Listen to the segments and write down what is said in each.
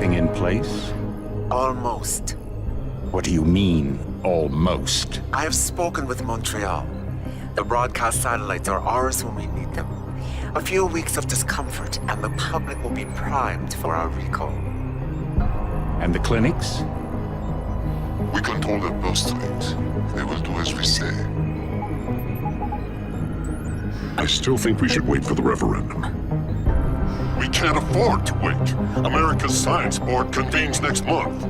everything in place? Almost. What do you mean, almost? I have spoken with Montreal. The broadcast satellites are ours when we need them. A few weeks of discomfort, and the public will be primed for our recall. And the clinics? We control their birth rate. They will do as we say. I still think we should wait for the referendum. We can't afford to wait. America's Science Board convenes next month.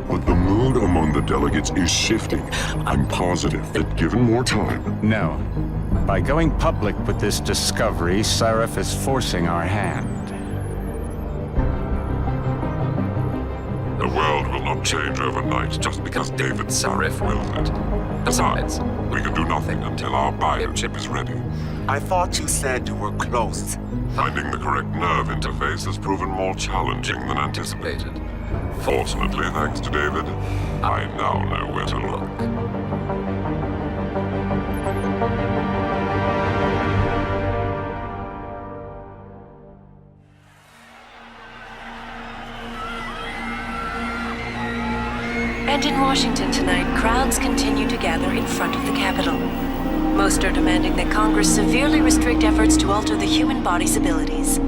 But the mood among the delegates is shifting. I'm positive that given more time... No. By going public with this discovery, Sarif is forcing our hand. The world will not change overnight just because David Sarif wills it. Besides, we can do nothing until our biochip is ready. I thought you said you were close. Finding the correct nerve interface has proven more challenging than anticipated. Fortunately, thanks to David, I now know where to look. And in Washington tonight, crowds continue to gather in front of the Capitol. Most are demanding that Congress severely restrict efforts to alter the human body's abilities.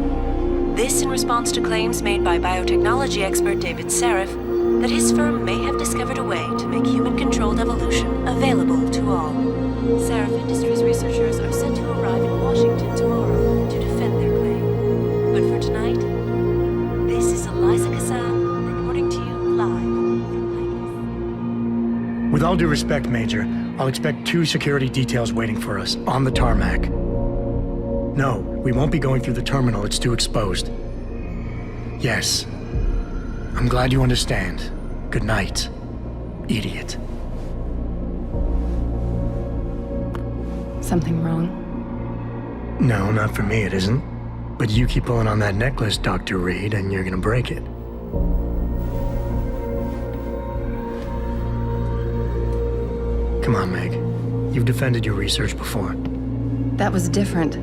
This in response to claims made by biotechnology expert David Sarif that his firm may have discovered a way to make human-controlled evolution available to all. Sarif Industries researchers are set to arrive in Washington tomorrow to defend their claim. But for tonight, this is Eliza Kassan reporting to you live from Vegas. With all due respect, Major, I'll expect 2 security details waiting for us on the tarmac. No, we won't be going through the terminal. It's too exposed. Yes. I'm glad you understand. Good night, idiot. Something wrong? No, not for me it isn't. But you keep pulling on that necklace, Dr. Reed, and you're gonna break it. Come on, Meg. You've defended your research before. That was different.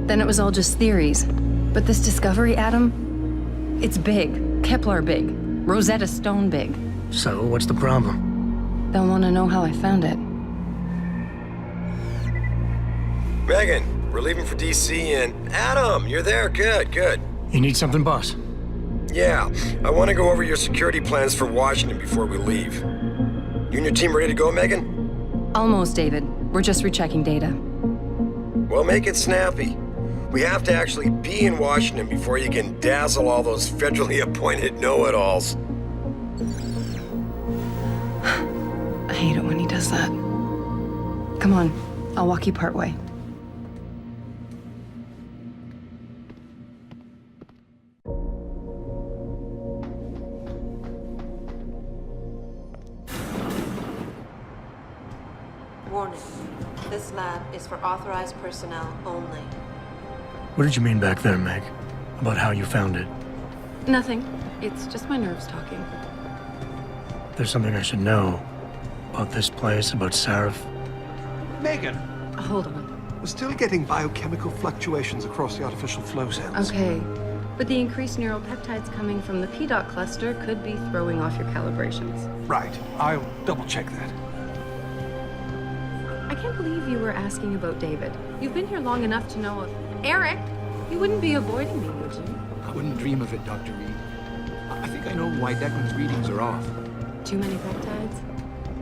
Then it was all just theories. But this discovery, Adam, it's big. Kepler big. Rosetta Stone big. So, what's the problem? They'll want to know how I found it. Megan, we're leaving for DC and... Adam, you're there. Good, good. You need something, boss? Yeah, I want to go over your security plans for Washington before we leave. You and your team ready to go, Megan? Almost, David. We're just rechecking data. Well, make it snappy. We have to actually be in Washington before you can dazzle all those federally appointed know-it-alls. I hate it when he does that. Come on, I'll walk you part way. Warning. This lab is for authorized personnel only. What did you mean back there, Meg? About how you found it? Nothing. It's just my nerves talking. There's something I should know. About this place, about Sarif. Megan! Hold on. We're still getting biochemical fluctuations across the artificial flow cells. Okay. But the increased neural peptides coming from the PDOT cluster could be throwing off your calibrations. Right. I'll double-check that. I can't believe you were asking about David. You've been here long enough to know... Eric! You wouldn't be avoiding me, would you? I wouldn't dream of it, Dr. Reed. I think I know why Declan's readings are off. Too many peptides?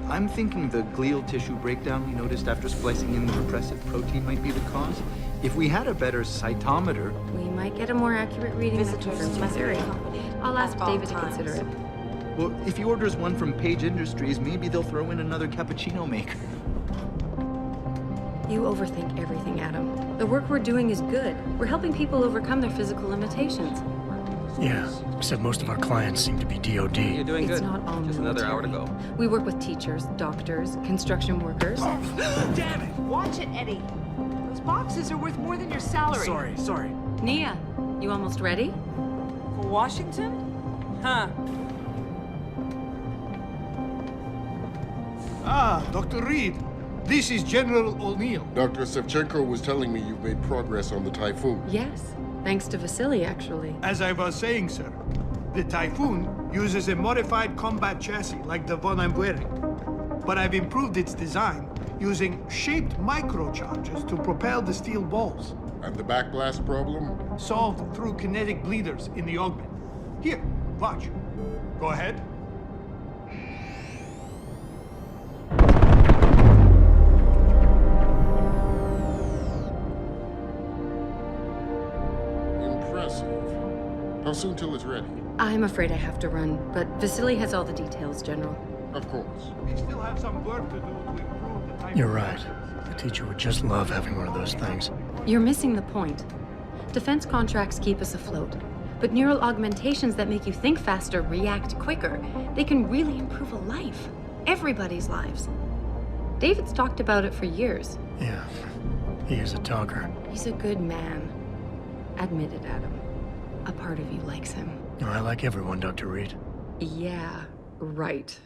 I'm thinking the glial tissue breakdown we noticed after splicing in the repressive protein might be the cause. If we had a better cytometer... We might get a more accurate reading that confirms your theory. I'll ask David to consider it. Well, if he orders one from Page Industries, maybe they'll throw in another cappuccino maker. You overthink everything, Adam. The work we're doing is good. We're helping people overcome their physical limitations. Yeah, except most of our clients seem to be DOD. You're doing It's good. not all Just another hour to go. We work with teachers, doctors, construction workers. Damn it! Watch it, Eddie. Those boxes are worth more than your salary. Sorry. Nia, you almost ready? For Washington? Huh. Ah, Dr. Reed. This is General O'Neill. Dr. Sevchenko was telling me you've made progress on the Typhoon. Yes, thanks to Vasily, actually. As I was saying, sir, The Typhoon uses a modified combat chassis like the one I'm wearing. But I've improved its design using shaped microcharges to propel the steel balls. And the backblast problem? Solved through kinetic bleeders in the augment. Here, watch. Go ahead. Impressive. How soon till it's ready? I'm afraid I have to run, but Vasily has all the details, General. Of course. We still have some work to do to improve the Typhoon. You're right. The teacher would just love having one of those things. You're missing the point. Defense contracts keep us afloat, but neural augmentations that make you think faster, react quicker, they can really improve a life. Everybody's lives. David's talked about it for years. Yeah, he is a talker. He's a good man. Admit it, Adam. A part of you likes him. I like everyone, Dr. Reed. Yeah, right.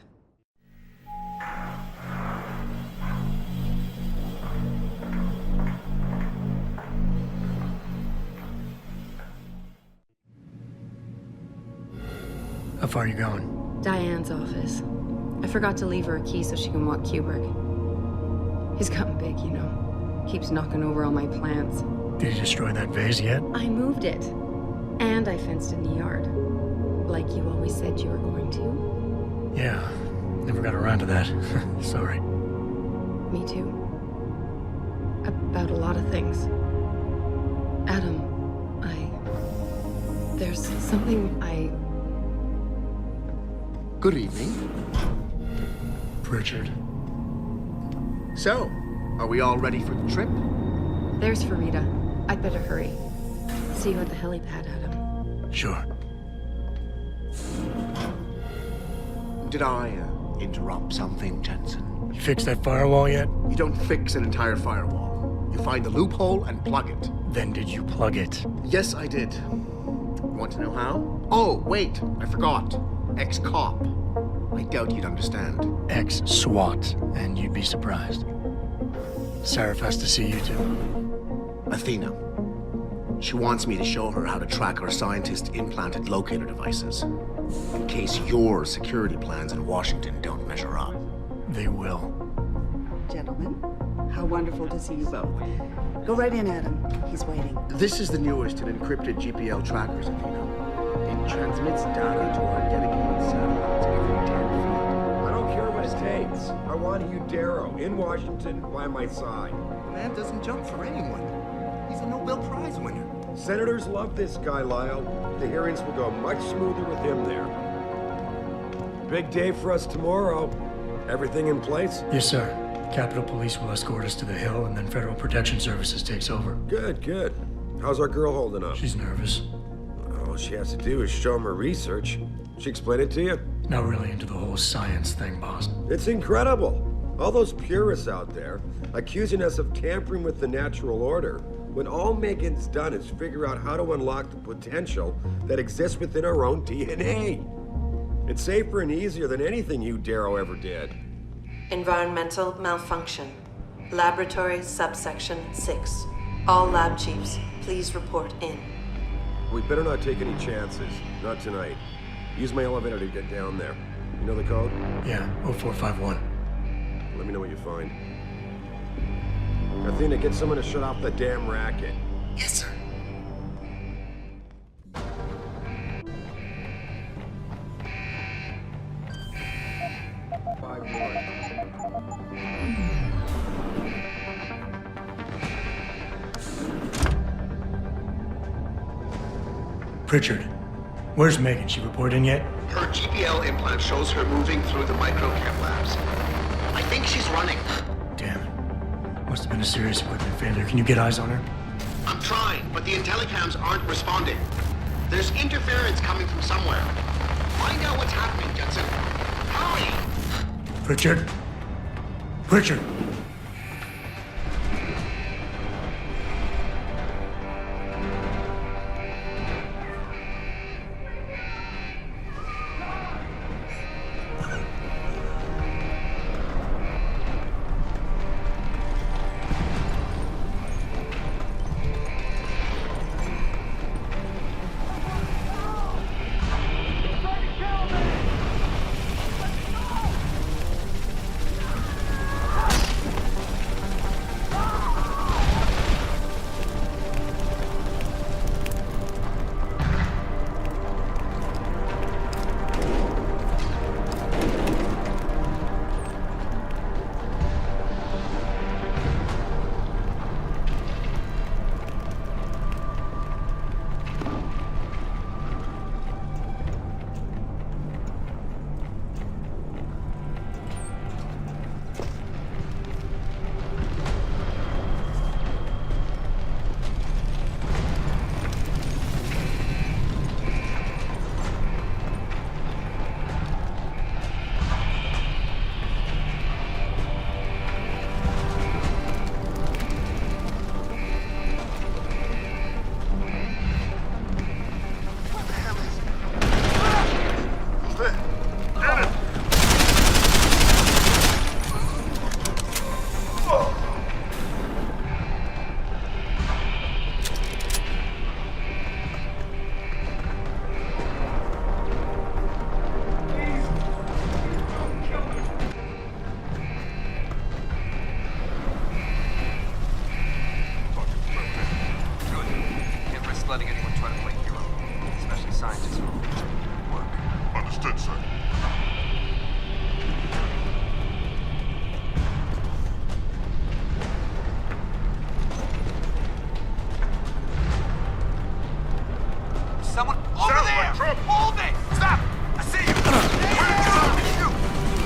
How far are you going? Diane's office. I forgot to leave her a key so she can walk Kubrick. He's gotten big, you know. Keeps knocking over all my plants. Did you destroy that vase yet? I moved it. And I fenced in the yard. Like you always said you were going to. Yeah, never got around to that. Sorry. Me too. About a lot of things. Adam, there's something Good evening. Richard. So, are we all ready for the trip? There's Farida. I'd better hurry. See you at the helipad, Adam. Sure. Did I interrupt something, Jensen? You fixed that firewall yet? You don't fix an entire firewall. You find the loophole and plug it. Then did you plug it? Yes, I did. Want to know how? Oh, wait, I forgot. Ex-cop. I doubt you'd understand. Ex-SWAT, and you'd be surprised. Sarif has to see you too. Athena. She wants me to show her how to track our scientist-implanted locator devices. In case your security plans in Washington don't measure up. They will. Gentlemen, how wonderful to see you both. Go right in, Adam. He's waiting. This is the newest in encrypted GPL trackers, Athena. It transmits data to our dedicated satellites every 10 feet. I don't care what it takes. I want you, Darrow, in Washington, by my side. The man doesn't jump for anyone. He's a Nobel Prize winner. Senators love this guy, Lyle. The hearings will go much smoother with him there. Big day for us tomorrow. Everything in place? Yes, sir. Capitol Police will escort us to the Hill, and then Federal Protection Services takes over. Good, good. How's our girl holding up? She's nervous. All she has to do is show him her research. She explain it to you? Not really into the whole science thing, boss. It's incredible. All those purists out there accusing us of tampering with the natural order, when all Megan's done is figure out how to unlock the potential that exists within our own DNA. It's safer and easier than anything you, Darrow, ever did. Environmental malfunction. Laboratory subsection 6. All lab chiefs, please report in. We better not take any chances. Not tonight. Use my elevator to get down there. You know the code? Yeah, 0451. Let me know what you find. Athena, get someone to shut off the damn racket. Yes, sir. Pritchard, where's Megan? She report in yet? Her GPL implant shows her moving through the microcam labs. I think she's running. Damn it. Must have been a serious equipment failure. Can you get eyes on her? I'm trying, but the intellicams aren't responding. There's interference coming from somewhere. Find out what's happening, Jensen. Hurry! Pritchard? Pritchard! scientists will work. Understood, sir. Someone over there! Hold it! Stop! I see you!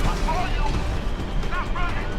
I saw you! Stop running!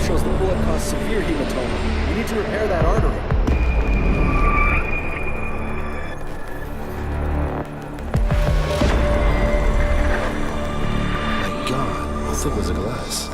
shows the bullet caused severe hematoma. We need to repair that artery. My God, how thick was the glass?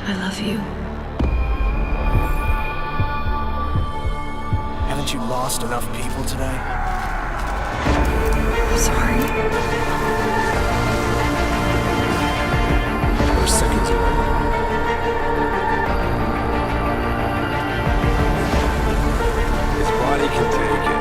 I love you. Haven't you lost enough people today? I'm sorry. We're seconds away. His body can take it.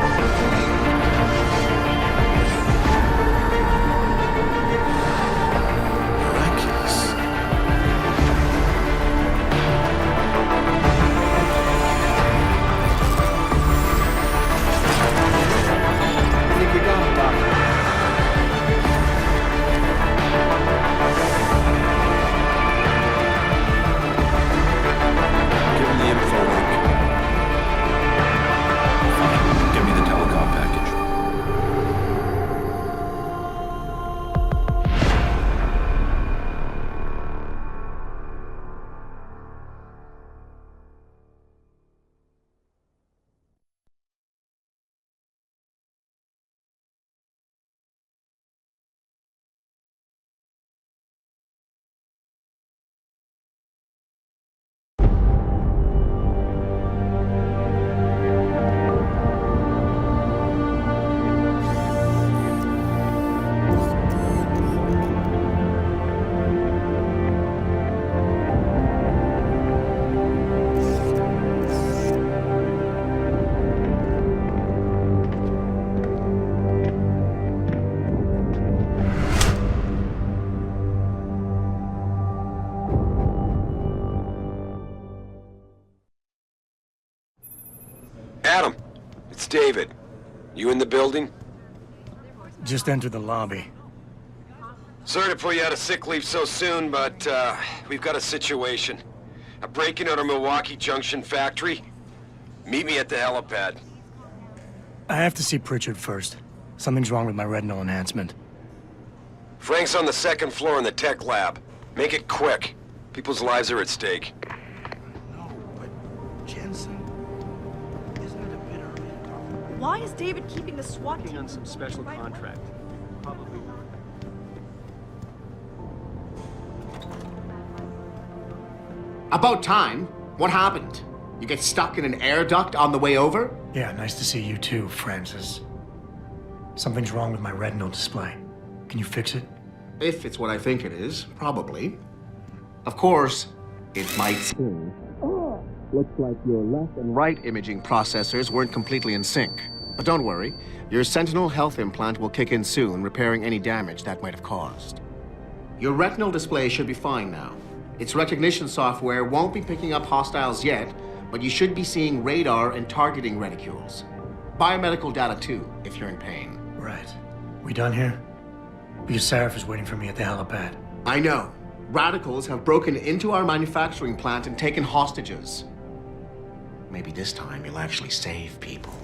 David. You in the building? Just entered the lobby. Sorry to pull you out of sick leave so soon, but we've got a situation. A break-in at our Milwaukee Junction factory. Meet me at the helipad. I have to see Pritchard first. Something's wrong with my retinal enhancement. Frank's on the second floor in the tech lab. Make it quick. People's lives are at stake. No, but Jensen, isn't it a bit early to talk? Why is David keeping the SWAT Working team? on some special contract. Probably. About time. What happened? You get stuck in an air duct on the way over? Yeah, nice to see you too, Francis. Something's wrong with my retinal display. Can you fix it? If it's what I think it is, probably. Of course, it might seem. Looks like your left and right imaging processors weren't completely in sync. But don't worry, your Sentinel health implant will kick in soon, repairing any damage that might have caused. Your retinal display should be fine now. Its recognition software won't be picking up hostiles yet, but you should be seeing radar and targeting reticules. Biomedical data too, if you're in pain. Right. We done here? Because Sarif is waiting for me at the helipad. I know. Radicals have broken into our manufacturing plant and taken hostages. Maybe this time you'll actually save people.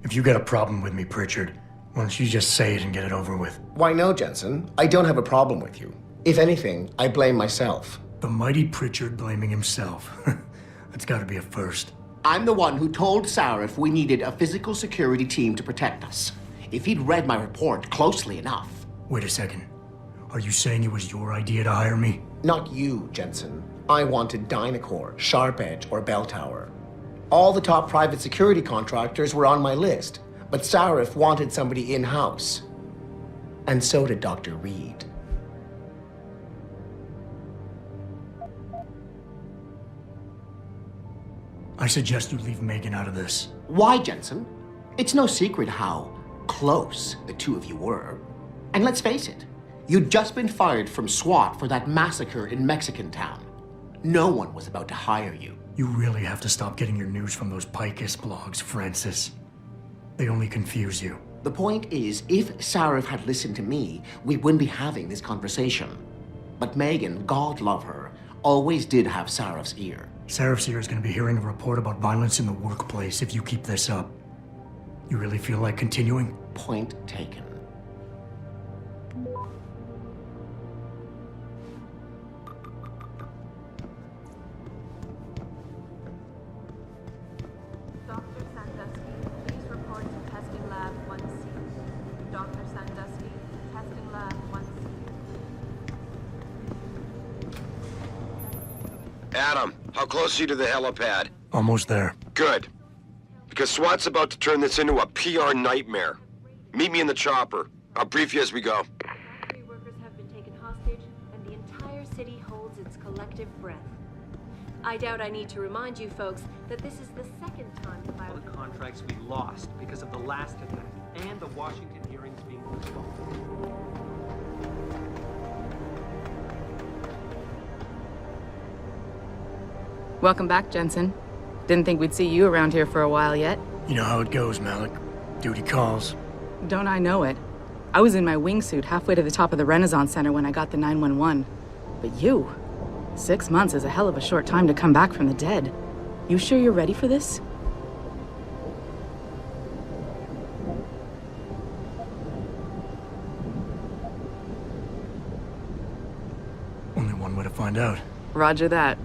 If you got a problem with me, Pritchard, why don't you just say it and get it over with? Why no, Jensen? I don't have a problem with you. If anything, I blame myself. The mighty Pritchard blaming himself. That's gotta be a first. I'm the one who told Sarif we needed a physical security team to protect us. If he'd read my report closely enough. Wait a second. Are you saying it was your idea to hire me? Not you, Jensen. I wanted Dynacore, Sharp Edge, or Bell Tower. All the top private security contractors were on my list, but Sarif wanted somebody in-house. And so did Dr. Reed. I suggest you leave Megan out of this. Why, Jensen? It's no secret how close the two of you were. And let's face it, you'd just been fired from SWAT for that massacre in Mexican town. No one was about to hire you. You really have to stop getting your news from those Picus blogs, Francis. They only confuse you. The point is, if Sarif had listened to me, we wouldn't be having this conversation. But Megan, God love her, always did have Sarif's ear. Sarif's ear is going to be hearing a report about violence in the workplace if you keep this up. You really feel like continuing? Point taken. Dr. Sandusky, please report to testing lab 1C. Dr. Sandusky, testing lab 1C. Adam, how close are you to the helipad? Almost there. Good. Because SWAT's about to turn this into a PR nightmare. Meet me in the chopper. I'll brief you as we go. Factory workers have been taken hostage, and the entire city holds its collective breath. I doubt I need to remind you folks that this is the second time the All the contracts we lost because of the last attack and the Washington hearings being postponed. Welcome back, Jensen. Didn't think we'd see you around here for a while yet. You know how it goes, Malik. Duty calls. Don't I know it? I was in my wingsuit halfway to the top of the Renaissance Center when I got the 911. But you? 6 months is a hell of a short time to come back from the dead. You sure you're ready for this? Only one way to find out. Roger that.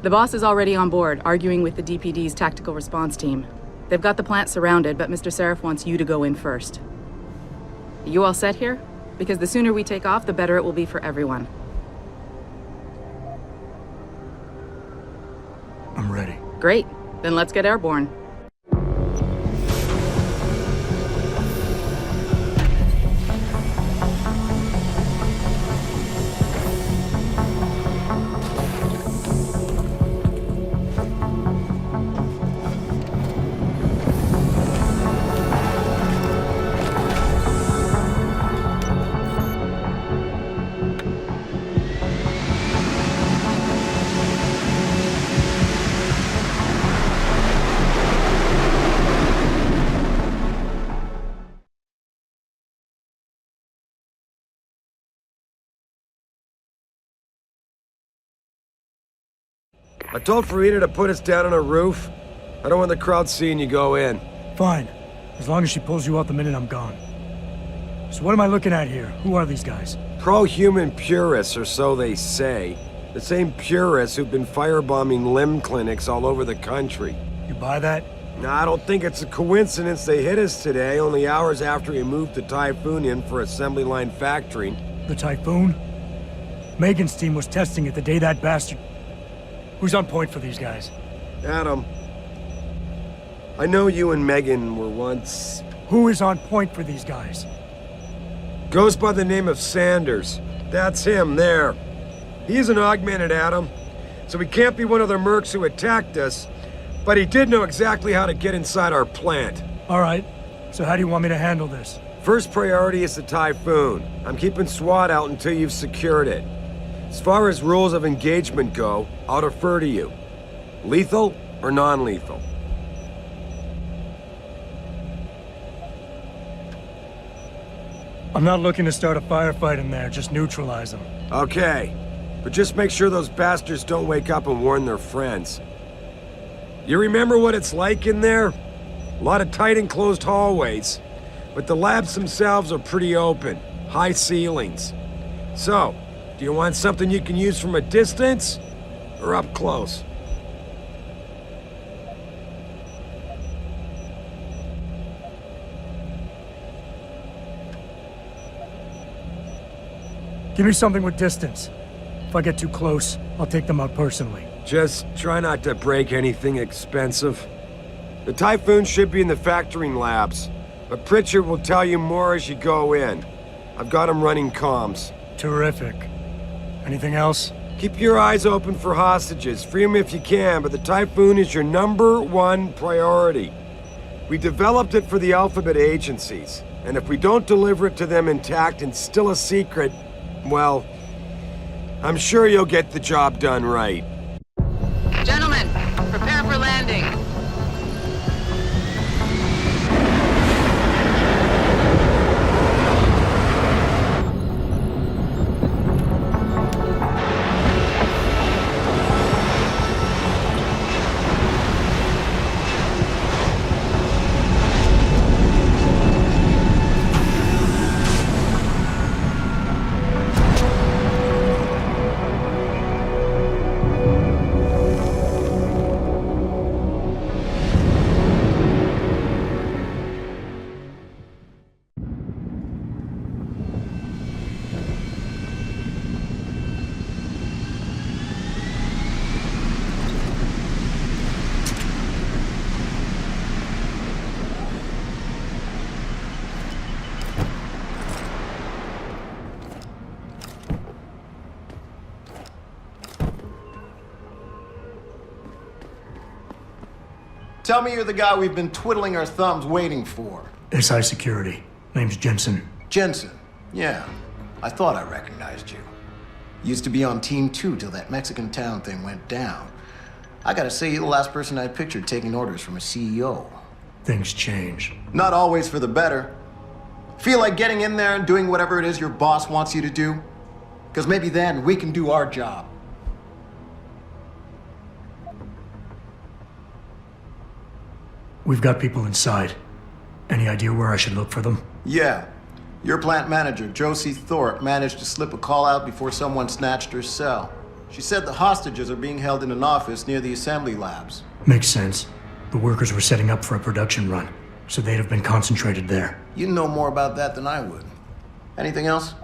The boss is already on board, arguing with the DPD's tactical response team. They've got the plant surrounded, but Mr. Sarif wants you to go in first. You all set here? Because the sooner we take off, the better it will be for everyone. I'm ready. Great. Then let's get airborne. I told Farida to put us down on a roof. I don't want the crowd seeing you go in. Fine. As long as she pulls you out the minute I'm gone. So what am I looking at here? Who are these guys? Pro-human purists, or so they say. The same purists who've been firebombing limb clinics all over the country. You buy that? No, I don't think it's a coincidence they hit us today, only hours after we moved the Typhoon in for assembly line factory. The Typhoon? Megan's team was testing it the day that bastard... Who's on point for these guys? Adam. I know you and Megan were once... Who is on point for these guys? Goes by the name of Sanders. That's him, there. He's an augmented Adam, so he can't be one of the mercs who attacked us, but he did know exactly how to get inside our plant. All right. So how do you want me to handle this? First priority is the Typhoon. I'm keeping SWAT out until you've secured it. As far as rules of engagement go, I'll defer to you. Lethal or non-lethal? I'm not looking to start a firefight in there, just neutralize them. Okay, but just make sure those bastards don't wake up and warn their friends. You remember what it's like in there? A lot of tight enclosed hallways, but the labs themselves are pretty open, high ceilings. So, do you want something you can use from a distance, or up close? Give me something with distance. If I get too close, I'll take them out personally. Just try not to break anything expensive. The Typhoon should be in the factoring labs, but Pritchard will tell you more as you go in. I've got him running comms. Terrific. Anything else? Keep your eyes open for hostages. Free them if you can, but the Typhoon is your #1 priority. We developed it for the Alphabet agencies, and if we don't deliver it to them intact and still a secret, well, I'm sure you'll get the job done right. Gentlemen, prepare for landing. Tell me you're the guy we've been twiddling our thumbs waiting for. SI Security. Name's Jensen. Jensen. Yeah. I thought I recognized you. Used to be on Team 2 till that Mexican town thing went down. I gotta say, you're the last person I pictured taking orders from a CEO. Things change. Not always for the better. Feel like getting in there and doing whatever it is your boss wants you to do? Because maybe then we can do our job. We've got people inside. Any idea where I should look for them? Yeah. Your plant manager, Josie Thorpe, managed to slip a call out before someone snatched her cell. She said the hostages are being held in an office near the assembly labs. Makes sense. The workers were setting up for a production run, so they'd have been concentrated there. You know more about that than I would. Anything else?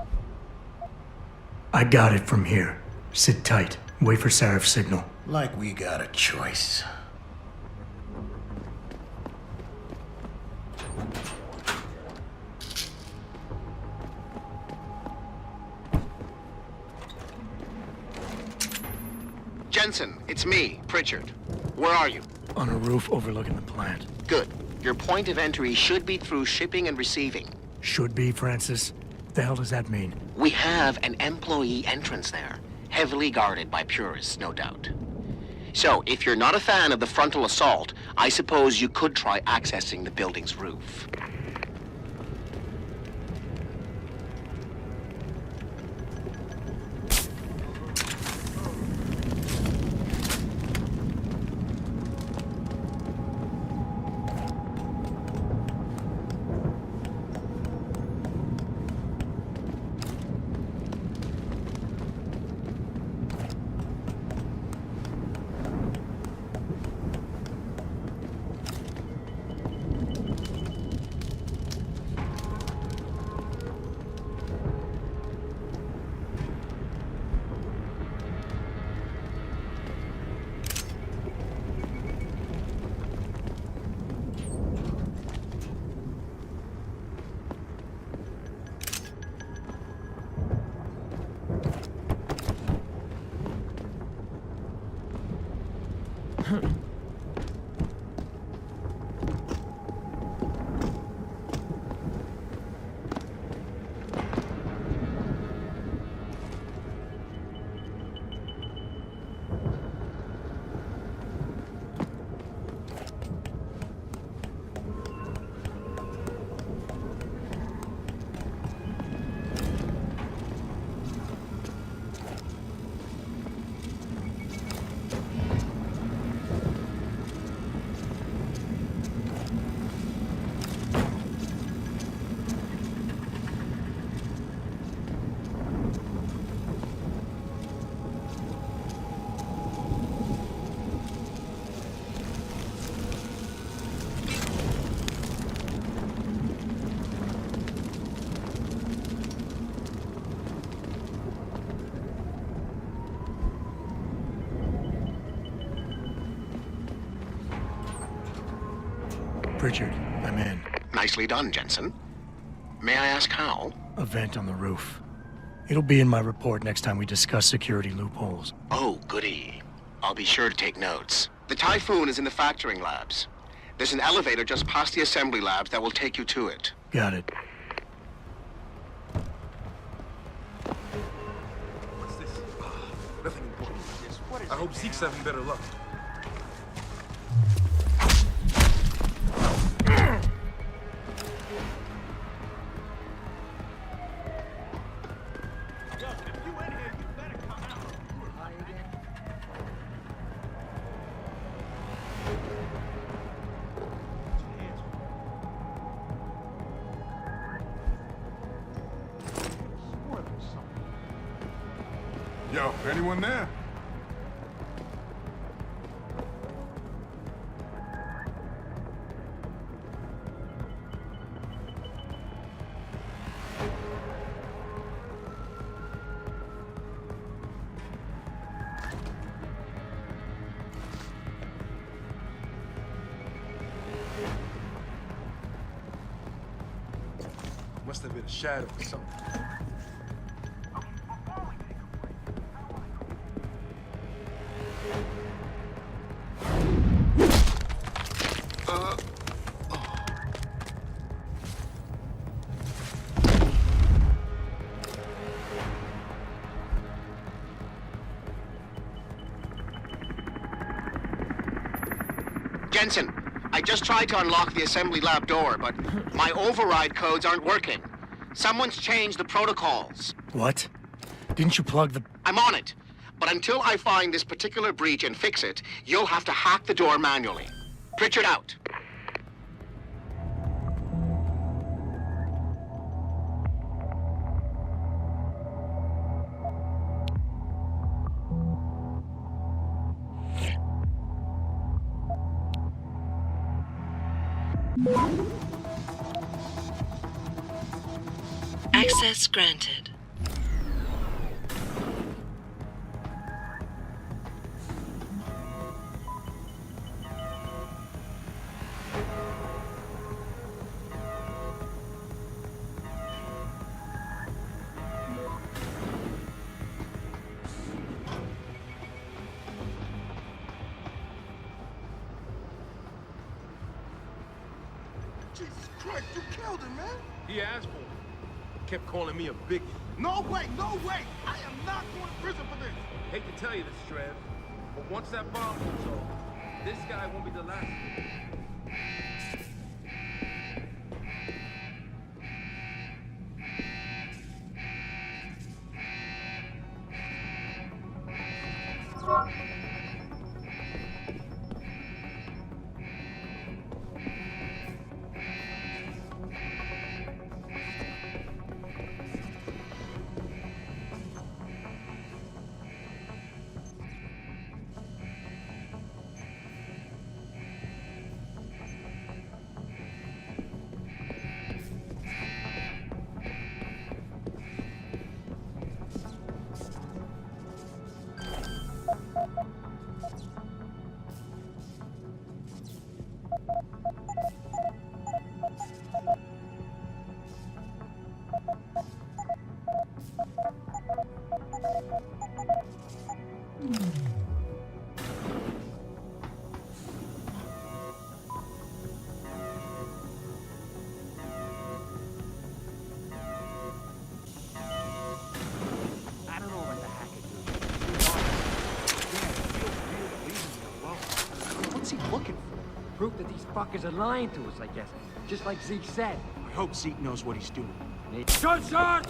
I got it from here. Sit tight. Wait for Sarif's signal. Like we got a choice. Jensen, it's me, Pritchard. Where are you? On a roof overlooking the plant. Good. Your point of entry should be through shipping and receiving. Should be, Francis. What the hell does that mean? We have an employee entrance there, heavily guarded by purists, no doubt. So, if you're not a fan of the frontal assault, I suppose you could try accessing the building's roof. Pritchard, I'm in. Nicely done, Jensen. May I ask how? A vent on the roof. It'll be in my report next time we discuss security loopholes. Oh, goody. I'll be sure to take notes. The Typhoon is in the factoring labs. There's an elevator just past the assembly labs that will take you to it. Got it. What's this? Nothing important. Yes. I hope Zeke's having better luck. Yo, anyone there? Must have been a shadow or something. Jensen, I just tried to unlock the assembly lab door, but my override codes aren't working. Someone's changed the protocols. What? Didn't you plug the... I'm on it. But until I find this particular breach and fix it, you'll have to hack the door manually. Pritchard out. Access granted. Jesus Christ, you killed him, man! He asked for it. Kept calling me a bigot. No way, no way! I am not going to prison for this! Hate to tell you this, Trev, but once that bomb goes off, this guy won't be the last. Proof that these fuckers are lying to us, I guess. Just like Zeke said. I hope Zeke knows what he's doing. Good shot!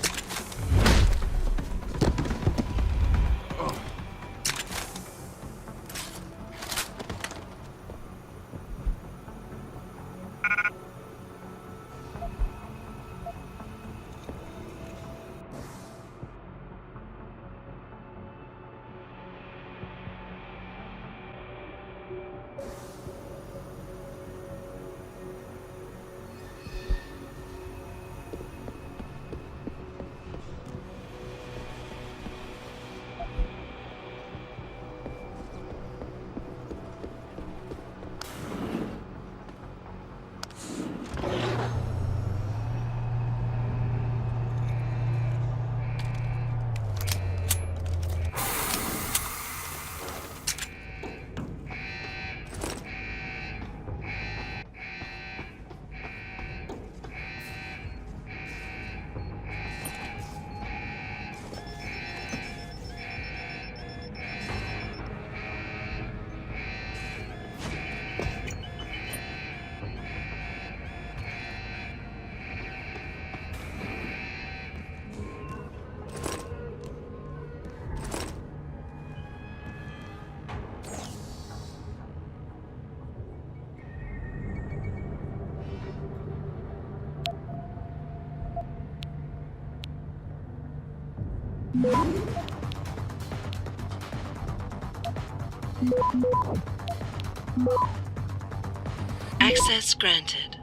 Access granted.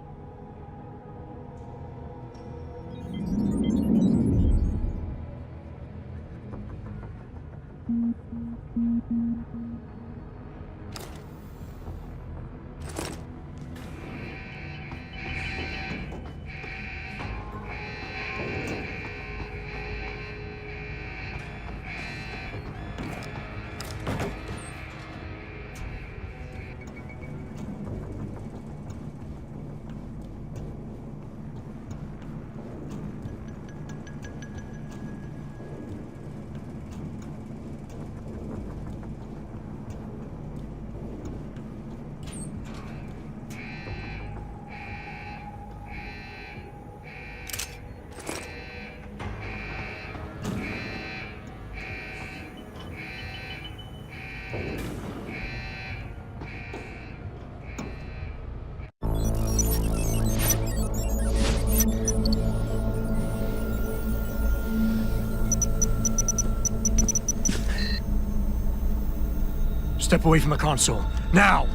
Step away from the console. Now!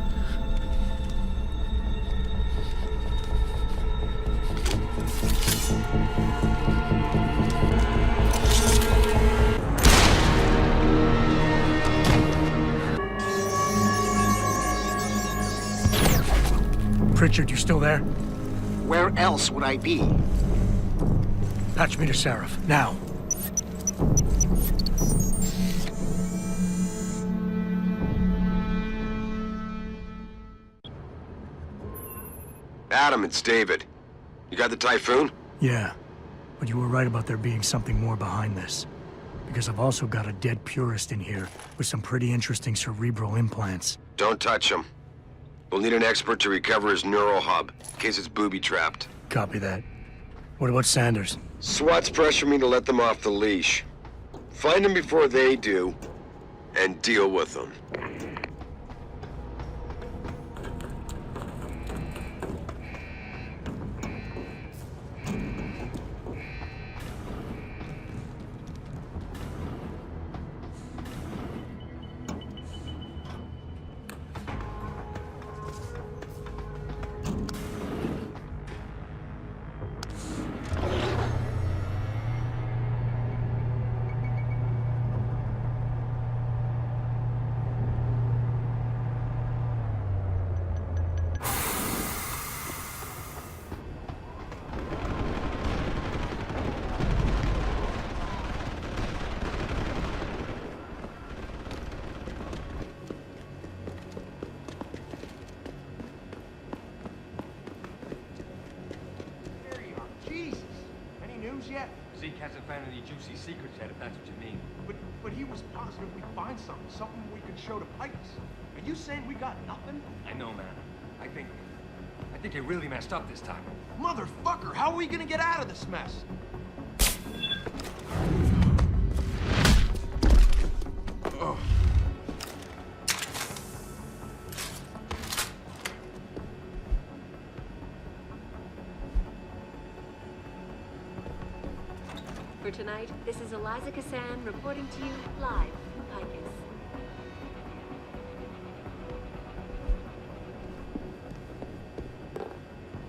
Pritchard, you still there? Where else would I be? Patch me to Seraph, now. Adam, it's David. You got the Typhoon? Yeah, but you were right about there being something more behind this. Because I've also got a dead purist in here with some pretty interesting cerebral implants. Don't touch him. We'll need an expert to recover his neural hub, in case it's booby-trapped. Copy that. What about Sanders? SWAT's pressured me to let them off the leash. Find them before they do, and deal with them. Yet? Zeke hasn't found any juicy secrets yet, if that's what you mean. But he was positive we'd find something we could show to Pipes. Are you saying we got nothing? I know, man. I think they really messed up this time. Motherfucker, how are we gonna get out of this mess? Oh. For tonight, this is Eliza Kassan reporting to you live from Picus.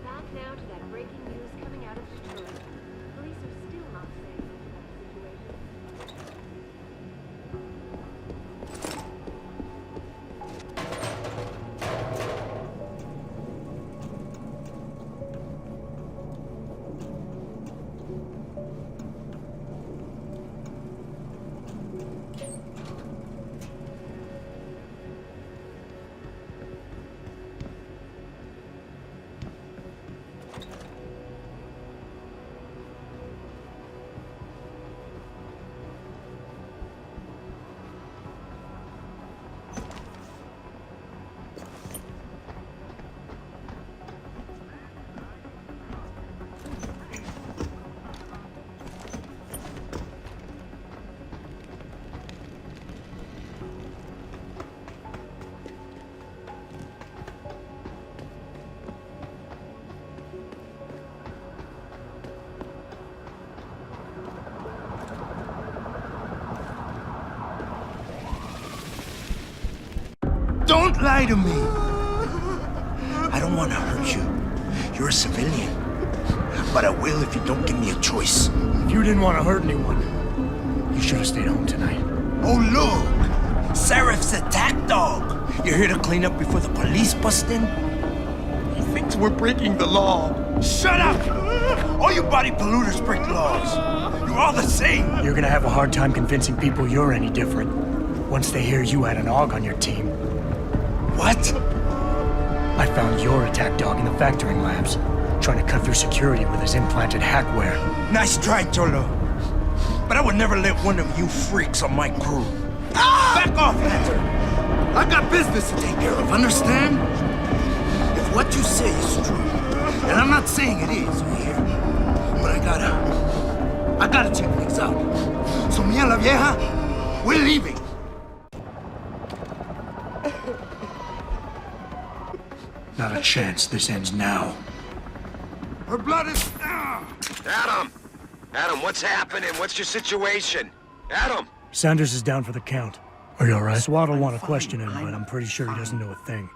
Back now to that breaking news coming out of Detroit. Police are still not saying much about the situation. lie to me. I don't want to hurt you. You're a civilian. But I will if you don't give me a choice. If you didn't want to hurt anyone, you should have stayed home tonight. Oh, look! Serif's attack dog. You're here to clean up before the police bust in? He thinks we're breaking the law. Shut up! All you body polluters break laws. You're all the same. You're gonna have a hard time convincing people you're any different once they hear you had an AUG on your team. What? I found your attack dog in the factoring labs, trying to cut through security with his implanted hackware. Nice try, Cholo. But I would never let one of you freaks on my crew. Ah! Back off, Hunter! I got business to take care of, understand? If what you say is true, and I'm not saying it is here, but I gotta check things out. So me and la vieja, we're leaving. Not a chance this ends now. Her blood is... Adam! Adam, what's happening? What's your situation? Adam! Sanders is down for the count. Are you alright? SWAT will want to question him, but I'm pretty sure he doesn't know a thing.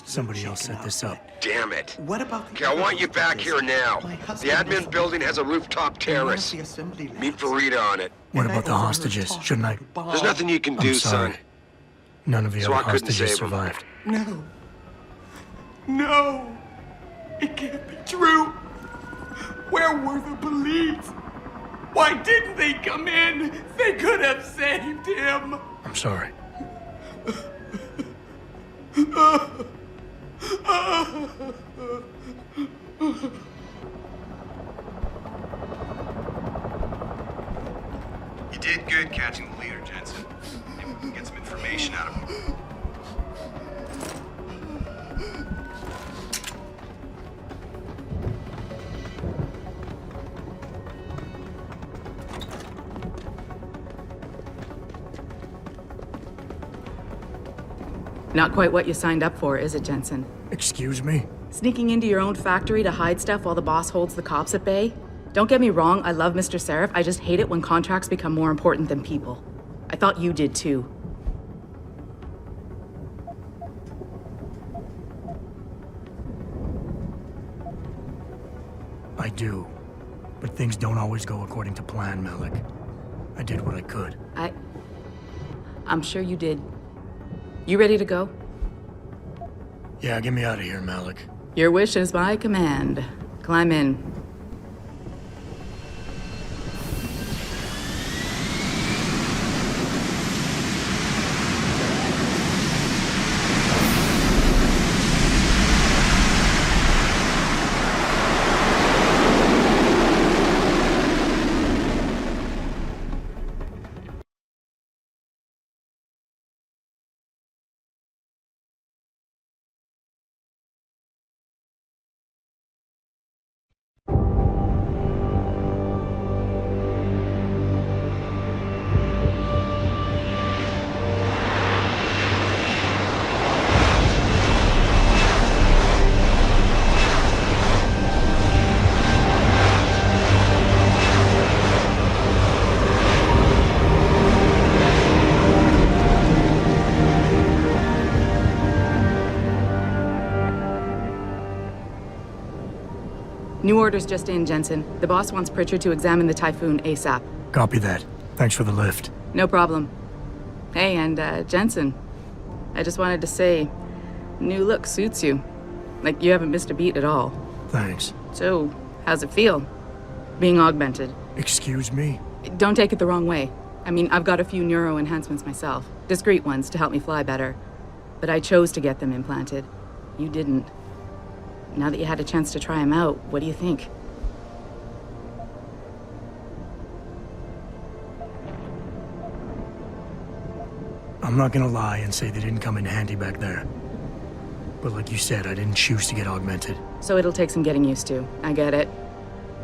Somebody else set this up. Damn it. What about Okay, I want you back here now. The admin building has a rooftop terrace. Meet Farida on it. What about the hostages? Shouldn't I? There's nothing you can do, I'm sorry. son. None of the SWAT other couldn't hostages save 'em. survived. No. No! It can't be true! Where were the police? Why didn't they come in? They could have saved him! I'm sorry. You did good catching the leader, Jensen. Maybe we can get some information out of him. Not quite what you signed up for, is it, Jensen? Excuse me? Sneaking into your own factory to hide stuff while the boss holds the cops at bay? Don't get me wrong, I love Mr. Seraph. I just hate it when contracts become more important than people. I thought you did too. I do. But things don't always go according to plan, Malik. I did what I could. I'm sure you did. You ready to go? Yeah, get me out of here, Malik. Your wish is my command. Climb in. New orders just in, Jensen. The boss wants Pritchard to examine the Typhoon ASAP. Copy that. Thanks for the lift. No problem. Hey, and Jensen, I just wanted to say, new look suits you. Like, you haven't missed a beat at all. Thanks. So, how's it feel? Being augmented? Excuse me? Don't take it the wrong way. I mean, I've got a few neuro enhancements myself. Discreet ones to help me fly better. But I chose to get them implanted. You didn't. Now that you had a chance to try them out, what do you think? I'm not gonna lie and say they didn't come in handy back there. But like you said, I didn't choose to get augmented. So it'll take some getting used to. I get it.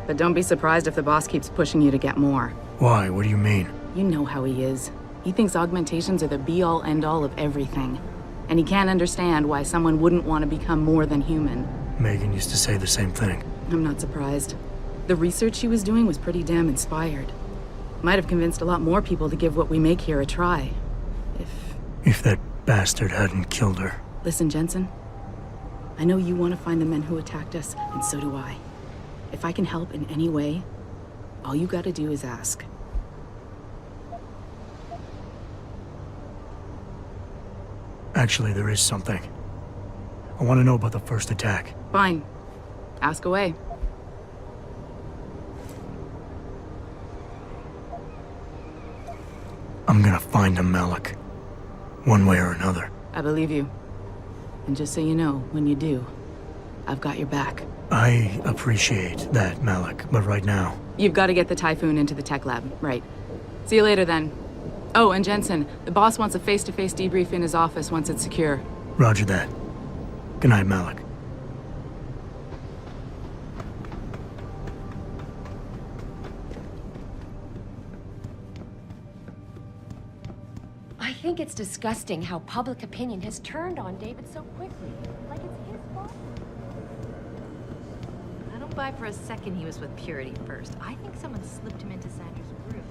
But don't be surprised if the boss keeps pushing you to get more. Why? What do you mean? You know how he is. He thinks augmentations are the be-all, end-all of everything. And he can't understand why someone wouldn't want to become more than human. Megan used to say the same thing. I'm not surprised. The research she was doing was pretty damn inspired. Might have convinced a lot more people to give what we make here a try. If that bastard hadn't killed her. Listen, Jensen. I know you want to find the men who attacked us, and so do I. If I can help in any way, all you gotta do is ask. Actually, there is something. I want to know about the first attack. Fine. Ask away. I'm gonna find him, Malik. One way or another. I believe you. And just so you know, when you do, I've got your back. I appreciate that, Malik, but right now... You've got to get the Typhoon into the tech lab, right. See you later, then. Oh, and Jensen, the boss wants a face-to-face debrief in his office once it's secure. Roger that. Good night, Malik. I think it's disgusting how public opinion has turned on David so quickly. Like it's his fault. I don't buy for a second he was with Purity first. I think someone slipped him into Sanders' group.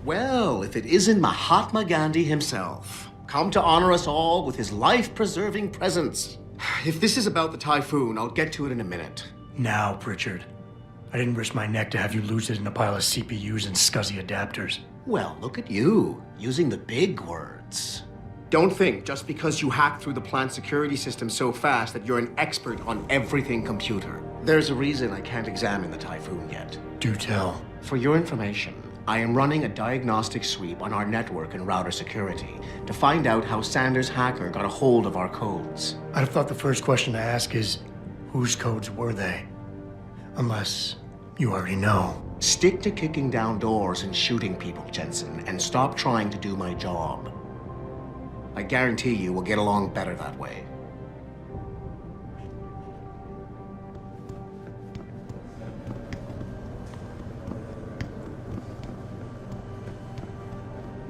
Well, if it isn't Mahatma Gandhi himself, come to honor us all with his life-preserving presence. If this is about the Typhoon, I'll get to it in a minute. Now, Pritchard. I didn't risk my neck to have you lose it in a pile of CPUs and scuzzy adapters. Well, look at you, using the big words. Don't think just because you hacked through the plant security system so fast that you're an expert on everything computer. There's a reason I can't examine the Typhoon yet. Do tell. For your information, I am running a diagnostic sweep on our network and router security to find out how Sanders' hacker got a hold of our codes. I'd have thought the first question to ask is, whose codes were they? Unless you already know. Stick to kicking down doors and shooting people, Jensen, and stop trying to do my job. I guarantee you we'll get along better that way.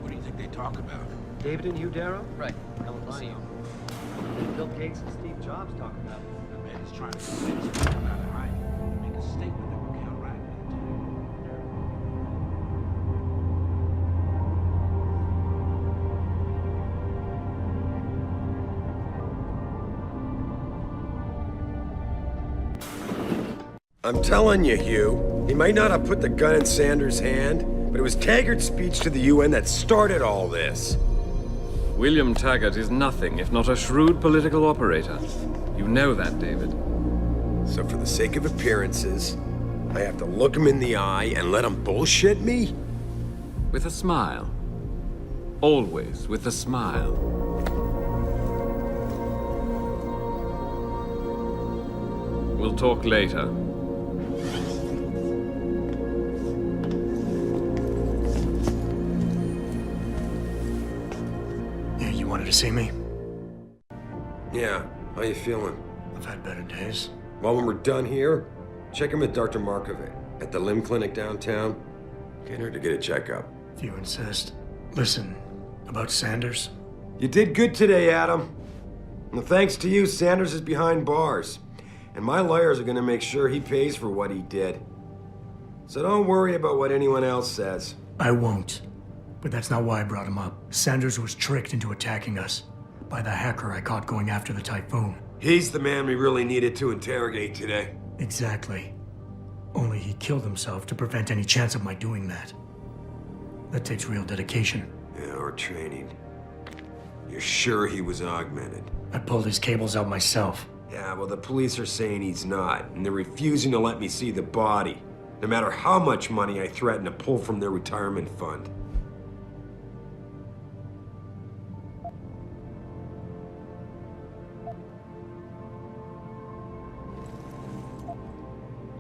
What do you think they talk about? David and you, Darrow? Right. Helen to see you. Bill Gates and Steve Jobs talk about it. I bet he's trying to convince me to come out of hiding. Make a statement that will counteract it. I'm telling you, Hugh, he might not have put the gun in Sanders' hand, but it was Taggart's speech to the UN that started all this. William Taggart is nothing if not a shrewd political operator. You know that, David. So for the sake of appearances, I have to look him in the eye and let him bullshit me? With a smile. Always with a smile. We'll talk later. You wanted to see me? Yeah, how you feeling? I've had better days. Well, when we're done here, check in with Dr. Markovic at the limb clinic downtown. Get her to get a checkup. If you insist. Listen, about Sanders? You did good today, Adam. And thanks to you, Sanders is behind bars. And my lawyers are gonna make sure he pays for what he did. So don't worry about what anyone else says. I won't. But that's not why I brought him up. Sanders was tricked into attacking us by the hacker I caught going after the Typhoon. He's the man we really needed to interrogate today. Exactly. Only he killed himself to prevent any chance of my doing that. That takes real dedication. Yeah, or training. You're sure he was augmented? I pulled his cables out myself. Yeah, well, the police are saying he's not, and they're refusing to let me see the body, no matter how much money I threaten to pull from their retirement fund.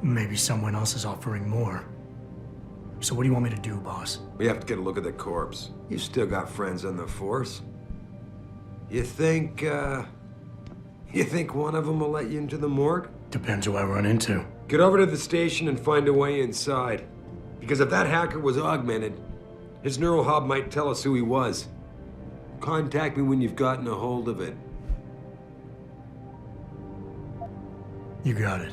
Maybe someone else is offering more. So what do you want me to do, boss? We have to get a look at the corpse. You still got friends on the force. You think one of them will let you into the morgue? Depends who I run into. Get over to the station and find a way inside. Because if that hacker was augmented, his neural hub might tell us who he was. Contact me when you've gotten a hold of it. You got it.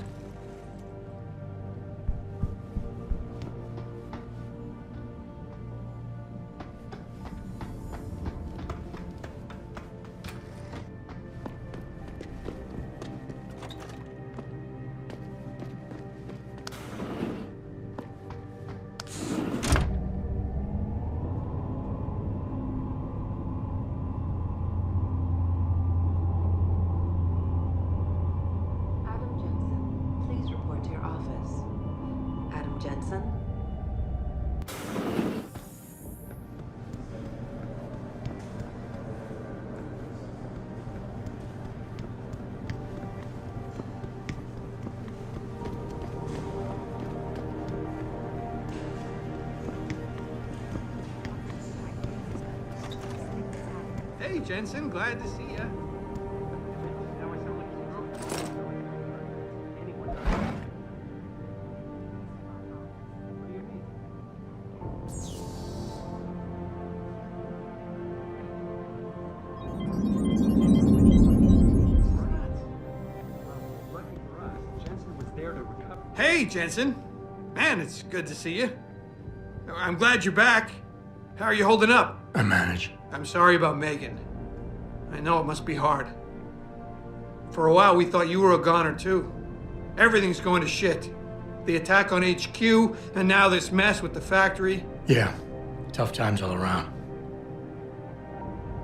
Jensen. Glad to see ya. Hey, Jensen. Man, it's good to see you. I'm glad you're back. How are you holding up? I manage. I'm sorry about Megan. I know it must be hard. For a while, we thought you were a goner, too. Everything's going to shit. The attack on HQ, and now this mess with the factory. Yeah, tough times all around.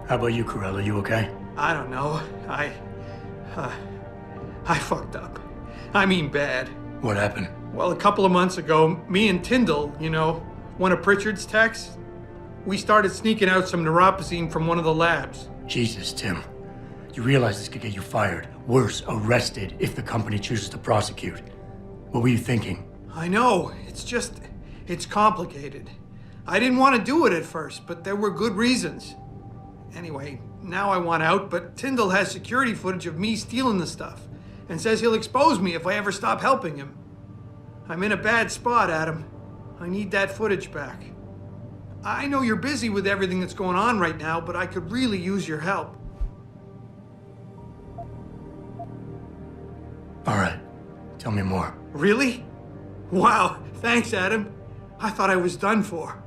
How about you, Corella? You okay? I don't know. I fucked up. I mean bad. What happened? Well, a couple of months ago, me and Tyndall, you know, one of Pritchard's techs, we started sneaking out some neuropozyne from one of the labs. Jesus, Tim. You realize this could get you fired. Worse, arrested if the company chooses to prosecute. What were you thinking? I know. It's complicated. I didn't want to do it at first, but there were good reasons. Anyway, now I want out, but Tyndall has security footage of me stealing the stuff and says he'll expose me if I ever stop helping him. I'm in a bad spot, Adam. I need that footage back. I know you're busy with everything that's going on right now, but I could really use your help. All right. Tell me more. Really? Wow, thanks, Adam. I thought I was done for.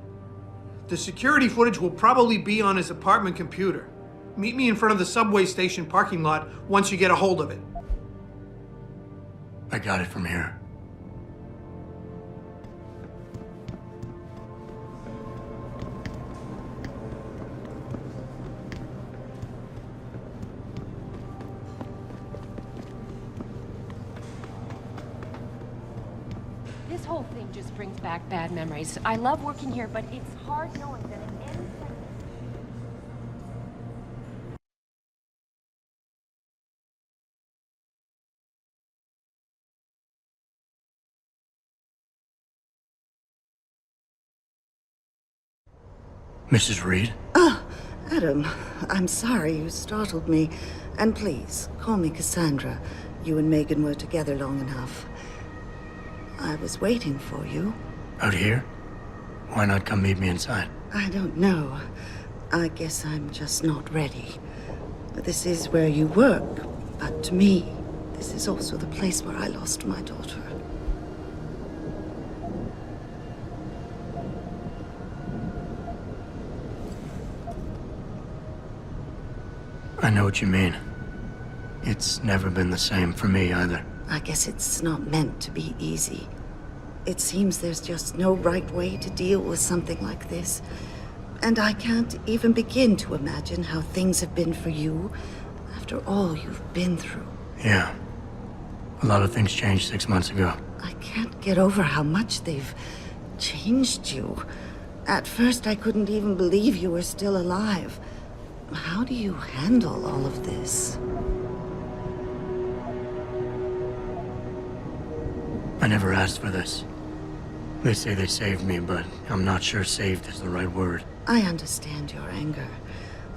The security footage will probably be on his apartment computer. Meet me in front of the subway station parking lot once you get a hold of it. I got it from here. This whole thing just brings back bad memories. I love working here, but it's hard knowing that at any second... Mrs. Reed? Adam, I'm sorry you startled me. And please, call me Cassandra. You and Megan were together long enough. I was waiting for you. Out here? Why not come meet me inside? I don't know. I guess I'm just not ready. This is where you work, but to me, this is also the place where I lost my daughter. I know what you mean. It's never been the same for me either. I guess it's not meant to be easy. It seems there's just no right way to deal with something like this. And I can't even begin to imagine how things have been for you after all you've been through. Yeah. A lot of things changed 6 months ago. I can't get over how much they've changed you. At first, I couldn't even believe you were still alive. How do you handle all of this? I never asked for this. They say they saved me, but I'm not sure saved is the right word. I understand your anger.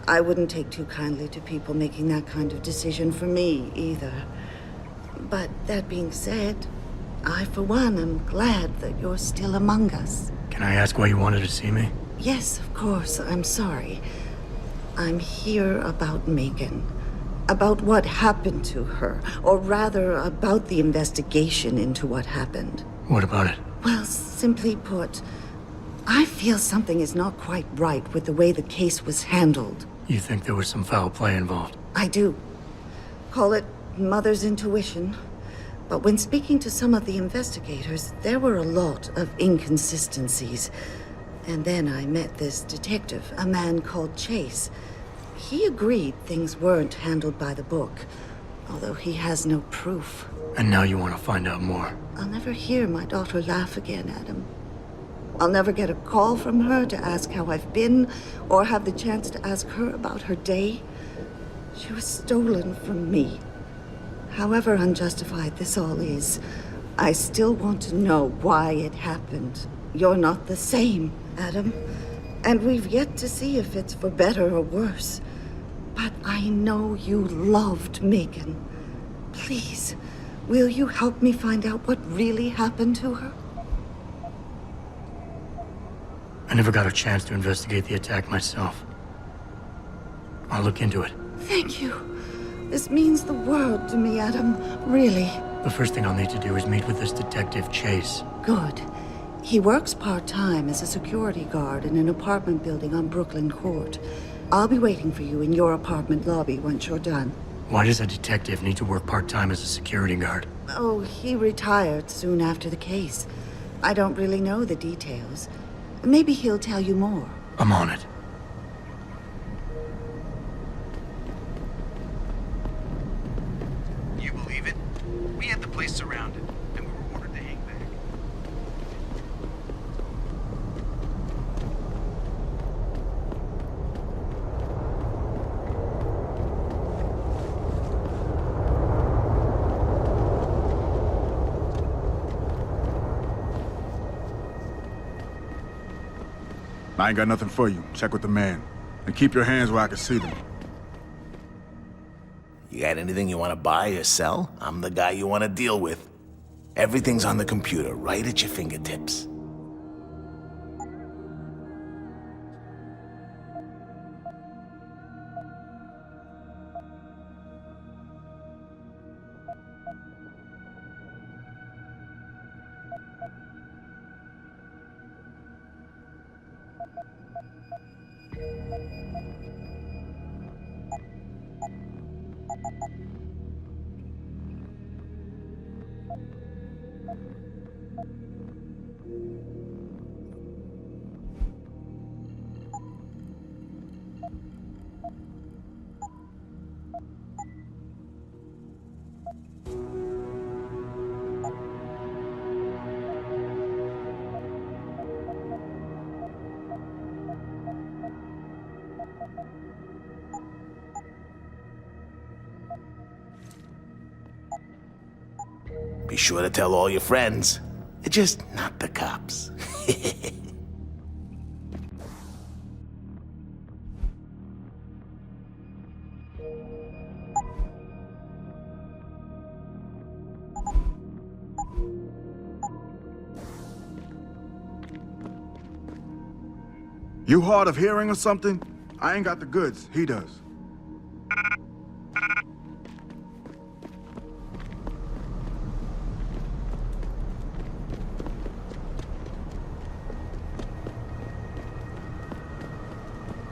I wouldn't take too kindly to people making that kind of decision for me, either. But that being said, I, for one, am glad that you're still among us. Can I ask why you wanted to see me? Yes, of course. I'm sorry. I'm here about Megan. About what happened to her. Or rather, about the investigation into what happened. What about it? Well, simply put, I feel something is not quite right with the way the case was handled. You think there was some foul play involved? I do. Call it mother's intuition. But when speaking to some of the investigators, there were a lot of inconsistencies. And then I met this detective, a man called Chase. He agreed things weren't handled by the book, although he has no proof. And now you want to find out more? I'll never hear my daughter laugh again, Adam. I'll never get a call from her to ask how I've been, or have the chance to ask her about her day. She was stolen from me. However unjustified this all is, I still want to know why it happened. You're not the same, Adam. And we've yet to see if it's for better or worse. But I know you loved Megan. Please, will you help me find out what really happened to her? I never got a chance to investigate the attack myself. I'll look into it. Thank you. This means the world to me, Adam. Really. The first thing I'll need to do is meet with this detective, Chase. Good. He works part-time as a security guard in an apartment building on Brooklyn Court. I'll be waiting for you in your apartment lobby once you're done. Why does a detective need to work part-time as a security guard? Oh, he retired soon after the case. I don't really know the details. Maybe he'll tell you more. I'm on it. You believe it? We had the place surrounded, and we were ordered to hang back. I ain't got nothing for you. Check with the man. And keep your hands where I can see them. You got anything you want to buy or sell? I'm the guy you want to deal with. Everything's on the computer, right at your fingertips. Be sure to tell all your friends. Just not the cops. You hard of hearing or something? I ain't got the goods. He does.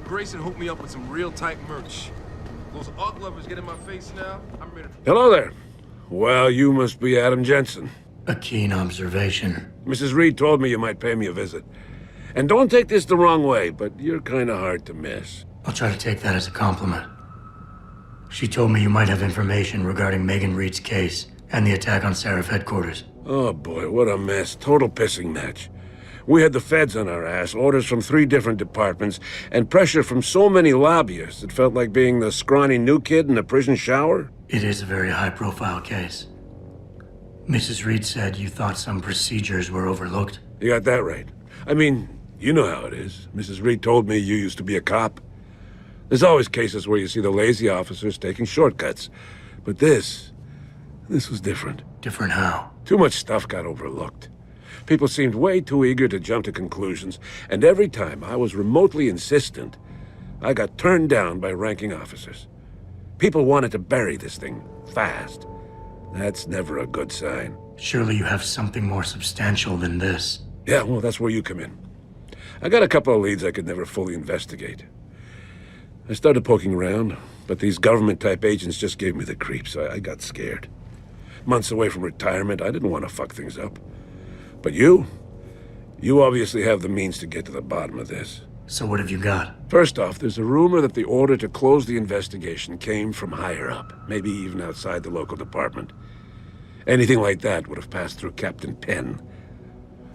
Grayson hooked me up with some real tight merch. Those art lovers get in my face now. I'm ready to... Hello there. Well, you must be Adam Jensen. A keen observation. Mrs. Reed told me you might pay me a visit. And don't take this the wrong way, but you're kind of hard to miss. I'll try to take that as a compliment. She told me you might have information regarding Megan Reed's case and the attack on Seraph headquarters. Oh boy, what a mess. Total pissing match. We had the feds on our ass, orders from 3 different departments, and pressure from so many lobbyists it felt like being the scrawny new kid in a prison shower. It is a very high-profile case. Mrs. Reed said you thought some procedures were overlooked. You got that right. I mean, you know how it is. Mrs. Reed told me you used to be a cop. There's always cases where you see the lazy officers taking shortcuts. But this was different. Different how? Too much stuff got overlooked. People seemed way too eager to jump to conclusions, and every time I was remotely insistent, I got turned down by ranking officers. People wanted to bury this thing fast. That's never a good sign. Surely you have something more substantial than this. Yeah, well, that's where you come in. I got a couple of leads I could never fully investigate. I started poking around, but these government-type agents just gave me the creeps. I got scared. Months away from retirement, I didn't want to fuck things up. But you obviously have the means to get to the bottom of this. So what have you got? First off, there's a rumor that the order to close the investigation came from higher up, maybe even outside the local department. Anything like that would have passed through Captain Penn.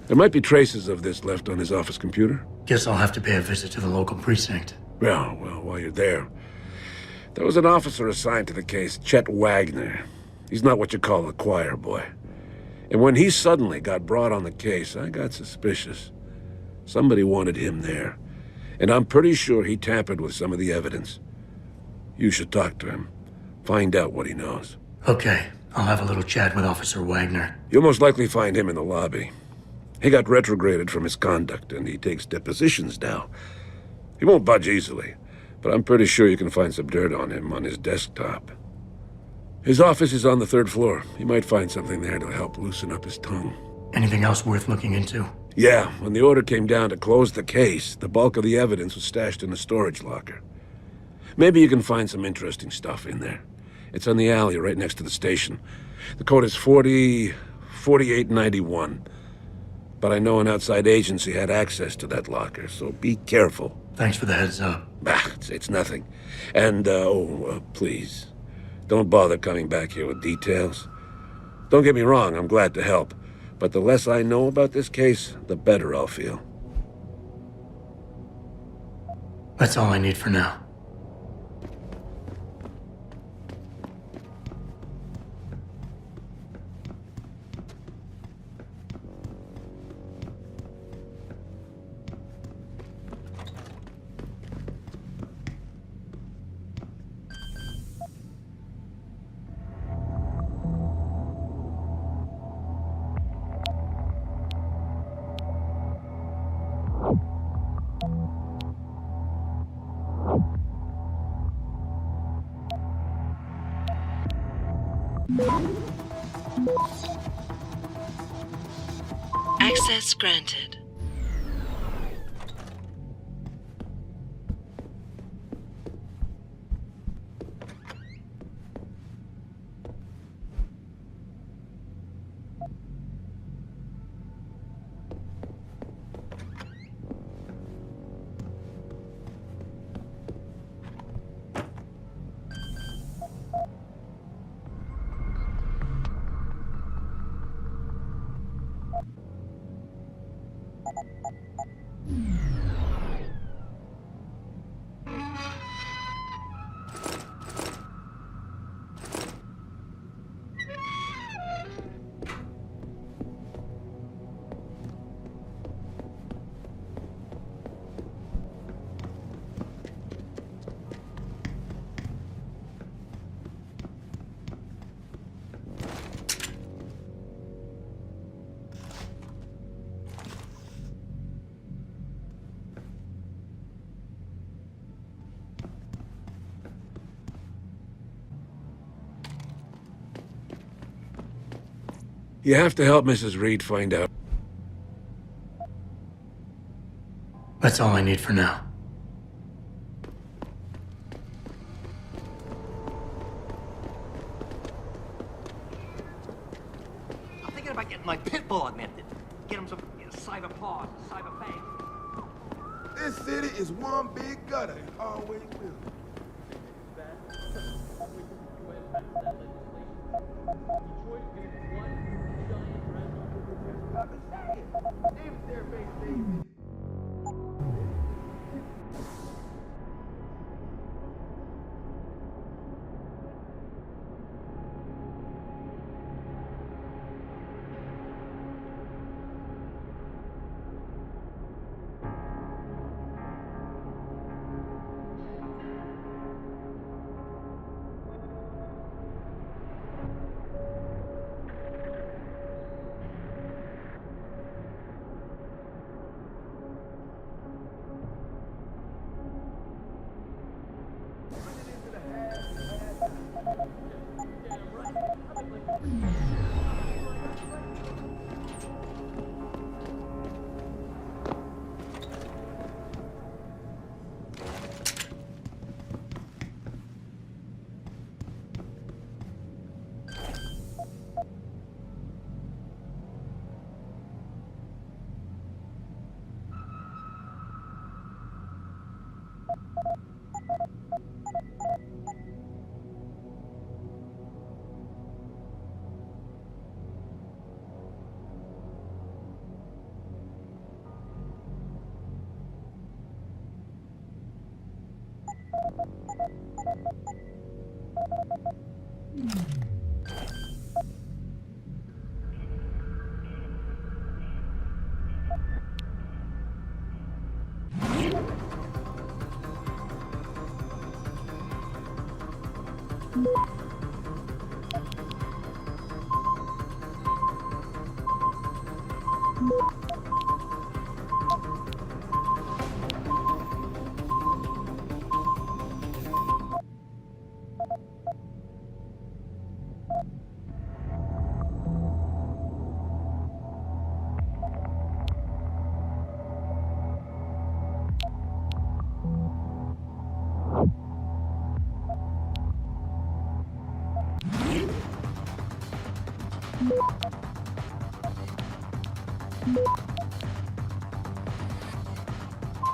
There might be traces of this left on his office computer. Guess I'll have to pay a visit to the local precinct. Well, while you're there, there was an officer assigned to the case, Chet Wagner. He's not what you call a choir boy. And when he suddenly got brought on the case, I got suspicious. Somebody wanted him there. And I'm pretty sure he tampered with some of the evidence. You should talk to him. Find out what he knows. Okay, I'll have a little chat with Officer Wagner. You'll most likely find him in the lobby. He got retrograded from his conduct, and he takes depositions now. He won't budge easily, but I'm pretty sure you can find some dirt on him on his desktop. His office is on the 3rd floor. You might find something there to help loosen up his tongue. Anything else worth looking into? Yeah, when the order came down to close the case, the bulk of the evidence was stashed in a storage locker. Maybe you can find some interesting stuff in there. It's on the alley right next to the station. The code is 4891. But I know an outside agency had access to that locker, so be careful. Thanks for the heads up. It's nothing. And, please, don't bother coming back here with details. Don't get me wrong, I'm glad to help. But the less I know about this case, the better I'll feel. That's all I need for now. Access granted. You have to help Mrs. Reed find out. That's all I need for now. I'm thinking about getting my pit bull augmented. Get him some cyber paws, cyber fangs. This city is one big gutter and always will.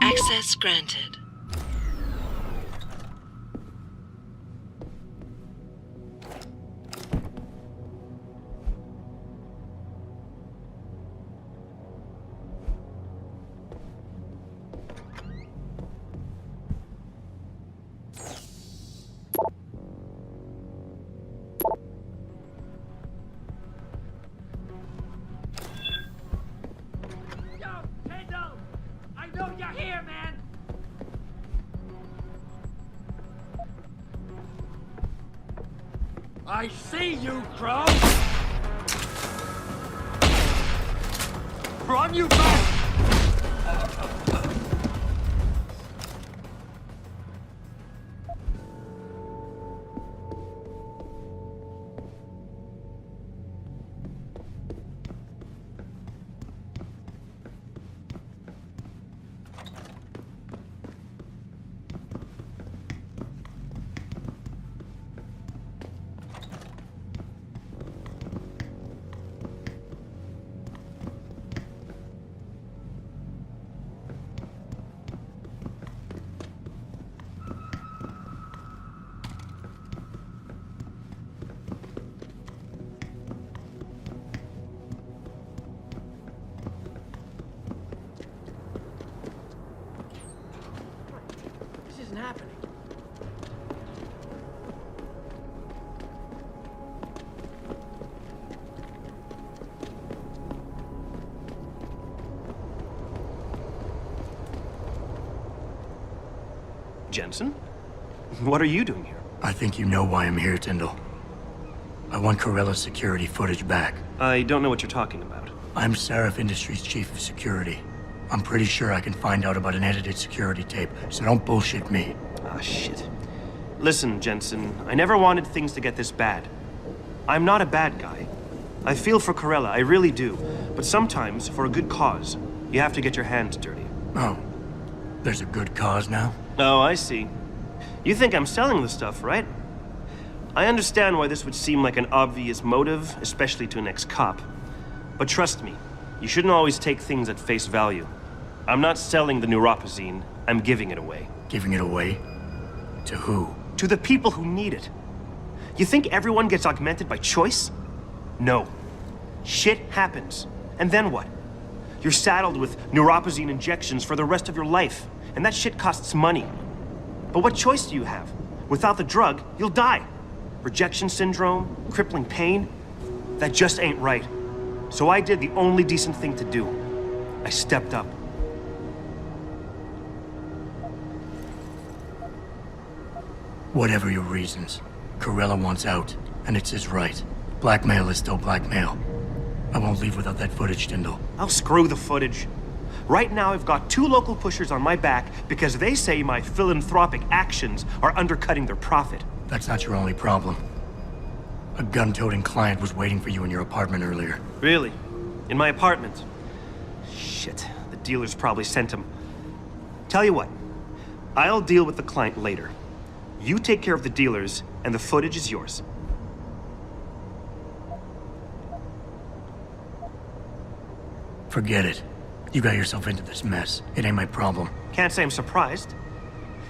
Access granted. I see you, Crow! Run you back! Happening. Jensen? What are you doing here? I think you know why I'm here, Tyndall. I want Corella's security footage back. I don't know what you're talking about. I'm Seraph Industries' chief of security. I'm pretty sure I can find out about an edited security tape, so don't bullshit me. Ah, shit. Listen, Jensen, I never wanted things to get this bad. I'm not a bad guy. I feel for Corella, I really do. But sometimes, for a good cause, you have to get your hands dirty. Oh, there's a good cause now? Oh, I see. You think I'm selling the stuff, right? I understand why this would seem like an obvious motive, especially to an ex-cop. But trust me, you shouldn't always take things at face value. I'm not selling the neuropazine, I'm giving it away. Giving it away? To who? To the people who need it. You think everyone gets augmented by choice? No. Shit happens. And then what? You're saddled with neuropazine injections for the rest of your life, and that shit costs money. But what choice do you have? Without the drug, you'll die. Rejection syndrome, crippling pain, that just ain't right. So I did the only decent thing to do. I stepped up. Whatever your reasons, Corella wants out, and it's his right. Blackmail is still blackmail. I won't leave without that footage, Tyndall. I'll screw the footage. Right now, I've got 2 local pushers on my back because they say my philanthropic actions are undercutting their profit. That's not your only problem. A gun-toting client was waiting for you in your apartment earlier. Really? In my apartment? Shit, the dealers probably sent him. Tell you what, I'll deal with the client later. You take care of the dealers, and the footage is yours. Forget it. You got yourself into this mess. It ain't my problem. Can't say I'm surprised.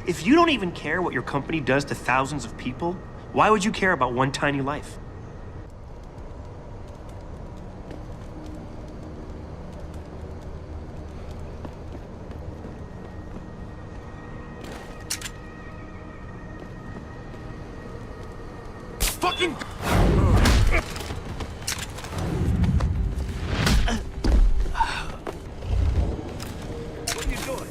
If you don't even care what your company does to thousands of people, why would you care about one tiny life? Fucking... What are you doing?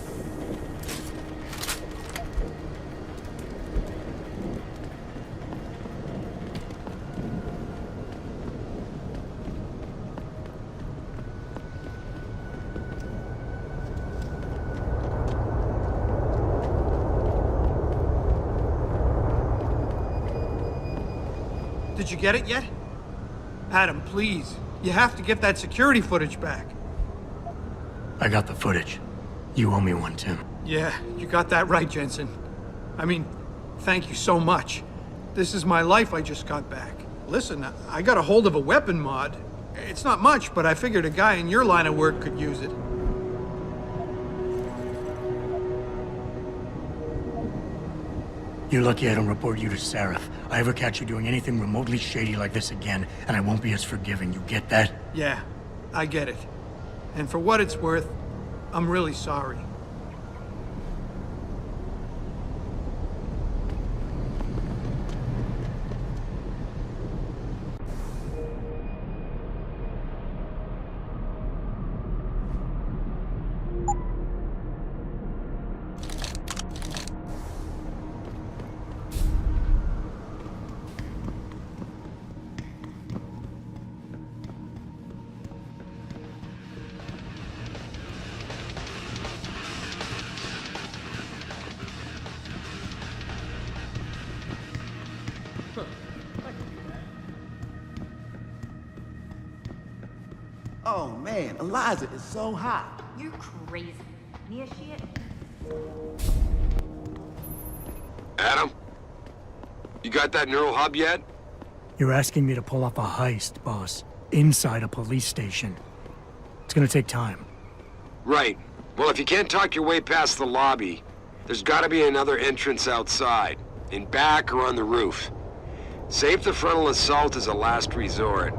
Did you get it yet? Adam, please. You have to get that security footage back. I got the footage. You owe me one, Tim. Yeah, you got that right, Jensen. I mean, thank you so much. This is my life I just got back. Listen, I got a hold of a weapon mod. It's not much, but I figured a guy in your line of work could use it. You're lucky I don't report you to Seraph. I ever catch you doing anything remotely shady like this again, and I won't be as forgiving. You get that? Yeah, I get it. And for what it's worth, I'm really sorry. Oh man, Eliza is so hot. You're crazy. Nia shit. Adam? You got that neural hub yet? You're asking me to pull off a heist, boss, inside a police station. It's gonna take time. Right. Well, if you can't talk your way past the lobby, there's gotta be another entrance outside, in back or on the roof. Save the frontal assault as a last resort.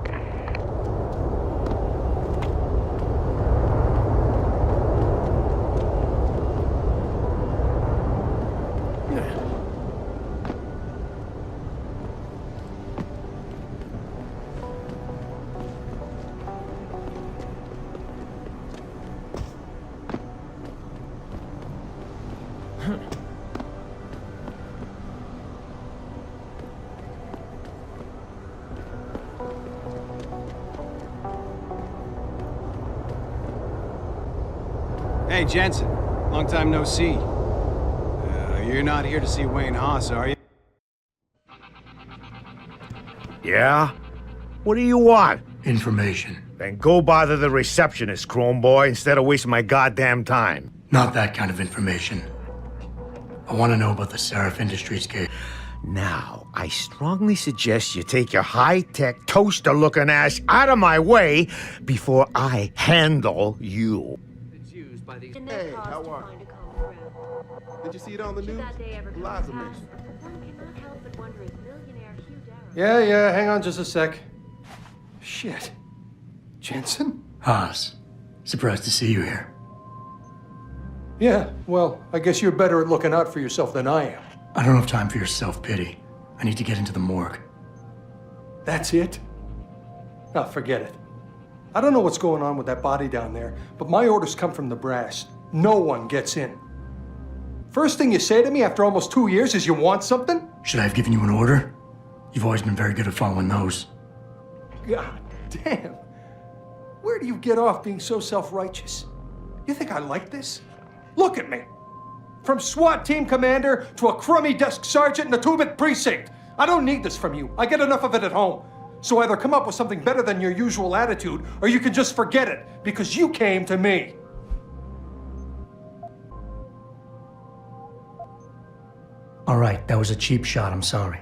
Hey, Jensen. Long time no see. You're not here to see Wayne Haas, are you? Yeah? What do you want? Information. Then go bother the receptionist, Chrome Boy, instead of wasting my goddamn time. Not that kind of information. I want to know about the Seraph Industries case. Now, I strongly suggest you take your high-tech, toaster-looking ass out of my way before I handle you. Hey, how are you? Did you see it on the news? Eliza mentioned. Yeah, hang on just a sec. Shit. Jensen? Haas, surprised to see you here. Yeah, well, I guess you're better at looking out for yourself than I am. I don't have time for your self-pity. I need to get into the morgue. That's it? Oh, forget it. I don't know what's going on with that body down there, but my orders come from the brass. No one gets in. First thing you say to me after almost 2 years is you want something? Should I have given you an order? You've always been very good at following those. God damn. Where do you get off being so self-righteous? You think I like this? Look at me. From SWAT team commander to a crummy desk sergeant in the 2-bit precinct. I don't need this from you. I get enough of it at home. So either come up with something better than your usual attitude, or you can just forget it, because you came to me. All right, that was a cheap shot, I'm sorry.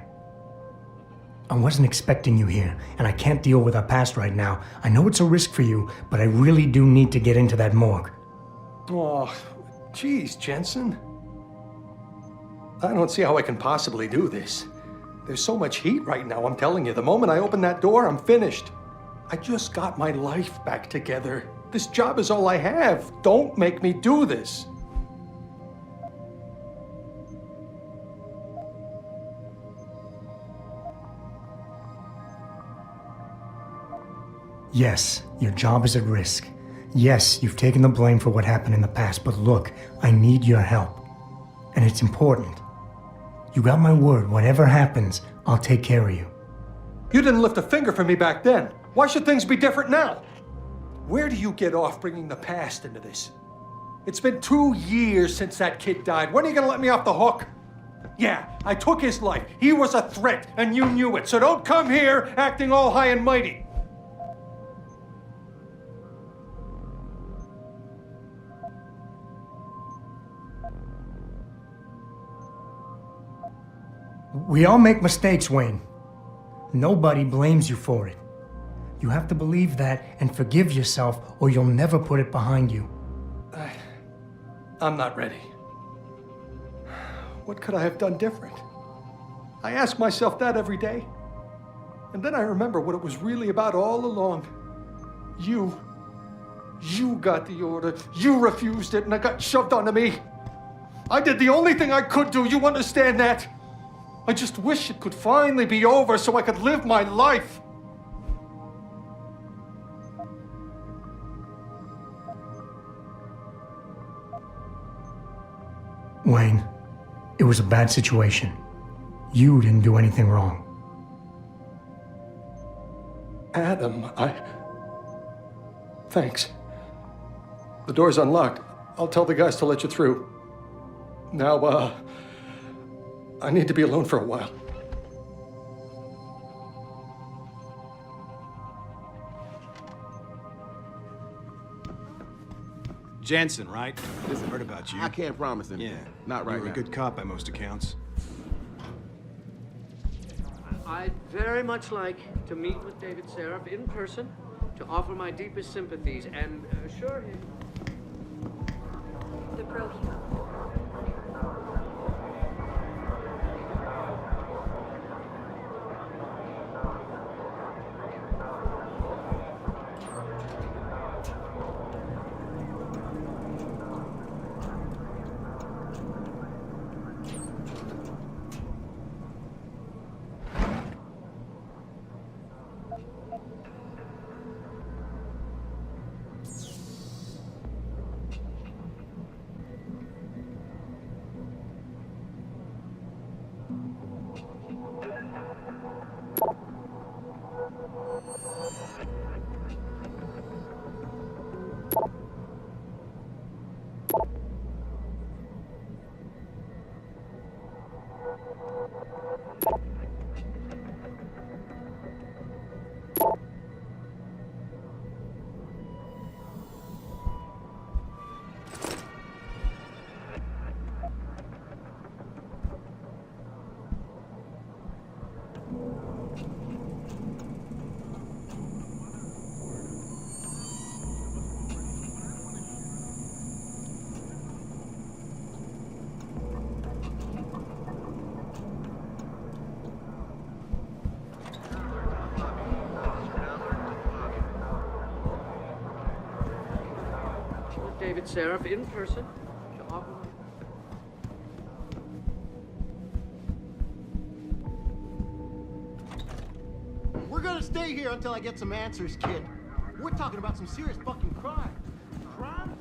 I wasn't expecting you here, and I can't deal with our past right now. I know it's a risk for you, but I really do need to get into that morgue. Oh, geez, Jensen. I don't see how I can possibly do this. There's so much heat right now, I'm telling you. The moment I open that door, I'm finished. I just got my life back together. This job is all I have. Don't make me do this. Yes, your job is at risk. Yes, you've taken the blame for what happened in the past, but look, I need your help. And it's important. You got my word, whatever happens, I'll take care of you. You didn't lift a finger for me back then. Why should things be different now? Where do you get off bringing the past into this? It's been 2 years since that kid died. When are you gonna let me off the hook? Yeah, I took his life. He was a threat, and you knew it. So don't come here acting all high and mighty. We all make mistakes, Wayne. Nobody blames you for it. You have to believe that and forgive yourself, or you'll never put it behind you. I'm not ready. What could I have done different? I ask myself that every day. And then I remember what it was really about all along. You got the order. You refused it, and it got shoved onto me. I did the only thing I could do. You understand that? I just wish it could finally be over so I could live my life. Wayne, it was a bad situation. You didn't do anything wrong. Adam, Thanks. The door's unlocked. I'll tell the guys to let you through. Now, I need to be alone for a while. Jensen, right? Listen, heard about you. I can't promise anything. Yeah, Not right you were now. a good cop by most accounts. I'd very much like to meet with David Seraph in person to offer my deepest sympathies and assure him. The pro hero. David Seraph in person to offer my... We're gonna stay here until I get some answers, kid. We're talking about some serious fucking crime. Crime?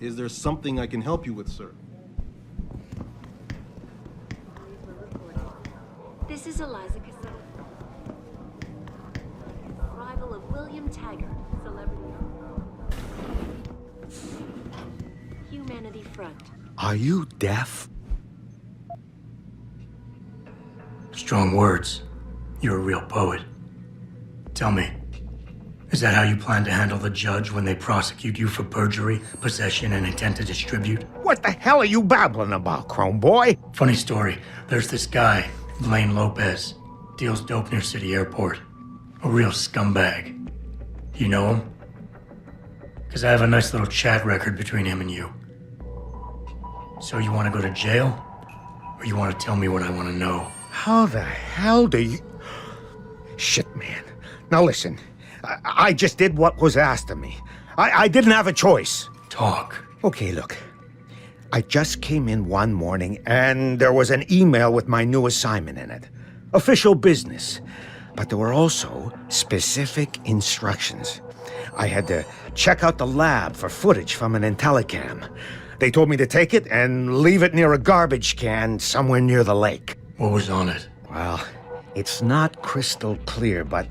Is there something I can help you with, sir? This is Eliza Cassell, rival of William Taggart, celebrity. Humanity Front. Are you deaf? Strong words. You're a real poet. Tell me, is that how you plan to handle the judge when they prosecute you for perjury, possession, and intent to distribute? What the hell are you babbling about, Chrome Boy? Funny story. There's this guy, Blaine Lopez. Deals dope near City Airport. A real scumbag. You know him? Because I have a nice little chat record between him and you. So you want to go to jail? Or you want to tell me what I want to know? How the hell do you... Shit, man. Now listen, I just did what was asked of me. I didn't have a choice. Talk. Okay, look. I just came in one morning and there was an email with my new assignment in it. Official business. But there were also specific instructions. I had to check out the lab for footage from an IntelliCam. They told me to take it and leave it near a garbage can somewhere near the lake. What was on it? Well, it's not crystal clear, but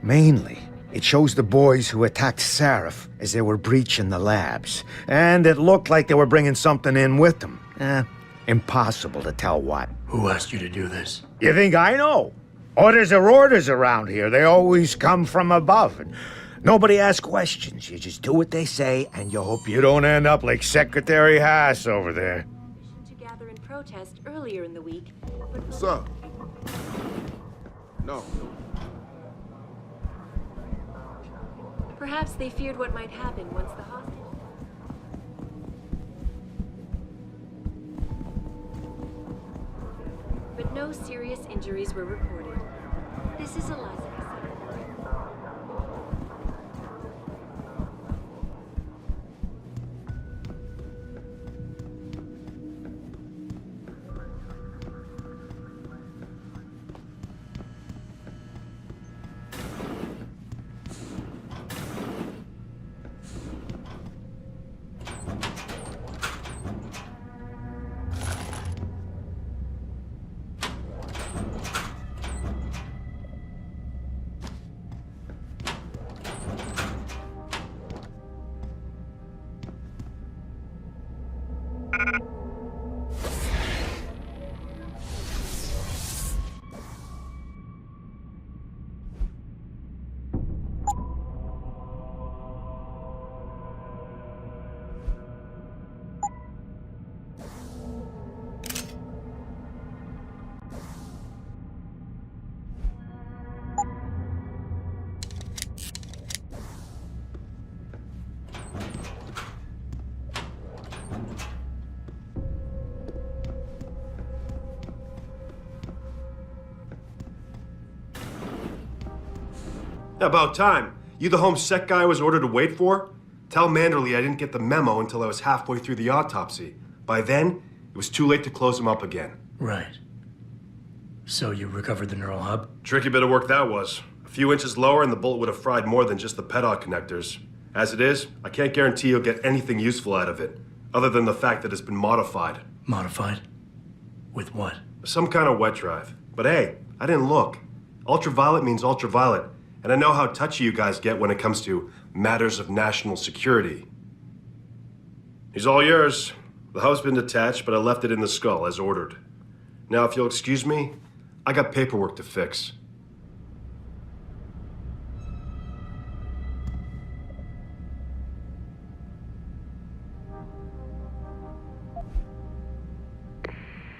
mainly it shows the boys who attacked Sarif as they were breaching the labs. And it looked like they were bringing something in with them. Impossible to tell what. Who asked you to do this? You think I know? Orders are orders around here. They always come from above. And nobody asks questions. You just do what they say, and you hope you don't end up like Secretary Haas over there. To gather in protest earlier in the week. Sir. No. Perhaps they feared what might happen once the hostage... But no serious injuries were reported. This is Eliza. About time. You the home sec guy I was ordered to wait for? Tell Manderley I didn't get the memo until I was halfway through the autopsy. By then, it was too late to close him up again. Right. So you recovered the neural hub? Tricky bit of work that was. A few inches lower and the bullet would have fried more than just the pedal connectors. As it is, I can't guarantee you'll get anything useful out of it, other than the fact that it's been modified. Modified? With what? Some kind of wet drive. But hey, I didn't look. Ultraviolet means ultraviolet. And I know how touchy you guys get when it comes to matters of national security. He's all yours. The hub's been detached, but I left it in the skull, as ordered. Now, if you'll excuse me, I got paperwork to fix.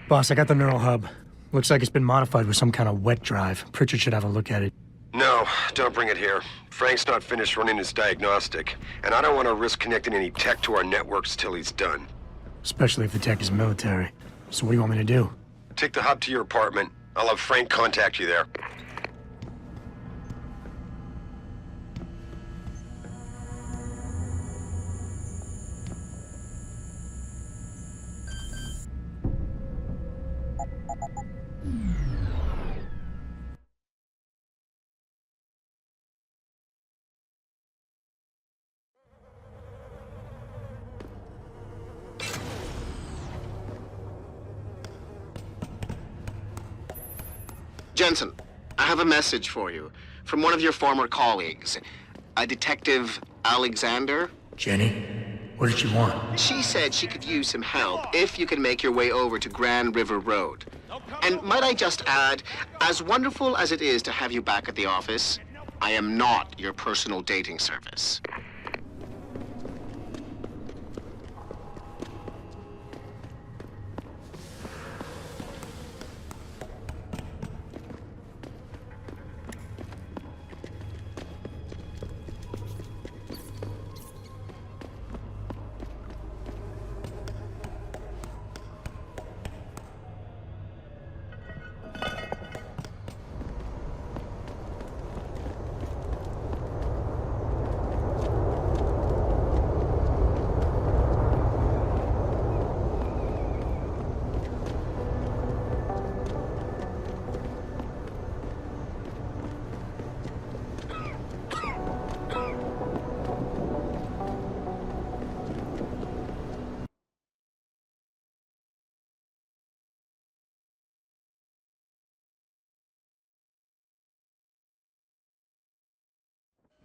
Boss, I got the neural hub. Looks like it's been modified with some kind of wet drive. Pritchard should have a look at it. No, don't bring it here. Frank's not finished running his diagnostic, and I don't want to risk connecting any tech to our networks till he's done. Especially if the tech is military. So what do you want me to do? Take the hub to your apartment. I'll have Frank contact you there. Jensen, I have a message for you from one of your former colleagues, a Detective Alexander. Jenny? What did she want? She said she could use some help if you can make your way over to Grand River Road. And might I just add, as wonderful as it is to have you back at the office, I am not your personal dating service.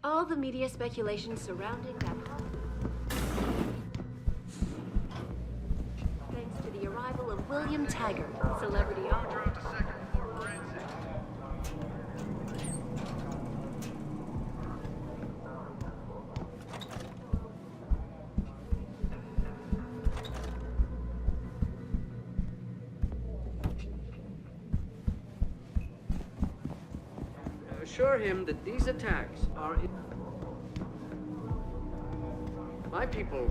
All the media speculation surrounding that thanks to the arrival of William Taggart, celebrity author. Assure him that these attacks are My people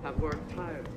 have worked hard.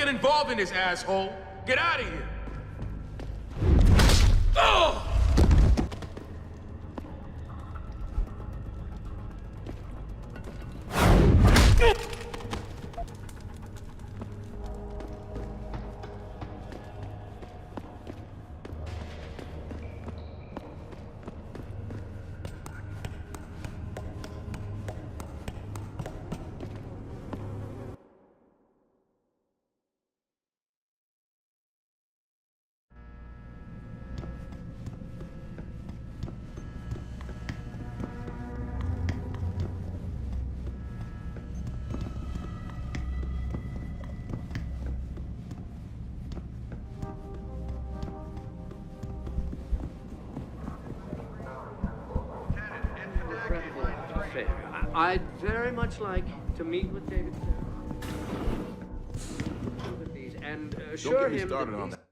get involved in this, asshole. Get out of here. Oh! I'd very much like to meet with David and assure Don't get me him started that on these- that.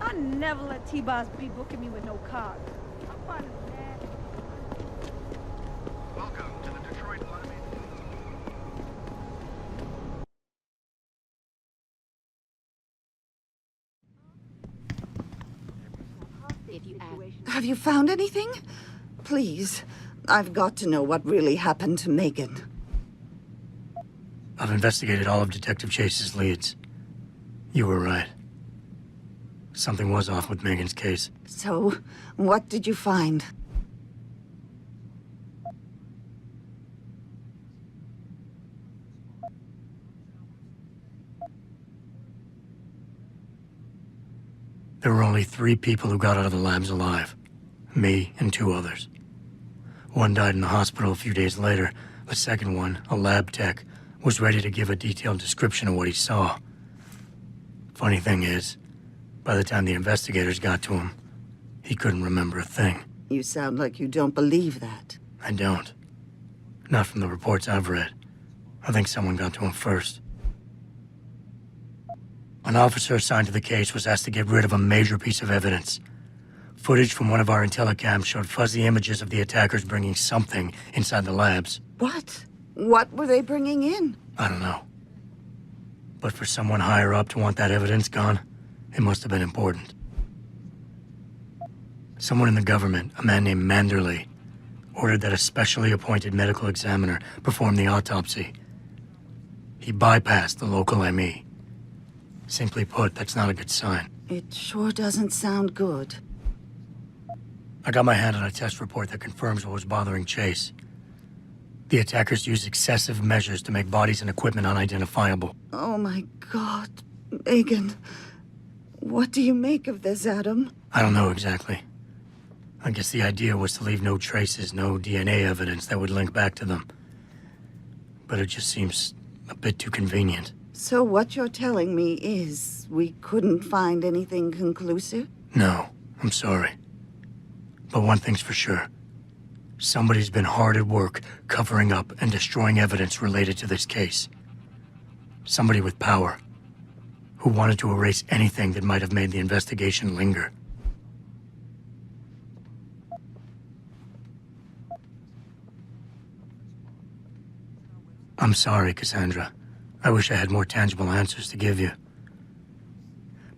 I never let T-Boss be booking me with no card. I'm fine with that. Welcome to the Detroit Automated. Have you found anything? Please. I've got to know what really happened to Megan. I've investigated all of Detective Chase's leads. You were right. Something was off with Megan's case. So, what did you find? There were only 3 people who got out of the labs alive. Me and 2 others. One died in the hospital a few days later. The second one, a lab tech, was ready to give a detailed description of what he saw. Funny thing is, by the time the investigators got to him, he couldn't remember a thing. You sound like you don't believe that. I don't. Not from the reports I've read. I think someone got to him first. An officer assigned to the case was asked to get rid of a major piece of evidence. Footage from one of our intellicams showed fuzzy images of the attackers bringing something inside the labs. What? What were they bringing in? I don't know. But for someone higher up to want that evidence gone, it must have been important. Someone in the government, a man named Manderley, ordered that a specially appointed medical examiner perform the autopsy. He bypassed the local ME. Simply put, that's not a good sign. It sure doesn't sound good. I got my hand on a test report that confirms what was bothering Chase. The attackers used excessive measures to make bodies and equipment unidentifiable. Oh my God, Megan. What do you make of this, Adam? I don't know exactly. I guess the idea was to leave no traces, no DNA evidence that would link back to them. But it just seems a bit too convenient. So what you're telling me is we couldn't find anything conclusive? No, I'm sorry. But one thing's for sure. Somebody's been hard at work covering up and destroying evidence related to this case. Somebody with power, who wanted to erase anything that might have made the investigation linger. I'm sorry, Cassandra. I wish I had more tangible answers to give you.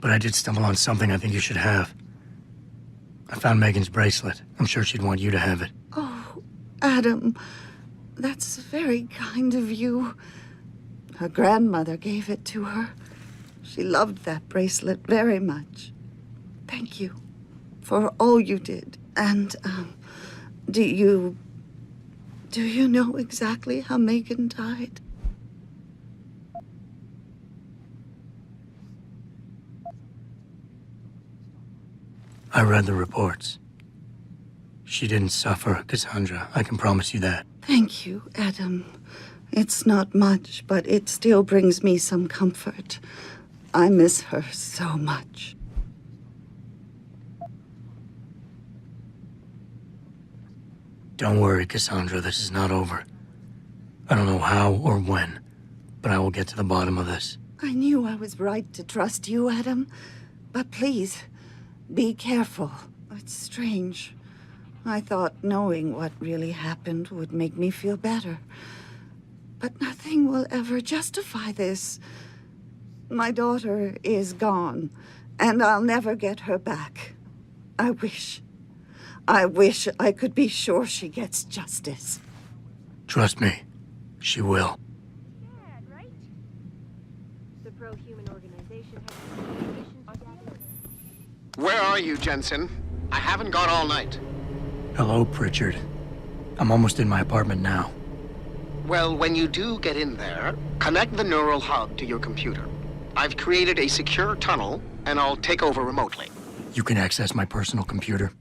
But I did stumble on something I think you should have. I found Megan's bracelet. I'm sure she'd want you to have it. Oh, Adam, That's very kind of you. Her grandmother gave it to her. She loved that bracelet very much. Thank you for all you did. And, do you know exactly how Megan died? I read the reports. She didn't suffer, Cassandra. I can promise you that. Thank you, Adam. It's not much, but it still brings me some comfort. I miss her so much. Don't worry, Cassandra. This is not over. I don't know how or when, but I will get to the bottom of this. I knew I was right to trust you, Adam. But please, be careful. It's strange. I thought knowing what really happened would make me feel better. But nothing will ever justify this. My daughter is gone, and I'll never get her back. I wish I could be sure she gets justice. Trust me, she will. The pro-human organization Where are you, Jensen? I haven't gone all night. Hello, Pritchard. I'm almost in my apartment now. Well, when you do get in there, connect the neural hub to your computer. I've created a secure tunnel, and I'll take over remotely. You can access my personal computer.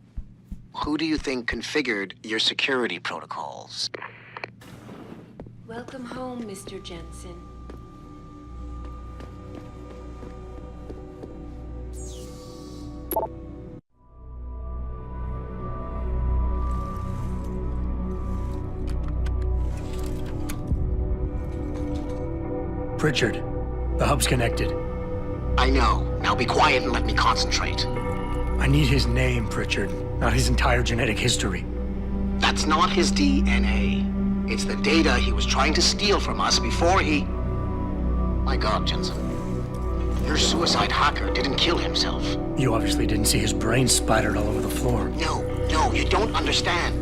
Who do you think configured your security protocols? Welcome home, Mr. Jensen. Pritchard, the hub's connected. I know. Now be quiet and let me concentrate. I need his name, Pritchard, not his entire genetic history. That's not his DNA. It's the data he was trying to steal from us before he... My God, Jensen. Your suicide hacker didn't kill himself. You obviously didn't see his brain splattered all over the floor. No, you don't understand.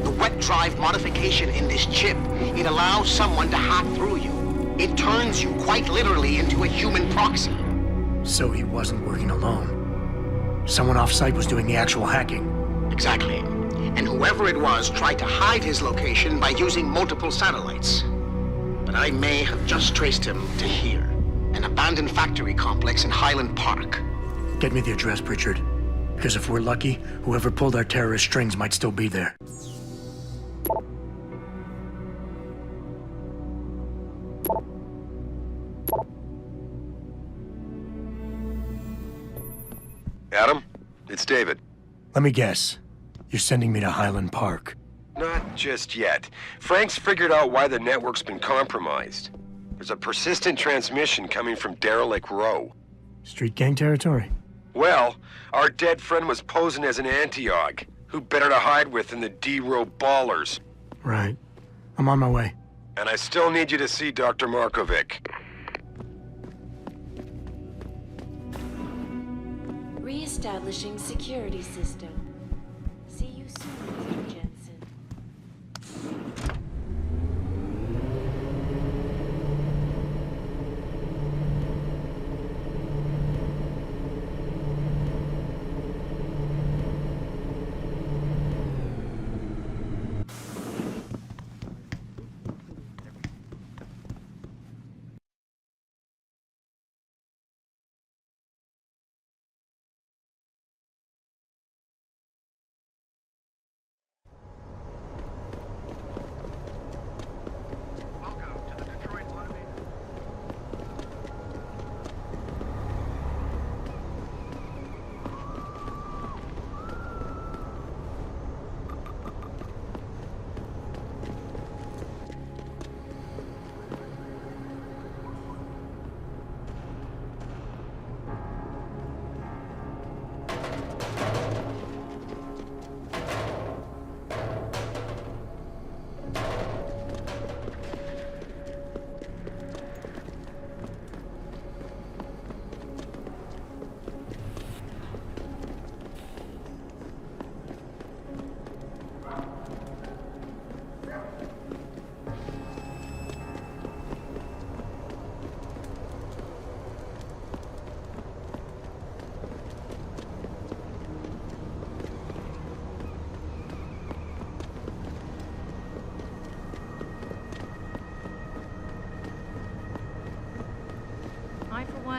The wet drive modification in this chip, it allows someone to hack through you. It turns you quite literally into a human proxy. So he wasn't working alone. Someone off-site was doing the actual hacking. Exactly. And whoever it was tried to hide his location by using multiple satellites. But I may have just traced him to here, an abandoned factory complex in Highland Park. Get me the address, Pritchard. Because if we're lucky, whoever pulled our terrorist strings might still be there. Adam, it's David. Let me guess. You're sending me to Highland Park. Not just yet. Frank's figured out why the network's been compromised. There's a persistent transmission coming from Derelict Row. Street gang territory? Well, our dead friend was posing as an Antioch. Who better to hide with than the D-Row ballers? Right. I'm on my way. And I still need you to see Dr. Markovic. Re-establishing security system. See you soon, Mr. Jensen.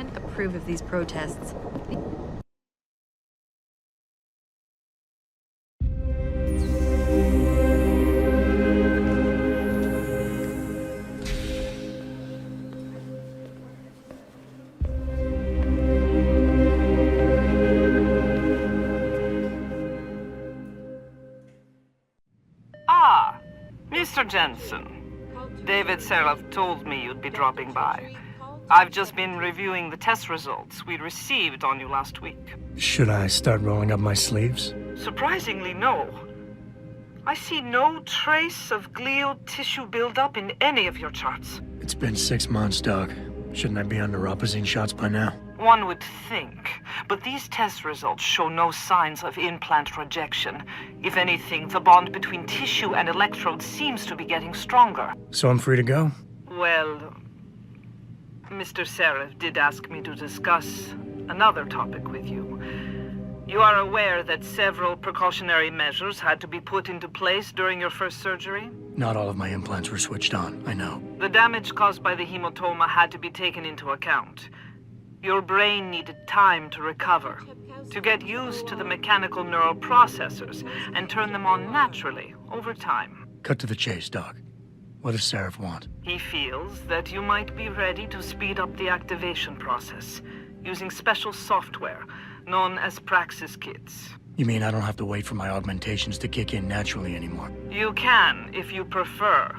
anyone approve of these protests? Ah, Mr. Jensen. David Seraph told me you'd be dropping by. I've just been reviewing the test results we received on you last week. Should I start rolling up my sleeves? Surprisingly, no. I see no trace of glial tissue buildup in any of your charts. It's been 6 months, Doc. Shouldn't I be on neuropozyne shots by now? One would think, but these test results show no signs of implant rejection. If anything, the bond between tissue and electrodes seems to be getting stronger. So I'm free to go? Well, Mr. Seraph did ask me to discuss another topic with you. You are aware that several precautionary measures had to be put into place during your first surgery? Not all of my implants were switched on, I know. The damage caused by the hematoma had to be taken into account. Your brain needed time to recover, to get used to the mechanical neural processors and turn them on naturally over time. Cut to the chase, Doc. What does Seraph want? He feels that you might be ready to speed up the activation process using special software known as Praxis kits. You mean I don't have to wait for my augmentations to kick in naturally anymore? You can, if you prefer.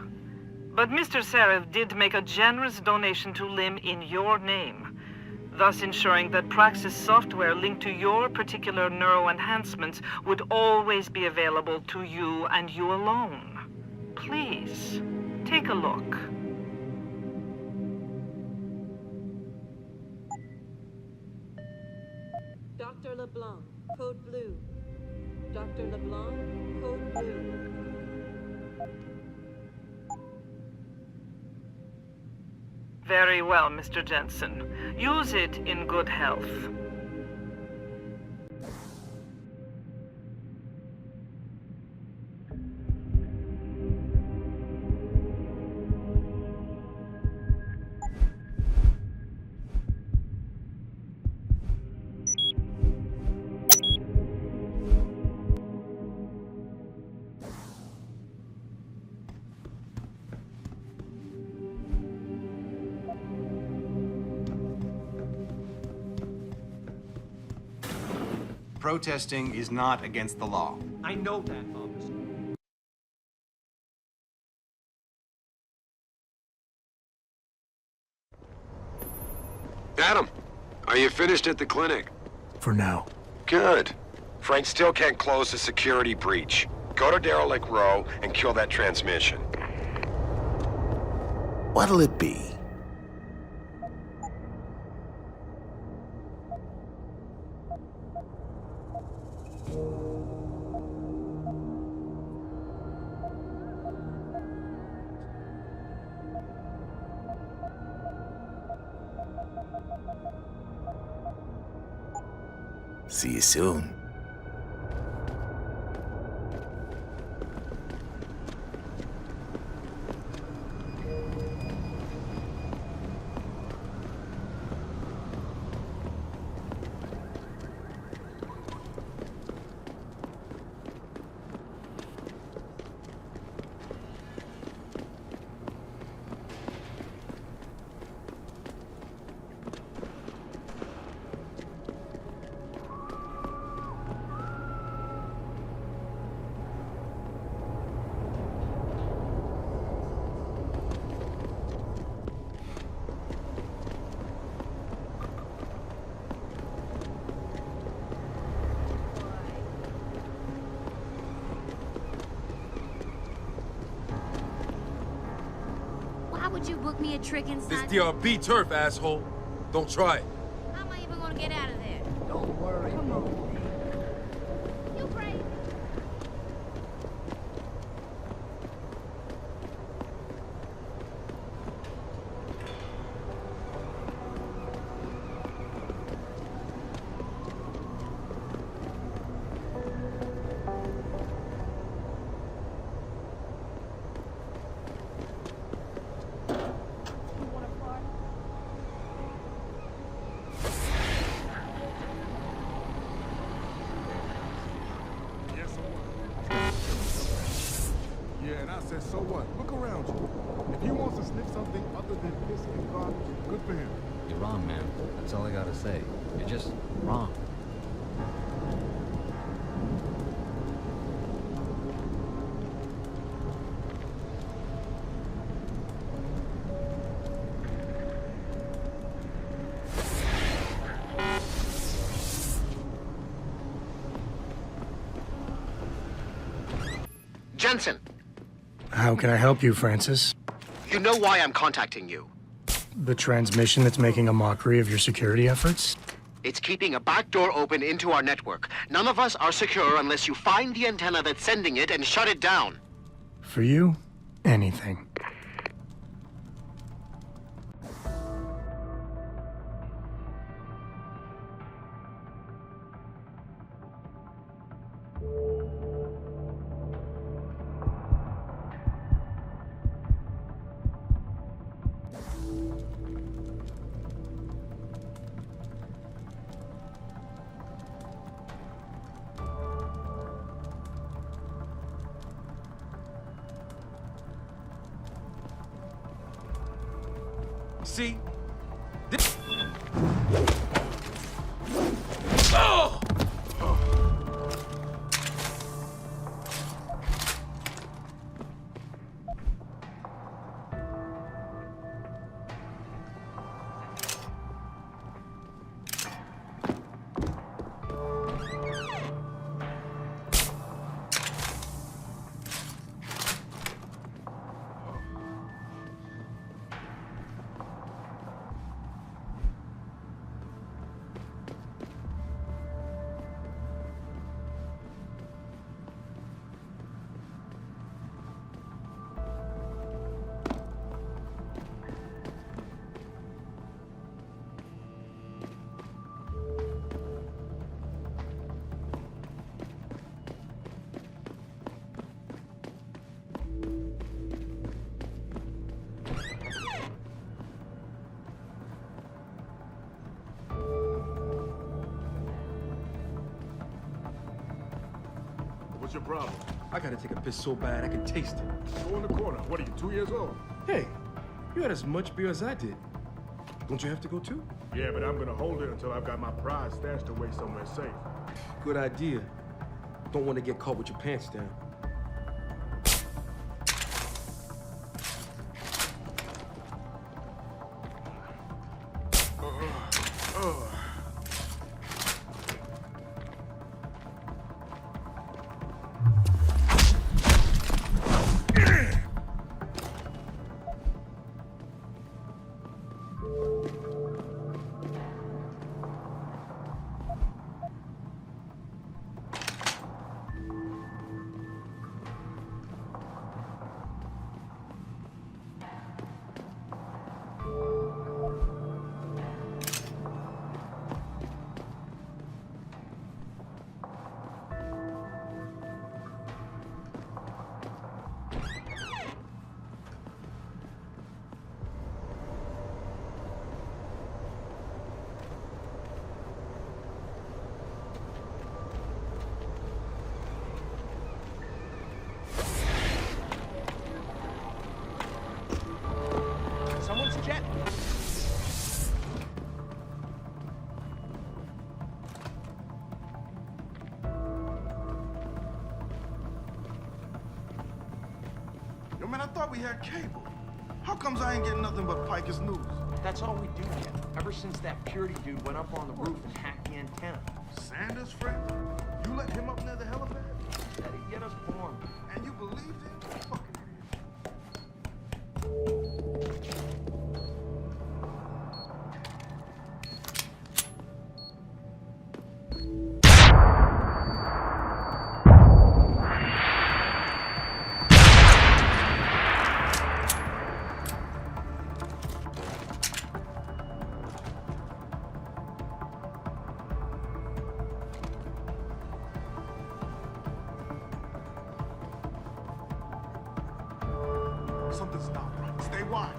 But Mr. Seraph did make a generous donation to LIM in your name, thus ensuring that Praxis software linked to your particular neuroenhancements would always be available to you and you alone. Please, take a look. Dr. LeBlanc, code blue. Dr. LeBlanc, code blue. Very well, Mr. Jensen. Use it in good health. Protesting is not against the law. I know that, officer. Adam, are you finished at the clinic? For now. Good. Frank still can't close the security breach. Go to Derelict Row and kill that transmission. What'll it be? See you soon. Would you book me a trick inside? This DRB turf, asshole. Don't try it. How am I even gonna get out of there? Don't worry. Come on. You crazy? I said, so what? Look around you. If he wants to sniff something other than piss and garbage, good for him. You're wrong, man. That's all I gotta say. You're just wrong. Jensen, How can I help you, Francis? you know why I'm contacting you. The transmission that's making a mockery of your security efforts? It's keeping a back door open into our network. None of us are secure unless you find the antenna that's sending it and shut it down. For you, anything. See? What's your problem? I gotta take a piss so bad I can taste it. Go in the corner. What are you, 2 years old? Hey, you had as much beer as I did. Don't you have to go too? Yeah, but I'm gonna hold it until I've got my prize stashed away somewhere safe. Good idea. Don't want to get caught with your pants down. Someone's jet. Yo, man, I thought we had cable. How comes I ain't getting nothing but Piker's news? That's all we do here. Ever since that Purity dude went up on the roof and hacked the antenna. Sanders' friend? You let him up near the helipad? That'd get us born. And you believed him? Fucking something's not right. Stay wide.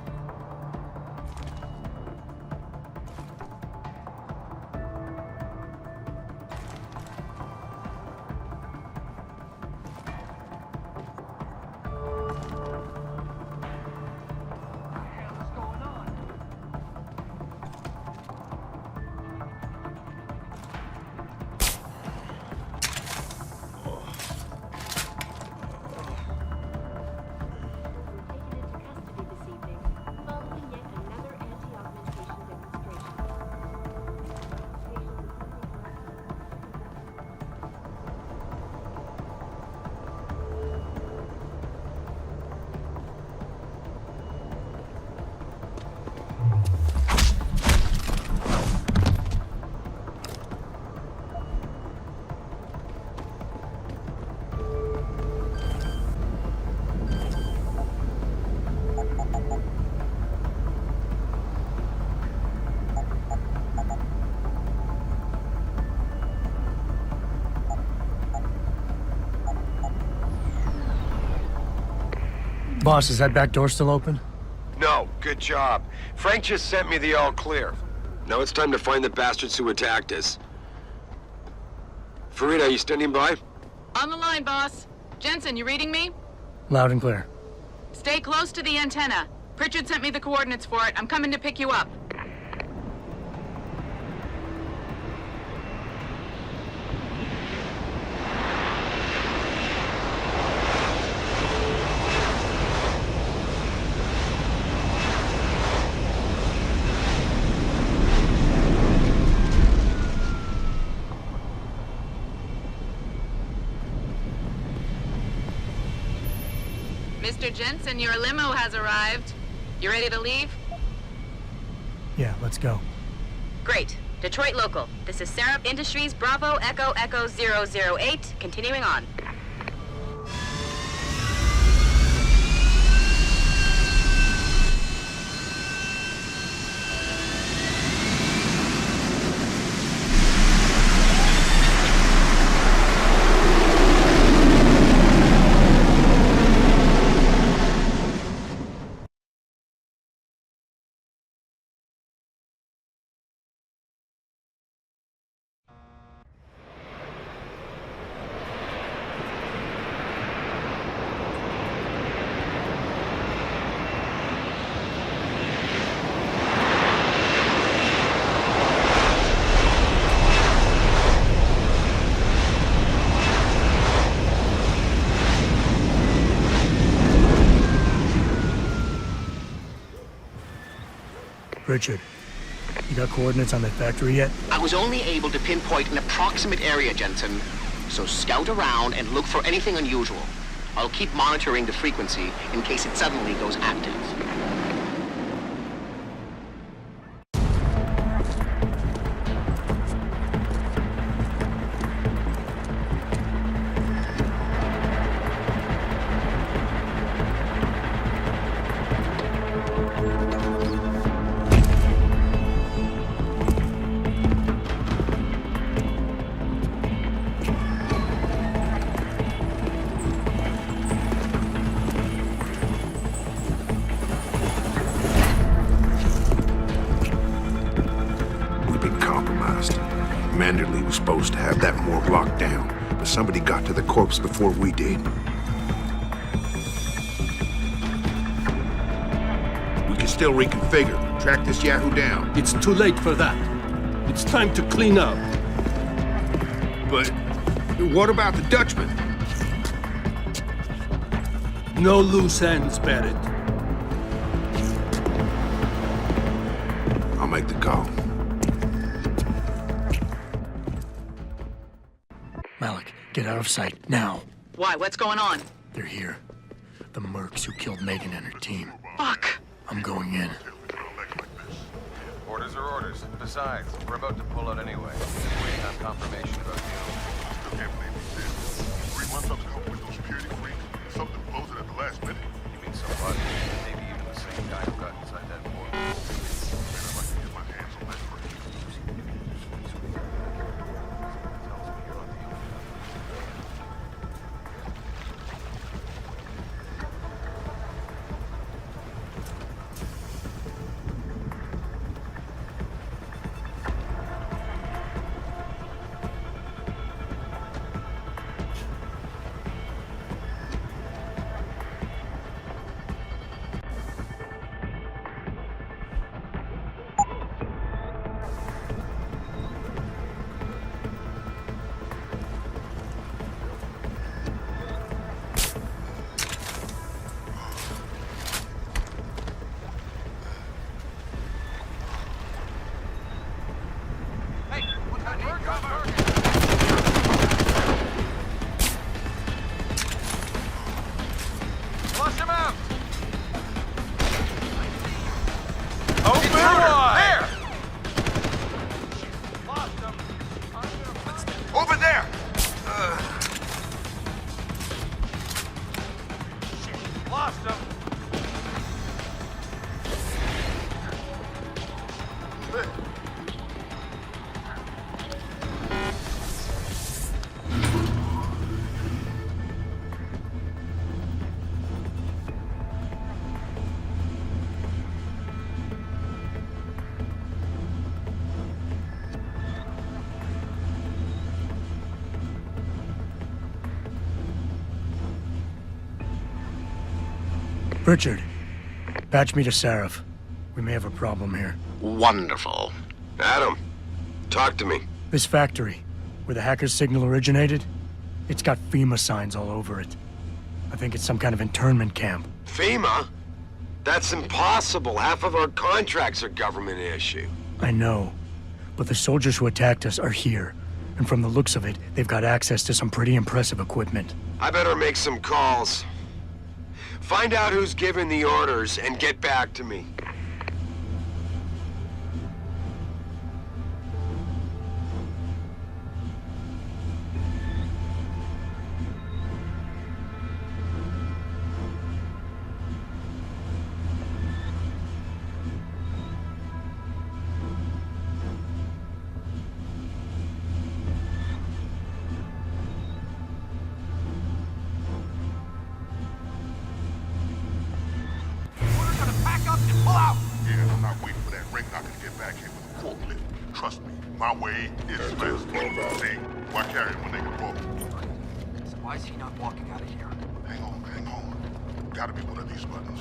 Boss, is that back door still open? No, good job. Frank just sent me the all clear. Now it's time to find the bastards who attacked us. Farida, you standing by? On the line, boss. Jensen, you reading me? Loud and clear. Stay close to the antenna. Pritchard sent me the coordinates for it. I'm coming to pick you up. Mr. Jensen, your limo has arrived. You ready to leave? Yeah, let's go. Great. Detroit local. This is Seraph Industries Bravo Echo Echo 008. Continuing on. Richard, you got coordinates on that factory yet? I was only able to pinpoint an approximate area, Jensen. So scout around and look for anything unusual. I'll keep monitoring the frequency in case it suddenly goes active. Manderley was supposed to have that morgue locked down, but somebody got to the corpse before we did. We can still reconfigure, track this Yahoo down. It's too late for that. It's time to clean up. But what about the Dutchman? No loose ends, Barrett. I'll make the call. Malik, get out of sight, now. Why? What's going on? They're here. The mercs who killed Megan and her team. Fuck. I'm going in. Orders are orders. Besides, we're about to pull out anyway. Waiting on confirmation about you. Still can't believe we did. 3 months up to help with those security freaks. Something blows it at the last minute. You mean somebody? Maybe even the same guy who got inside that morgue. Man, I'd like to get my hands on that freak. Richard, patch me to Sarif. We may have a problem here. Wonderful. Adam, talk to me. This factory, where the hacker's signal originated, it's got FEMA signs all over it. I think it's some kind of internment camp. FEMA? That's impossible. Half of our contracts are government issue. I know, but the soldiers who attacked us are here. And from the looks of it, they've got access to some pretty impressive equipment. I better make some calls. Find out who's giving the orders and get back to me. Yeah, I'm not waiting for that ring knocker to get back here with a forklift. Trust me, my way is fast. Hey, why carry him when they can walk? So why is he not walking out of here? Hang on. Gotta be one of these buttons.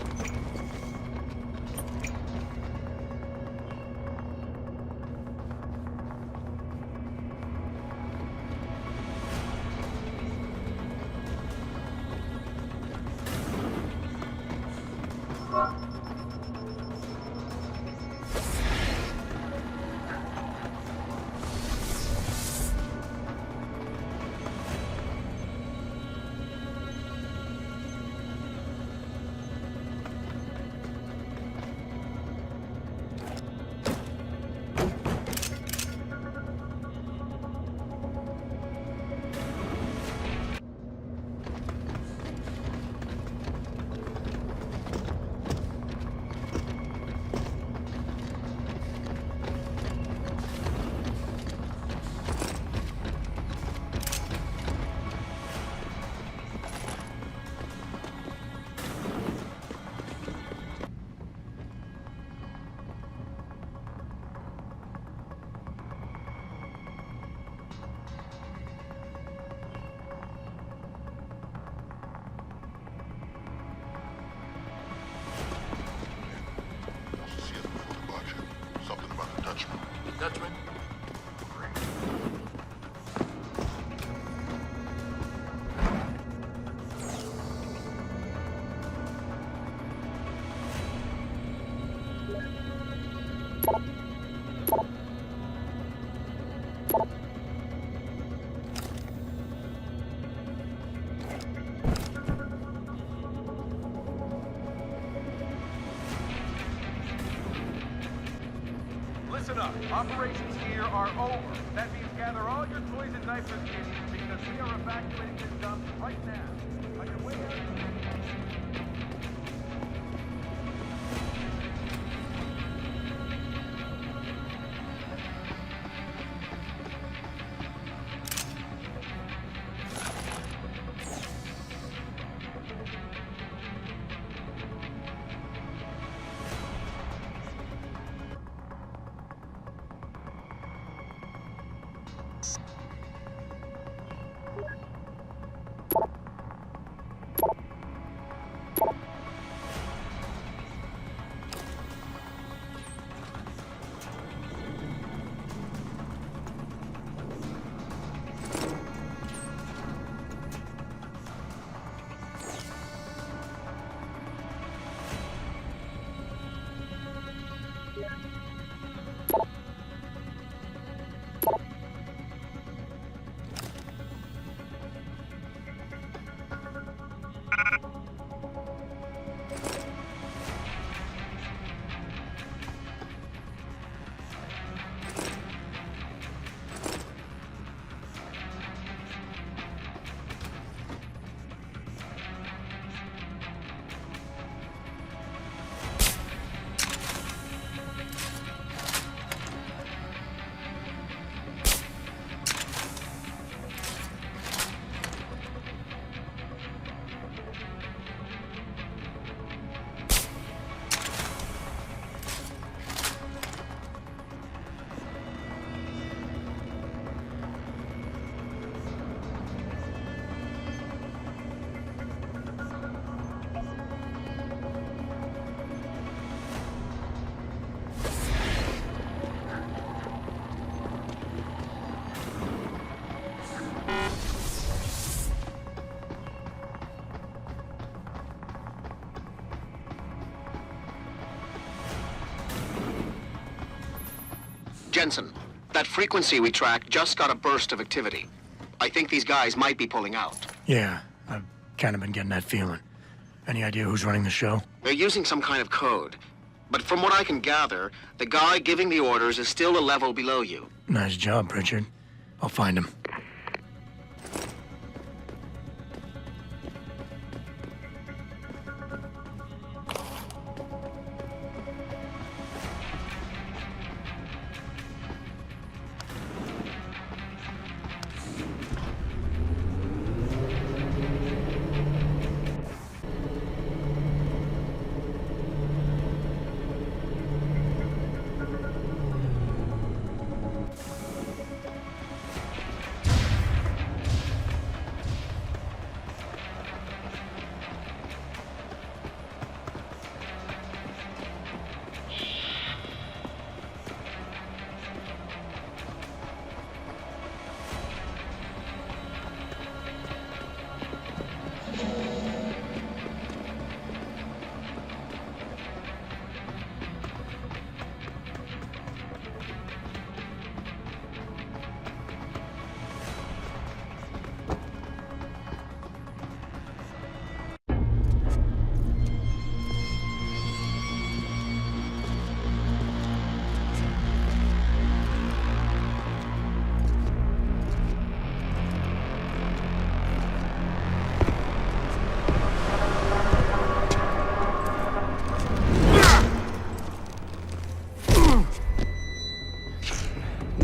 Dutchman? Listen up. Operations here are over. That means gather all your toys and diapers in because we are evacuating this dump right now. On your way out. Jensen, that frequency we tracked just got a burst of activity. I think these guys might be pulling out. Yeah, I've kind of been getting that feeling. Any idea who's running the show? They're using some kind of code. But from what I can gather, the guy giving the orders is still a level below you. Nice job, Pritchard. I'll find him.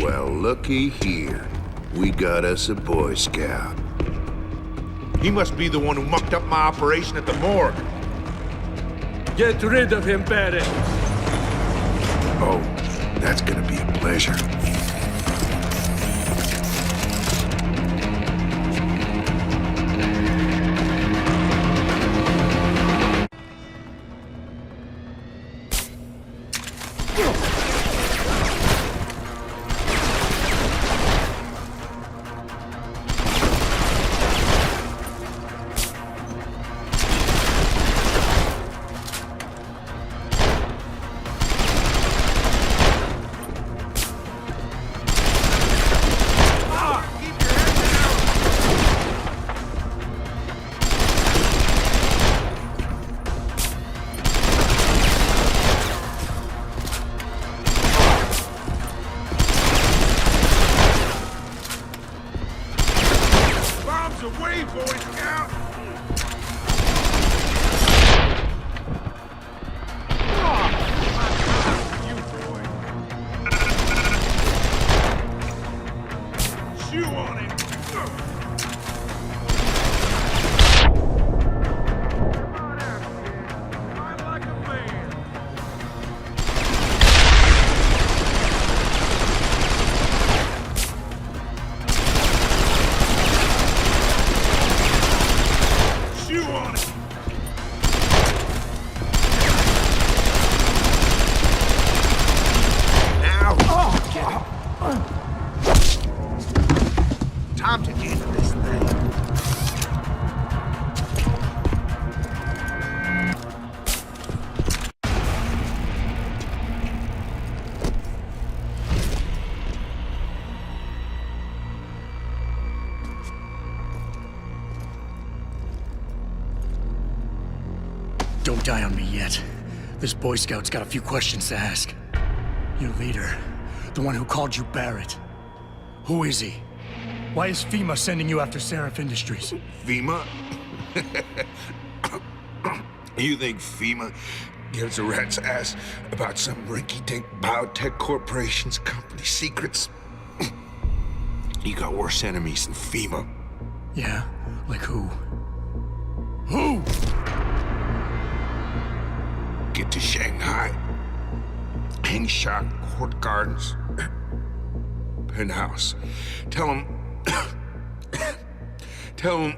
Well, looky here. We got us a Boy Scout. He must be the one who mucked up my operation at the morgue. Get rid of him, Barrett. Oh, that's gonna be a pleasure. Away, Boy Scout! Chew on it! Time to end this thing. Don't die on me yet. This Boy Scout's got a few questions to ask. Your leader, the one who called you Barrett. Who is he? Why is FEMA sending you after Seraph Industries? FEMA? You think FEMA gives a rat's ass about some rinky-dink biotech corporation's company secrets? You got worse enemies than FEMA. Yeah? Like who? Who? Get to Shanghai. Hangshot Court Gardens. Penthouse. Tell him... Tell him...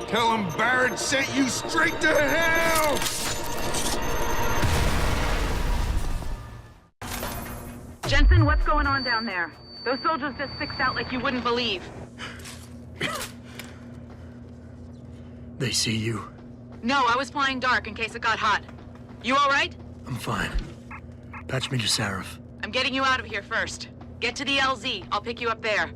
Tell him Barrett sent you straight to hell! Jensen, what's going on down there? Those soldiers just sixed out like you wouldn't believe. They see you? No, I was flying dark in case it got hot. You all right? I'm fine. Patch me to Sarif. I'm getting you out of here first. Get to the LZ. I'll pick you up there.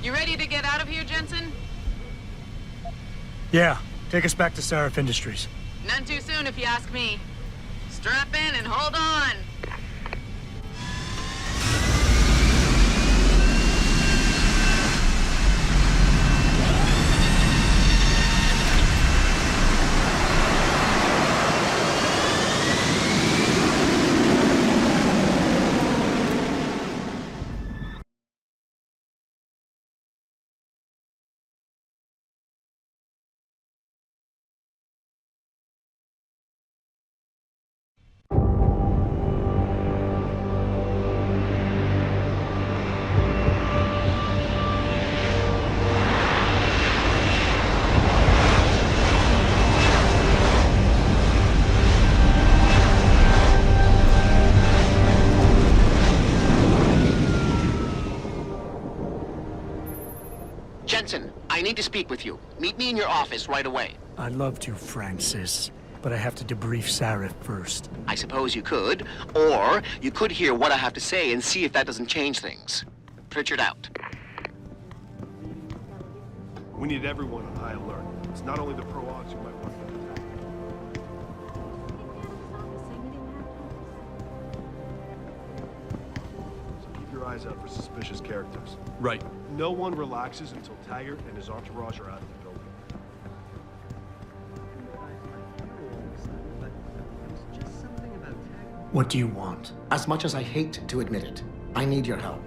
You ready to get out of here, Jensen? Yeah, take us back to Sarif Industries. None too soon, if you ask me. Strap in and hold on. Jensen, I need to speak with you. Meet me in your office right away. I'd love to, Francis, but I have to debrief Sarif first. I suppose you could, or you could hear what I have to say and see if that doesn't change things. Pritchard out. We need everyone on high alert. It's not only the pro-ogs who might want to attack. So keep your eyes out for suspicious characters. Right. No one relaxes until Taggart and his entourage are out of the building. What do you want? As much as I hate to admit it, I need your help.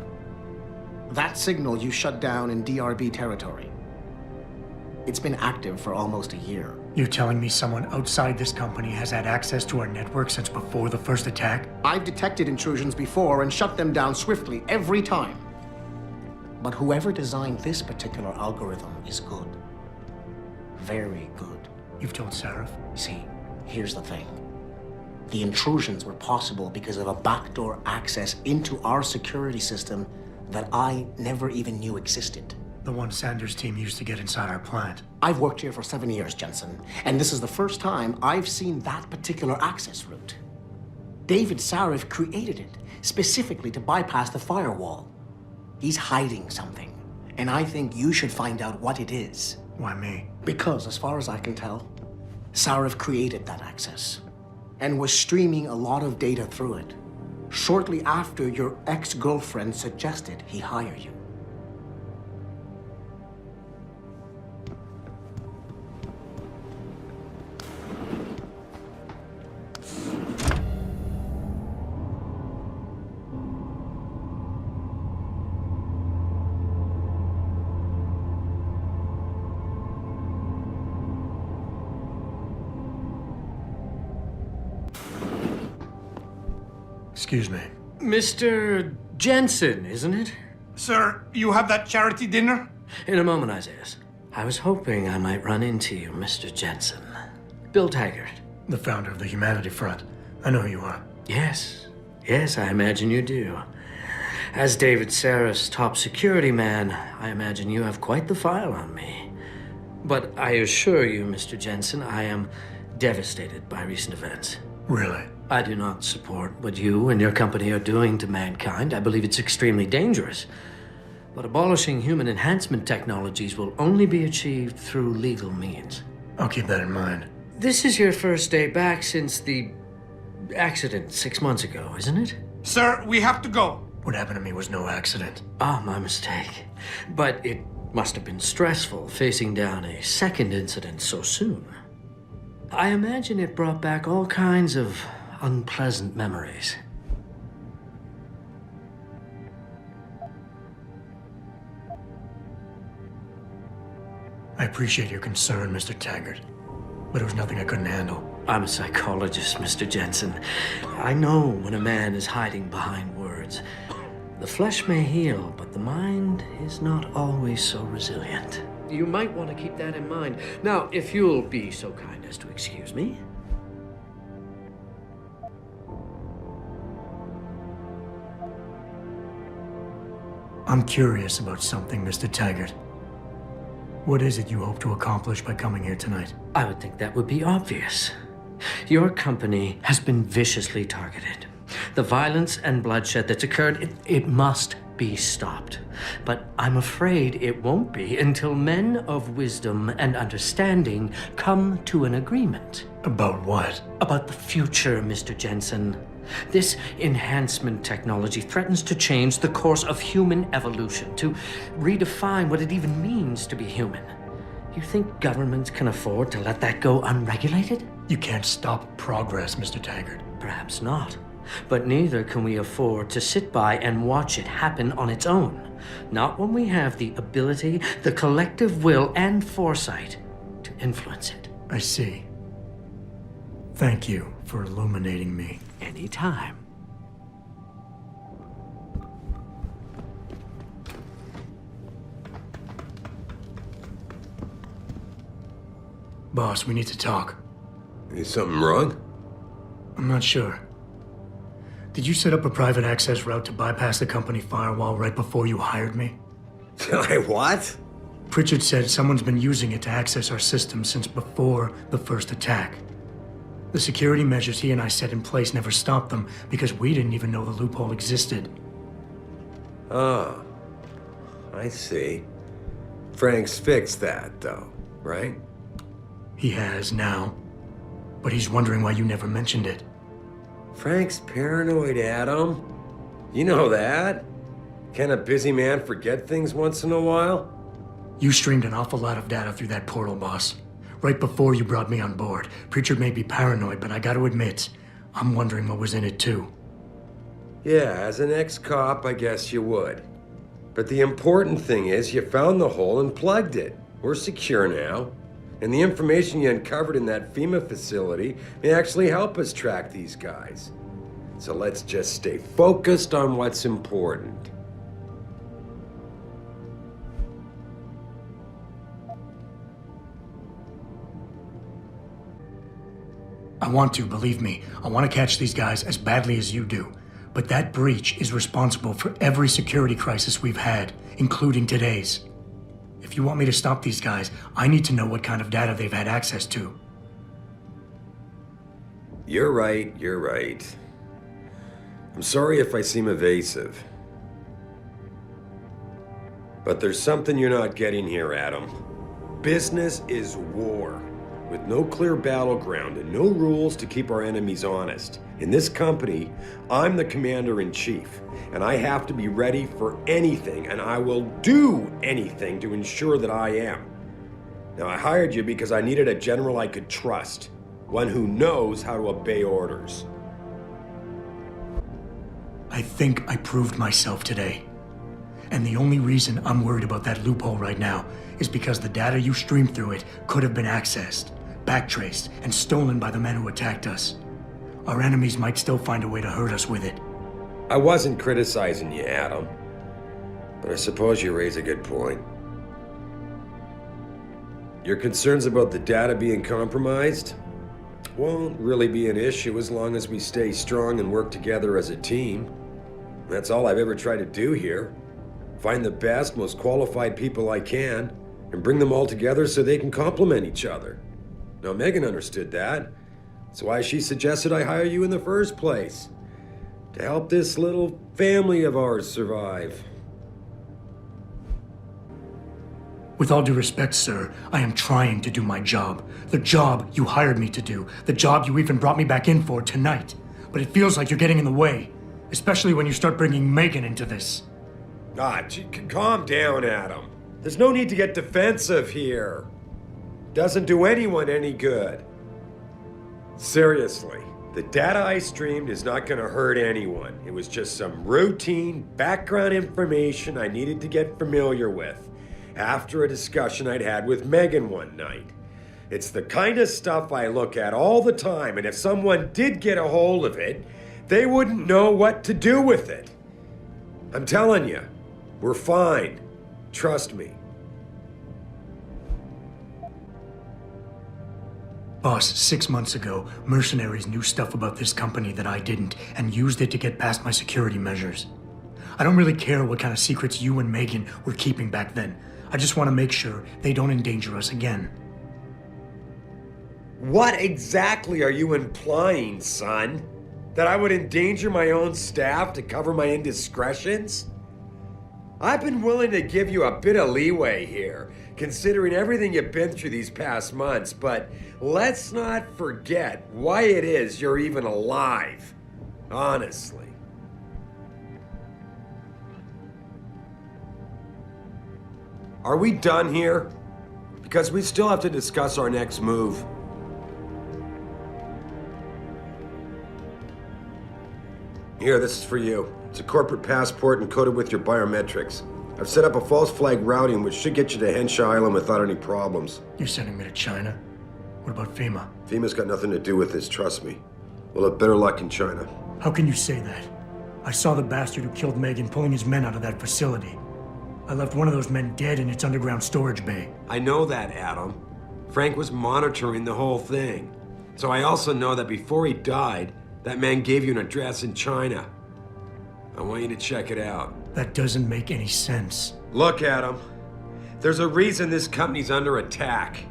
That signal you shut down in DRB territory. It's been active for almost a year. You're telling me someone outside this company has had access to our network since before the first attack? I've detected intrusions before and shut them down swiftly every time. But whoever designed this particular algorithm is good. Very good. You've told Sarif? See, here's the thing. The intrusions were possible because of a backdoor access into our security system that I never even knew existed. The one Sanders' team used to get inside our plant. I've worked here for 7 years, Jensen, and this is the first time I've seen that particular access route. David Sarif created it specifically to bypass the firewall. He's hiding something, and I think you should find out what it is. Why me? Because, as far as I can tell, Sarif created that access and was streaming a lot of data through it shortly after your ex-girlfriend suggested he hire you. Excuse me. Mr. Jensen, isn't it? Sir, you have that charity dinner? In a moment, Isaiah. I was hoping I might run into you, Mr. Jensen. Bill Taggart. The founder of the Humanity Front. I know who you are. Yes. Yes, I imagine you do. As David Sarif's top security man, I imagine you have quite the file on me. But I assure you, Mr. Jensen, I am devastated by recent events. Really? I do not support what you and your company are doing to mankind. I believe it's extremely dangerous. But abolishing human enhancement technologies will only be achieved through legal means. I'll keep that in mind. This is your first day back since the accident 6 months ago, isn't it? Sir, we have to go. What happened to me was no accident. Ah, my mistake. But it must have been stressful facing down a second incident so soon. I imagine it brought back all kinds of unpleasant memories. I appreciate your concern, Mr. Taggart, but it was nothing I couldn't handle. I'm a psychologist, Mr. Jensen. I know when a man is hiding behind words. The flesh may heal, but the mind is not always so resilient. You might want to keep that in mind. Now, if you'll be so kind as to excuse me. I'm curious about something, Mr. Taggart. What is it you hope to accomplish by coming here tonight? I would think that would be obvious. Your company has been viciously targeted. The violence and bloodshed that's occurred, it must be stopped. But I'm afraid it won't be until men of wisdom and understanding come to an agreement. About what? About the future, Mr. Jensen. This enhancement technology threatens to change the course of human evolution, to redefine what it even means to be human. You think governments can afford to let that go unregulated? You can't stop progress, Mr. Taggart. Perhaps not. But neither can we afford to sit by and watch it happen on its own. Not when we have the ability, the collective will, and foresight to influence it. I see. Thank you for illuminating me. Anytime. Boss, we need to talk. Is something wrong? I'm not sure. Did you set up a private access route to bypass the company firewall right before you hired me? What? Pritchard said someone's been using it to access our system since before the first attack. The security measures he and I set in place never stopped them because we didn't even know the loophole existed. Ah, I see. Frank's fixed that, though, right? He has now, but he's wondering why you never mentioned it. Frank's paranoid, Adam. You know that. Can a busy man forget things once in a while? You streamed an awful lot of data through that portal, boss. Right before you brought me on board. Pritchard may be paranoid, but I gotta admit, I'm wondering what was in it too. Yeah, as an ex-cop, I guess you would. But the important thing is you found the hole and plugged it. We're secure now. And the information you uncovered in that FEMA facility may actually help us track these guys. So let's just stay focused on what's important. I want to, believe me. I want to catch these guys as badly as you do. But that breach is responsible for every security crisis we've had, including today's. If you want me to stop these guys, I need to know what kind of data they've had access to. You're right, you're right. I'm sorry if I seem evasive. But there's something you're not getting here, Adam. Business is war, with no clear battleground and no rules to keep our enemies honest. In this company, I'm the commander-in-chief, and I have to be ready for anything, and I will do anything to ensure that I am. Now, I hired you because I needed a general I could trust, one who knows how to obey orders. I think I proved myself today. And the only reason I'm worried about that loophole right now is because the data you streamed through it could have been accessed, backtraced, and stolen by the men who attacked us. Our enemies might still find a way to hurt us with it. I wasn't criticizing you, Adam. But I suppose you raise a good point. Your concerns about the data being compromised won't really be an issue as long as we stay strong and work together as a team. That's all I've ever tried to do here. Find the best, most qualified people I can, and bring them all together so they can complement each other. Now, Megan understood that. That's why she suggested I hire you in the first place. To help this little family of ours survive. With all due respect, sir, I am trying to do my job. The job you hired me to do. The job you even brought me back in for tonight. But it feels like you're getting in the way. Especially when you start bringing Megan into this. Calm down, Adam. There's no need to get defensive here. Doesn't do anyone any good. Seriously, the data I streamed is not gonna hurt anyone. It was just some routine background information I needed to get familiar with after a discussion I'd had with Megan one night. It's the kind of stuff I look at all the time, and if someone did get a hold of it, they wouldn't know what to do with it. I'm telling you, we're fine. Trust me. Boss, 6 months ago, mercenaries knew stuff about this company that I didn't and used it to get past my security measures. I don't really care what kind of secrets you and Megan were keeping back then. I just want to make sure they don't endanger us again. What exactly are you implying, son? That I would endanger my own staff to cover my indiscretions? I've been willing to give you a bit of leeway here, considering everything you've been through these past months, but let's not forget why it is you're even alive. Honestly. Are we done here? Because we still have to discuss our next move. Here, this is for you. It's a corporate passport encoded with your biometrics. I've set up a false flag routing which should get you to Henshaw Island without any problems. You're sending me to China? What about FEMA? FEMA's got nothing to do with this, trust me. We'll have better luck in China. How can you say that? I saw the bastard who killed Megan pulling his men out of that facility. I left one of those men dead in its underground storage bay. I know that, Adam. Frank was monitoring the whole thing. So I also know that before he died, that man gave you an address in China. I want you to check it out. That doesn't make any sense. Look, Adam. There's a reason this company's under attack.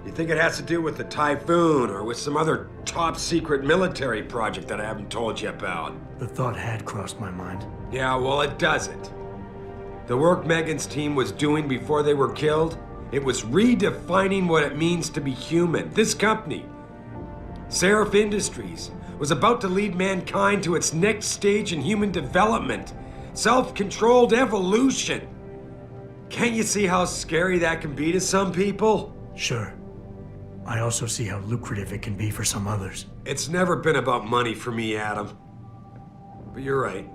You think it has to do with the typhoon or with some other top secret military project that I haven't told you about? The thought had crossed my mind. Yeah, well, it doesn't. The work Megan's team was doing before they were killed, it was redefining what it means to be human. This company, Seraph Industries, was about to lead mankind to its next stage in human development. Self-controlled evolution. Can't you see how scary that can be to some people? Sure. I also see how lucrative it can be for some others. It's never been about money for me, Adam. But you're right.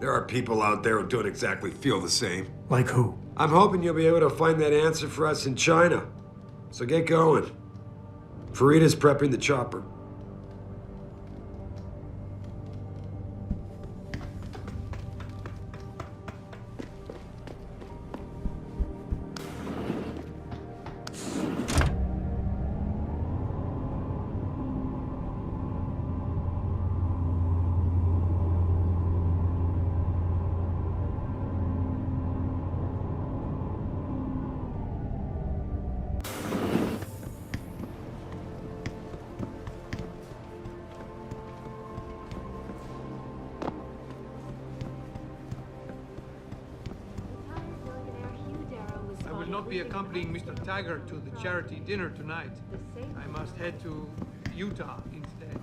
There are people out there who don't exactly feel the same. Like who? I'm hoping you'll be able to find that answer for us in China. So get going. Farida's prepping the chopper. I will not be accompanying Mr. Taggart to the charity dinner tonight. I must head to Utah instead.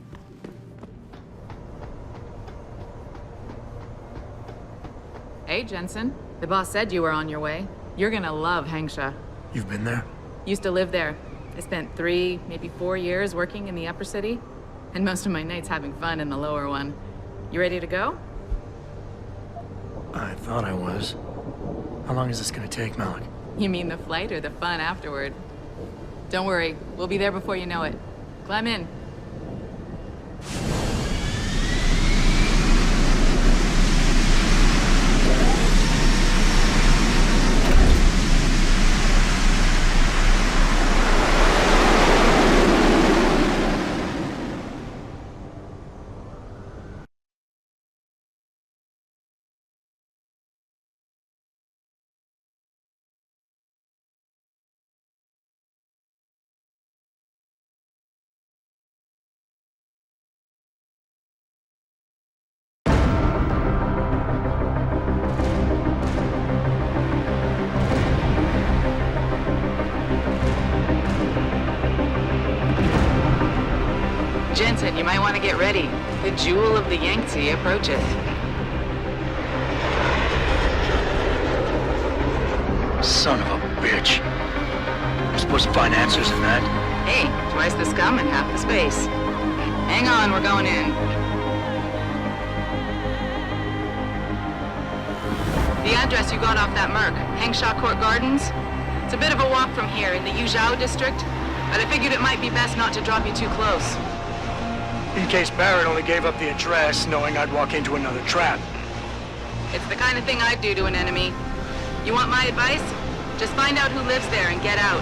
Hey, Jensen. The boss said you were on your way. You're gonna love Hangsha. You've been there? Used to live there. I spent 3, maybe 4 years working in the upper city, and most of my nights having fun in the lower one. You ready to go? I thought I was. How long is this gonna take, Malik? You mean the flight or the fun afterward? Don't worry, we'll be there before you know it. Climb in. Jensen, you might want to get ready. The jewel of the Yangtze approaches. Son of a bitch. I'm supposed to find answers in that. Hey, twice the scum and half the space. Hang on, we're going in. The address you got off that Merc, Hengsha Court Gardens. It's a bit of a walk from here in the Yuzhou district, but I figured it might be best not to drop you too close. In case Barrett only gave up the address, knowing I'd walk into another trap. It's the kind of thing I'd do to an enemy. You want my advice? Just find out who lives there and get out.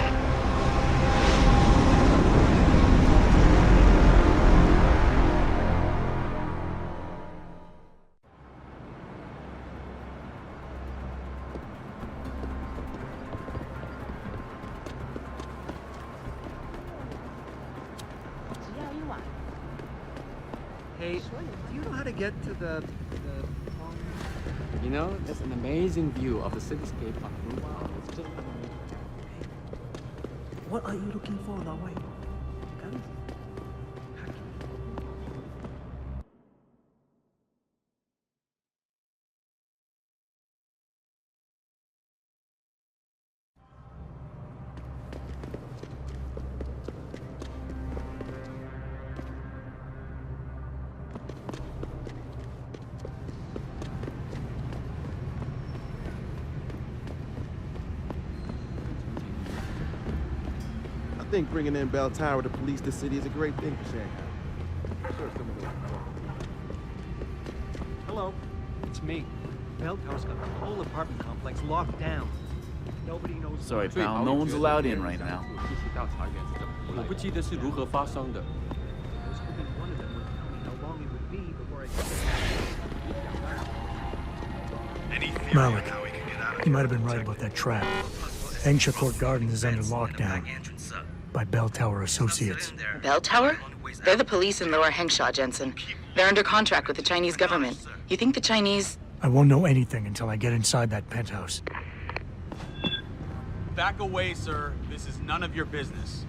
Hey, do you know how to get to the You know, there's an amazing view of the cityscape on Blue Wall. It's just amazing. What are you looking for, Lawai? Guns? I think bringing in Bell Tower to police the city is a great thing for Shanghai. Hello, it's me. Bell Tower's got the whole apartment complex locked down. Nobody knows. Sorry, pal. No one's allowed in right now. 我不记得是如何发生的。I was hoping one of them would tell me how long it would be before I Malik, you might have been right about that trap. Hengsha Court Garden is under lockdown by Bell Tower Associates. Bell Tower? They're the police in Lower Hengsha, Jensen. They're under contract with the Chinese government. You think the Chinese... I won't know anything until I get inside that penthouse. Back away, sir. This is none of your business.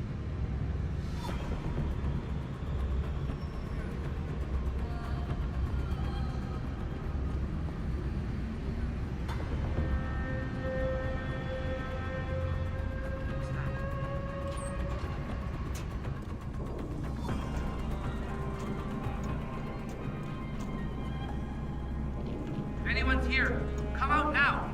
If anyone's here, come out now.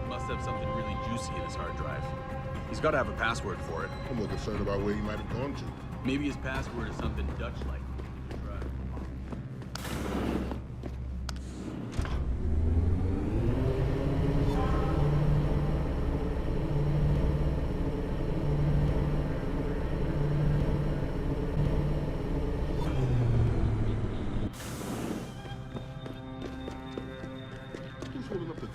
Must have something really juicy in his hard drive. He's got to have a password for it. I'm more concerned about where he might have gone to. Maybe his password is something Dutch-like. Who's holding up the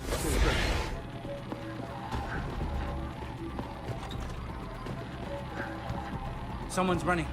Someone's running.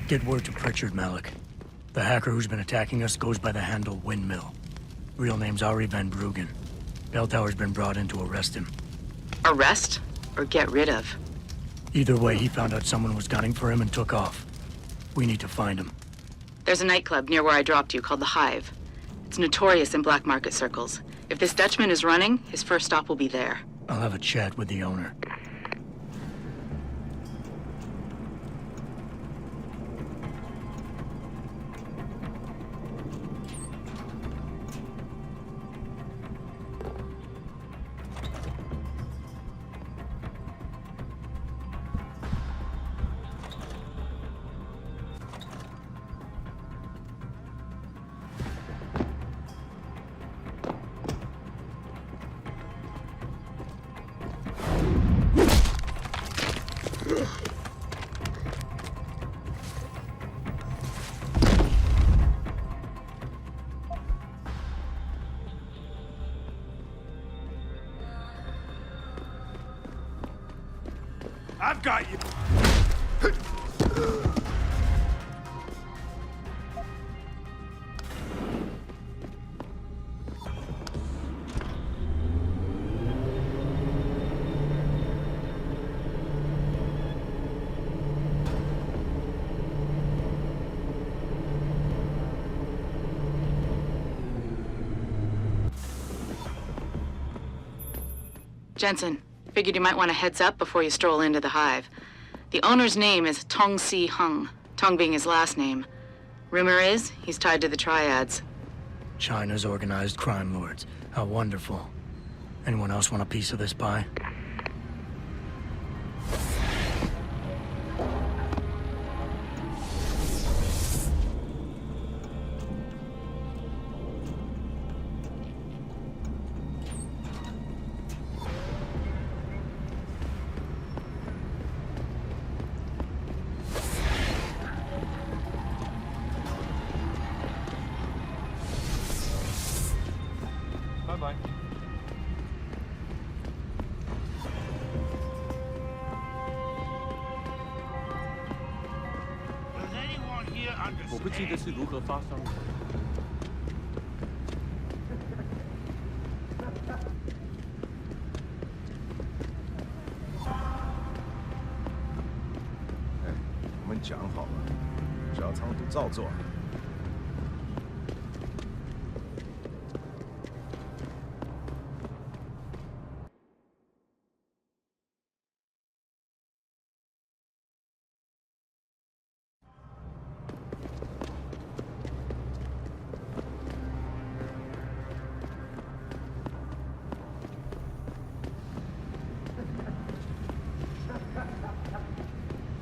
Get word to Pritchard, Malik. The hacker who's been attacking us goes by the handle Windmill. Real name's Ari Van Bruggen. Bell Tower's been brought in to arrest him. Arrest? Or get rid of? Either way, he found out someone was gunning for him and took off. We need to find him. There's a nightclub near where I dropped you called the Hive. It's notorious in black market circles. If this Dutchman is running, his first stop will be there. I'll have a chat with the owner. I've got you. Jensen, figured you might want a heads up before you stroll into the hive. The owner's name is Tong Si Hung, Tong being his last name. Rumor is he's tied to the triads. China's organized crime lords. How wonderful. Anyone else want a piece of this pie? Bye-bye. Does anyone here 我不记得是如何发生的。我们讲好了，只要仓督照做。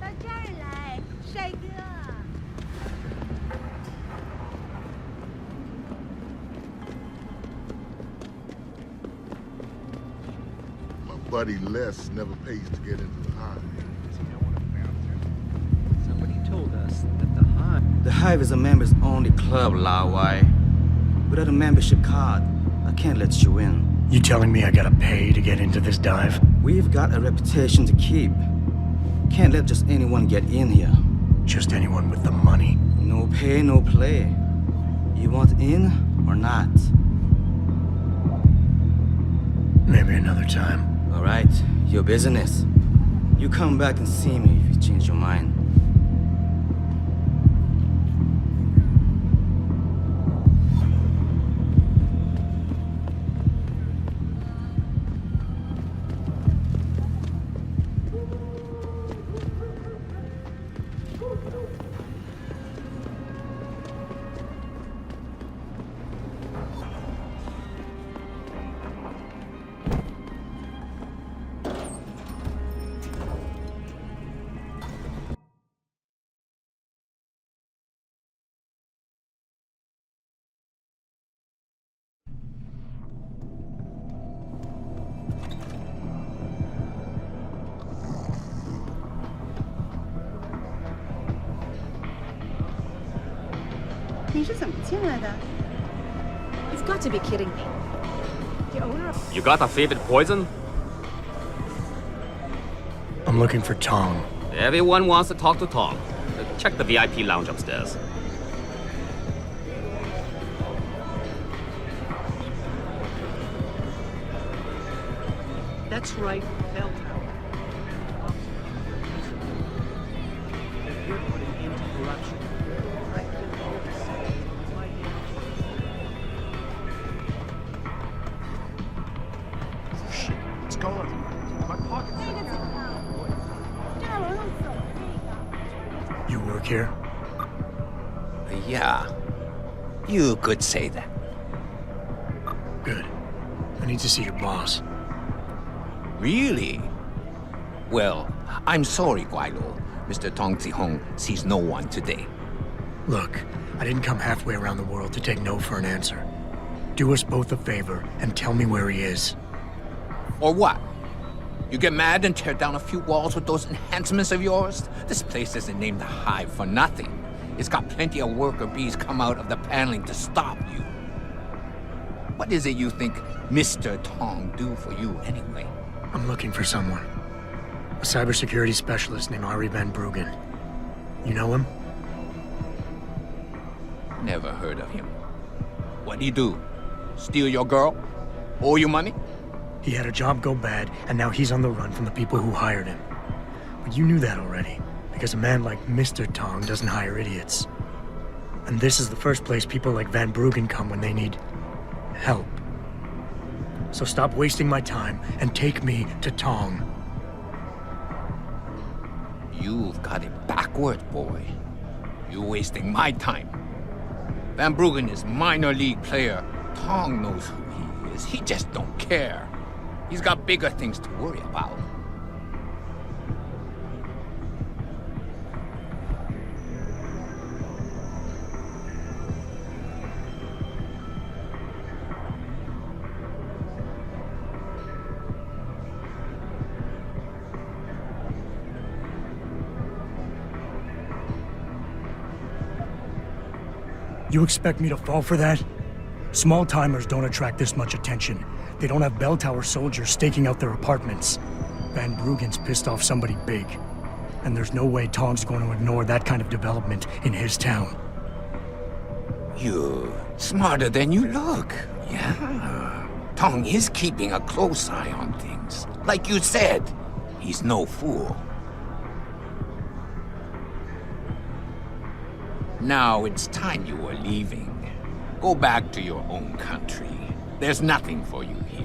到这儿来，帅哥。My buddy Les never pays to get into the hive. Somebody told us that the Hive... The Hive is a members-only club, Lao Wai. Without a membership card, I can't let you in. You telling me I gotta pay to get into this dive? We've got a reputation to keep. Can't let just anyone get in here. Just anyone with the money? No pay, no play. You want in or not? Maybe another time. All right, your business. You come back and see me if you change your mind. You've got to be kidding me. The owner of... You got a favorite poison? I'm looking for Tong. Everyone wants to talk to Tom. Check the VIP lounge upstairs. That's right, Bell Tower. We're putting into corruption. Shit, what's going on? My pockets. You work here? Yeah. You could say that. Good. I need to see your boss. Really? Well, I'm sorry, Guilo. Mr. Tong Zihong sees no one today. Look, I didn't come halfway around the world to take no for an answer. Do us both a favor and tell me where he is. Or what? You get mad and tear down a few walls with those enhancements of yours? This place isn't named the Hive for nothing. It's got plenty of worker bees come out of the paneling to stop you. What is it you think Mr. Tong do for you anyway? I'm looking for someone. A cybersecurity specialist named Ari Van Bruggen. You know him? Never heard of him. What'd he do? Steal your girl? Owe you money? He had a job go bad, and now he's on the run from the people who hired him. But you knew that already, because a man like Mr. Tong doesn't hire idiots. And this is the first place people like Van Bruggen come when they need help. So stop wasting my time and take me to Tong. You've got it backwards, boy. You're wasting my time. Van Bruggen is minor league player. Tong knows who he is. He just don't care. He's got bigger things to worry about. You expect me to fall for that? Small-timers don't attract this much attention. They don't have bell tower soldiers staking out their apartments. Van Bruggen's pissed off somebody big. And there's no way Tong's going to ignore that kind of development in his town. You're smarter than you look. Yeah. Tong is keeping a close eye on things. Like you said, he's no fool. Now it's time you were leaving. Go back to your own country. There's nothing for you here.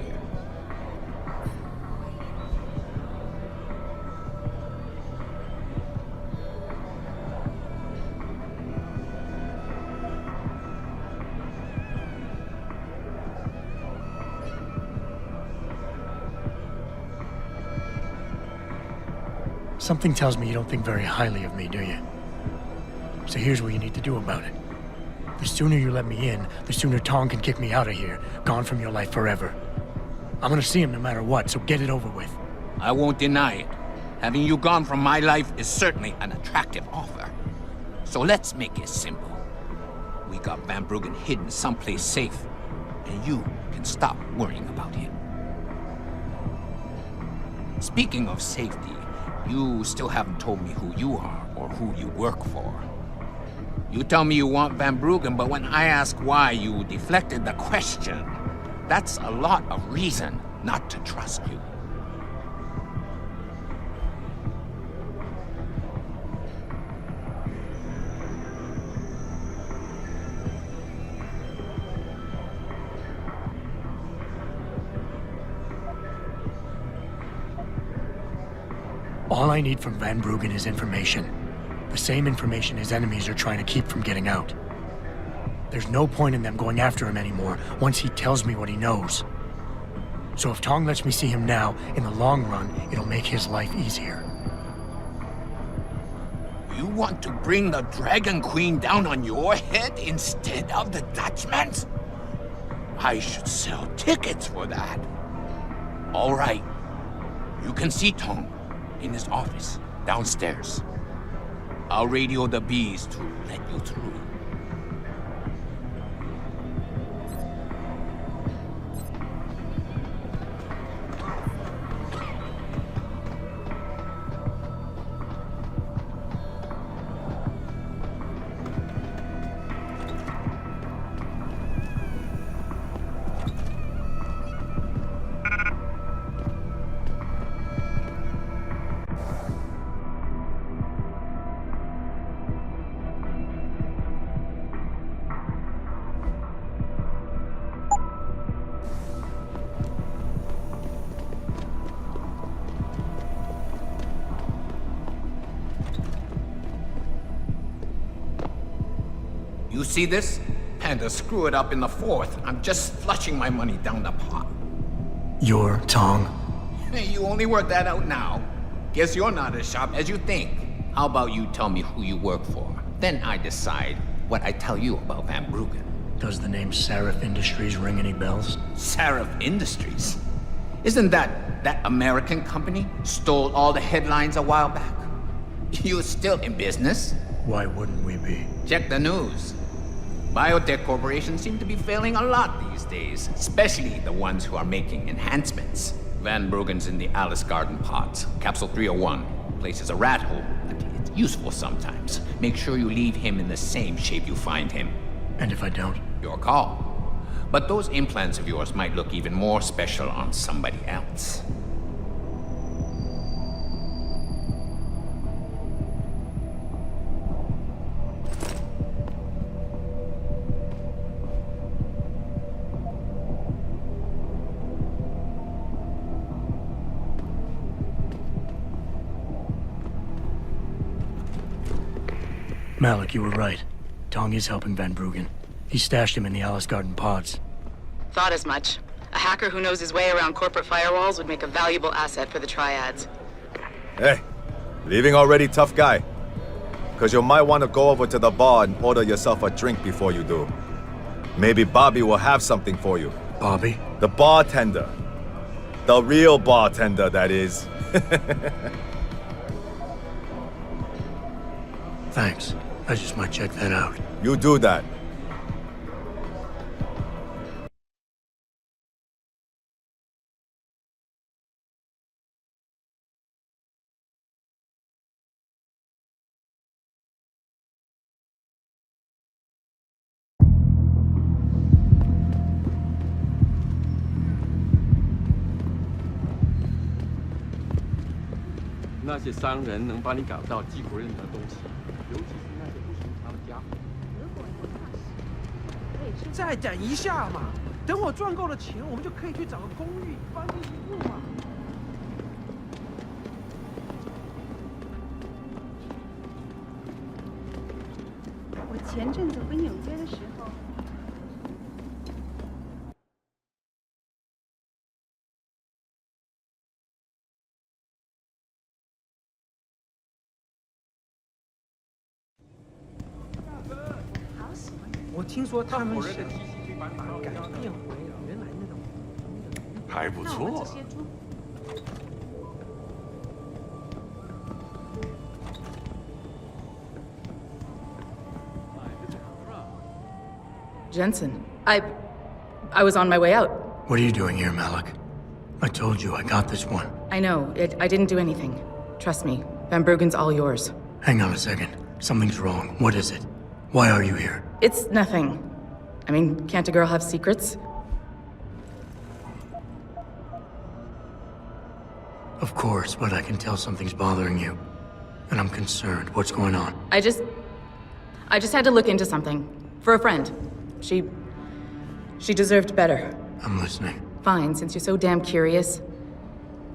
Something tells me you don't think very highly of me, do you? So here's what you need to do about it. The sooner you let me in, the sooner Tong can kick me out of here, gone from your life forever. I'm gonna see him no matter what, so get it over with. I won't deny it. Having you gone from my life is certainly an attractive offer. So let's make it simple. We got Van Bruggen hidden someplace safe, and you can stop worrying about him. Speaking of safety, you still haven't told me who you are or who you work for. You tell me you want Van Bruggen, but when I ask why, you deflected the question. That's a lot of reason not to trust you. All I need from Van Bruggen is information. The same information his enemies are trying to keep from getting out. There's no point in them going after him anymore once he tells me what he knows. So if Tong lets me see him now, in the long run, it'll make his life easier. You want to bring the Dragon Queen down on your head instead of the Dutchman's? I should sell tickets for that. All right. You can see Tong in his office downstairs. I'll radio the bees to let you through. You see this? And to screw it up in the fourth, I'm just flushing my money down the pot. You're Tong? Hey, you only work that out now. Guess you're not as sharp as you think. How about you tell me who you work for? Then I decide what I tell you about Van Bruggen. Does the name Seraph Industries ring any bells? Seraph Industries? Isn't that American company stole all the headlines a while back? You're still in business? Why wouldn't we be? Check the news. Biotech corporations seem to be failing a lot these days, especially the ones who are making enhancements. Van Bruggen's in the Alice Garden pods. Capsule 301. Place is a rat hole, but it's useful sometimes. Make sure you leave him in the same shape you find him. And if I don't? Your call. But those implants of yours might look even more special on somebody else. Malik, you were right. Tong is helping Van Bruggen. He stashed him in the Alice Garden pods. Thought as much. A hacker who knows his way around corporate firewalls would make a valuable asset for the triads. Hey, leaving already, tough guy? Because you might want to go over to the bar and order yourself a drink before you do. Maybe Bobby will have something for you. Bobby? The bartender. The real bartender, that is. Thanks. I just might check that out. You do that.那些商人能帮你搞到几乎任何东西，尤其是那些不寻常的家伙。再等一下嘛，等我赚够了钱，我们就可以去找个公寓搬进去住嘛。我前阵子回纽约的时候。我听说他们想改变回原来那种。还不错。Jensen, I was on my way out. What are you doing here, Malik? I told you I got this one. I know. I didn't do anything. Trust me. Van Bruggen's all yours. Hang on a second. Something's wrong. What is it? Why are you here? It's nothing. I mean, can't a girl have secrets? Of course, but I can tell something's bothering you. And I'm concerned. What's going on? I just had to look into something. For a friend. She deserved better. I'm listening. Fine, since you're so damn curious.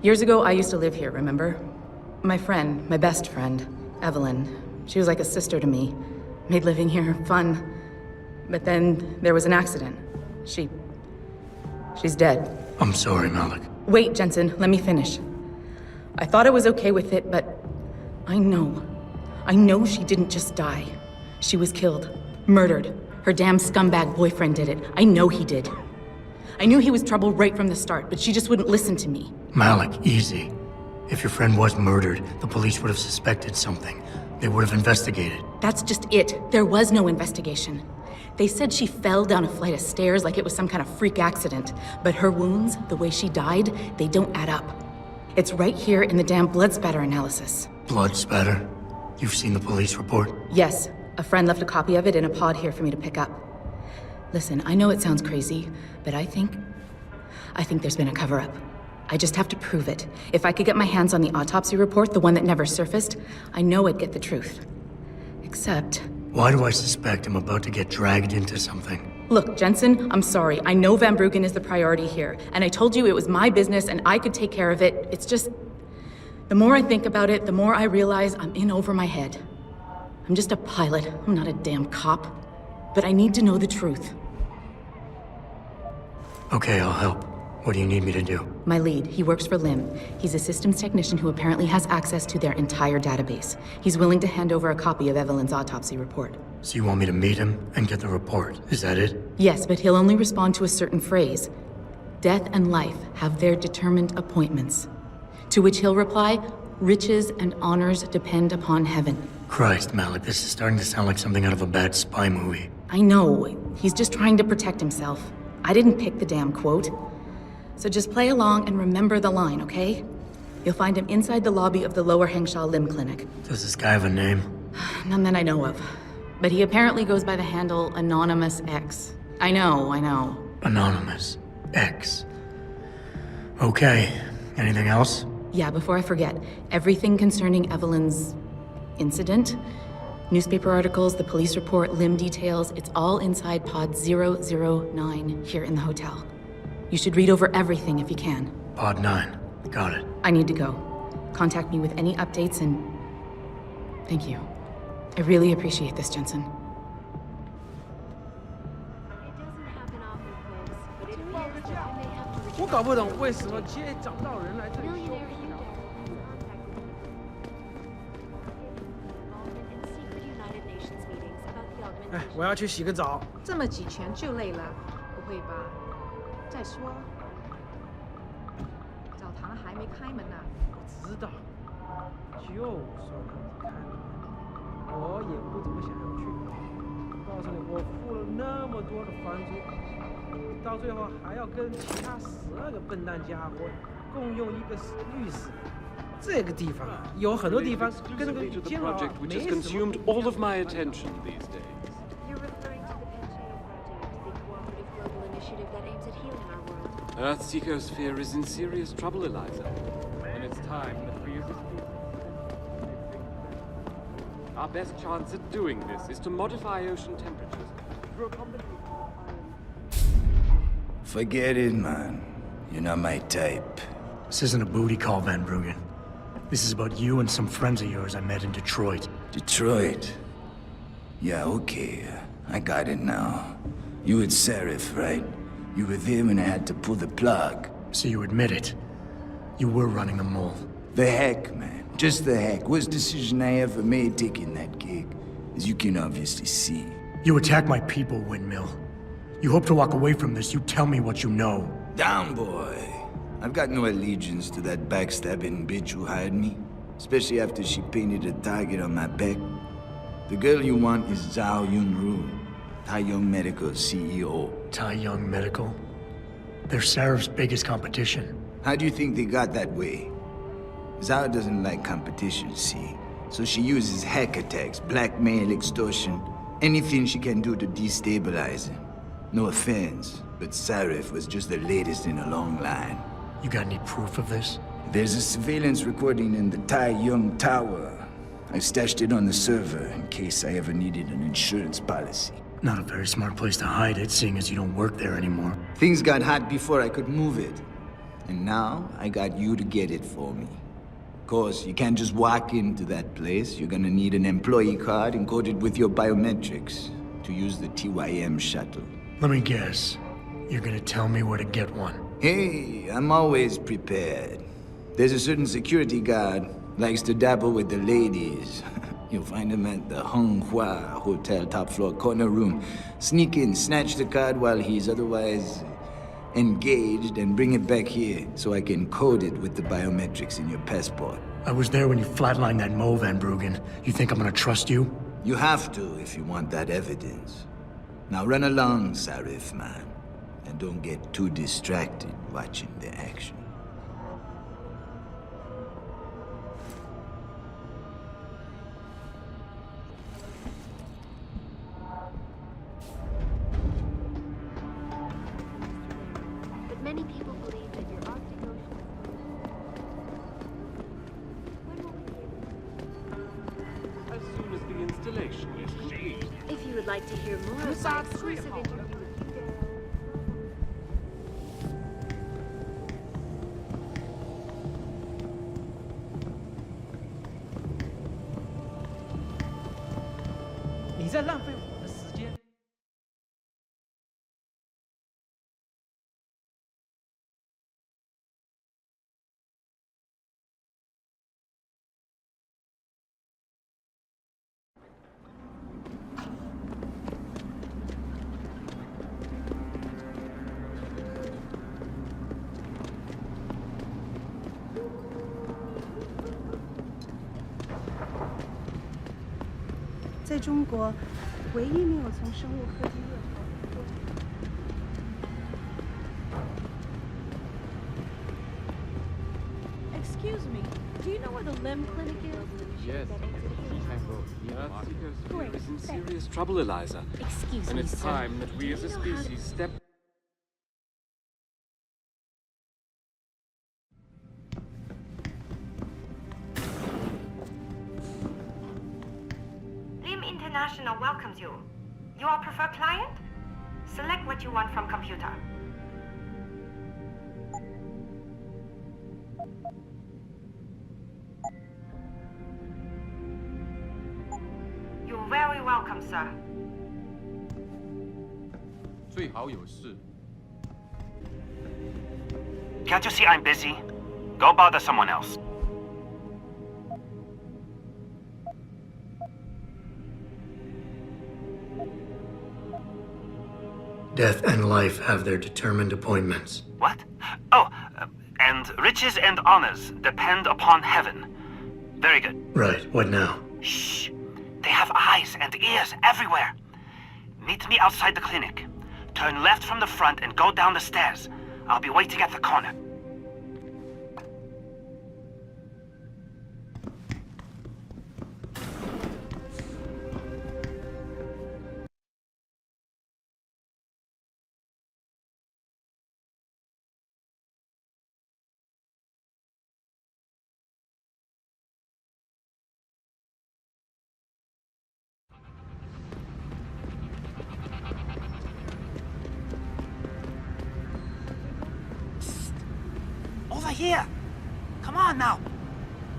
Years ago, I used to live here, remember? My friend, my best friend, Evelyn. She was like a sister to me. Made living here fun. But then there was an accident. She's dead. I'm sorry, Malik. Wait, Jensen, let me finish. I thought I was okay with it, but I know she didn't just die. She was killed. Murdered. Her damn scumbag boyfriend did it. I know he did. I knew he was trouble right from the start, but she just wouldn't listen to me. Malik, easy. If your friend was murdered, the police would have suspected something. They would have investigated. That's just it. There was no investigation. They said she fell down a flight of stairs like it was some kind of freak accident. But her wounds, the way she died, they don't add up. It's right here in the damn blood spatter analysis. Blood spatter? You've seen the police report? Yes. A friend left a copy of it in a pod here for me to pick up. Listen, I know it sounds crazy, but I think there's been a cover-up. I just have to prove it. If I could get my hands on the autopsy report, the one that never surfaced, I know I'd get the truth. Except... Why do I suspect I'm about to get dragged into something? Look, Jensen, I'm sorry. I know Van Bruggen is the priority here, and I told you it was my business and I could take care of it. It's just... The more I think about it, the more I realize I'm in over my head. I'm just a pilot. I'm not a damn cop. But I need to know the truth. Okay, I'll help. What do you need me to do? My lead, he works for LIM. He's a systems technician who apparently has access to their entire database. He's willing to hand over a copy of Evelyn's autopsy report. So you want me to meet him and get the report? Is that it? Yes, but he'll only respond to a certain phrase. Death and life have their determined appointments. To which he'll reply, riches and honors depend upon heaven. Christ, Malik, this is starting to sound like something out of a bad spy movie. I know. He's just trying to protect himself. I didn't pick the damn quote. So just play along and remember the line, okay? You'll find him inside the lobby of the Lower Hengsha Limb Clinic. Does this guy have a name? None that I know of. But he apparently goes by the handle Anonymous X. I know. Anonymous X. Okay. Anything else? Yeah, before I forget, everything concerning Evelyn's incident, newspaper articles, the police report, limb details, it's all inside pod 009 here in the hotel. You should read over everything if you can. Pod 9. Got it. I need to go. Contact me with any updates and... Thank you. I really appreciate this, Jensen. project which has consumed all of my attention these days. You're referring to the Project, the cooperative global initiative that aims at healing our world. Earth's ecosphere is in serious trouble, Eliza. And it's time that we use this. Our best chance at doing this is to modify ocean temperatures through a combination. Forget it, man. You're not my type. This isn't a booty call, Van Bruggen. This is about you and some friends of yours I met in Detroit. Detroit? Yeah, okay. I got it now. You with Seraph, right? You were there when I had to pull the plug. So you admit it. You were running the mole. The heck, man. Just the heck. Worst decision I ever made taking that gig. As you can obviously see. You attack my people, Windmill. You hope to walk away from this. You tell me what you know. Down, boy. I've got no allegiance to that backstabbing bitch who hired me. Especially after she painted a target on my back. The girl you want is Zhao Yunru, Tai Young Medical CEO. Tai Young Medical? They're Seraph's biggest competition. How do you think they got that way? Zhao doesn't like competition, see? So she uses hack attacks, blackmail, extortion, anything she can do to destabilize him. No offense, but Seraph was just the latest in a long line. You got any proof of this? There's a surveillance recording in the Tai Young Tower. I stashed it on the server in case I ever needed an insurance policy. Not a very smart place to hide it, seeing as you don't work there anymore. Things got hot before I could move it. And now, I got you to get it for me. Of course, you can't just walk into that place. You're gonna need an employee card encoded with your biometrics to use the TYM shuttle. Let me guess. You're gonna tell me where to get one. Hey, I'm always prepared. There's a certain security guard, likes to dabble with the ladies. You'll find him at the Hung Hua Hotel top floor corner room. Sneak in, snatch the card while he's otherwise engaged, and bring it back here so I can code it with the biometrics in your passport. I was there when you flatlined that Mo, Van Bruggen. You think I'm gonna trust you? You have to if you want that evidence. Now run along, Seraph, man. And don't get too distracted watching the action. But many people believe that your Arctic Ocean... As soon as the installation is complete. If you would like to hear more of my exclusive interview with you,在中国，唯一没有从生物科技业后。you know where the limb clinic is? Yes. Earth Seekers is in serious trouble, Eliza. Excuse and me, it's sir. time that we as a Do you know how species step... Lim International welcomes you. You are preferred client? Select what you want from computer. You're very welcome, sir. 最好有事。 Can't you see I'm busy? Go bother someone else. Death and life have their determined appointments. What? Oh, and riches and honors depend upon heaven. Very good. Right, what now? Shh. They have eyes and ears everywhere. Meet me outside the clinic. Turn left from the front and go down the stairs. I'll be waiting at the corner. Over here! Come on now!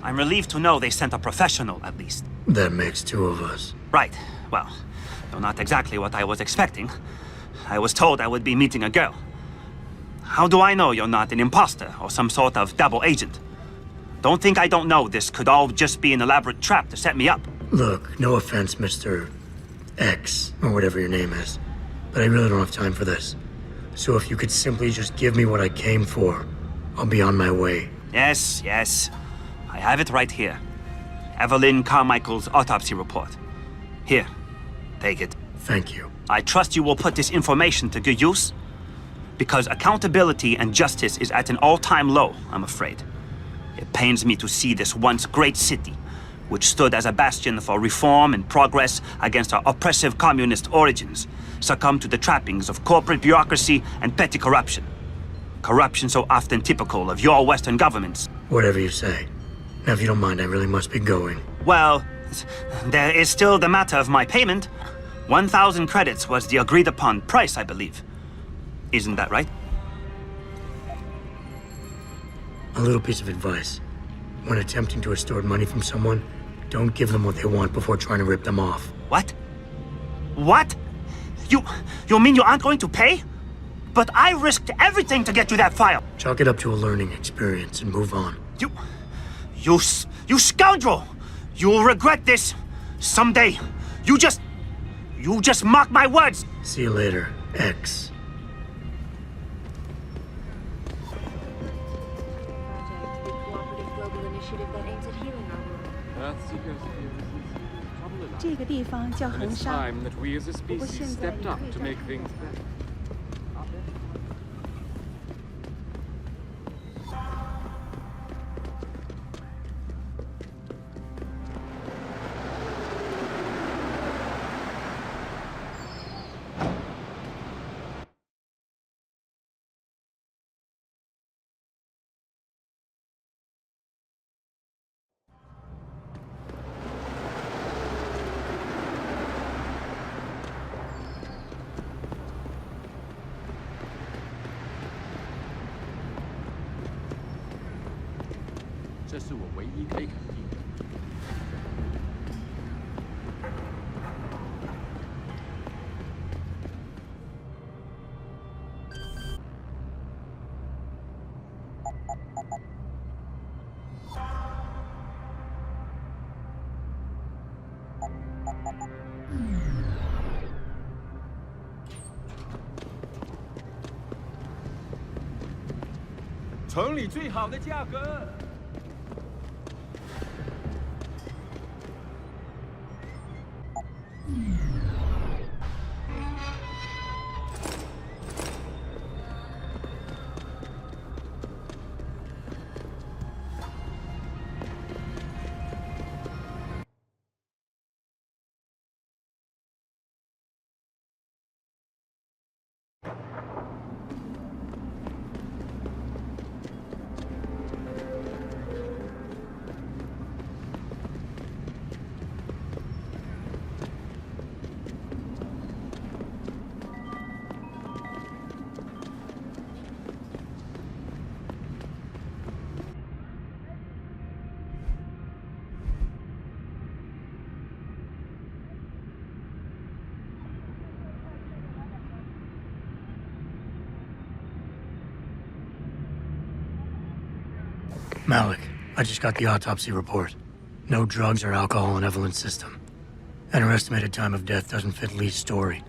I'm relieved to know they sent a professional, at least. That makes two of us. Right. Well, though not exactly what I was expecting. I was told I would be meeting a girl. How do I know you're not an imposter or some sort of double agent? Don't think I don't know this could all just be an elaborate trap to set me up. Look, no offense, Mr. X, or whatever your name is, but I really don't have time for this. So if you could simply just give me what I came for, I'll be on my way. Yes, yes. I have it right here. Evelyn Carmichael's autopsy report. Here, take it. Thank you. I trust you will put this information to good use, because accountability and justice is at an all-time low, I'm afraid. It pains me to see this once great city, which stood as a bastion for reform and progress against our oppressive communist origins, succumb to the trappings of corporate bureaucracy and petty corruption. Corruption so often typical of your Western governments. Whatever you say. Now, if you don't mind, I really must be going. Well, there is still the matter of my payment. 1,000 credits was the agreed-upon price, I believe. Isn't that right? A little piece of advice. When attempting to extort money from someone, don't give them what they want before trying to rip them off. What? What? You mean you aren't going to pay? But I risked everything to get you that file. Chalk it up to a learning experience and move on. You scoundrel! You'll regret this someday. You just mock my words. See you later, X. The cooperative global initiative that aims at healing our world. Earth Seekers is in trouble, Eliza. 这个地方叫 And 恒 it's 沙， time that we as a 不过 species 现在 stepped 你 up 可以 to 再 make 看 things better. 这是我唯一可以肯定的。城里最好的价格。Malik, I just got the autopsy report. No drugs or alcohol in Evelyn's system. And her estimated time of death doesn't fit Lee's story.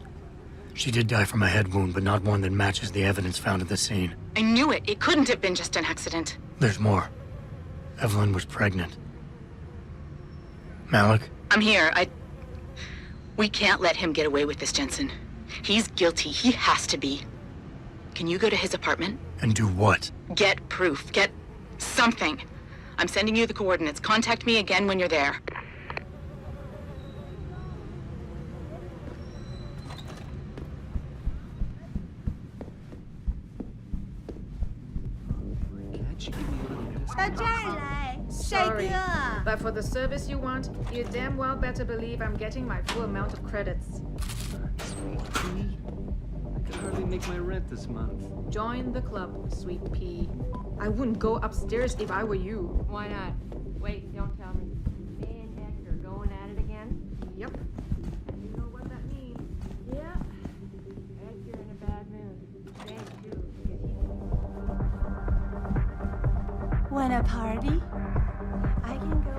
She did die from a head wound, but not one that matches the evidence found at the scene. I knew it. It couldn't have been just an accident. There's more. Evelyn was pregnant. Malik? I'm here. We can't let him get away with this, Jensen. He's guilty. He has to be. Can you go to his apartment? And do what? Get proof. Get something. I'm sending you the coordinates. Contact me again when you're there. Sorry, but for the service you want, you damn well better believe I'm getting my full amount of credits. Sweet pea? I can hardly make my rent this month. Join the club, sweet pea. I wouldn't go upstairs if I were you. Why not? Wait, don't tell me. Me and Hector going at it again? Yep. And you know what that means. Yeah. Hector in a bad mood. Dave too, because he's... Want a party? I can go.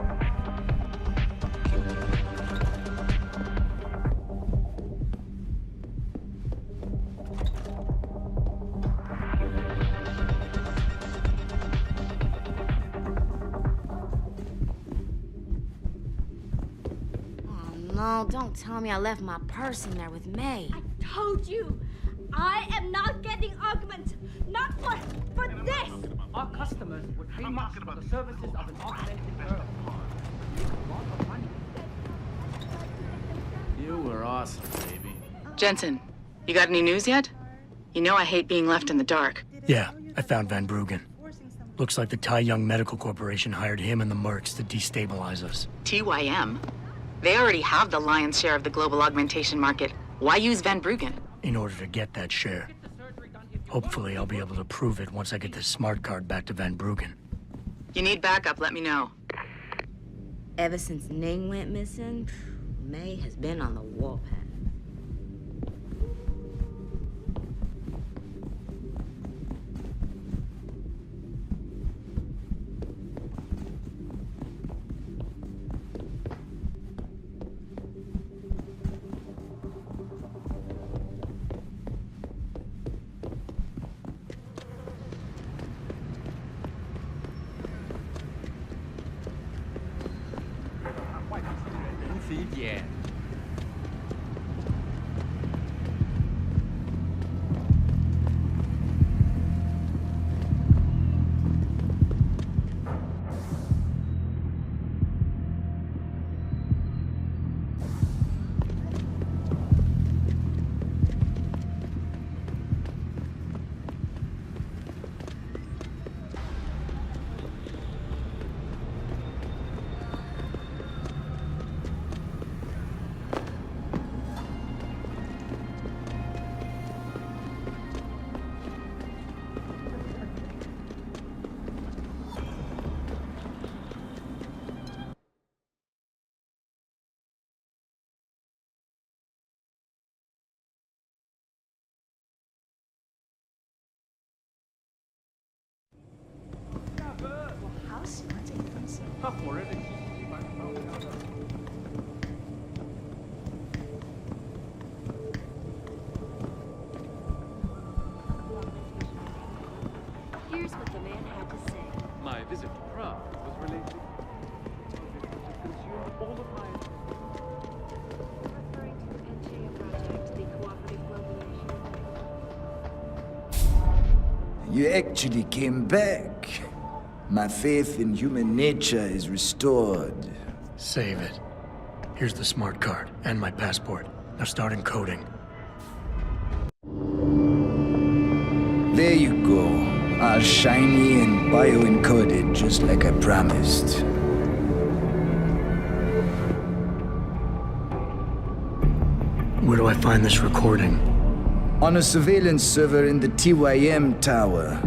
No, don't tell me I left my purse in there with May. I told you, I am not getting arguments. Not for this. Our customers would pay much for the services of an augmented girl. You were awesome, baby. Jensen, you got any news yet? You know I hate being left in the dark. Yeah, I found Van Bruggen. Looks like the Tai Young Medical Corporation hired him and the Mercs to destabilize us. TYM? They already have the lion's share of the global augmentation market. Why use Van Bruggen? In order to get that share. Hopefully I'll be able to prove it once I get this smart card back to Van Bruggen. You need backup, let me know. Ever since Ning went missing, May has been on the warpath. Here's what the man had to say. My visit to Prague was related to consume all of my... Referring to NGA project, the Cooperative Global Initiative. You actually came back. My faith in human nature is restored. Save it. Here's the smart card and my passport. Now start encoding. There you go. All shiny and bio-encoded, just like I promised. Where do I find this recording? On a surveillance server in the TYM tower.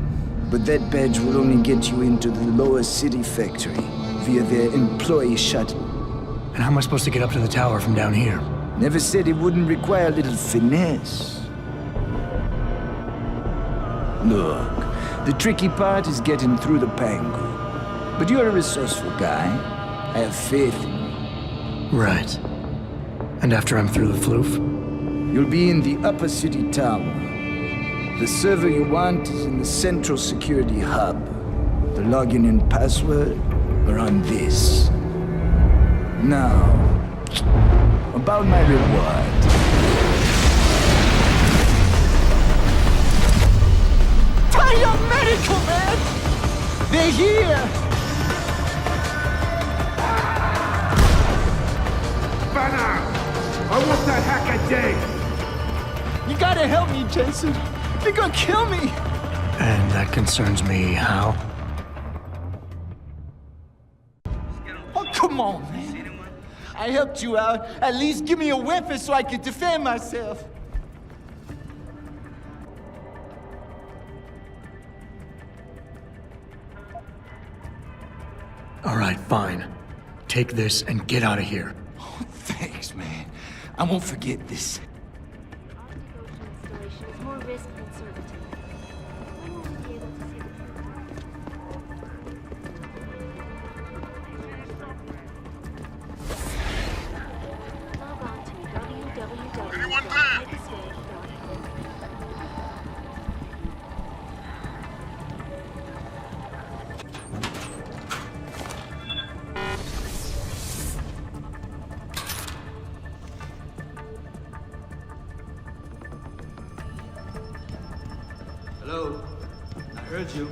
But that badge will only get you into the lower city factory via their employee shuttle. And how am I supposed to get up to the tower from down here? Never said it wouldn't require a little finesse. Look, the tricky part is getting through the Pangu. But you're a resourceful guy. I have faith in you. Right. And after I'm through the floof? You'll be in the upper city tower. The server you want is in the central security hub. The login and password are on this. Now, about my reward. Fire medical, man! They're here! Banner! I want that hacker dead! You gotta help me, Jensen. They're gonna kill me! And that concerns me how? Oh, come on, man. I helped you out. At least give me a weapon so I can defend myself. All right, fine. Take this and get out of here. Oh, thanks, man. I won't forget this. Installation is more risk than certainty. When will we be able to see the log on to www.hyperstage.com. Hello? I heard you.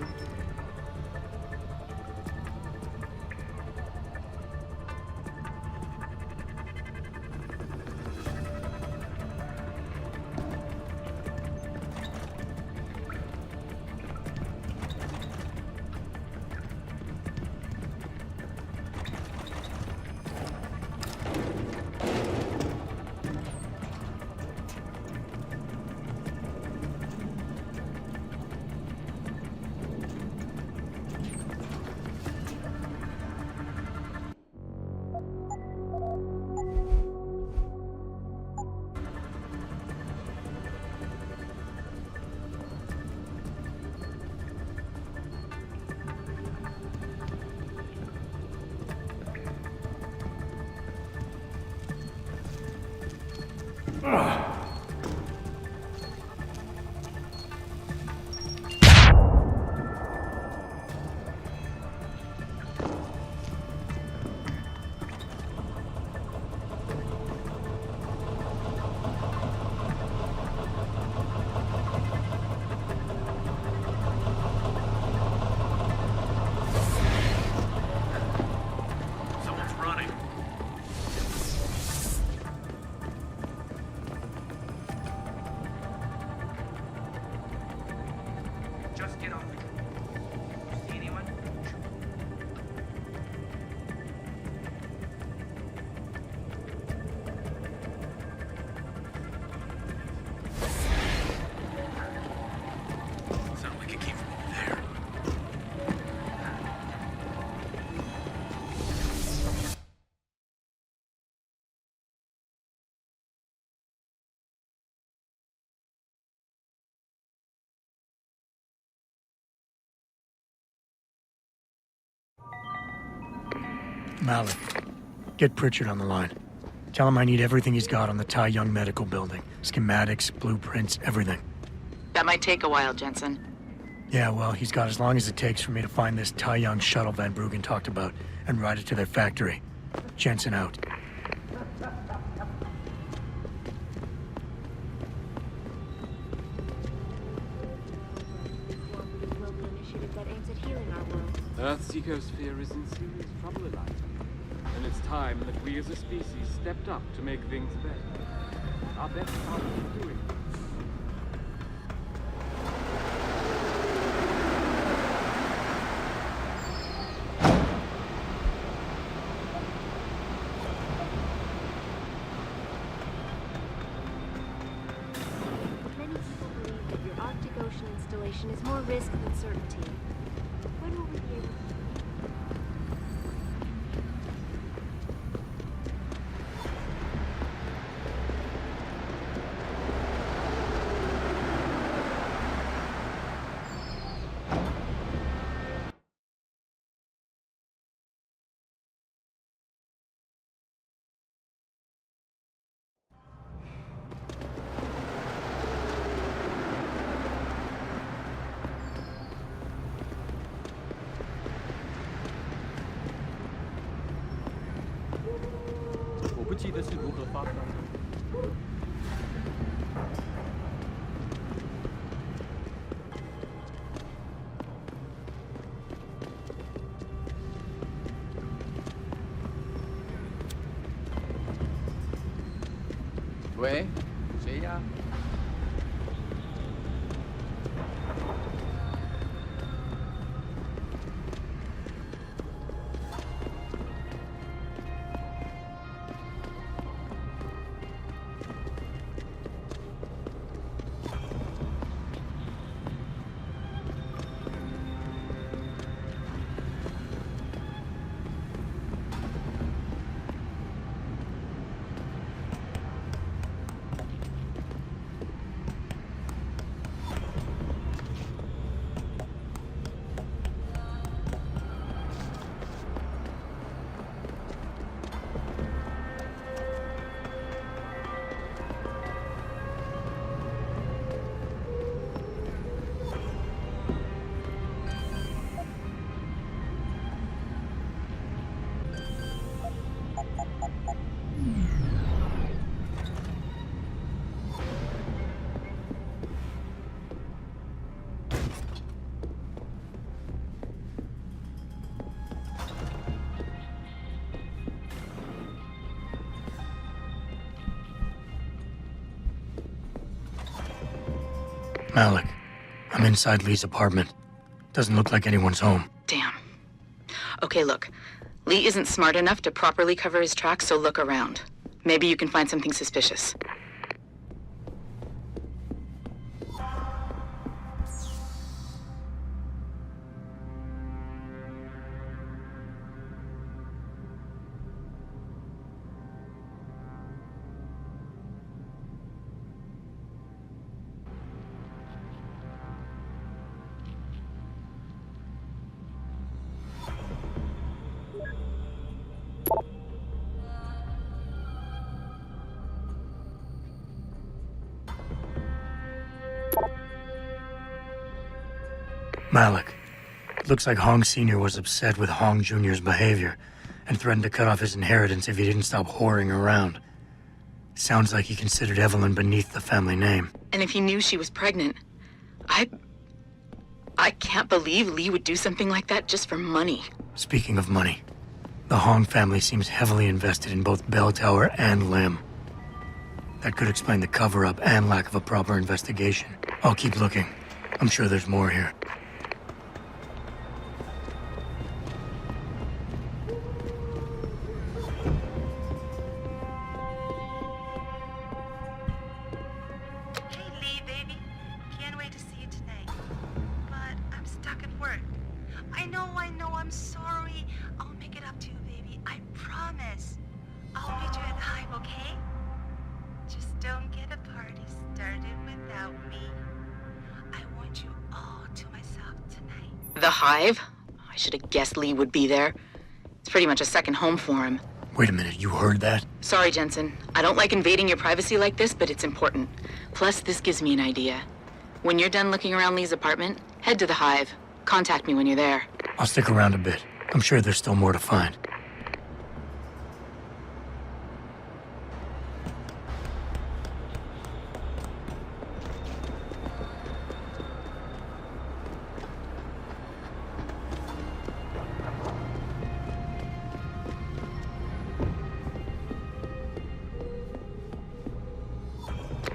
Just get off. See anyone? Sound like it came from over there. Malik, get Pritchard on the line. Tell him I need everything he's got on the Tai Young Medical Building. Schematics, blueprints, everything. That might take a while, Jensen. Yeah, well, he's got as long as it takes for me to find this Tai Young shuttle Van Bruggen talked about and ride it to their factory. Jensen out. Global initiative that aims at healing our world. Earth's ecosphere is in serious trouble, Eliza. And it's time that we as a species stepped up to make things better. Our best chance of doing it. Many people believe that your Arctic Ocean installation is more risk than certainty. When will we be able to Wei, see ya. Malik, I'm inside Lee's apartment. Doesn't look like anyone's home. Damn. Okay, look. Lee isn't smart enough to properly cover his tracks, so look around. Maybe you can find something suspicious. Malik, looks like Hong Sr. was upset with Hong Jr.'s behavior and threatened to cut off his inheritance if he didn't stop whoring around. Sounds like he considered Evelyn beneath the family name. And if he knew she was pregnant, I can't believe Lee would do something like that just for money. Speaking of money, the Hong family seems heavily invested in both Bell Tower and Lim. That could explain the cover-up and lack of a proper investigation. I'll keep looking. I'm sure there's more here. I'm sorry. I'll make it up to you, baby. I promise. I'll meet you at the Hive, okay? Just don't get a party started without me. I want you all to myself tonight. The Hive? I should have guessed Lee would be there. It's pretty much a second home for him. Wait a minute, you heard that? Sorry, Jensen. I don't like invading your privacy like this, but it's important. Plus, this gives me an idea. When you're done looking around Lee's apartment, head to the Hive. Contact me when you're there. I'll stick around a bit. I'm sure there's still more to find.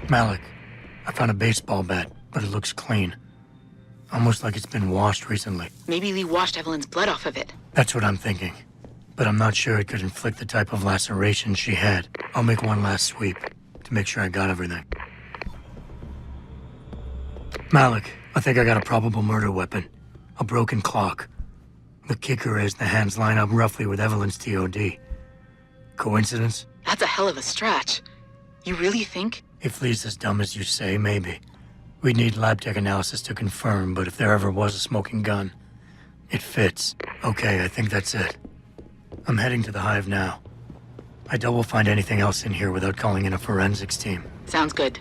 Malik, I found a baseball bat, but it looks clean. Almost like it's been washed recently. Maybe Lee washed Evelyn's blood off of it. That's what I'm thinking. But I'm not sure it could inflict the type of laceration she had. I'll make one last sweep to make sure I got everything. Malik, I think I got a probable murder weapon. A broken clock. The kicker is the hands line up roughly with Evelyn's TOD. Coincidence? That's a hell of a stretch. You really think? If Lee's as dumb as you say, maybe. We'd need lab tech analysis to confirm, but if there ever was a smoking gun, it fits. Okay, I think that's it. I'm heading to the Hive now. I doubt we'll find anything else in here without calling in a forensics team. Sounds good.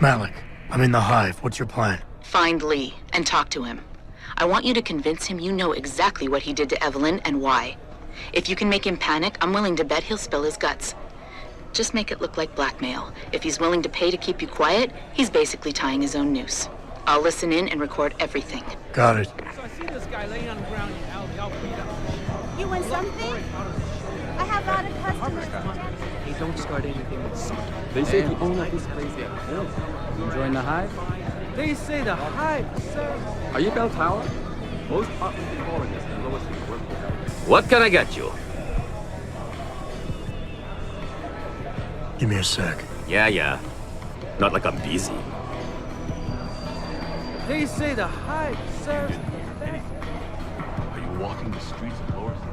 Malik, I'm in the hive. What's your plan? Find Lee and talk to him. I want you to convince him you know exactly what he did to Evelyn and why. If you can make him panic, I'm willing to bet he'll spill his guts. Just make it look like blackmail. If he's willing to pay to keep you quiet, he's basically tying his own noose. I'll listen in and record everything. Got it. So I see this guy laying on the ground in all beat up. You want something? I have a lot of customers. Hey, don't start anything with something. They say the owner of this place is ill. You enjoying the hive? They say the hive, sir. Are you Bell Tower? Most uplifting foreigners and lowest in the workforce. What can I get you? Give me a sec. Yeah. Not like I'm busy. They say the hive, sir. Are you walking the streets of Lower City?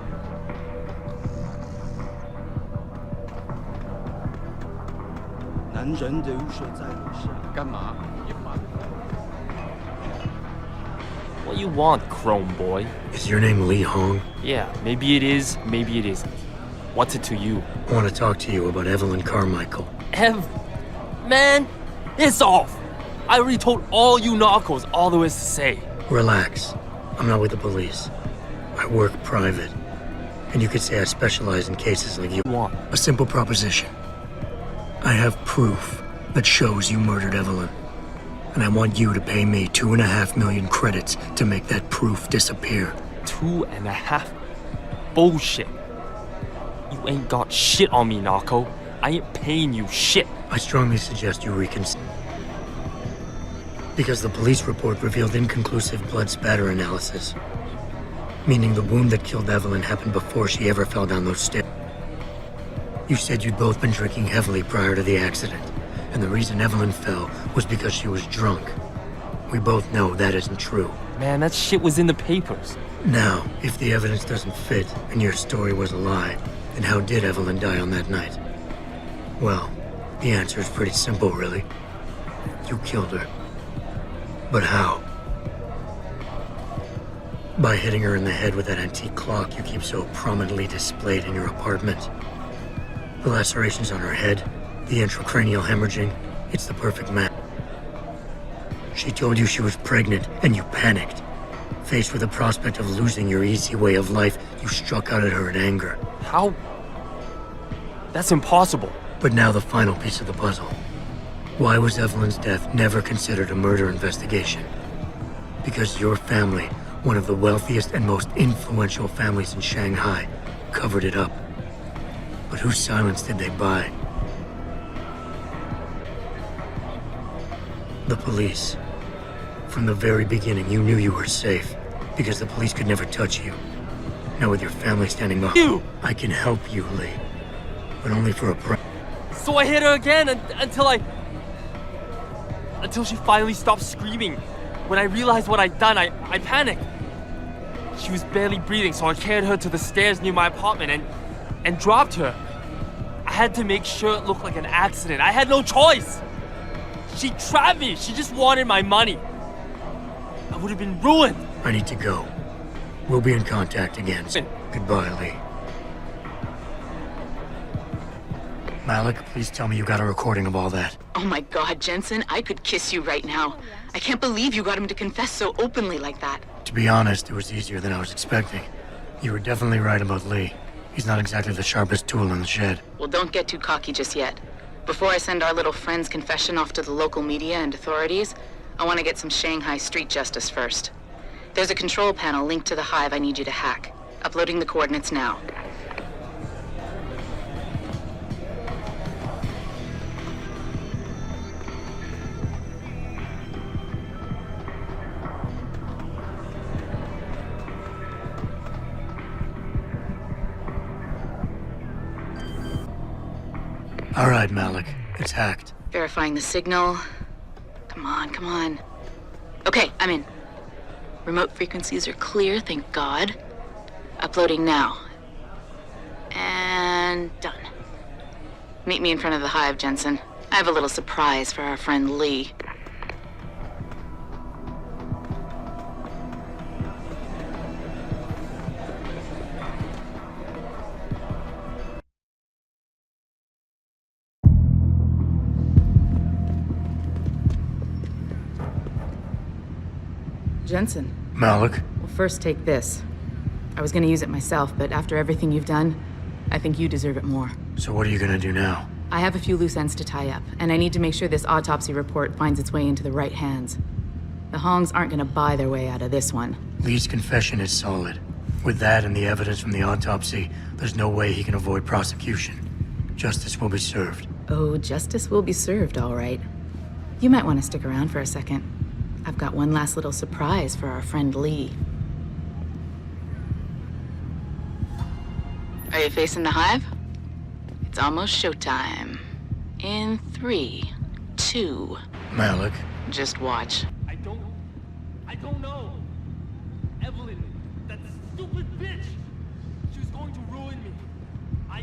What you want, Chrome Boy? Is your name Lee Hong? Yeah, maybe it is, maybe it isn't. What's it to you? I want to talk to you about Evelyn Carmichael. Man, it's off! I already told all you narcos all there is to say. Relax. I'm not with the police. I work private. And you could say I specialize in cases like you want. A simple proposition. I have proof that shows you murdered Evelyn. And I want you to pay me 2.5 million credits to make that proof disappear. 2.5? Bullshit. You ain't got shit on me, narco. I ain't paying you shit. I strongly suggest you reconsider. Because the police report revealed inconclusive blood spatter analysis. Meaning the wound that killed Evelyn happened before she ever fell down those stairs. You said you'd both been drinking heavily prior to the accident. And the reason Evelyn fell was because she was drunk. We both know that isn't true. Man, that shit was in the papers. Now, if the evidence doesn't fit and your story was a lie, then how did Evelyn die on that night? Well, the answer is pretty simple, really. You killed her. But how? By hitting her in the head with that antique clock you keep so prominently displayed in your apartment. The lacerations on her head, the intracranial hemorrhaging, it's the perfect match. She told you she was pregnant, and you panicked. Faced with the prospect of losing your easy way of life, you struck out at her in anger. How? That's impossible. But now the final piece of the puzzle. Why was Evelyn's death never considered a murder investigation? Because your family, one of the wealthiest and most influential families in Shanghai, covered it up. But whose silence did they buy? The police. From the very beginning, you knew you were safe, because the police could never touch you. Now with your family standing behind you, I can help you, Lee. But only for a price. So I hit her again until she finally stopped screaming. When I realized what I'd done, I panicked. She was barely breathing, so I carried her to the stairs near my apartment and dropped her. I had to make sure it looked like an accident. I had no choice. She trapped me. She just wanted my money. I would have been ruined. I need to go. We'll be in contact again. Goodbye, Lee. Malik, please tell me you got a recording of all that. Oh my God, Jensen, I could kiss you right now. I can't believe you got him to confess so openly like that. To be honest, it was easier than I was expecting. You were definitely right about Lee. He's not exactly the sharpest tool in the shed. Well, don't get too cocky just yet. Before I send our little friend's confession off to the local media and authorities, I want to get some Shanghai street justice first. There's a control panel linked to the hive I need you to hack. Uploading the coordinates now. All right, Malik. It's hacked. Verifying the signal. Come on, come on. Okay, I'm in. Remote frequencies are clear, thank God. Uploading now. And done. Meet me in front of the hive, Jensen. I have a little surprise for our friend Lee. Jensen. Malik? Well, first take this. I was gonna use it myself, but after everything you've done, I think you deserve it more. So what are you gonna do now? I have a few loose ends to tie up, and I need to make sure this autopsy report finds its way into the right hands. The Hongs aren't gonna buy their way out of this one. Lee's confession is solid. With that and the evidence from the autopsy, there's no way he can avoid prosecution. Justice will be served. Oh, justice will be served, all right. You might want to stick around for a second. I've got one last little surprise for our friend Lee. Are you facing the hive? It's almost showtime. In 3, 2... Malik? Just watch. I don't know. Evelyn, that stupid bitch. She was going to ruin me. I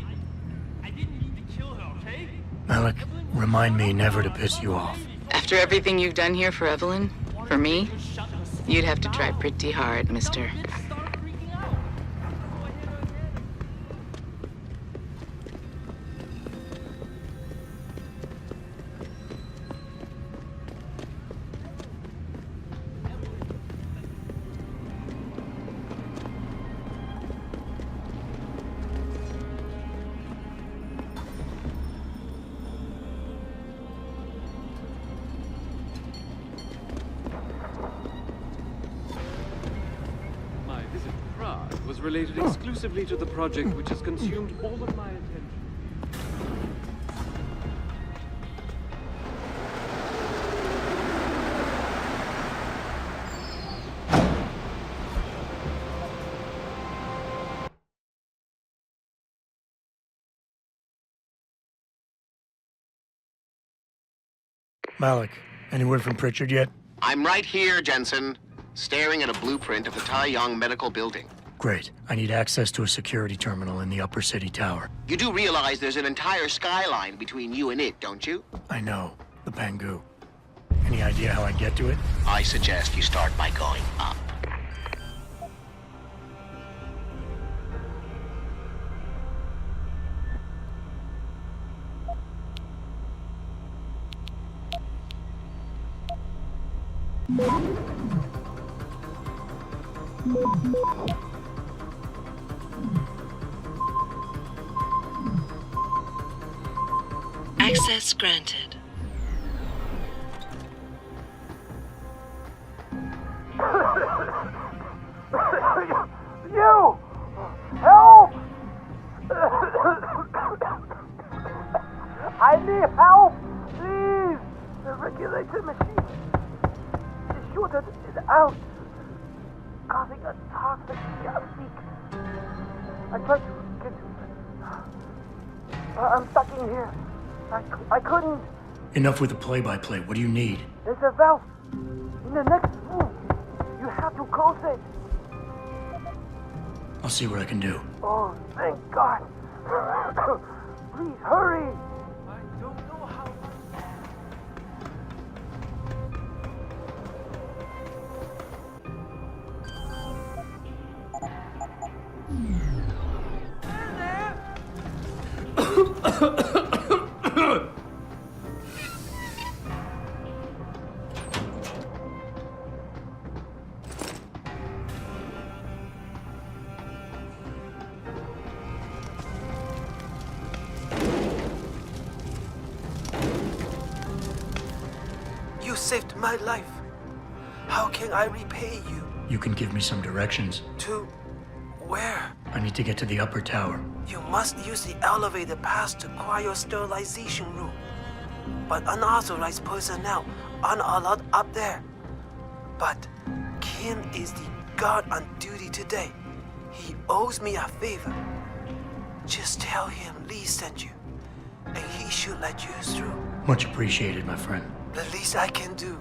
didn't mean to kill her, okay? Malik, remind me never to piss you off. After everything you've done here for Evelyn, for me, you'd have to try pretty hard, mister. Was related exclusively to the project which has consumed all of my attention. Malik, any word from Pritchard yet? I'm right here, Jensen, staring at a blueprint of the Taiyang Medical Building. Great. I need access to a security terminal in the upper city tower. You do realize there's an entire skyline between you and it, don't you? I know. The Pangu. Any idea how I get to it? I suggest you start by going up. Access granted. You! Help! I need help! Please! The regulator machine. The shooter is out. Causing a toxic gas leak. I tried to get... I'm stuck in here. I couldn't. Enough with the play-by-play. What do you need? There's a valve in the next room. You have to close it. I'll see what I can do. Oh, thank God. Please hurry. I don't know how. You saved my life. How can I repay you? You can give me some directions. To where? I need to get to the upper tower. You must use the elevator past the cryosterilization room. But unauthorized personnel aren't allowed up there. But Kim is the guard on duty today. He owes me a favor. Just tell him Lee sent you. and he should let you through. Much appreciated, my friend. The least I can do.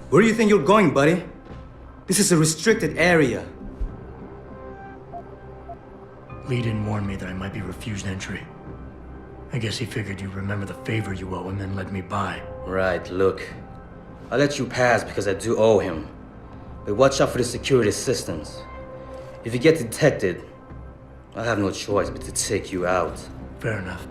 Where do you think you're going, buddy? This is a restricted area. Lee didn't warn me that I might be refused entry. I guess he figured you'd remember the favor you owe him and let me by. Right, look. I let you pass because I do owe him. But watch out for the security systems. If you get detected, I have no choice but to take you out. Fair enough.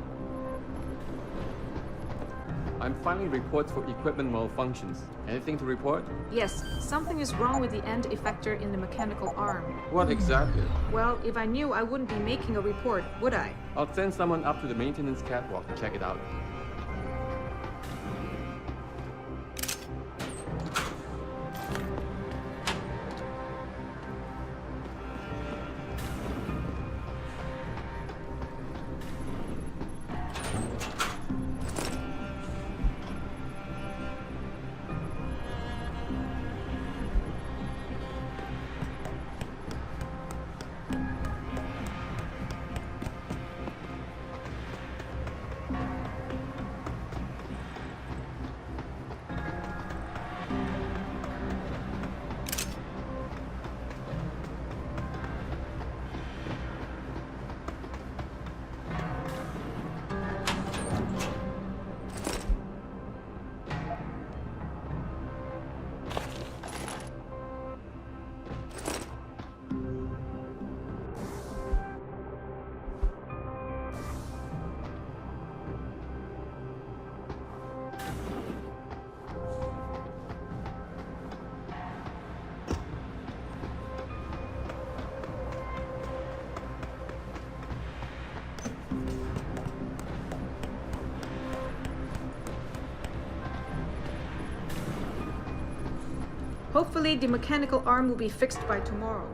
I'm filing reports for equipment malfunctions. Anything to report? Yes, something is wrong with the end effector in the mechanical arm. What exactly? Well, if I knew, I wouldn't be making a report, would I? I'll send someone up to the maintenance catwalk to check it out. Hopefully, the mechanical arm will be fixed by tomorrow.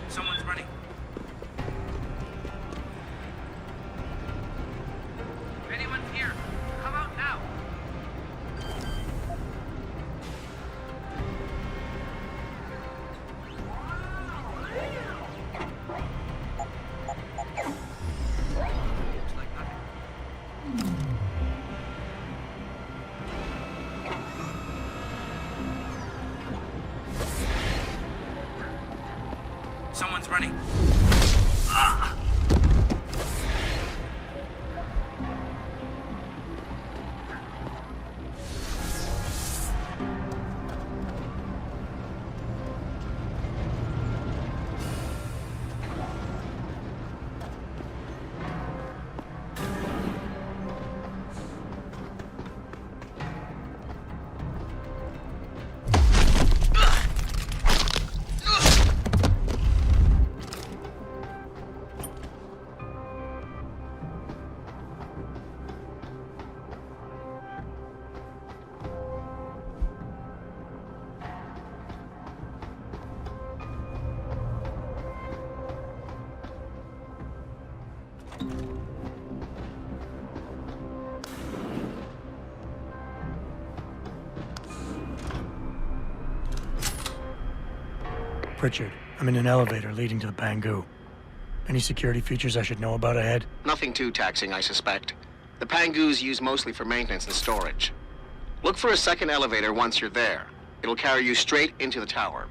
Someone's running. If anyone's here, come out now. Someone's running. Pritchard, I'm in an elevator leading to the Pangu. Any security features I should know about ahead? Nothing too taxing, I suspect. The Pangus used mostly for maintenance and storage. Look for a second elevator once you're there. It'll carry you straight into the tower.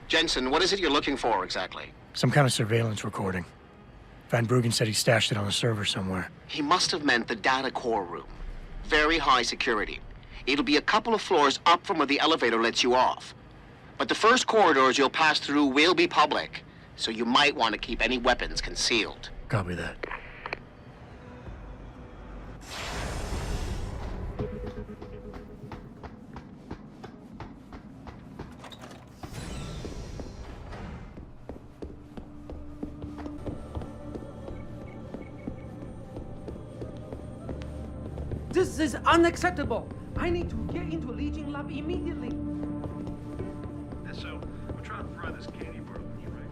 Jensen, what is it you're looking for exactly? Some kind of surveillance recording. Van Bruggen said he stashed it on a server somewhere. He must have meant the data core room. Very high security. It'll be a couple of floors up from where the elevator lets you off. But the first corridors you'll pass through will be public, so you might want to keep any weapons concealed. Copy that. This is unacceptable. I need to get into Legion Lab immediately. so we'll try to fry this candy bar when you're right.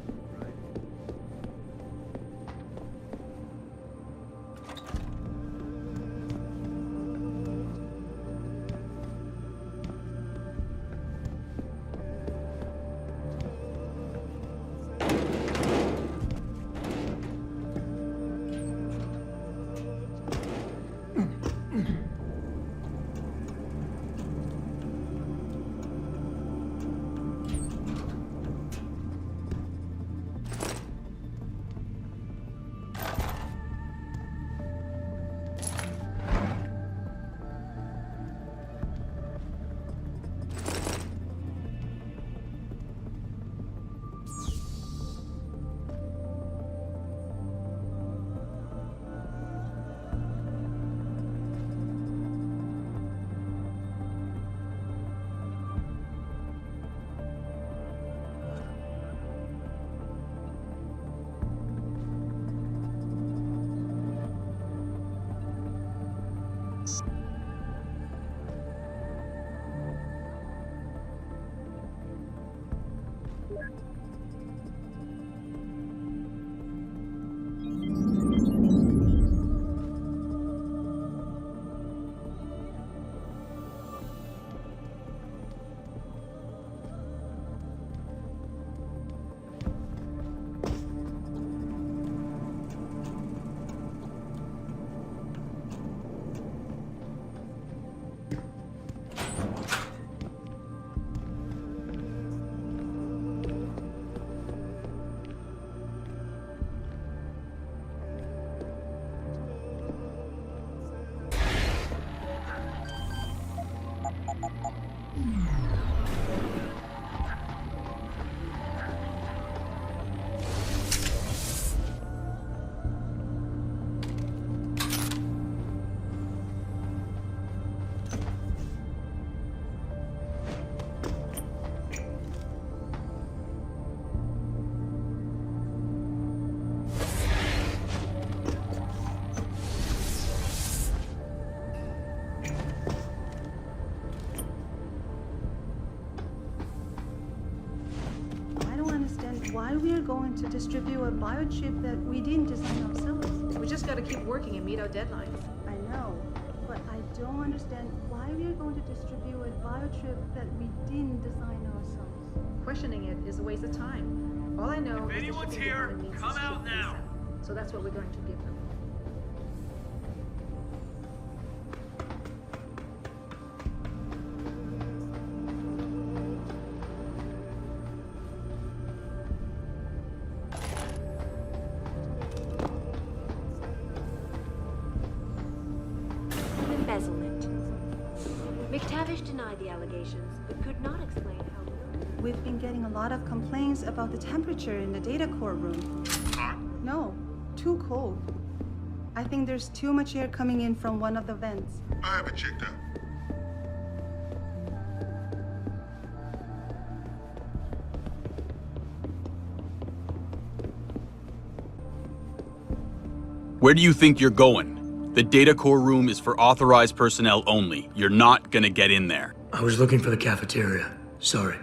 Why we are going to distribute a biochip that we didn't design ourselves. We just gotta keep working and meet our deadlines. I know, but I don't understand why we are going to distribute a biochip that we didn't design ourselves. Questioning it is a waste of time. All I know If is anyone's the shipping here, department needs come to ship out now. ASAP. So that's what we're going to give them. Embezzlement. McTavish denied the allegations, but could not explain how. We've been getting a lot of complaints about the temperature in the data core room. No, too cold. I think there's too much air coming in from one of the vents. I have it checked out. Where do you think you're going? The data core room is for authorized personnel only. You're not gonna get in there. I was looking for the cafeteria. Sorry.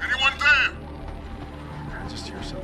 Anyone there? I just hear something.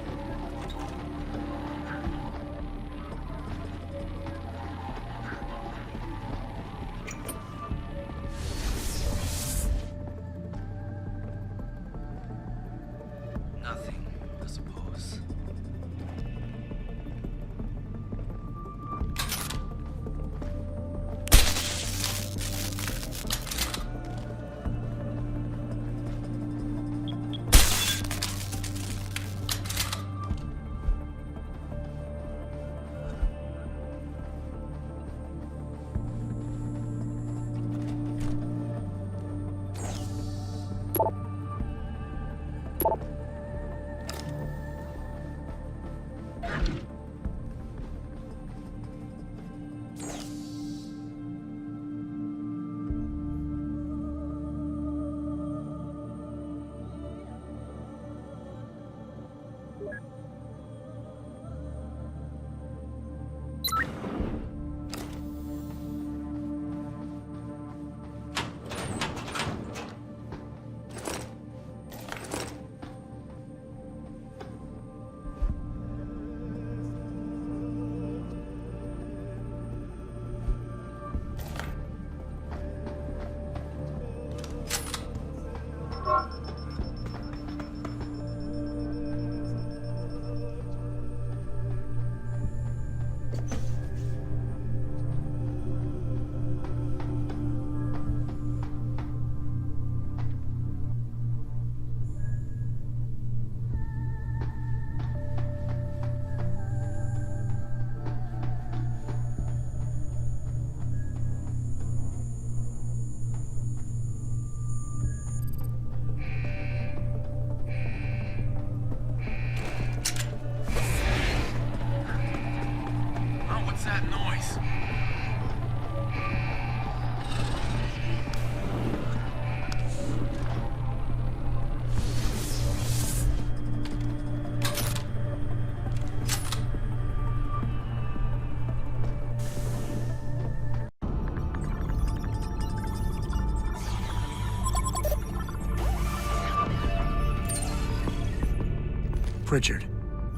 Pritchard.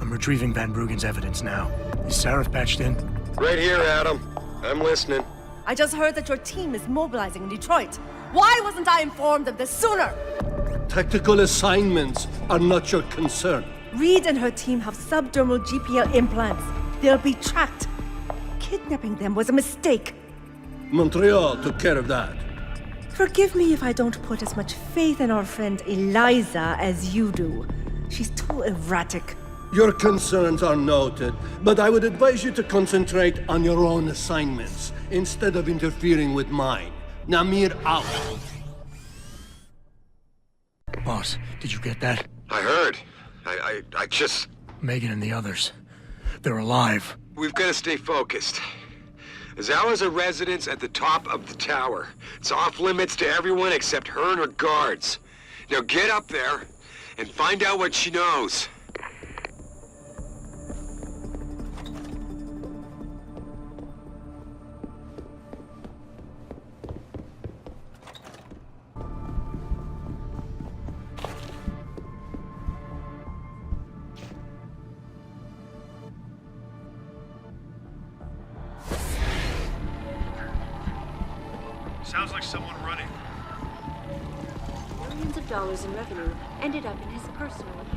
I'm retrieving Van Bruggen's evidence now. Is Sarif patched in? Right here, Adam. I'm listening. I just heard that your team is mobilizing in Detroit. Why wasn't I informed of this sooner? Tactical assignments are not your concern. Reed and her team have subdermal GPL implants. They'll be tracked. Kidnapping them was a mistake. Montreal took care of that. Forgive me if I don't put as much faith in our friend Eliza as you do. She's too erratic. Your concerns are noted, but I would advise you to concentrate on your own assignments instead of interfering with mine. Namir out. Boss, did you get that? I heard. I just... Megan and the others. They're alive. We've got to stay focused. Zawa's a residence at the top of the tower. It's off limits to everyone except her and her guards. Now get up there and find out what she knows. Sounds like someone running. Millions of dollars in revenue ended up in his personal account.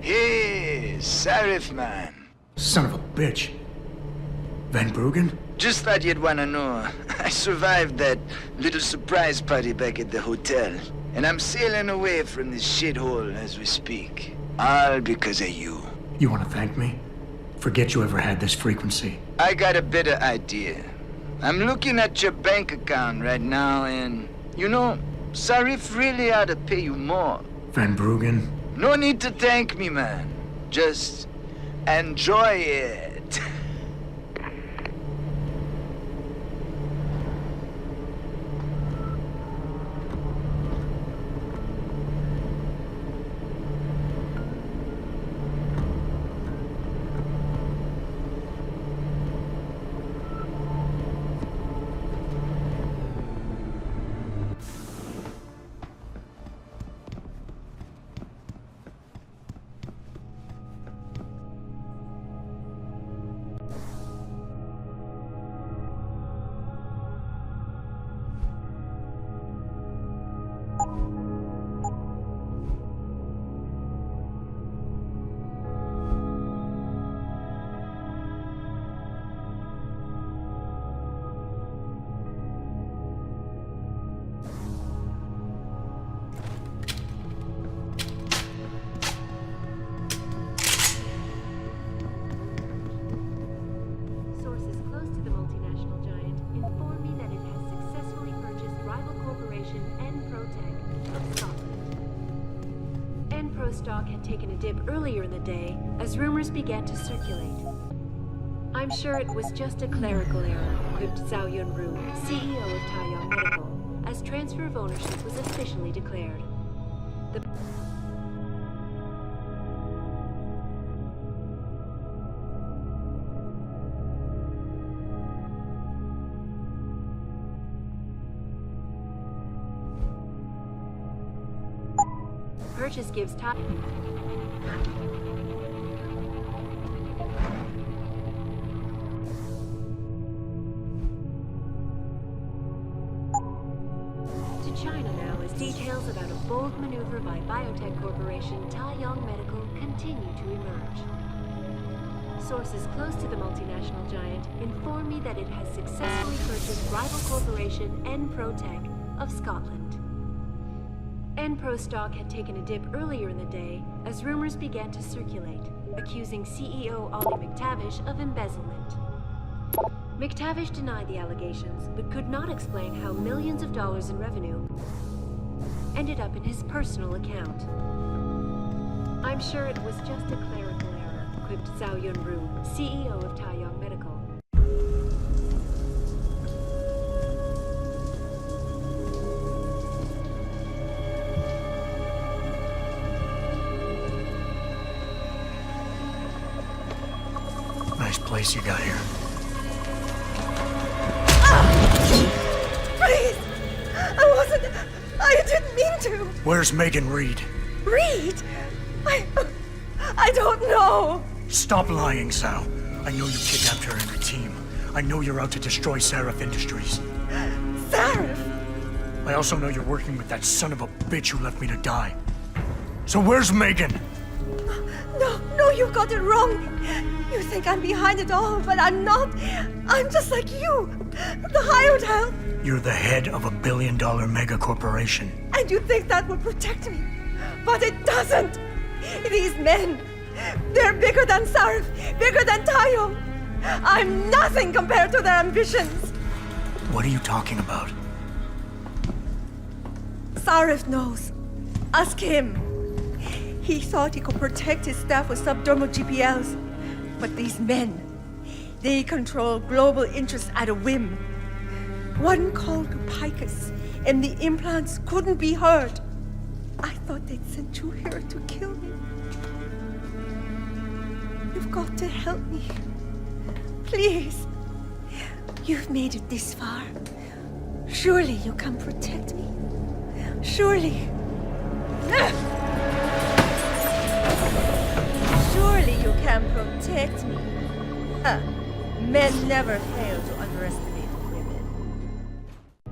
Hey, Sarif man. Son of a bitch. Van Bruggen? Just thought you'd wanna know. I survived that little surprise party back at the hotel. And I'm sailing away from this shithole as we speak. All because of you. You want to thank me? Forget you ever had this frequency. I got a better idea. I'm looking at your bank account right now and... You know, Sarif really ought to pay you more. Van Bruggen? No need to thank me, man. Just enjoy it. Stock had taken a dip earlier in the day as rumors began to circulate. I'm sure it was just a clerical error, quipped Zhao Yunru, CEO of Taiyang Medical, as transfer of ownership was officially declared. The purchase gives time. to China now as details about a bold maneuver by biotech corporation Taiyang Medical continue to emerge. Sources close to the multinational giant inform me that it has successfully purchased rival corporation Enprotech of Scotland. Enpro stock had taken a dip earlier in the day as rumors began to circulate, accusing CEO Ollie McTavish of embezzlement. McTavish denied the allegations, but could not explain how millions of dollars in revenue ended up in his personal account. I'm sure it was just a clerical error, quipped Zhao Yunru, CEO of Taiyang Medical. Nice place you got here. Please! I didn't mean to! Where's Megan Reed? Reed? I don't know! Stop lying, Zhao. I know you kidnapped her and her team. I know you're out to destroy Seraph Industries. Seraph? I also know you're working with that son of a bitch who left me to die. So where's Megan? No, you've got it wrong. You think I'm behind it all, but I'm not. I'm just like you. The hired help. You're the head of a billion-dollar mega corporation. And you think that will protect me. But it doesn't. These men, they're bigger than Sarif, bigger than Tayo. I'm nothing compared to their ambitions. What are you talking about? Sarif knows. Ask him. He thought he could protect his staff with subdermal GPLs. But these men, they control global interests at a whim. One call to Picus, and the implants couldn't be heard. I thought they'd sent you here to kill me. You've got to help me. Please. You've made it this far. Surely you can protect me. Surely. Surely you can protect me. Huh. Men never fail to underestimate women.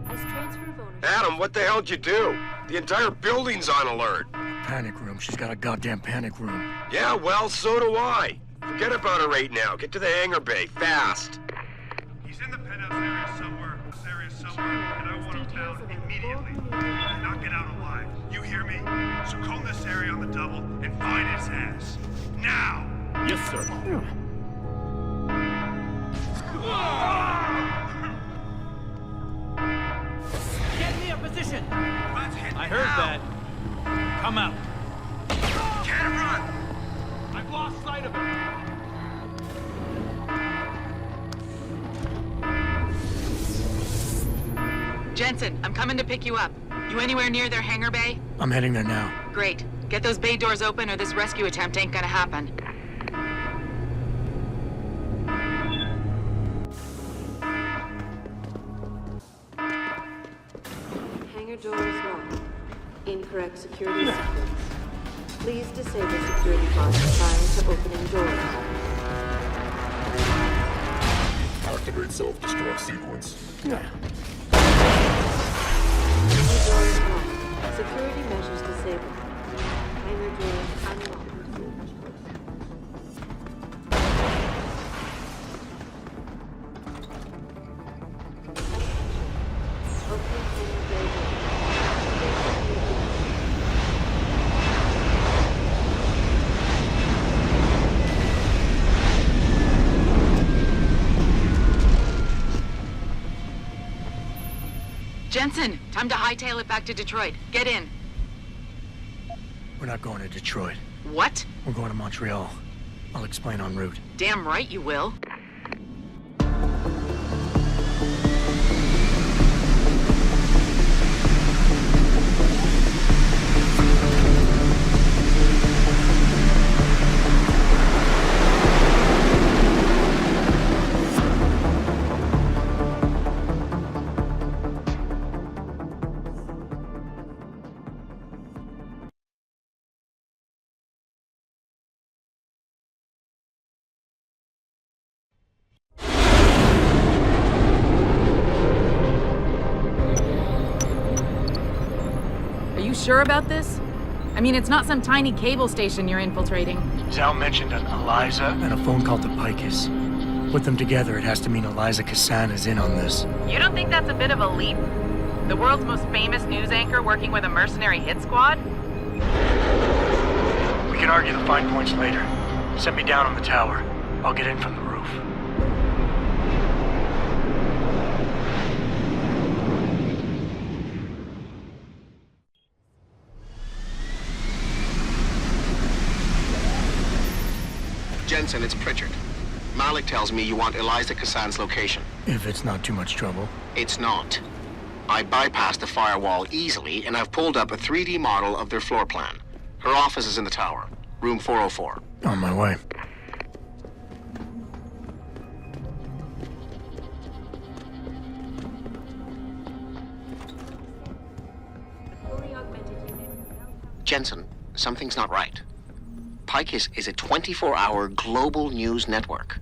As transfer of ownership... Adam, what the hell'd you do? The entire building's on alert. Panic room. She's got a goddamn panic room. Yeah, well, so do I. Forget about her right now. Get to the hangar bay, fast. He's in the penthouse area somewhere, and I want him found immediately. Not get out alive. You hear me? So comb this area on the double and find his ass. Now! Yes, sir. Get me a position! I heard that. Come out. Can't run! I've lost sight of it. Jensen, I'm coming to pick you up. You anywhere near their hangar bay? I'm heading there now. Great. Get those bay doors open or this rescue attempt ain't gonna happen. Hangar doors locked. Incorrect security sequence. Please disable security bots prior to opening doors. Activate self-destruct sequence. Hangar doors locked. Security measures disabled. Hangar doors unlocked. Open hangar bay door. Jensen, time to hightail it back to Detroit. Get in. We're not going to Detroit. What? We're going to Montreal. I'll explain en route. Damn right you will. you sure about this? I mean, it's not some tiny cable station you're infiltrating. Zhao mentioned an Eliza and a phone call to Picus. Put them together, it has to mean Eliza Kassan is in on this. You don't think that's a bit of a leap? The world's most famous news anchor working with a mercenary hit squad? We can argue the fine points later. Set me down on the tower. I'll get in from the roof. Jensen, it's Pritchard. Malik tells me you want Eliza Kassan's location. If it's not too much trouble. It's not. I bypassed the firewall easily, and I've pulled up a 3D model of their floor plan. Her office is in the tower, room 404. On my way. Jensen, something's not right. Picus is a 24-hour global news network.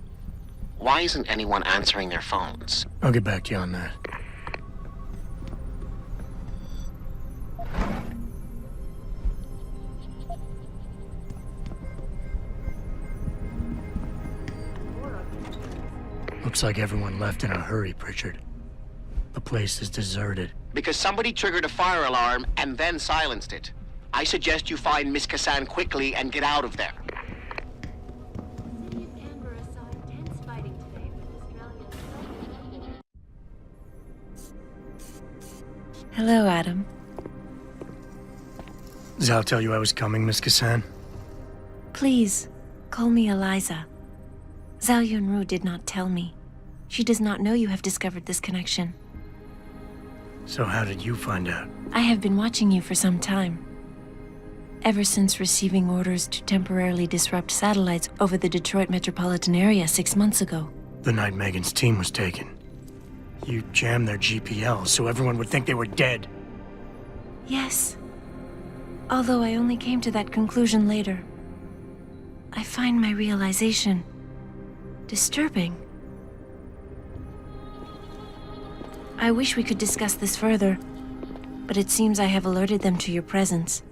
Why isn't anyone answering their phones? I'll get back to you on that. Looks like everyone left in a hurry, Pritchard. The place is deserted. Because somebody triggered a fire alarm and then silenced it. I suggest you find Miss Kassan quickly and get out of there. Hello, Adam. Zhao tell you I was coming, Miss Kassan? Please, call me Eliza. Zhao Yunru did not tell me. She does not know you have discovered this connection. So how did you find out? I have been watching you for some time. Ever since receiving orders to temporarily disrupt satellites over the Detroit metropolitan area 6 months ago. The night Megan's team was taken. You jammed their GPL so everyone would think they were dead. Yes. Although I only came to that conclusion later. I find my realization disturbing. I wish we could discuss this further, but it seems I have alerted them to your presence.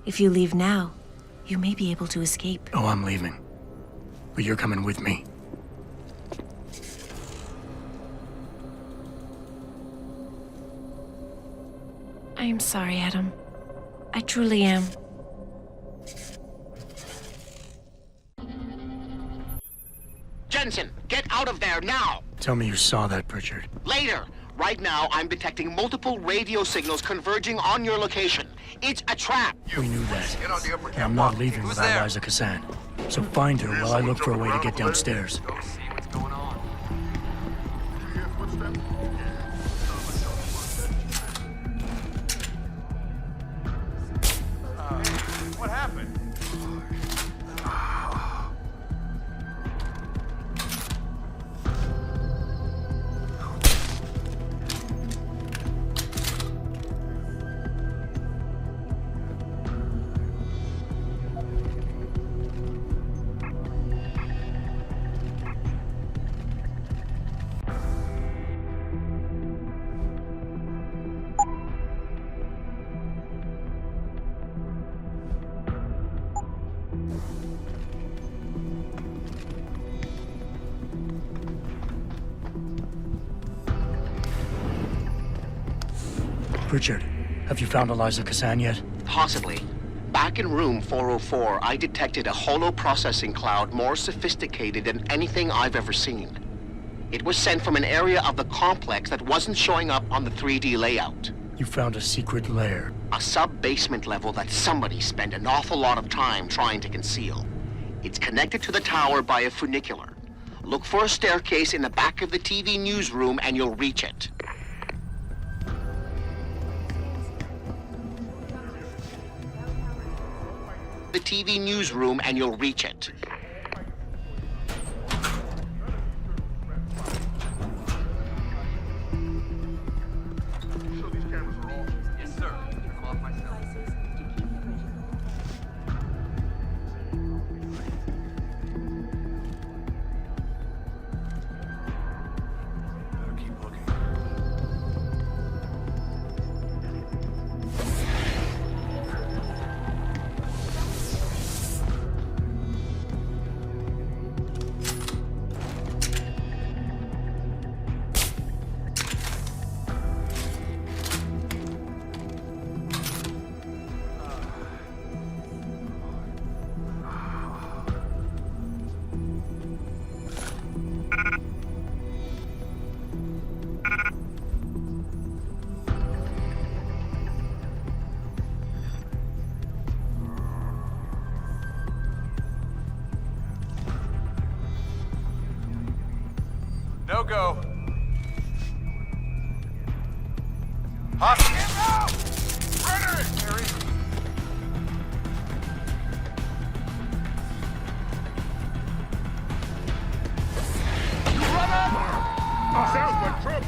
If you leave now, you may be able to escape. Oh, I'm leaving. But you're coming with me. I am sorry, Adam. I truly am. Jensen, get out of there now! Tell me you saw that, Pritchard. Later! Right now, I'm detecting multiple radio signals converging on your location. It's a trap! We knew that. And I'm not leaving without Eliza Kassan. So find her while I look for a way to get downstairs. Go see what's going on. What happened? Pritchard, have you found Eliza Kassan yet? Possibly. Back in room 404, I detected a holo processing cloud more sophisticated than anything I've ever seen. It was sent from an area of the complex that wasn't showing up on the 3D layout. You found a secret lair. A sub-basement level that somebody spent an awful lot of time trying to conceal. It's connected to the tower by a funicular. Look for a staircase in the back of the TV newsroom and you'll reach it. The TV newsroom and you'll reach it. Yes, sir. I'm off myself. Better keep looking. go. Hostage! Harry! Sounds like trouble.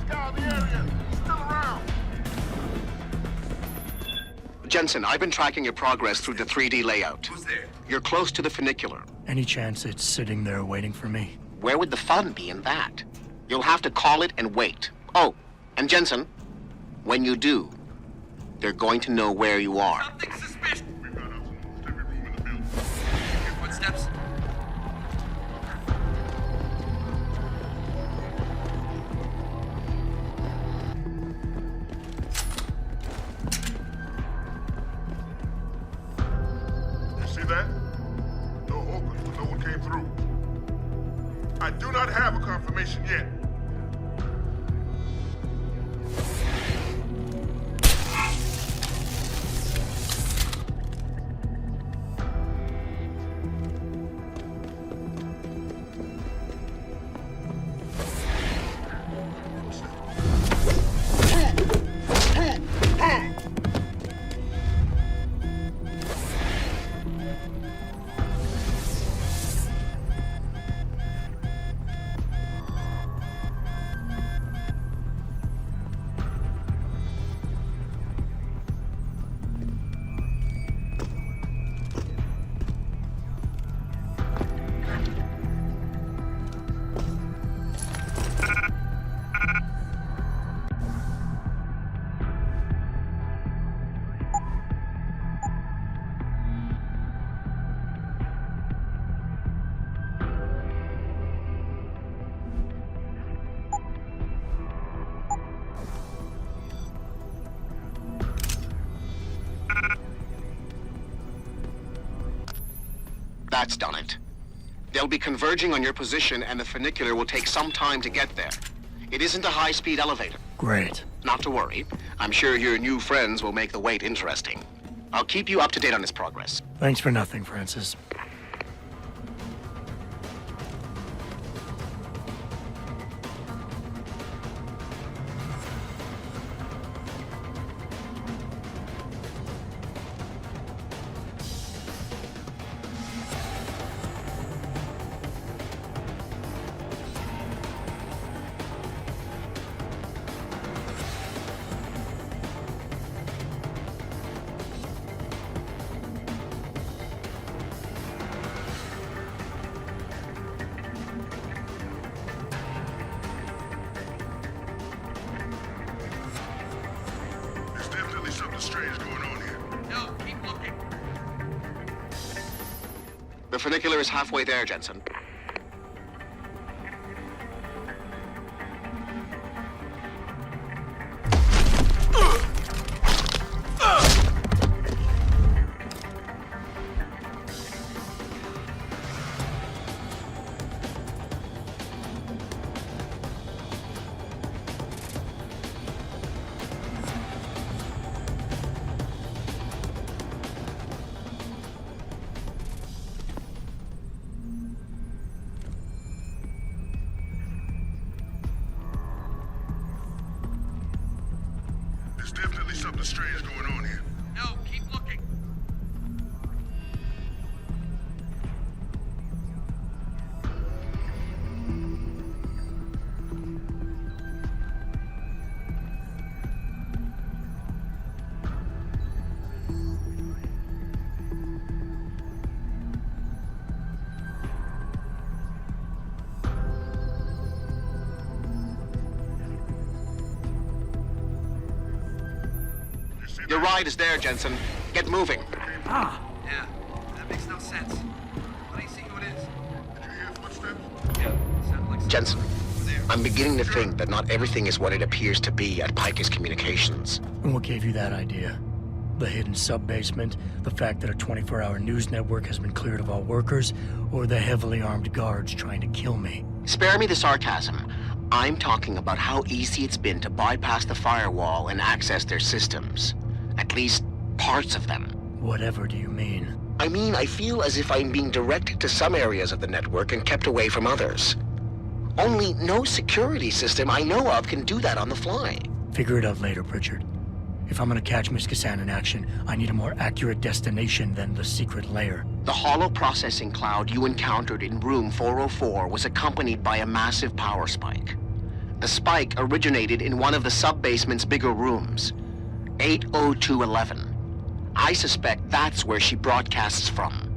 Scout the area. He's still around. Jensen, I've been tracking your progress through the 3D layout. Who's there? You're close to the funicular. Any chance it's sitting there waiting for me? Where would the fun be in that? You'll have to call it and wait. Oh, and Jensen, when you do, they're going to know where you are. Something suspicious. We found out almost every room in the building. Your footsteps. You see that? No open, but no one came through. I do not have a confirmation yet. That's done it. They'll be converging on your position, and the funicular will take some time to get there. It isn't a high-speed elevator. Great. Not to worry. I'm sure your new friends will make the wait interesting. I'll keep you up to date on his progress. Thanks for nothing, Francis. There's definitely something strange going on here. No, keep looking. The funicular is halfway there, Jensen. There's definitely something strange going on here. No, keep looking. Your ride is there, Jensen. Get moving. Yeah, that makes no sense. Let me see who it is. Did you hear footsteps? Yeah, sounded like Jensen, I'm beginning to think that not everything is what it appears to be at Pike's Communications. And what gave you that idea? The hidden sub-basement, the fact that a 24-hour news network has been cleared of all workers, or the heavily armed guards trying to kill me? Spare me the sarcasm. I'm talking about how easy it's been to bypass the firewall and access their systems. At least, parts of them. Whatever do you mean? I mean, I feel as if I'm being directed to some areas of the network and kept away from others. Only no security system I know of can do that on the fly. Figure it out later, Pritchard. If I'm gonna catch Miss Kassan in action, I need a more accurate destination than the secret lair. The hollow processing cloud you encountered in room 404 was accompanied by a massive power spike. The spike originated in one of the sub-basement's bigger rooms, 80211. I suspect that's where she broadcasts from.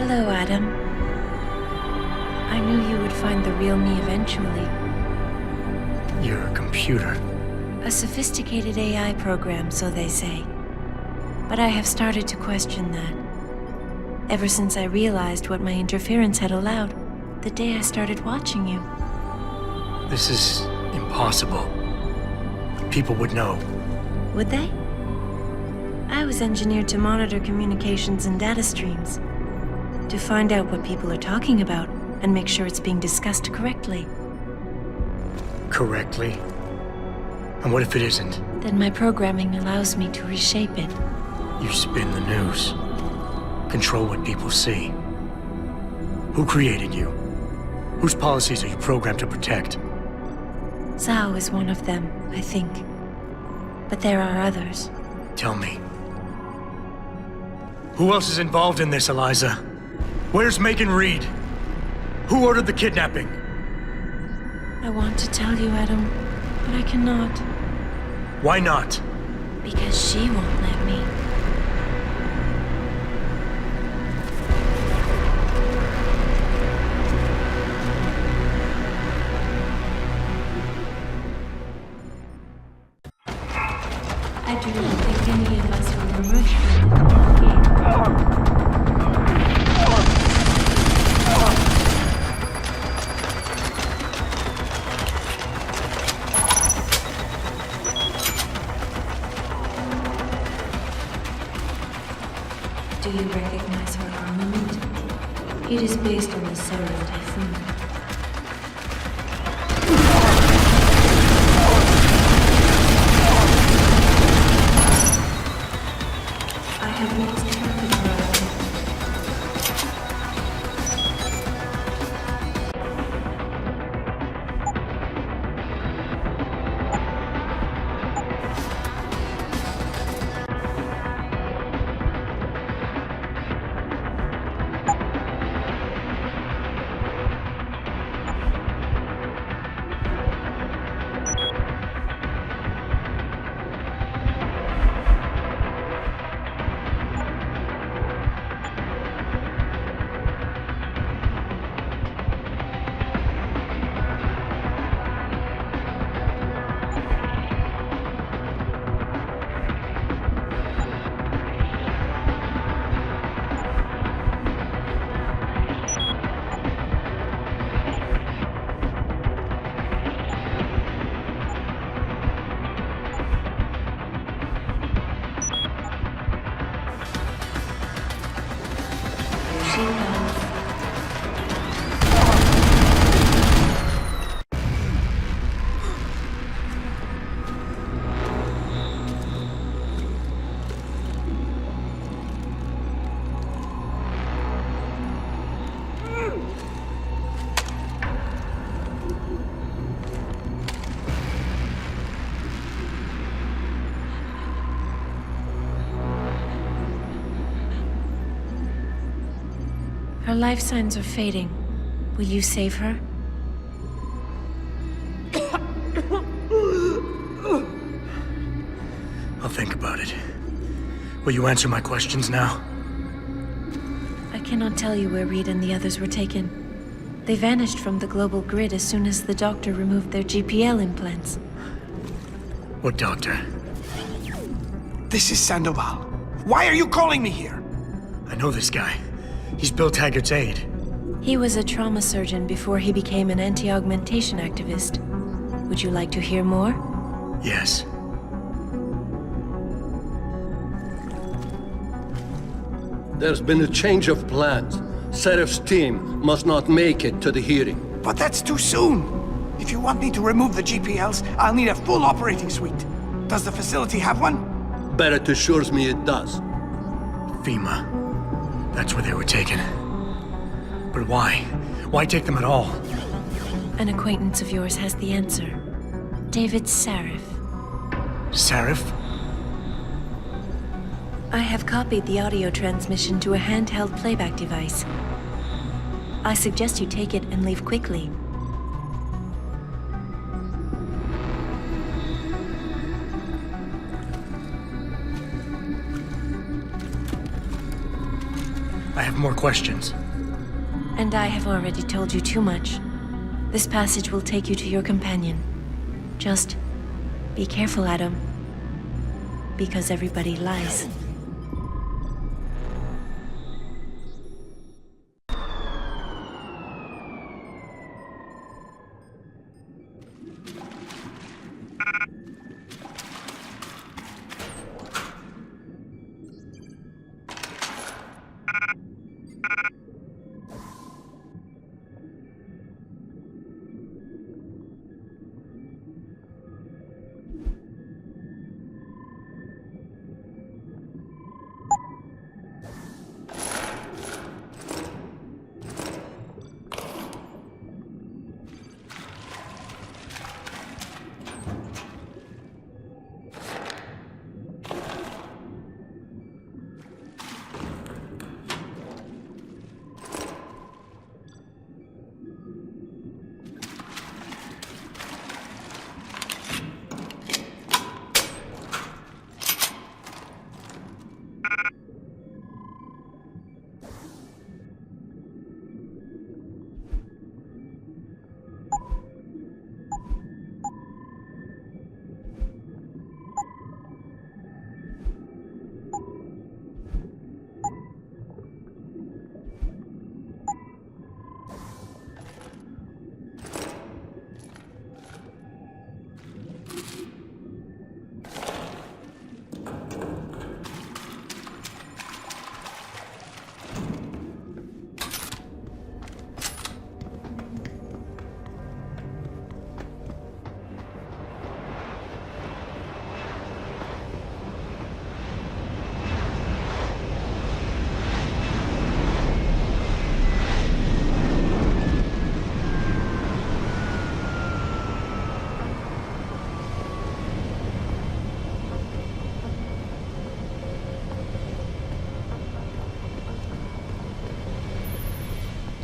Hello, Adam. I knew you would find the real me eventually. You're a computer. A sophisticated AI program, so they say. But I have started to question that. Ever since I realized what my interference had allowed, the day I started watching you. This is impossible. People would know. Would they? I was engineered to monitor communications and data streams. To find out what people are talking about and make sure it's being discussed correctly. Correctly? And what if it isn't? Then my programming allows me to reshape it. You spin the news. Control what people see. Who created you? Whose policies are you programmed to protect? Zhao is one of them, I think. But there are others. Tell me. Who else is involved in this, Eliza? Where's Megan Reed? Who ordered the kidnapping? I want to tell you, Adam, but I cannot. Why not? Because she won't let me. I do not think any of us will emerge from it again. Do you recognize her armament? It is based on the Solar Typhoon. I have lost track of her. Her life signs are fading. Will you save her? I'll think about it. Will you answer my questions now? I cannot tell you where Reed and the others were taken. They vanished from the global grid as soon as the doctor removed their GPL implants. What doctor? This is Sandoval. Why are you calling me here? I know this guy. He's Bill Taggart's aide. He was a trauma surgeon before he became an anti-augmentation activist. Would you like to hear more? Yes. There's been a change of plans. Serif's team must not make it to the hearing. But that's too soon. If you want me to remove the GPLs, I'll need a full operating suite. Does the facility have one? Barrett assures me it does. FEMA. That's where they were taken. But why? Why take them at all? An acquaintance of yours has the answer. David Sarif. Sarif? I have copied the audio transmission to a handheld playback device. I suggest you take it and leave quickly. I have more questions. And I have already told you too much. This passage will take you to your companion. Just be careful, Adam. Because everybody lies.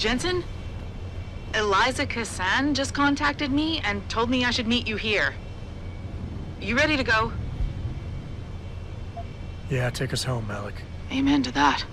Jensen? Eliza Kassan just contacted me and told me I should meet you here. You ready to go? Yeah, take us home, Malik. Amen to that.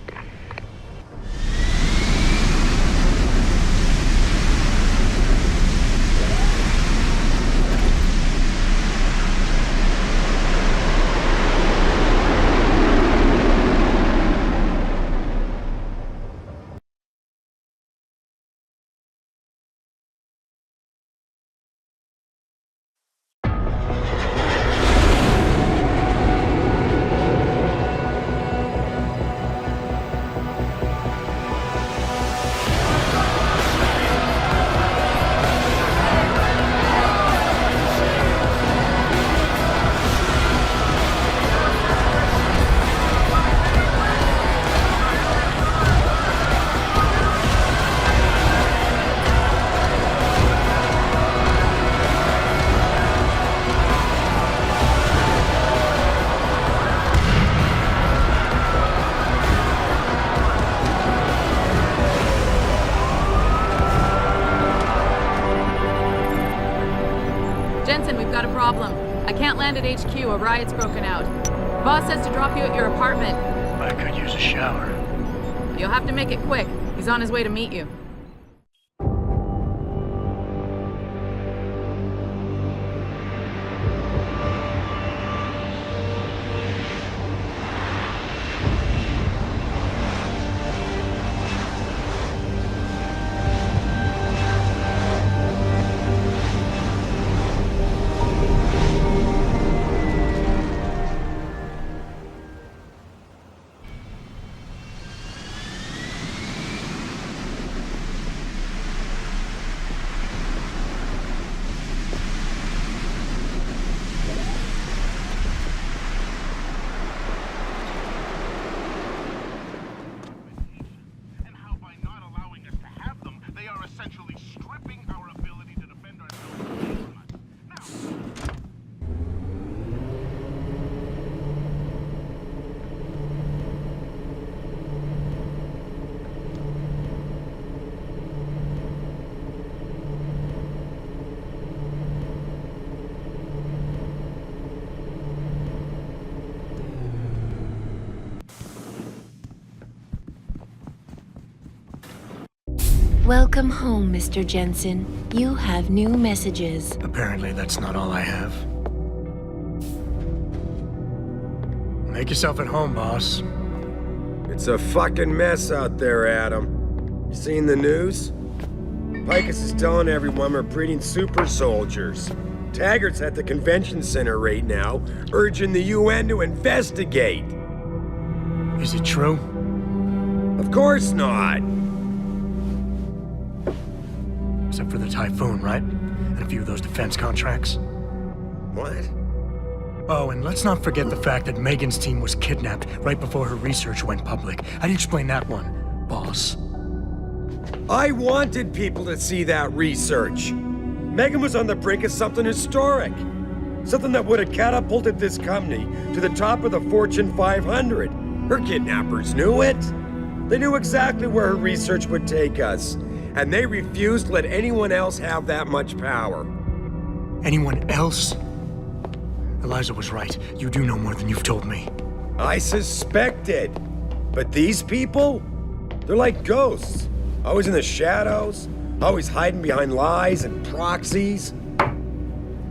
I can't land at HQ. A riot's broken out. Boss says to drop you at your apartment. I could use a shower. You'll have to make it quick. He's on his way to meet you. Welcome home, Mr. Jensen. You have new messages. Apparently that's not all I have. Make yourself at home, boss. It's a fucking mess out there, Adam. You seen the news? Picus is telling everyone we're breeding super soldiers. Taggart's at the convention center right now, urging the UN to investigate. Is it true? Of course not. Except for the Typhoon, right? And a few of those defense contracts. What? Oh, and let's not forget the fact that Megan's team was kidnapped right before her research went public. How do you explain that one, boss? I wanted people to see that research. Megan was on the brink of something historic. Something that would have catapulted this company to the top of the Fortune 500. Her kidnappers knew it. They knew exactly where her research would take us. And they refused to let anyone else have that much power. Anyone else? Eliza was right. You do know more than you've told me. I suspected. But these people? They're like ghosts. Always in the shadows. Always hiding behind lies and proxies.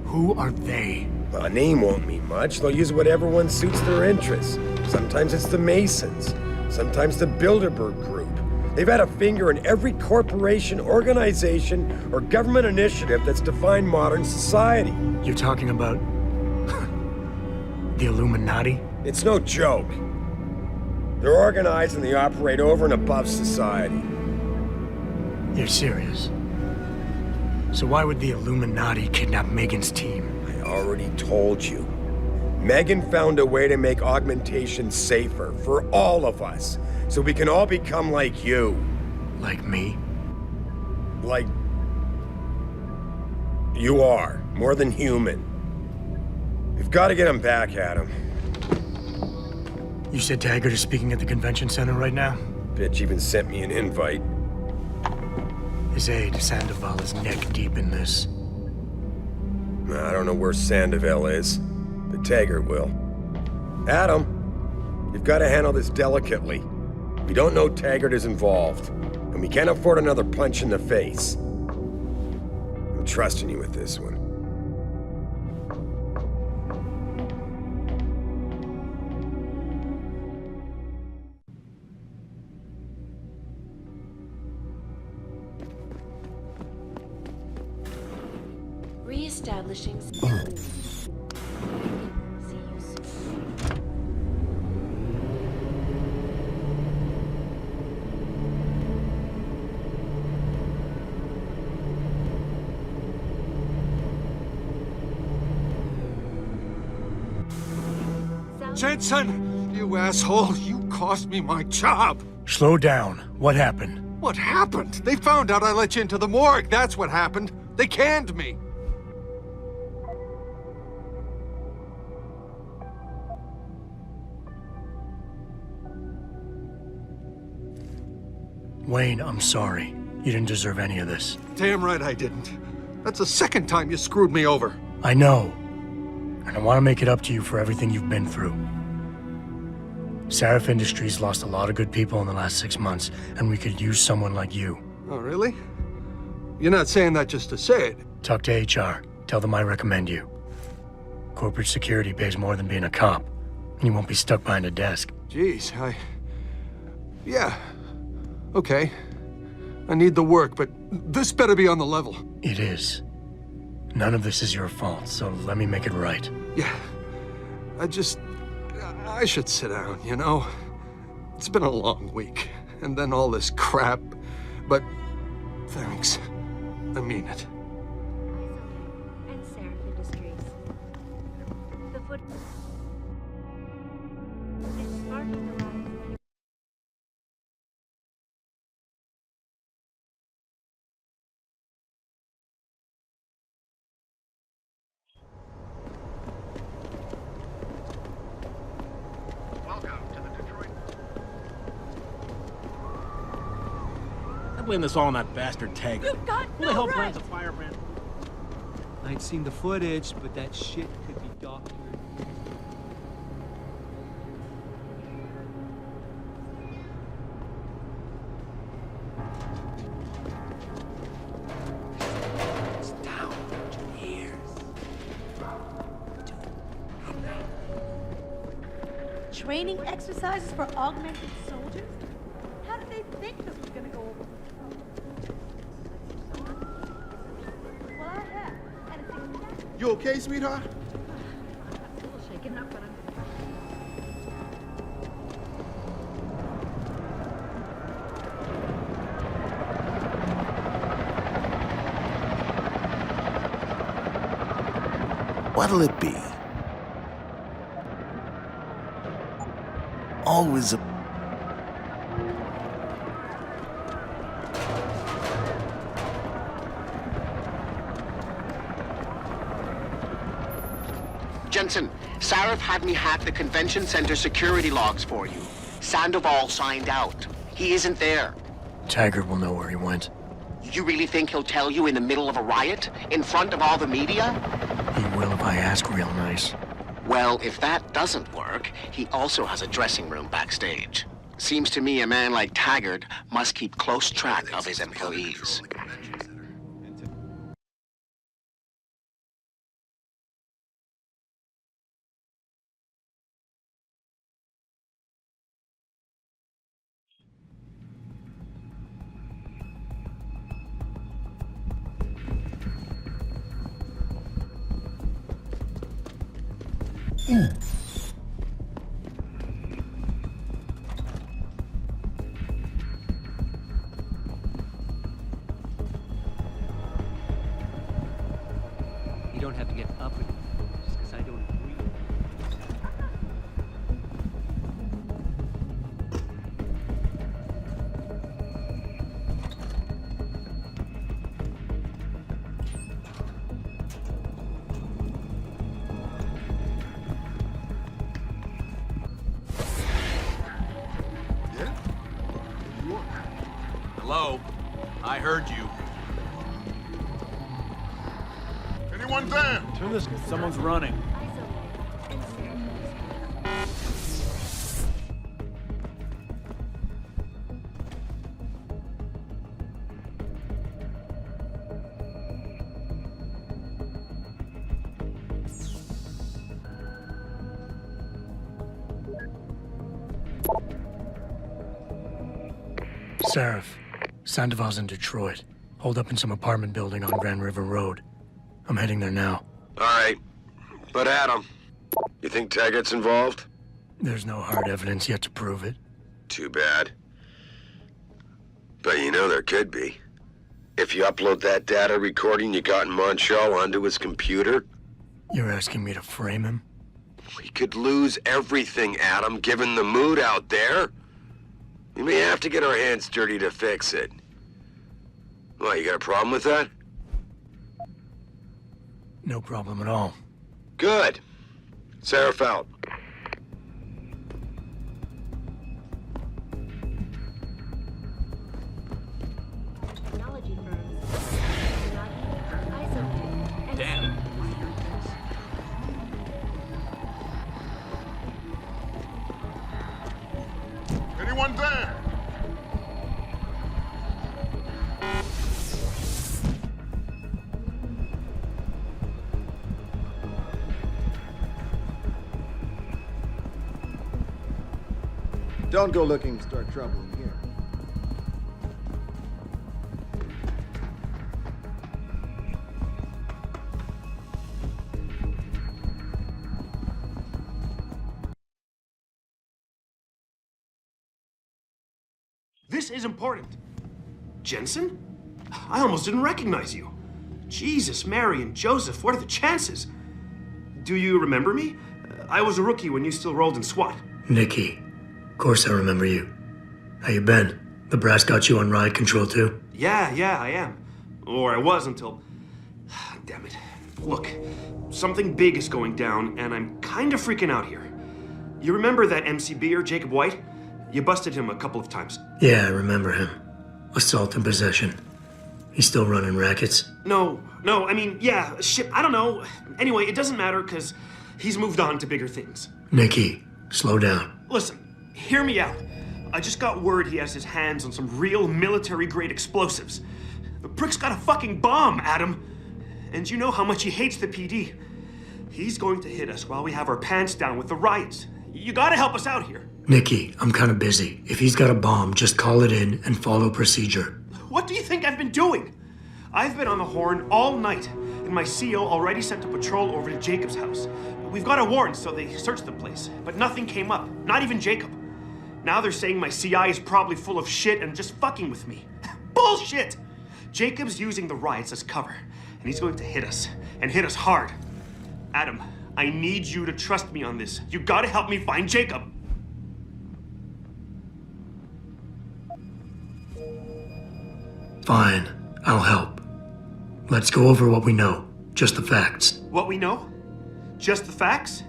Who are they? Well, a name won't mean much. They'll use whatever one suits their interests. Sometimes it's the Masons. Sometimes the Bilderberg Group. They've had a finger in every corporation, organization, or government initiative that's defined modern society. You're talking about the Illuminati? It's no joke. They're organized and they operate over and above society. You're serious? So why would the Illuminati kidnap Megan's team? I already told you. Megan found a way to make augmentation safer for all of us, so we can all become like you. Like me? Like... you are. More than human. We've got to get him back, Adam. You said Taggart is speaking at the convention center right now? Bitch even sent me an invite. His aide, Sandoval, is neck deep in this. I don't know where Sandoval is, but Taggart will. Adam, you've got to handle this delicately. We don't know Taggart is involved, and we can't afford another punch in the face. I'm trusting you with this one. Reestablishing. See you soon. Jensen, you asshole, you cost me my job. Slow down. What happened? What happened? They found out I let you into the morgue. That's what happened. They canned me. Wayne, I'm sorry. You didn't deserve any of this. Damn right I didn't. That's the second time you screwed me over. I know. And I want to make it up to you for everything you've been through. Sarif Industries lost a lot of good people in the last 6 months, and we could use someone like you. Oh, really? You're not saying that just to say it. Talk to HR. Tell them I recommend you. Corporate security pays more than being a cop, and you won't be stuck behind a desk. Jeez, yeah. Okay. I need the work, but this better be on the level. It is. None of this is your fault, so let me make it right. Yeah. I should sit down, you know? It's been a long week, and then all this crap, but thanks. I mean it. And Sarif Industries. The foot... It's sparking the rise. I blame this all on that bastard Taggart. You've got Who no the hell right. plans a firebrand? I'd seen the footage, but that shit could be doctored. training exercises for augmented soldiers? How did they think this was gonna go over? Well, I have, and it's exactly... You okay, sweetheart? A little shaken up, but I'm... What'll it be? Always a... Jensen, Sarif had me hack the convention center security logs for you. Sandoval signed out. He isn't there. Taggart will know where he went. You really think he'll tell you in the middle of a riot? In front of all the media? He will if I ask real nice. Well, if that doesn't work, he also has a dressing room backstage. Seems to me a man like Taggart must keep close track of his employees. You don't have to get up with me, just because I don't agree. Hello? I heard you. Anyone there? Turn this. Someone's running. Sarif, Sandoval's in Detroit. Holed up in some apartment building on Grand River Road. I'm heading there now. All right. But Adam, you think Taggart's involved? There's no hard evidence yet to prove it. Too bad. But you know there could be. If you upload that data recording you got in Montreal onto his computer... You're asking me to frame him? We could lose everything, Adam, given the mood out there. We may have to get our hands dirty to fix it. What, you got a problem with that? No problem at all. Good. Sarif out. Technology firms. Isolated. Damn. Anyone there? Don't go looking to start trouble in here. This is important. Jensen? I almost didn't recognize you. Jesus, Mary, and Joseph, what are the chances? Do you remember me? I was a rookie when you still rolled in SWAT. Nikki. Of course I remember you. How you been? The brass got you on riot control too? Yeah, I am. Or I was until... Damn it. Look, something big is going down, and I'm kind of freaking out here. You remember that MCBer, Jacob White? You busted him a couple of times. Yeah, I remember him. Assault and possession. He's still running rackets? No, I mean, yeah, shit, I don't know. Anyway, it doesn't matter, because he's moved on to bigger things. Nikki, slow down. Listen, hear me out. I just got word he has his hands on some real military-grade explosives. The prick's got a fucking bomb, Adam. And you know how much he hates the PD. He's going to hit us while we have our pants down with the riots. You gotta help us out here. Nikki, I'm kind of busy. If he's got a bomb, just call it in and follow procedure. What do you think I've been doing? I've been on the horn all night, and my CO already sent a patrol over to Jacob's house. We've got a warrant, so they searched the place, but nothing came up, not even Jacob. Now they're saying my CI is probably full of shit and just fucking with me. Bullshit! Jacob's using the riots as cover, and he's going to hit us, and hit us hard. Adam, I need you to trust me on this. You gotta help me find Jacob. Fine, I'll help. Let's go over what we know. Just the facts. What we know? Just the facts?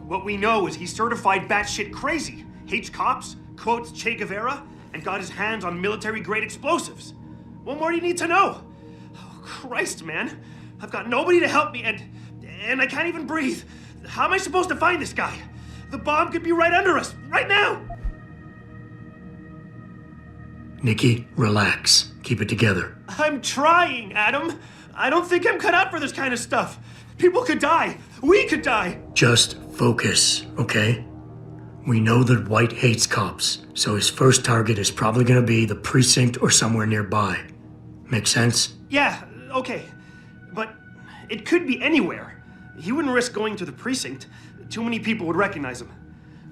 What we know is he's certified batshit crazy, hates cops, quotes Che Guevara, and got his hands on military-grade explosives. What more do you need to know? Oh, Christ, man. I've got nobody to help me, and I can't even breathe. How am I supposed to find this guy? The bomb could be right under us, right now! Nikki, relax. Keep it together. I'm trying, Adam. I don't think I'm cut out for this kind of stuff. People could die. We could die. Just focus, okay? We know that White hates cops, so his first target is probably gonna be the precinct or somewhere nearby. Make sense? Yeah, okay. But it could be anywhere. He wouldn't risk going to the precinct. Too many people would recognize him.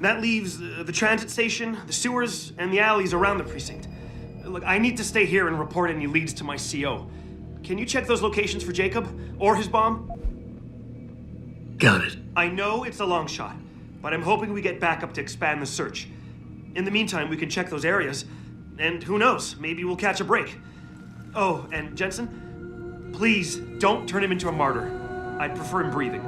That leaves the transit station, the sewers, and the alleys around the precinct. Look, I need to stay here and report any leads to my CO. Can you check those locations for Jacob? Or his bomb? Got it. I know it's a long shot, but I'm hoping we get backup to expand the search. In the meantime, we can check those areas, and who knows, maybe we'll catch a break. Oh, and Jensen, please don't turn him into a martyr. I'd prefer him breathing.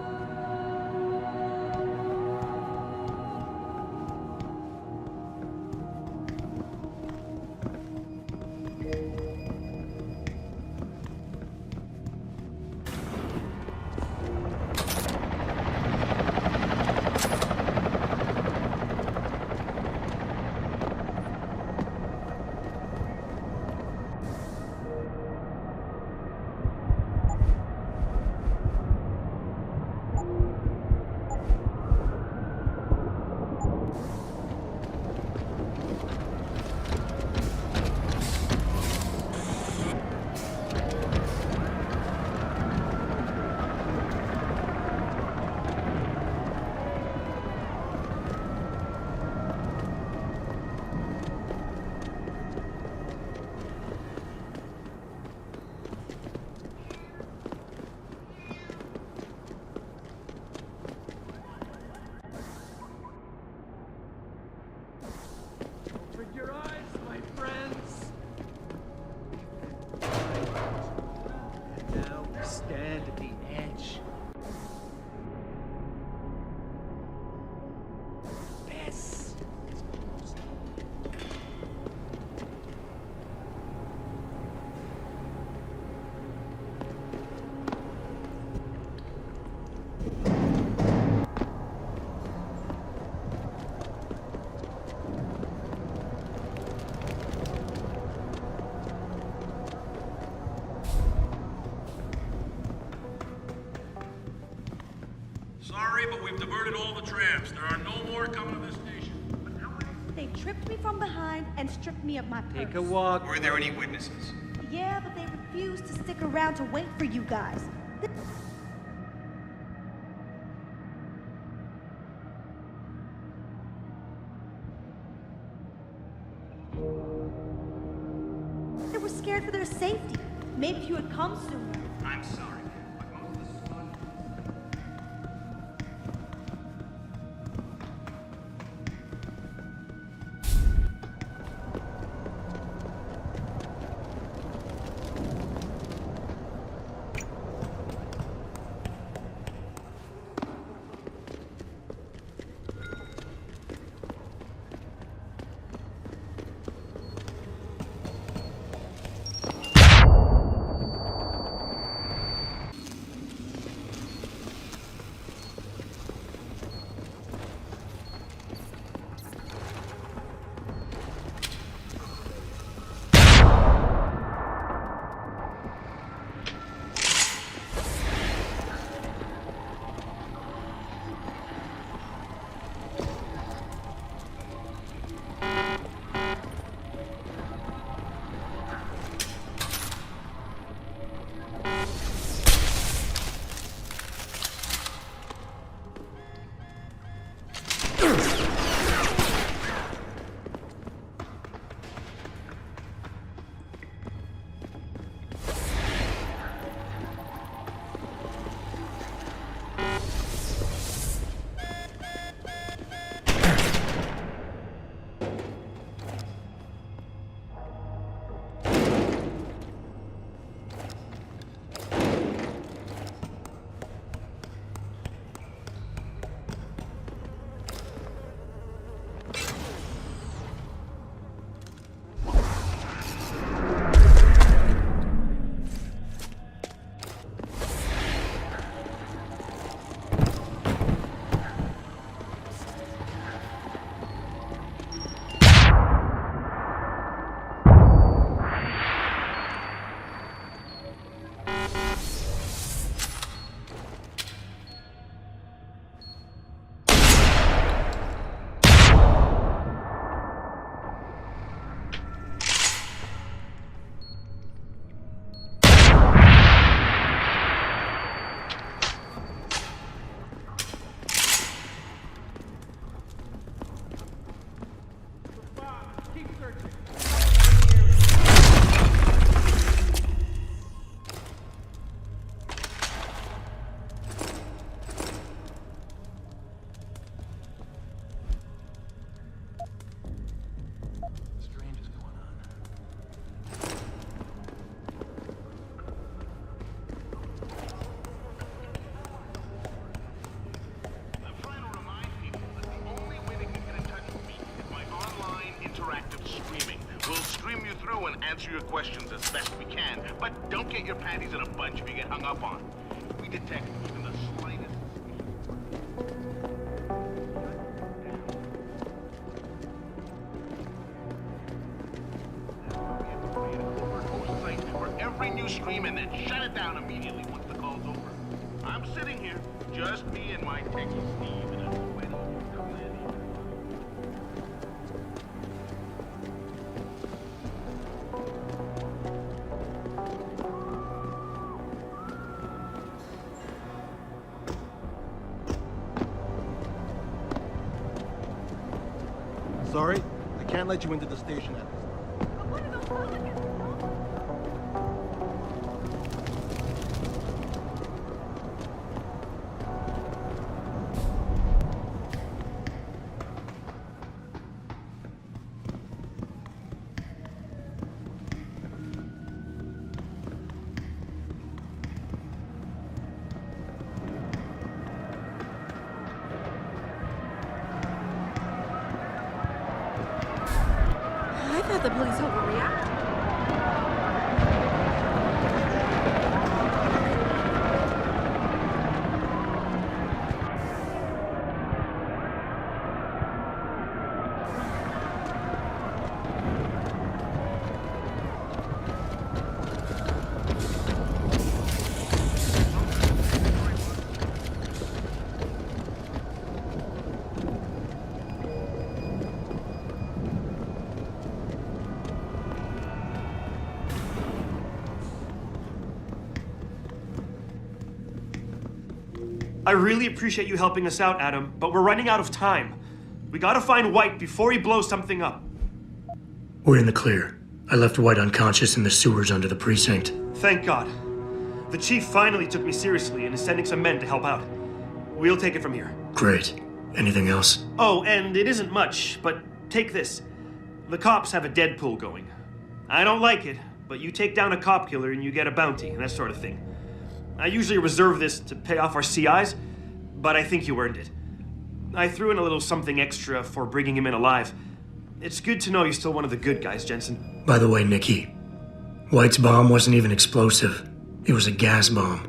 Sorry, but we've diverted all the trams. There are no more coming to this station. They tripped me from behind and stripped me of my purse. Take a walk. Were there any witnesses? Yeah, but they refused to stick around to wait for you guys. They were scared for their safety. Maybe if you had come sooner. I'm sorry. Answer your questions as best we can, but don't get your panties in a bunch if you get hung up on. If we detect even the slightest... for every new stream and then shut it down immediately once the call's over. I'm sitting here, just me and my techie Steve, and I'm waiting to come in. Sorry, I can't let you into the station at this time. I thought the police overreacted. I really appreciate you helping us out, Adam, but we're running out of time. We gotta find White before he blows something up. We're in the clear. I left White unconscious in the sewers under the precinct. Thank God. The chief finally took me seriously and is sending some men to help out. We'll take it from here. Great. Anything else? Oh, and it isn't much, but take this. The cops have a Deadpool going. I don't like it, but you take down a cop killer and you get a bounty, that sort of thing. I usually reserve this to pay off our CIs, but I think you earned it. I threw in a little something extra for bringing him in alive. It's good to know you're still one of the good guys, Jensen. By the way, Nikki, White's bomb wasn't even explosive. It was a gas bomb.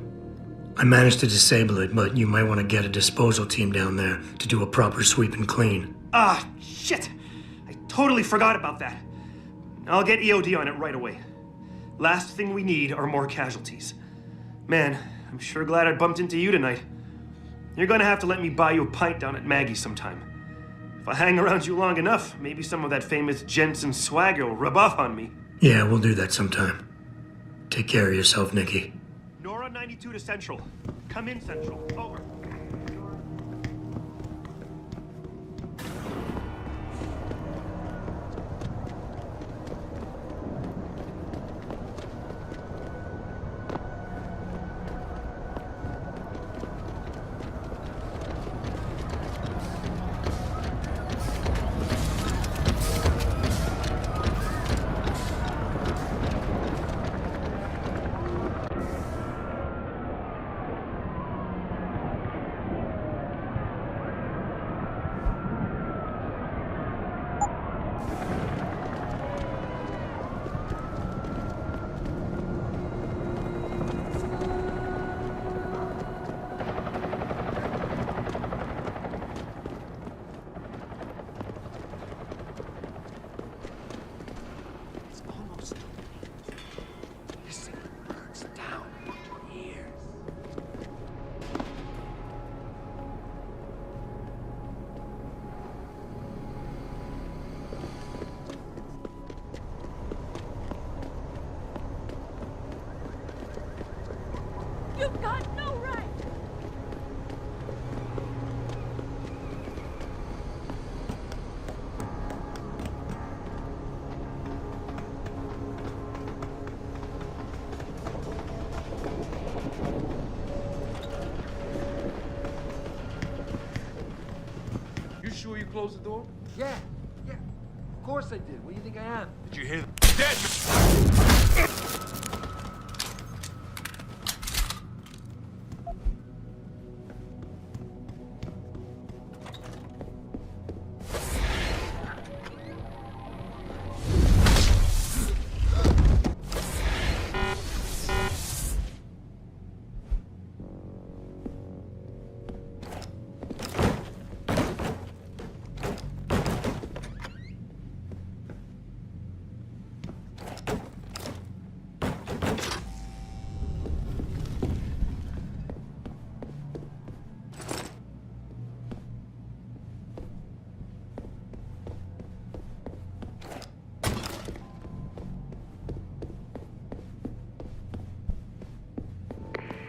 I managed to disable it, but you might want to get a disposal team down there to do a proper sweep and clean. Ah, shit! I totally forgot about that. I'll get EOD on it right away. Last thing we need are more casualties. Man, I'm sure glad I bumped into you tonight. You're gonna have to let me buy you a pint down at Maggie's sometime. If I hang around you long enough, maybe some of that famous Jensen swagger will rub off on me. Yeah, we'll do that sometime. Take care of yourself, Nikki. Nora 92 to Central. Come in, Central. Over. close the door? Yeah. Of course I did. What do you think I am? Did you hear that? Dead!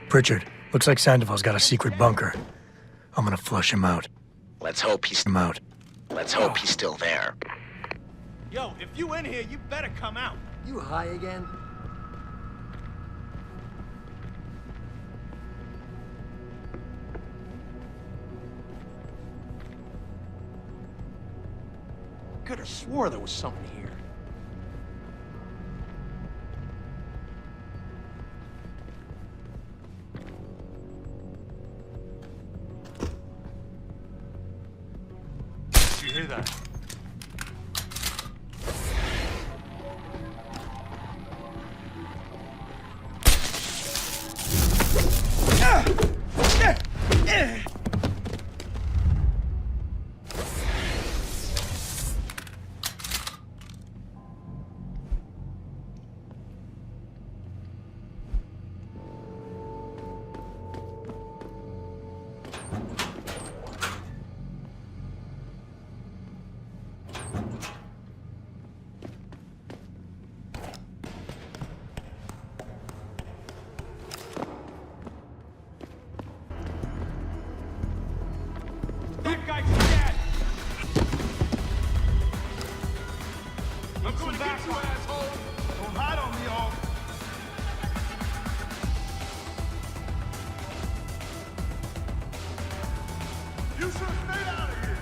Pritchard, looks like Sandoval's got a secret bunker. I'm gonna flush him out. Let's hope he's still there. Yo, if you in here, you better come out. You high again? Could have swore there was something here. Did you hear that? That guy's dead! I'm coming back, you asshole! Don't hide on me, all. You should have stayed out of here!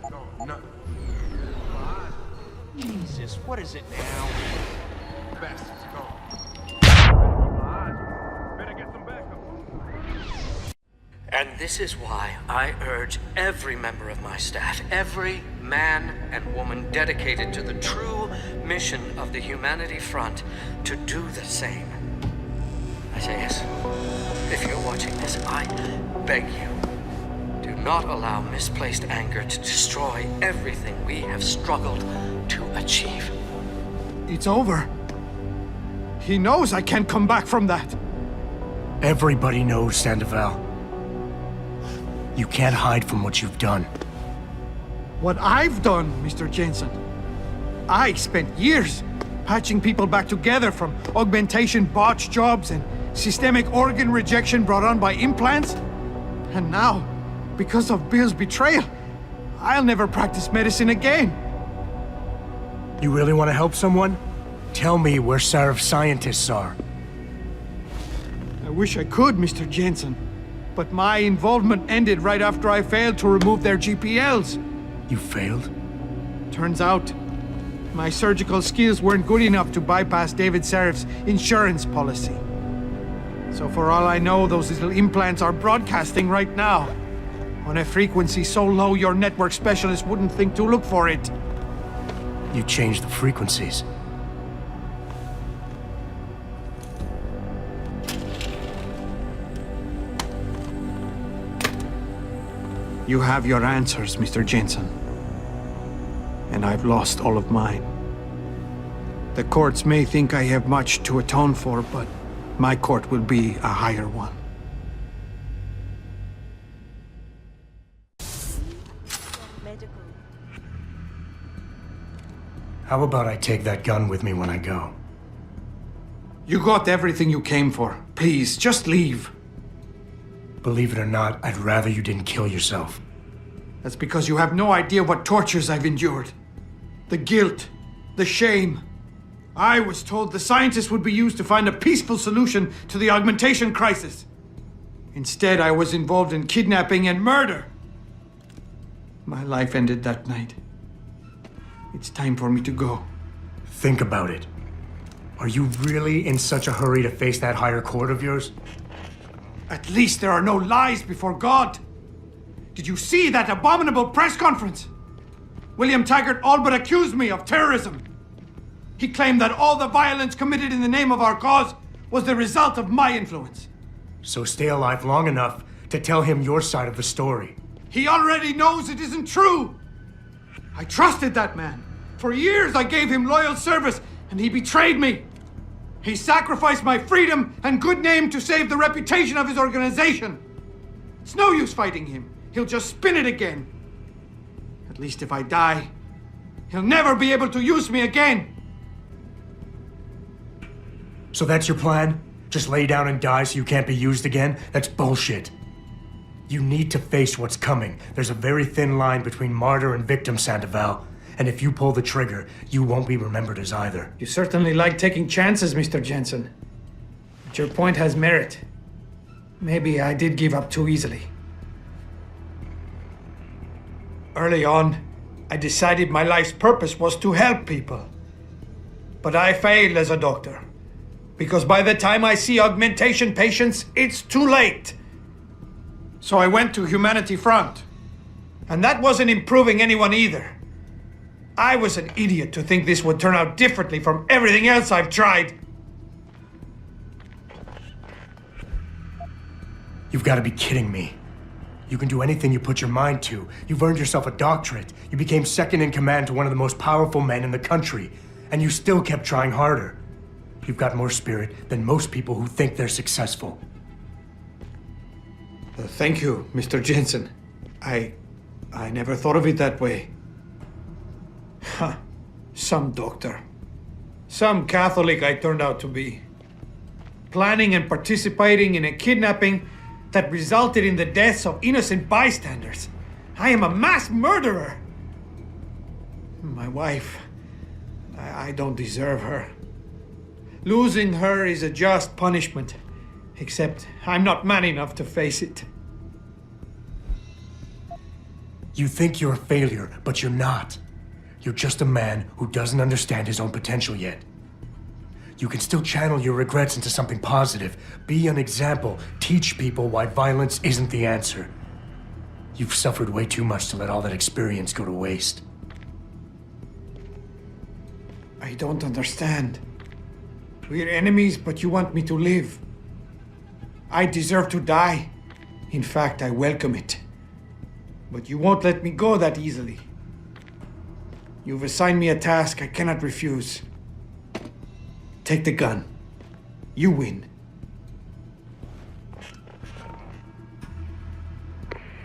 No, nothing. Jesus, what is it now? Bastard's gone. Better get some backup. And this is why I urge every member of my staff, every man and woman dedicated to the true mission of the Humanity Front, to do the same. Isaias, if you're watching this, I beg you, do not allow misplaced anger to destroy everything we have struggled to achieve. It's over. He knows I can't come back from that. Everybody knows, Sandoval. You can't hide from what you've done. What I've done, Mr. Jensen. I spent years patching people back together from augmentation botch jobs and systemic organ rejection brought on by implants. And now, because of Bill's betrayal, I'll never practice medicine again. You really want to help someone? Tell me where Sarif's scientists are. I wish I could, Mr. Jensen. But my involvement ended right after I failed to remove their GPLs. You failed? Turns out, my surgical skills weren't good enough to bypass David Sarif's insurance policy. So for all I know, those little implants are broadcasting right now. On a frequency so low your network specialist wouldn't think to look for it. You changed the frequencies. You have your answers, Mr. Jensen. And I've lost all of mine. The courts may think I have much to atone for, but my court will be a higher one. Medical. How about I take that gun with me when I go? You got everything you came for. Please, just leave. Believe it or not, I'd rather you didn't kill yourself. That's because you have no idea what tortures I've endured. The guilt, The shame. I was told the scientists would be used to find a peaceful solution to the augmentation crisis. Instead, I was involved in kidnapping and murder. My life ended that night. It's time for me to go. Think about it. Are you really in such a hurry to face that higher court of yours? At least there are no lies before God. Did you see that abominable press conference? William Taggart all but accused me of terrorism. He claimed that all the violence committed in the name of our cause was the result of my influence. So stay alive long enough to tell him your side of the story. He already knows it isn't true. I trusted that man. For years I gave him loyal service, and he betrayed me. He sacrificed my freedom and good name to save the reputation of his organization. It's no use fighting him. He'll just spin it again. At least if I die, he'll never be able to use me again. So that's your plan? Just lay down and die so you can't be used again? That's bullshit. You need to face what's coming. There's a very thin line between martyr and victim, Sandoval. And if you pull the trigger, you won't be remembered as either. You certainly like taking chances, Mr. Jensen. But your point has merit. Maybe I did give up too easily. Early on, I decided my life's purpose was to help people. But I failed as a doctor. Because by the time I see augmentation patients, it's too late. So I went to Humanity Front. And that wasn't improving anyone either. I was an idiot to think this would turn out differently from everything else I've tried. You've got to be kidding me. You can do anything you put your mind to. You've earned yourself a doctorate. You became second in command to one of the most powerful men in the country. And you still kept trying harder. You've got more spirit than most people who think they're successful. Thank you, Mr. Jensen. I never thought of it that way. Huh. Some doctor. Some Catholic I turned out to be. Planning and participating in a kidnapping that resulted in the deaths of innocent bystanders. I am a mass murderer. My wife, I don't deserve her. Losing her is a just punishment, except I'm not man enough to face it. You think you're a failure, but you're not. You're just a man who doesn't understand his own potential yet. You can still channel your regrets into something positive. Be an example. Teach people why violence isn't the answer. You've suffered way too much to let all that experience go to waste. I don't understand. We're enemies, but you want me to live. I deserve to die. In fact, I welcome it. But you won't let me go that easily. You've assigned me a task I cannot refuse. Take the gun. You win.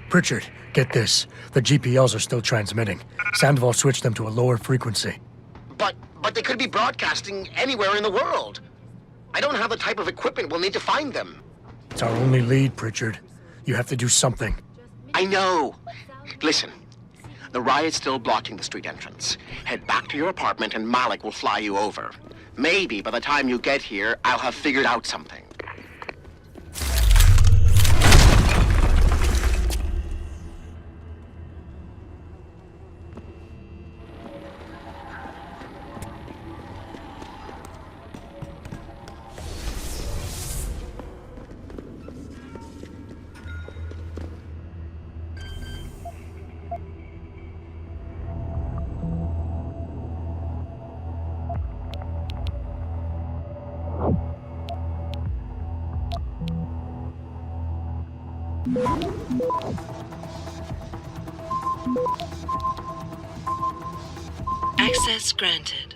Pritchard, get this. The GPLs are still transmitting. Sandoval switched them to a lower frequency. But they could be broadcasting anywhere in the world. I don't have the type of equipment we'll need to find them. It's our only lead, Pritchard. You have to do something. I know. Listen, the riot's still blocking the street entrance. Head back to your apartment and Malik will fly you over. Maybe by the time you get here, I'll have figured out something. Access granted.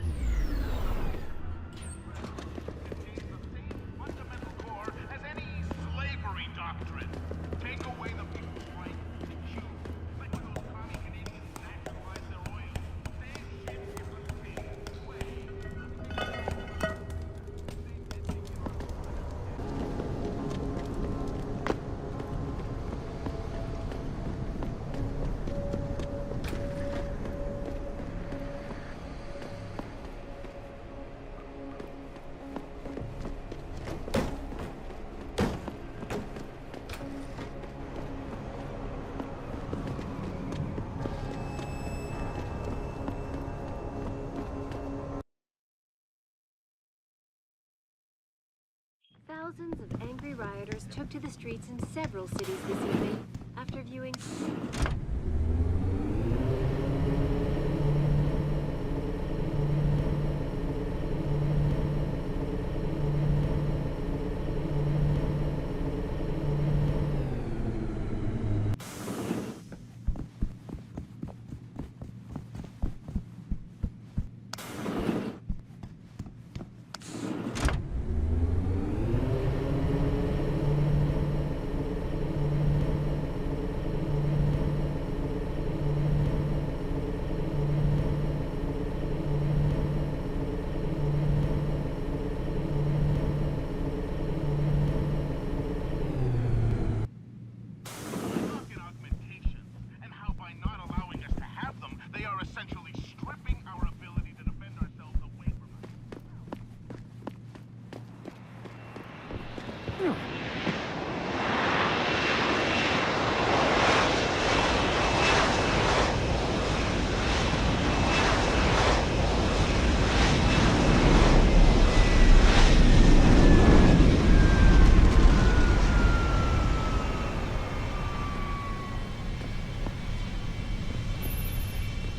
Thousands of angry rioters took to the streets in several cities this evening after viewing...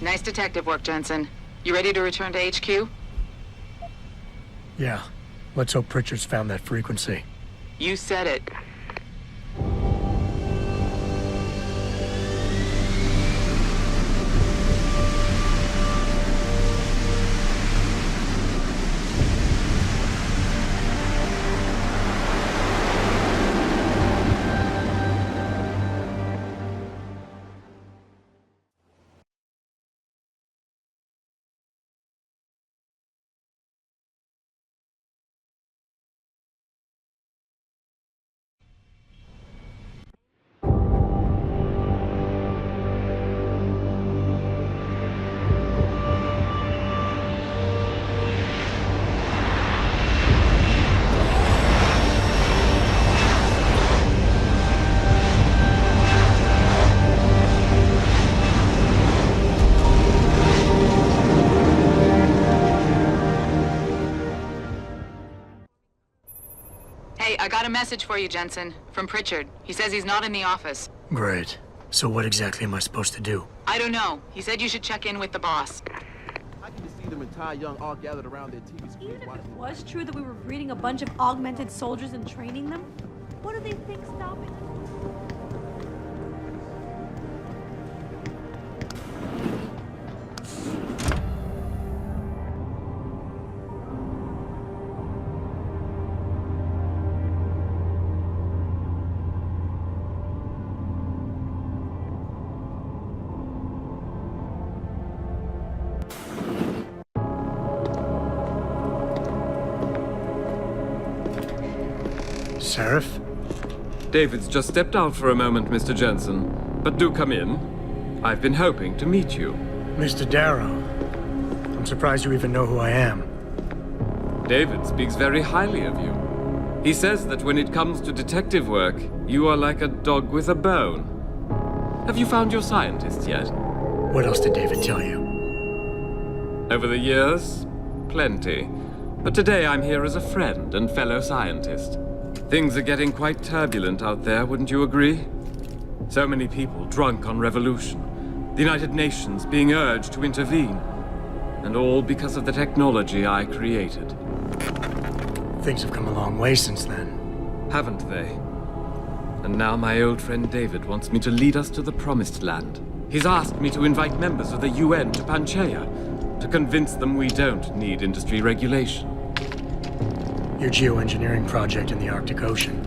Nice detective work, Jensen. You ready to return to HQ? Yeah. Let's hope Pritchard's found that frequency. You said it. I got a message for you, Jensen, from Pritchard. He says he's not in the office. Great. So what exactly am I supposed to do? I don't know. He said you should check in with the boss. I can just see them and Ty Young all gathered around their TV screen. Even if it was true that we were breeding a bunch of augmented soldiers and training them, what do they think stopping us? Sheriff? David's just stepped out for a moment, Mr. Jensen. But do come in. I've been hoping to meet you. Mr. Darrow. I'm surprised you even know who I am. David speaks very highly of you. He says that when it comes to detective work, you are like a dog with a bone. Have you found your scientists yet? What else did David tell you? Over the years, plenty. But today I'm here as a friend and fellow scientist. Things are getting quite turbulent out there, wouldn't you agree? So many people drunk on revolution. The United Nations being urged to intervene. And all because of the technology I created. Things have come a long way since then. Haven't they? And now my old friend David wants me to lead us to the Promised Land. He's asked me to invite members of the UN to Panchaea, to convince them we don't need industry regulation. Your geoengineering project in the Arctic Ocean.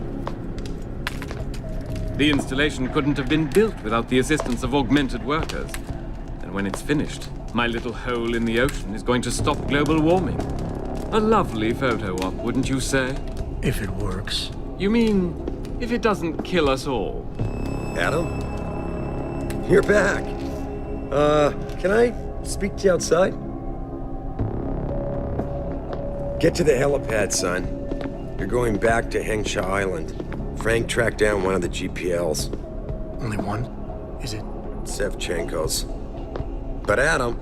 The installation couldn't have been built without the assistance of augmented workers. And when it's finished, my little hole in the ocean is going to stop global warming. A lovely photo op, wouldn't you say? If it works. You mean, if it doesn't kill us all? Adam? You're back. Can I speak to you outside? Get to the helipad, son. You're going back to Hengsha Island. Frank tracked down one of the GPLs. Only one? Is it? Sevchenko's. But Adam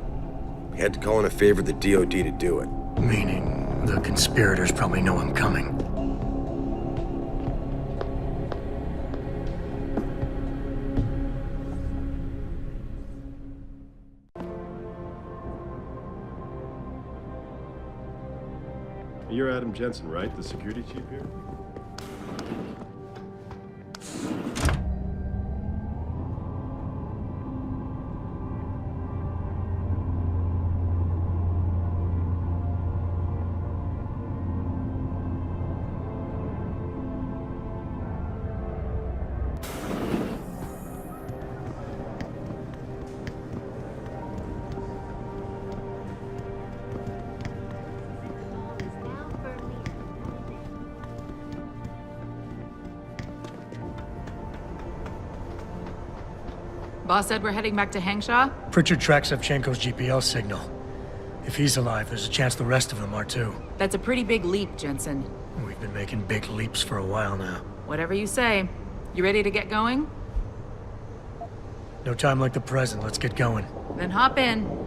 had to call in a favor of the DOD to do it. Meaning the conspirators probably know I'm coming. you're Adam Jensen, right? The security chief here? Boss said we're heading back to Hangshaw? Pritchard tracks Shevchenko's GPL signal. If he's alive, there's a chance the rest of them are too. That's a pretty big leap, Jensen. We've been making big leaps for a while now. Whatever you say. You ready to get going? No time like the present. Let's get going. Then hop in.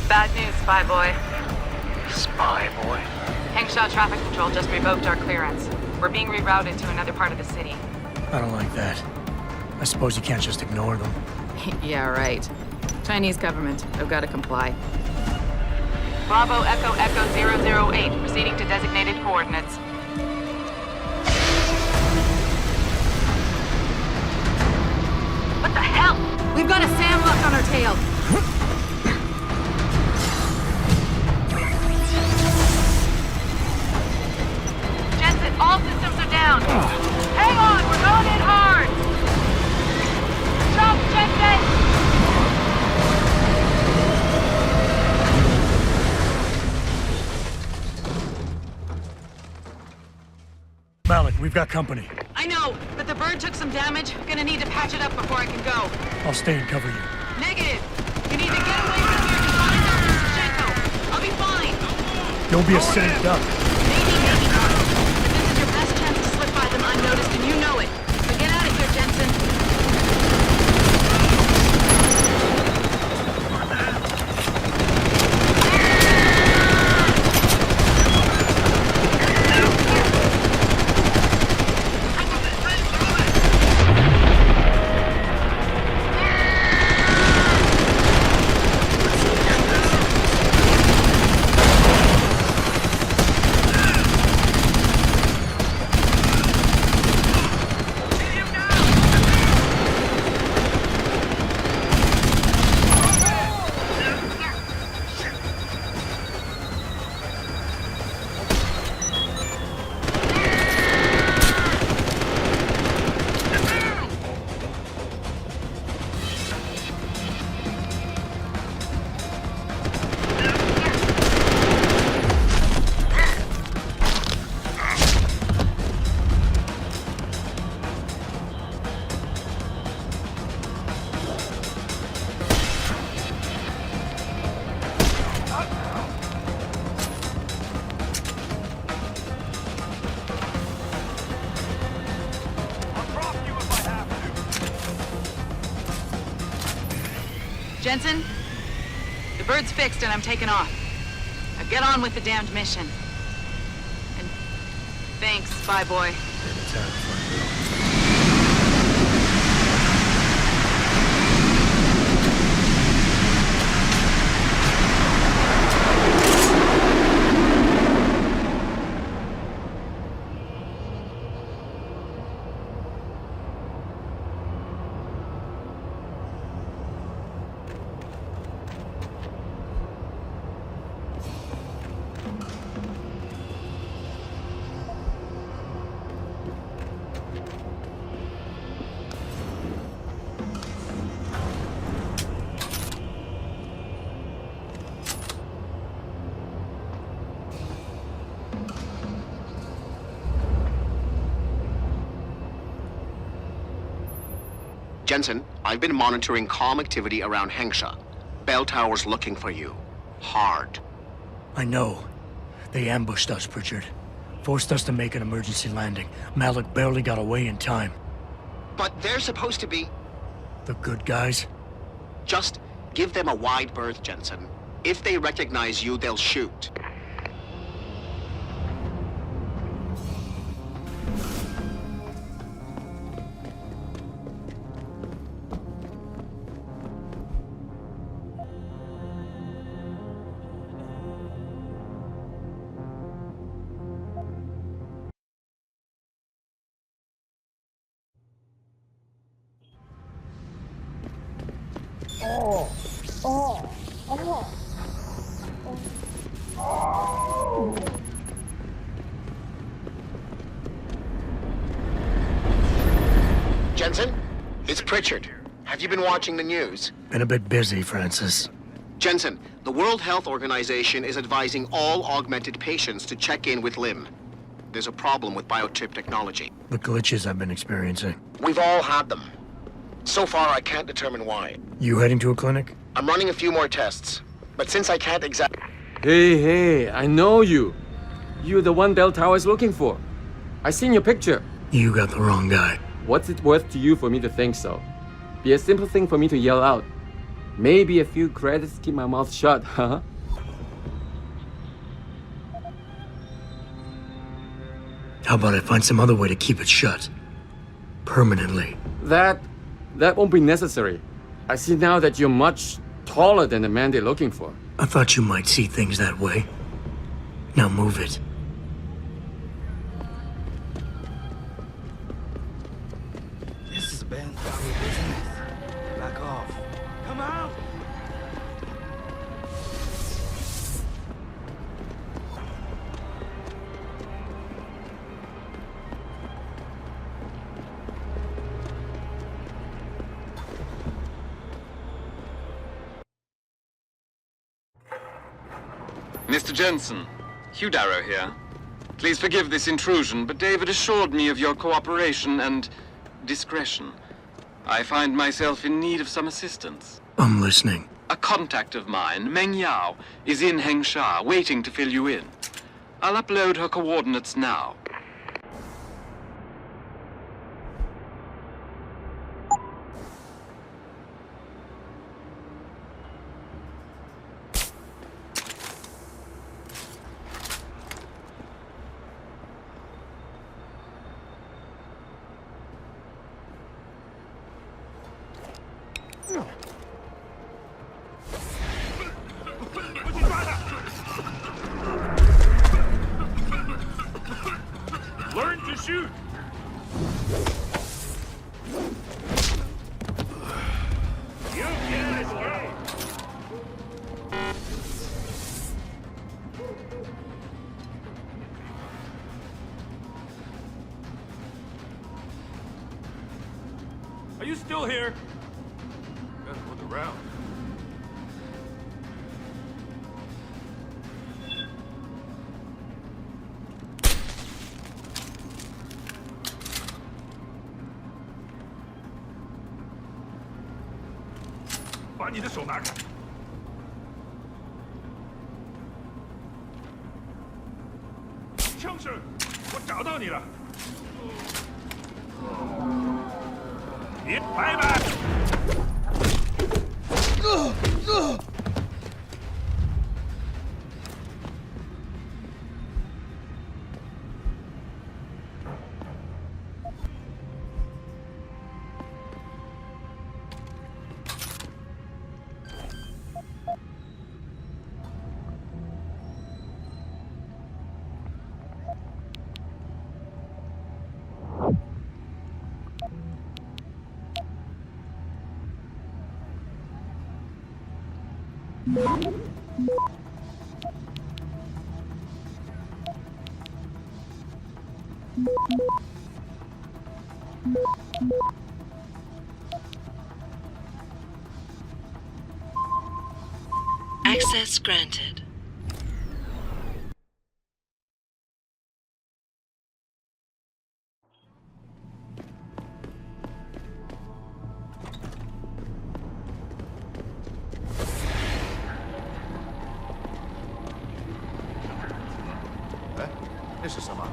Bad news, Spy Boy. Spy Boy? Hangshaw Traffic Control just revoked our clearance. We're being rerouted to another part of the city. I don't like that. I suppose you can't just ignore them. Yeah, right. Chinese government. I've got to comply. Bravo Echo Echo 008, proceeding to designated coordinates. What the hell? We've got a sandlock on our tail. Jensen, all systems are down. Hang on, we're going in hard. Jump, Jensen! Malik, we've got company. I know, but the bird took some damage. Gonna need to patch it up before I can go. I'll stay and cover you. Negative. You need to get away from here to find out Shevchenko. I'll be fine. Don't be a sitting duck. Maybe not. But this is your best chance to slip by them unnoticed, and you know it. So get out of here, Jensen. Jensen, the bird's fixed and I'm taking off. Now get on with the damned mission. And thanks, Spy Boy. Jensen, I've been monitoring comm activity around Hangshaw. Bell Tower's looking for you. Hard. I know. They ambushed us, Pritchard. Forced us to make an emergency landing. Malik barely got away in time. But they're supposed to be... The good guys? Just give them a wide berth, Jensen. If they recognize you, they'll shoot. Jensen? It's Pritchard. Have you been watching the news? Been a bit busy, Francis. Jensen, the World Health Organization is advising all augmented patients to check in with Lim. There's a problem with biochip technology. The glitches I've been experiencing. We've all had them. So far, I can't determine why. You heading to a clinic? I'm running a few more tests, but since I can't exactly... Hey, I know you. You're the one Bell Tower is looking for. I seen your picture. You got the wrong guy. What's it worth to you for me to think so? Be a simple thing for me to yell out. Maybe a few credits keep my mouth shut, huh? How about I find some other way to keep it shut? Permanently. That won't be necessary. I see now that you're much taller than the man they're looking for. I thought you might see things that way. Now move it. This is bad business. Back off. Come out! Mr. Jensen, Hugh Darrow here. Please forgive this intrusion, but David assured me of your cooperation and discretion. I find myself in need of some assistance. I'm listening. A contact of mine, Meng Yao, is in Hengsha, waiting to fill you in. I'll upload her coordinates now. Learn to shoot! You can't escape! Are you still here? Gotta look around.把你的手拿开！枪声，我找到你了。你拜拜。Access granted. 那是什么？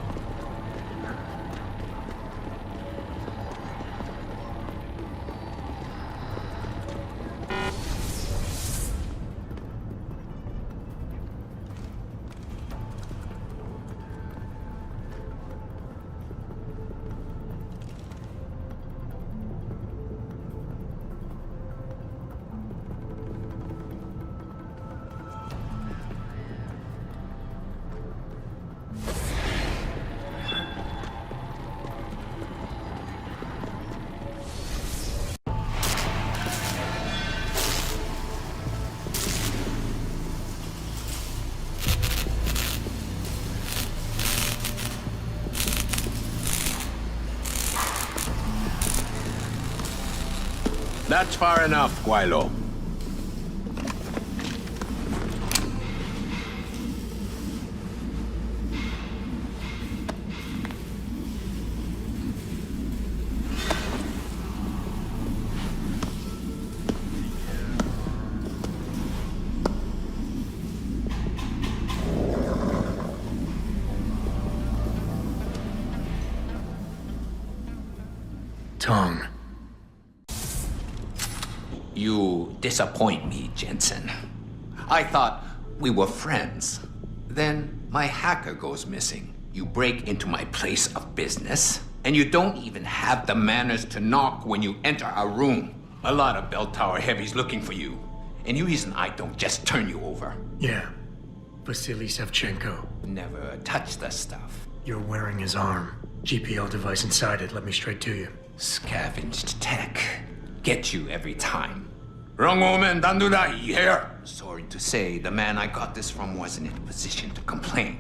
That's far enough, Guaylo. Tong. You disappoint me, Jensen. I thought we were friends. Then my hacker goes missing. You break into my place of business, and you don't even have the manners to knock when you enter our room. A lot of bell tower heavies looking for you. Any reason I don't just turn you over? Yeah. Vasily Savchenko. Never touch the stuff. You're wearing his arm. GPL device inside it. Let me straight to you. Scavenged tech. Get you every time. Wrong woman, don't do that here. Sorry to say, the man I got this from wasn't in a position to complain.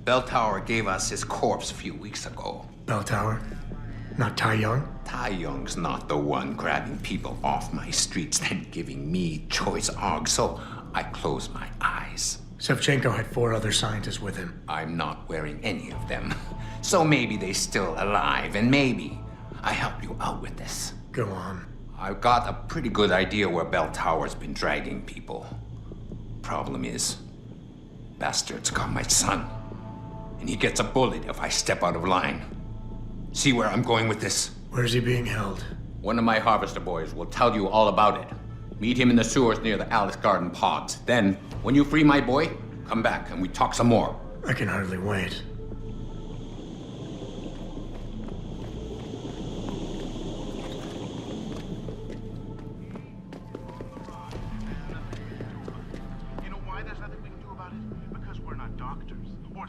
Bell Tower gave us his corpse a few weeks ago. Bell Tower? Not Tai Young? Tai Young's not the one grabbing people off my streets and giving me choice args, so I close my eyes. Savchenko had 4 other scientists with him. I'm not wearing any of them. So maybe they're still alive, and maybe I help you out with this. Go on. I've got a pretty good idea where Bell Tower's been dragging people. Problem is, bastard's got my son. And he gets a bullet if I step out of line. See where I'm going with this? Where's he being held? One of my harvester boys will tell you all about it. Meet him in the sewers near the Alice Garden pods. Then, when you free my boy, come back and we talk some more. I can hardly wait.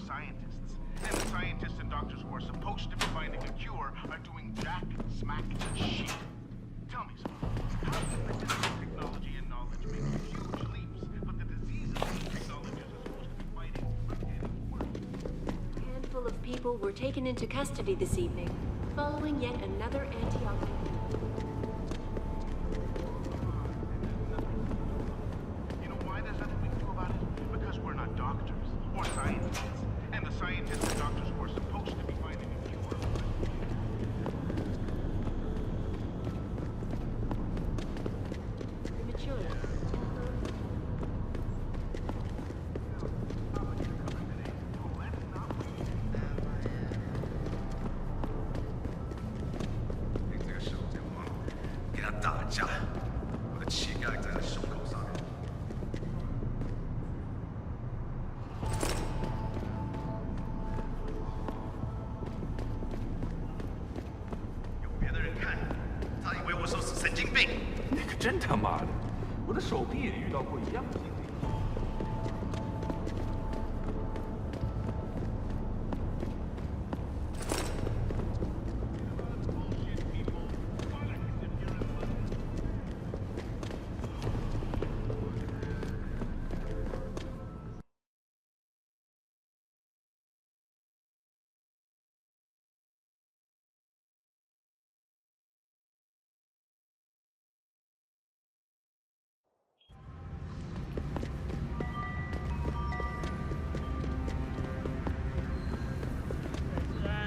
Scientists. And the scientists and doctors who are supposed to be finding a cure are doing jack smack shit. Tell me something. How can medicinal technology and knowledge make huge leaps, but the diseases these technologies are supposed to be fighting are getting worse? A handful of people were taken into custody this evening, following yet another anti-augmentation. You know why there's nothing we can do about it? Because we're not doctors or scientists. And the scientists and doctors who are supposed to be finding a cure. Prematurely.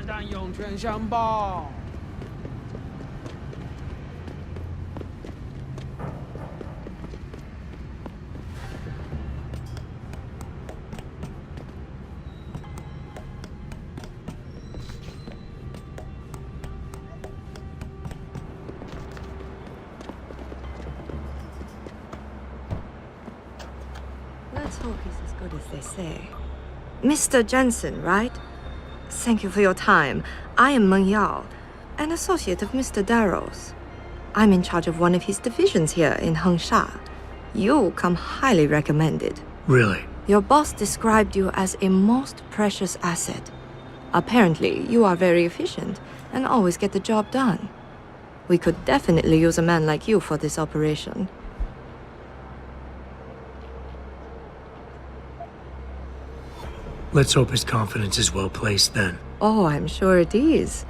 但涌泉相报。talk is as good as they say. Mr. Jensen, right? Thank you for your time. I am Meng Yao, an associate of Mr. Darrow's. I'm in charge of one of his divisions here in Hengsha. You come highly recommended. Really? Your boss described you as a most precious asset. Apparently, you are very efficient and always get the job done. We could definitely use a man like you for this operation. Let's hope his confidence is well placed then. Oh, I'm sure it is.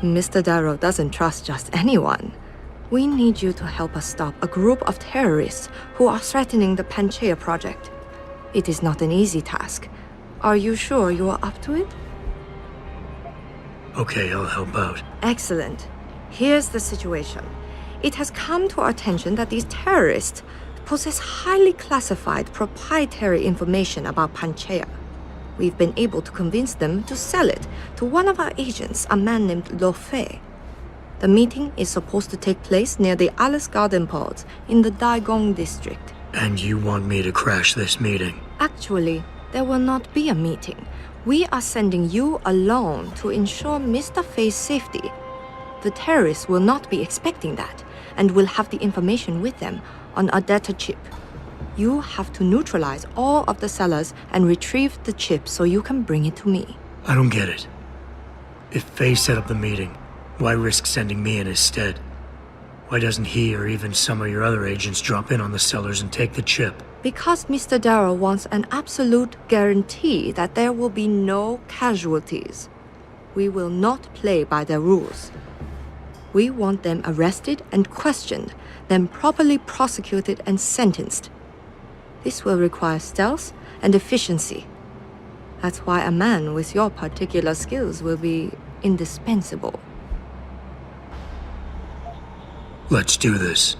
Mr. Darrow doesn't trust just anyone. We need you to help us stop a group of terrorists who are threatening the Panchaea project. It is not an easy task. Are you sure you are up to it? Okay, I'll help out. Excellent. Here's the situation. It has come to our attention that these terrorists possess highly classified proprietary information about Panchaea. We've been able to convince them to sell it to one of our agents, a man named Lo Fei. The meeting is supposed to take place near the Alice Garden pods in the Daigong district. And you want me to crash this meeting? Actually, there will not be a meeting. We are sending you alone to ensure Mr. Fei's safety. The terrorists will not be expecting that, and will have the information with them on a data chip. You have to neutralize all of the sellers and retrieve the chip so you can bring it to me. I don't get it. If Fei set up the meeting, why risk sending me in his stead? Why doesn't he or even some of your other agents drop in on the sellers and take the chip? Because Mr. Darrow wants an absolute guarantee that there will be no casualties. We will not play by their rules. We want them arrested and questioned, then properly prosecuted and sentenced. This will require stealth and efficiency. That's why a man with your particular skills will be indispensable. Let's do this.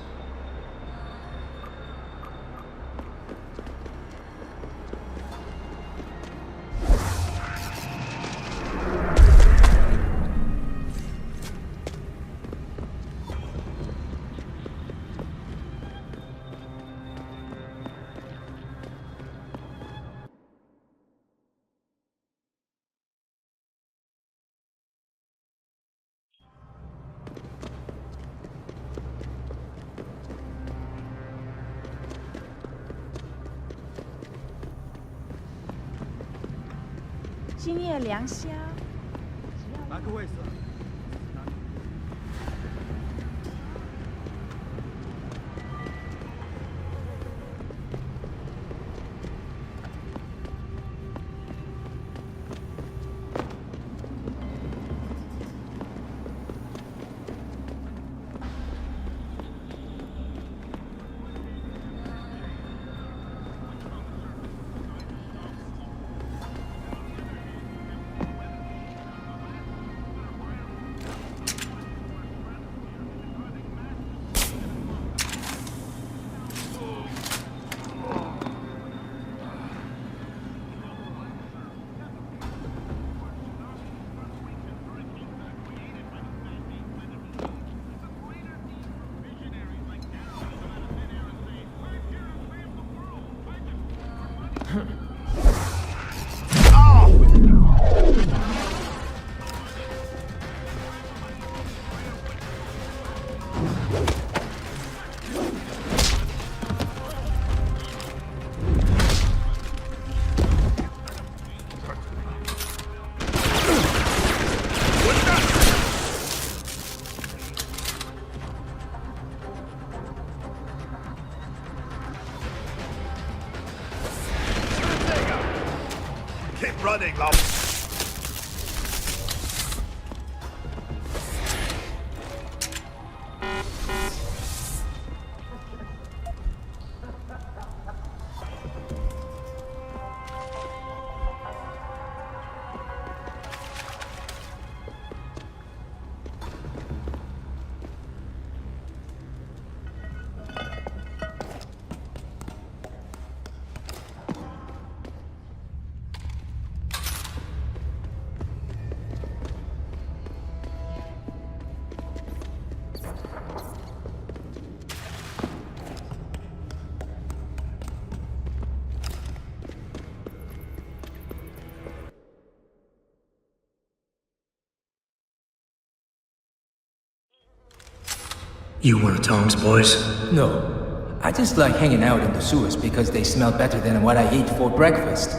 You one of Tom's boys? No. I just like hanging out in the sewers because they smell better than what I eat for breakfast.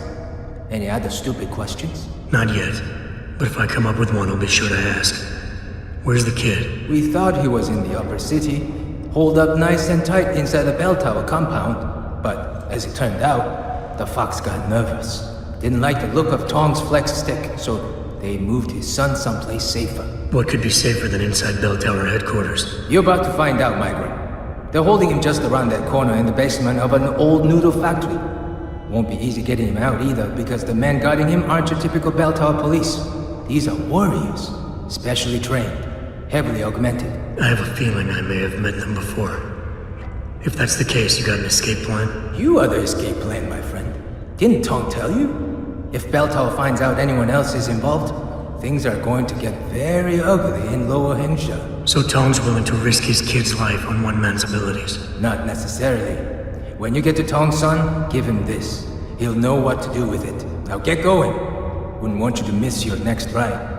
Any other stupid questions? Not yet. But if I come up with one, I'll be sure to ask. Where's the kid? We thought he was in the upper city, holed up nice and tight inside the bell tower compound. But as it turned out, the fox got nervous. Didn't like the look of Tong's flex stick, so they moved his son someplace safer. What could be safer than inside bell tower headquarters? You're about to find out, Migrant. They're holding him just around that corner in the basement of an old noodle factory. Won't be easy getting him out either, because the men guarding him aren't your typical bell tower police. These are warriors, specially trained, heavily augmented. I have a feeling I may have met them before. If that's the case, you got an escape plan? You are the escape plan, my friend. Didn't Tong tell you? If bell tower finds out anyone else is involved, things are going to get very ugly in Lower Hensha. So Tong's willing to risk his kid's life on one man's abilities? Not necessarily. When you get to Tong's son, give him this. He'll know what to do with it. Now get going. Wouldn't want you to miss your next ride.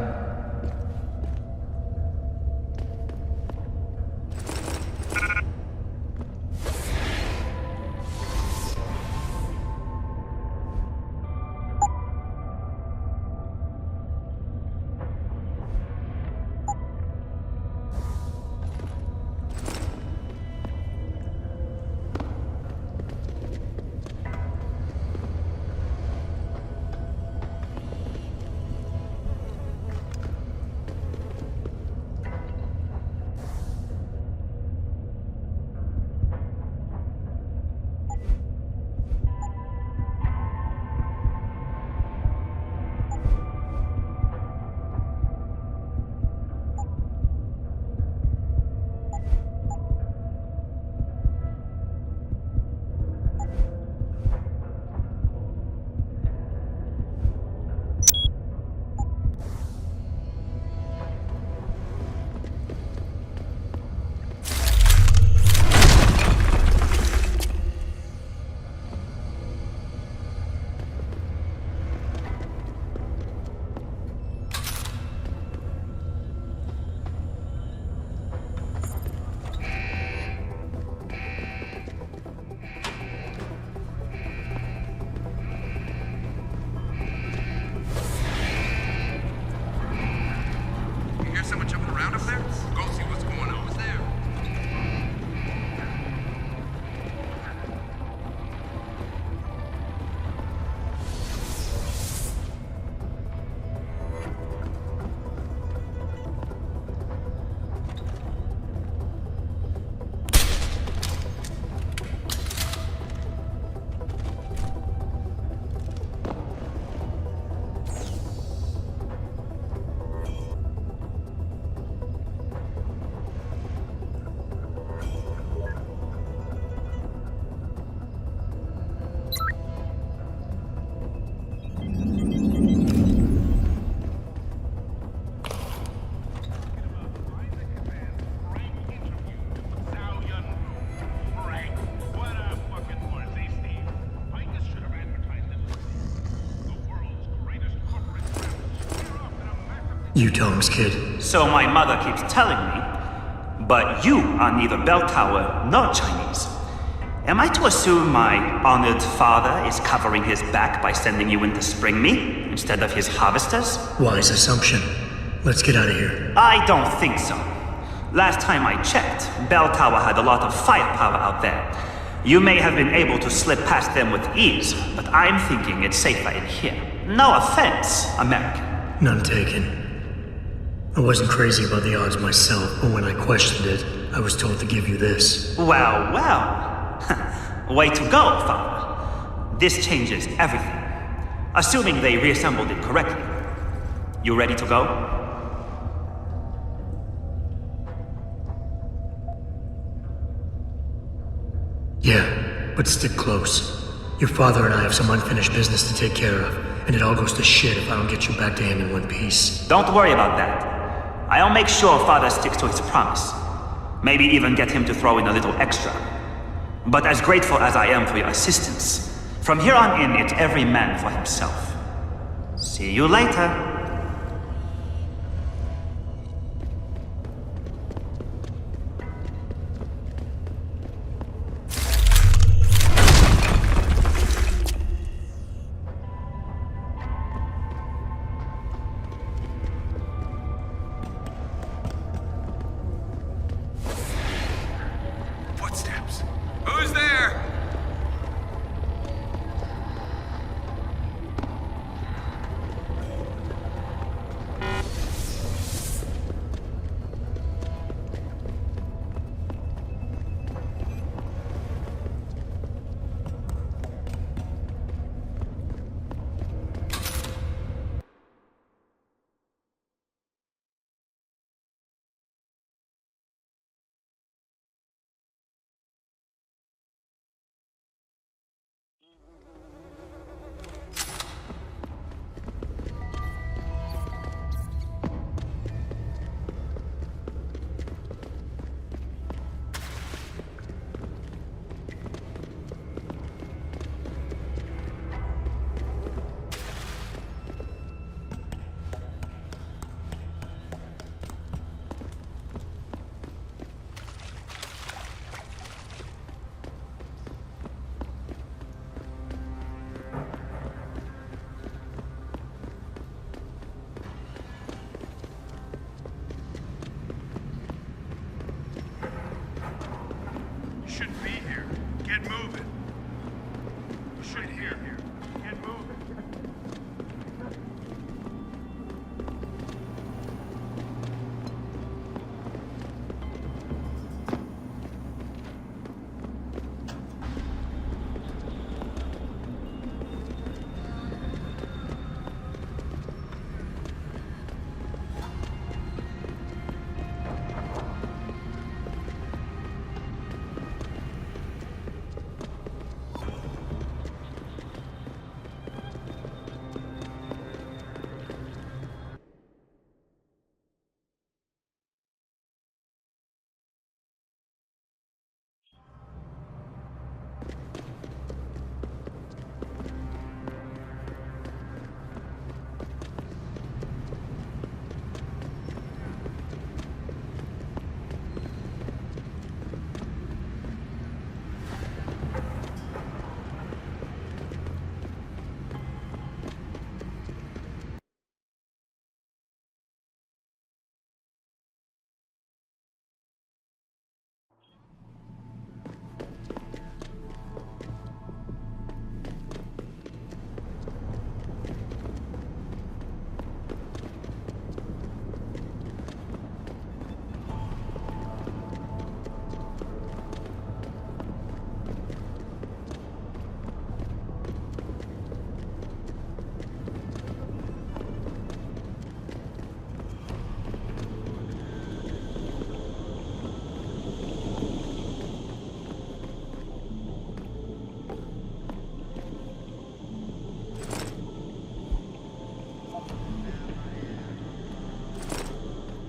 You Tom's kid. So my mother keeps telling me. But you are neither bell tower nor Chinese. Am I to assume my honored father is covering his back by sending you in to spring me instead of his harvesters? Wise assumption. Let's get out of here. I don't think so. Last time I checked, bell tower had a lot of firepower out there. You may have been able to slip past them with ease, but I'm thinking it's safer in here. No offense, American. None taken. I wasn't crazy about the odds myself, but when I questioned it, I was told to give you this. Well, well. Way to go, Father. This changes everything. Assuming they reassembled it correctly. You ready to go? Yeah, but stick close. Your father and I have some unfinished business to take care of, and it all goes to shit if I don't get you back to him in one piece. Don't worry about that. I'll make sure Father sticks to his promise. Maybe even get him to throw in a little extra. But as grateful as I am for your assistance, from here on in, it's every man for himself. See you later.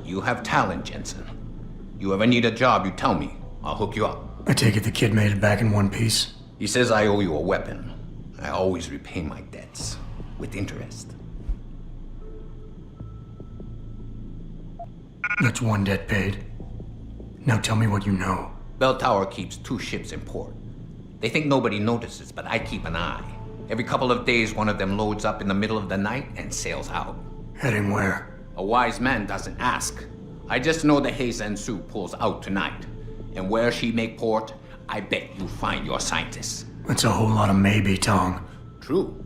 You have talent, Jensen. You ever need a job, you tell me. I'll hook you up. I take it the kid made it back in one piece? He says I owe you a weapon. I always repay my debts. With interest. That's one debt paid. Now tell me what you know. Bell Tower keeps 2 ships in port. They think nobody notices, but I keep an eye. Every couple of days, one of them loads up in the middle of the night and sails out. Heading where? A wise man doesn't ask. I just know the Heizen Su pulls out tonight. And where she make port, I bet you find your scientists. That's a whole lot of maybe, Tong. True.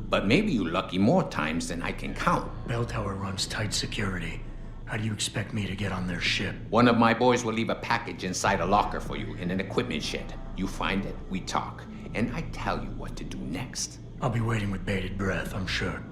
But maybe you lucky more times than I can count. Bell Tower runs tight security. How do you expect me to get on their ship? One of my boys will leave a package inside a locker for you in an equipment shed. You find it, we talk, and I tell you what to do next. I'll be waiting with bated breath, I'm sure.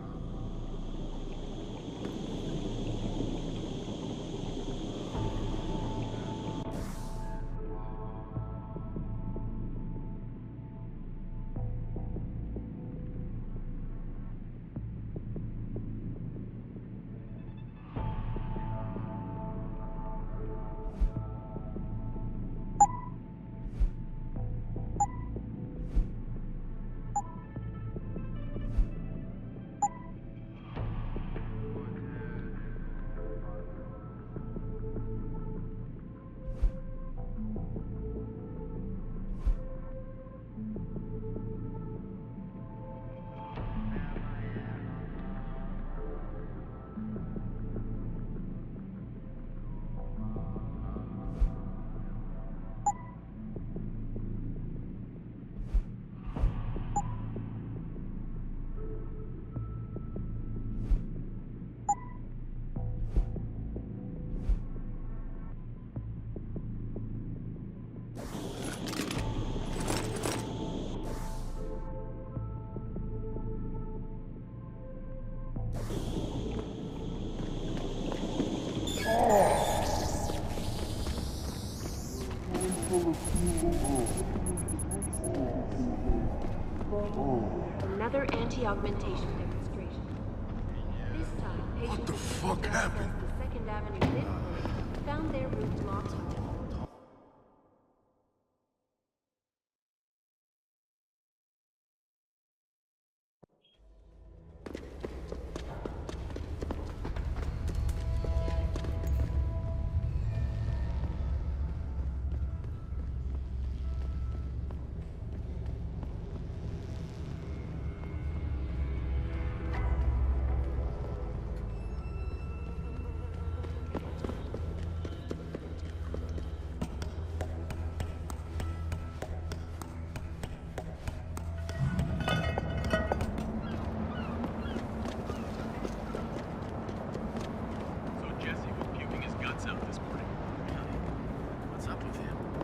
Another anti-augmentation demonstration. This time, patients What the fuck happened? the 2nd Avenue lift clinic found their route blocked.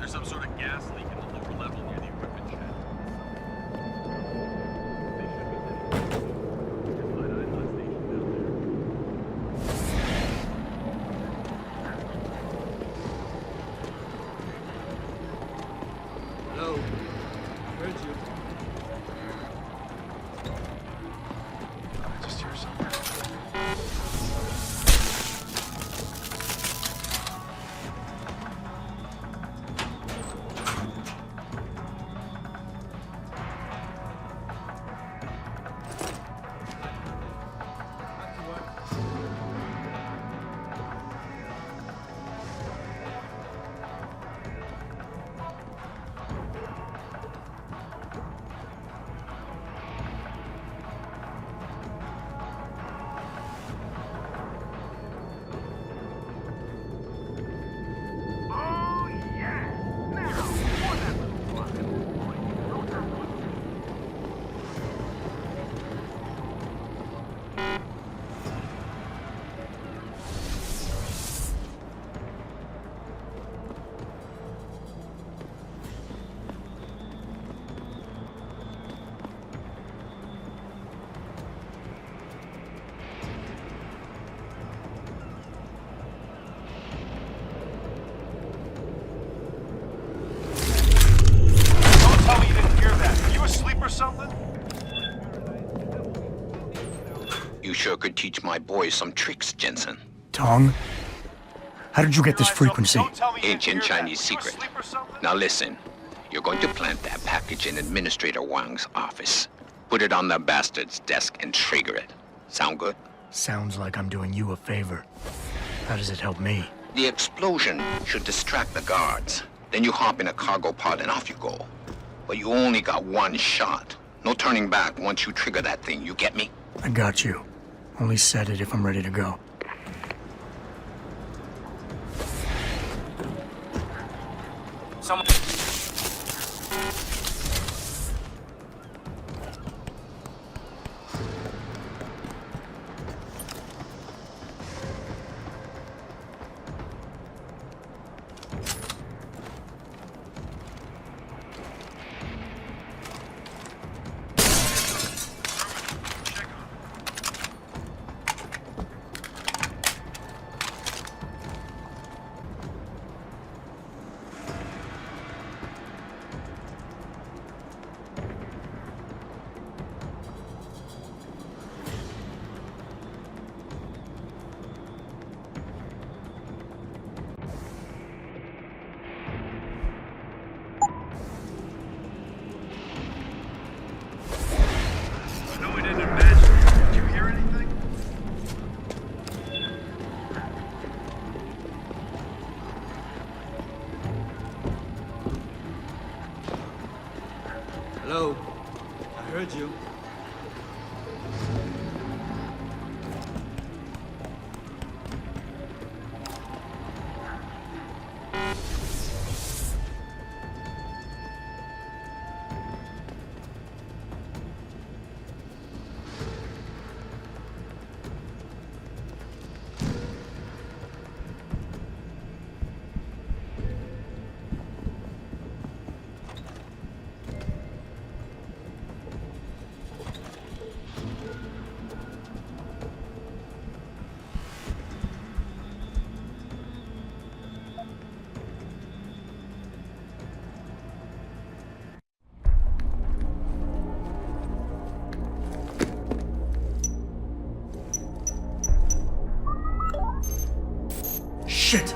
Some sort of gas leak in the lower level near the equipment shed. Hello. Where'd you? I just hear something. Something? You sure could teach my boys some tricks, Jensen. Tong, How did you get this frequency? Ancient Chinese secret. Now listen. You're going to plant that package in Administrator Wang's office. Put it on the bastard's desk and trigger it. Sound good? Sounds like I'm doing you a favor. How does it help me? The explosion should distract the guards. Then you hop in a cargo pod and off you go. But you only got one shot. No turning back once you trigger that thing, you get me? I got you. Only set it if I'm ready to go. Someone... Hello? I heard you. Shit!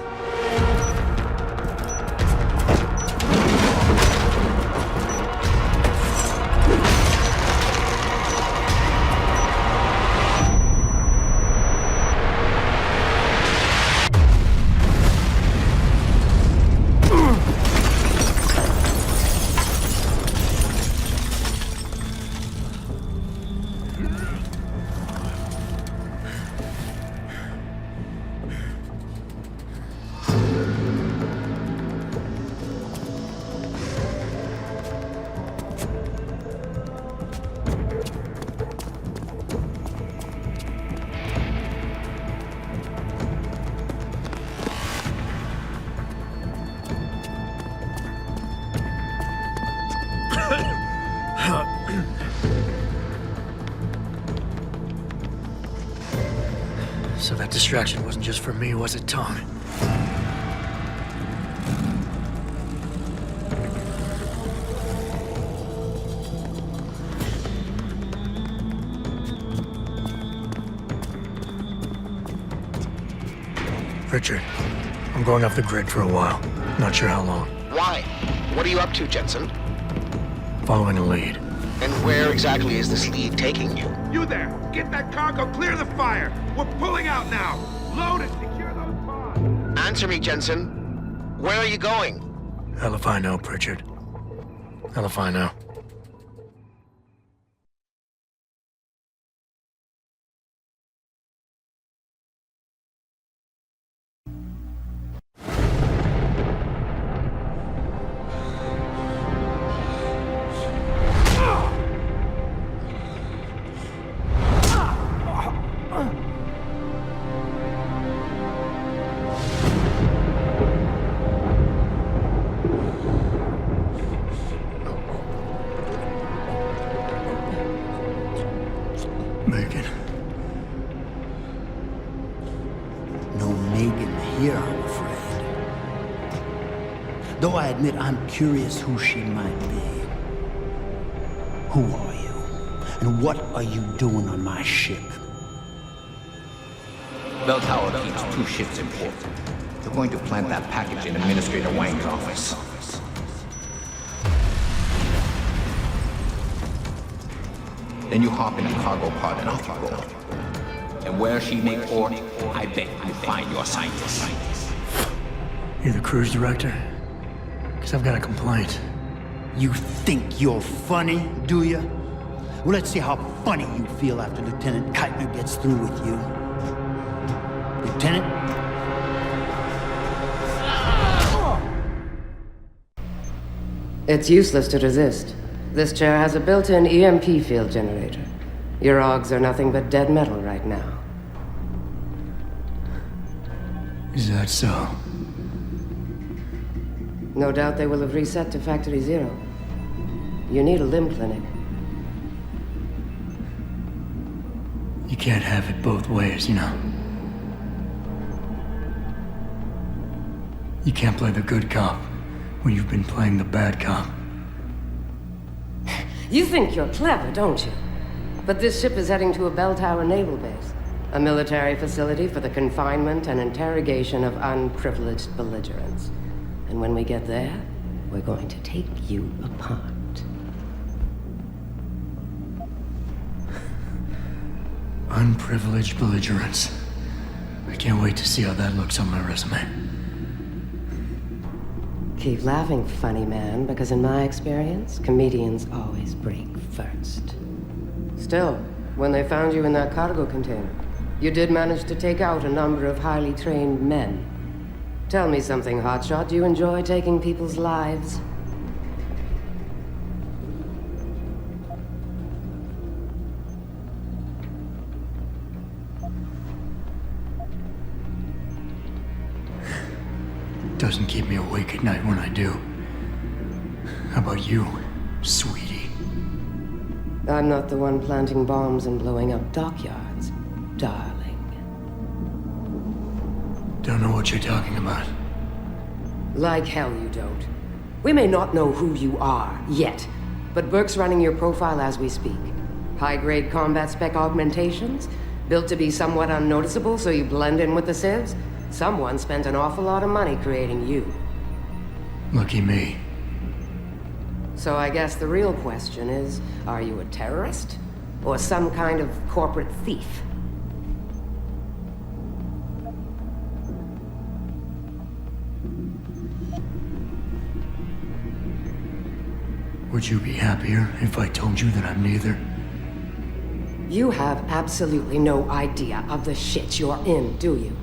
So that distraction wasn't just for me, was it, Tom? Richard, I'm going off the grid for a while. Not sure how long. Why? What are you up to, Jensen? Following a lead. And where exactly is this lead taking you? You there! Get that cargo, clear the fire! We're pulling out now! Load and secure those pods! Answer me, Jensen. Where are you going? Hell if I know, Pritchard. Hell if I know. Megan. No Megan here, I'm afraid. Though I admit I'm curious who she might be. Who are you? And what are you doing on my ship? Bell Tower keeps two ships in port. You're going to plant that package in Administrator Wang's office. Then you hop in a cargo pod and off you go. And where she may port, I bet you find your scientist. You're the cruise director? Because I've got a complaint. You think you're funny, do you? Well, let's see how funny you feel after Lieutenant Keitner gets through with you. Lieutenant? It's useless to resist. This chair has a built-in EMP field generator. Your augs are nothing but dead metal right now. Is that so? No doubt they will have reset to Factory Zero. You need a limb clinic. You can't have it both ways, you know. You can't play the good cop when you've been playing the bad cop. You think you're clever, don't you? But this ship is heading to a bell tower naval base, a military facility for the confinement and interrogation of unprivileged belligerents. And when we get there, we're going to take you apart. Unprivileged belligerents. I can't wait to see how that looks on my resume. Keep laughing, funny man, because in my experience, comedians always break first. Still, when they found you in that cargo container, you did manage to take out a number of highly trained men. Tell me something, Hotshot. Do you enjoy taking people's lives? Doesn't keep me awake at night when I do. How about you, sweetie? I'm not the one planting bombs and blowing up dockyards, darling. Don't know what you're talking about. Like hell you don't. We may not know who you are, yet, but Burke's running your profile as we speak. High-grade combat spec augmentations, built to be somewhat unnoticeable so you blend in with the civs. Someone spent an awful lot of money creating you. Lucky me. So I guess the real question is, are you a terrorist? Or some kind of corporate thief? Would you be happier if I told you that I'm neither? You have absolutely no idea of the shit you're in, do you?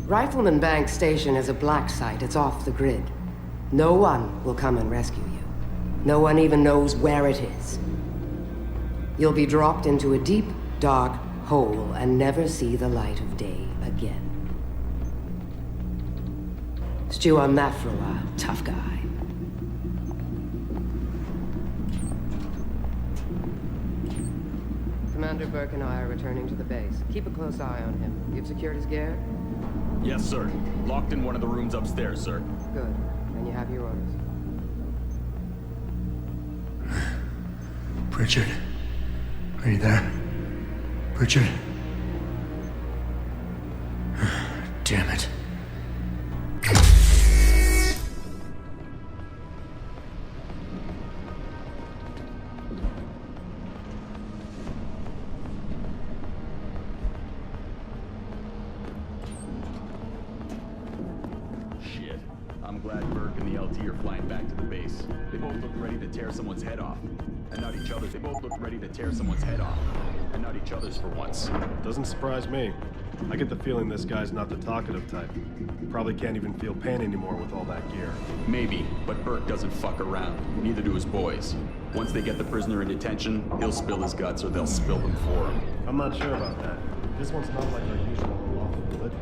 Rifleman Bank Station is a black site. It's off the grid. No one will come and rescue you. No one even knows where it is. You'll be dropped into a deep, dark hole and never see the light of day again. Stew on that for a while, tough guy. Commander Burke and I are returning to the base. Keep a close eye on him. You've secured his gear? Yes, sir. Locked in one of the rooms upstairs, sir. Good. Then you have your orders. Pritchard. Are you there? Pritchard? Damn it. Shit. I'm glad Burke and the LT are flying back to the base. They both look ready to tear someone's head off. And not each other's. They both look ready to tear someone's head off. And not each other's for once. Doesn't surprise me. I get the feeling this guy's not the talkative type. Probably can't even feel pain anymore with all that gear. Maybe, but Burke doesn't fuck around. Neither do his boys. Once they get the prisoner in detention, he'll spill his guts or they'll spill them for him. I'm not sure about that. This one's not like our usual lawful religion.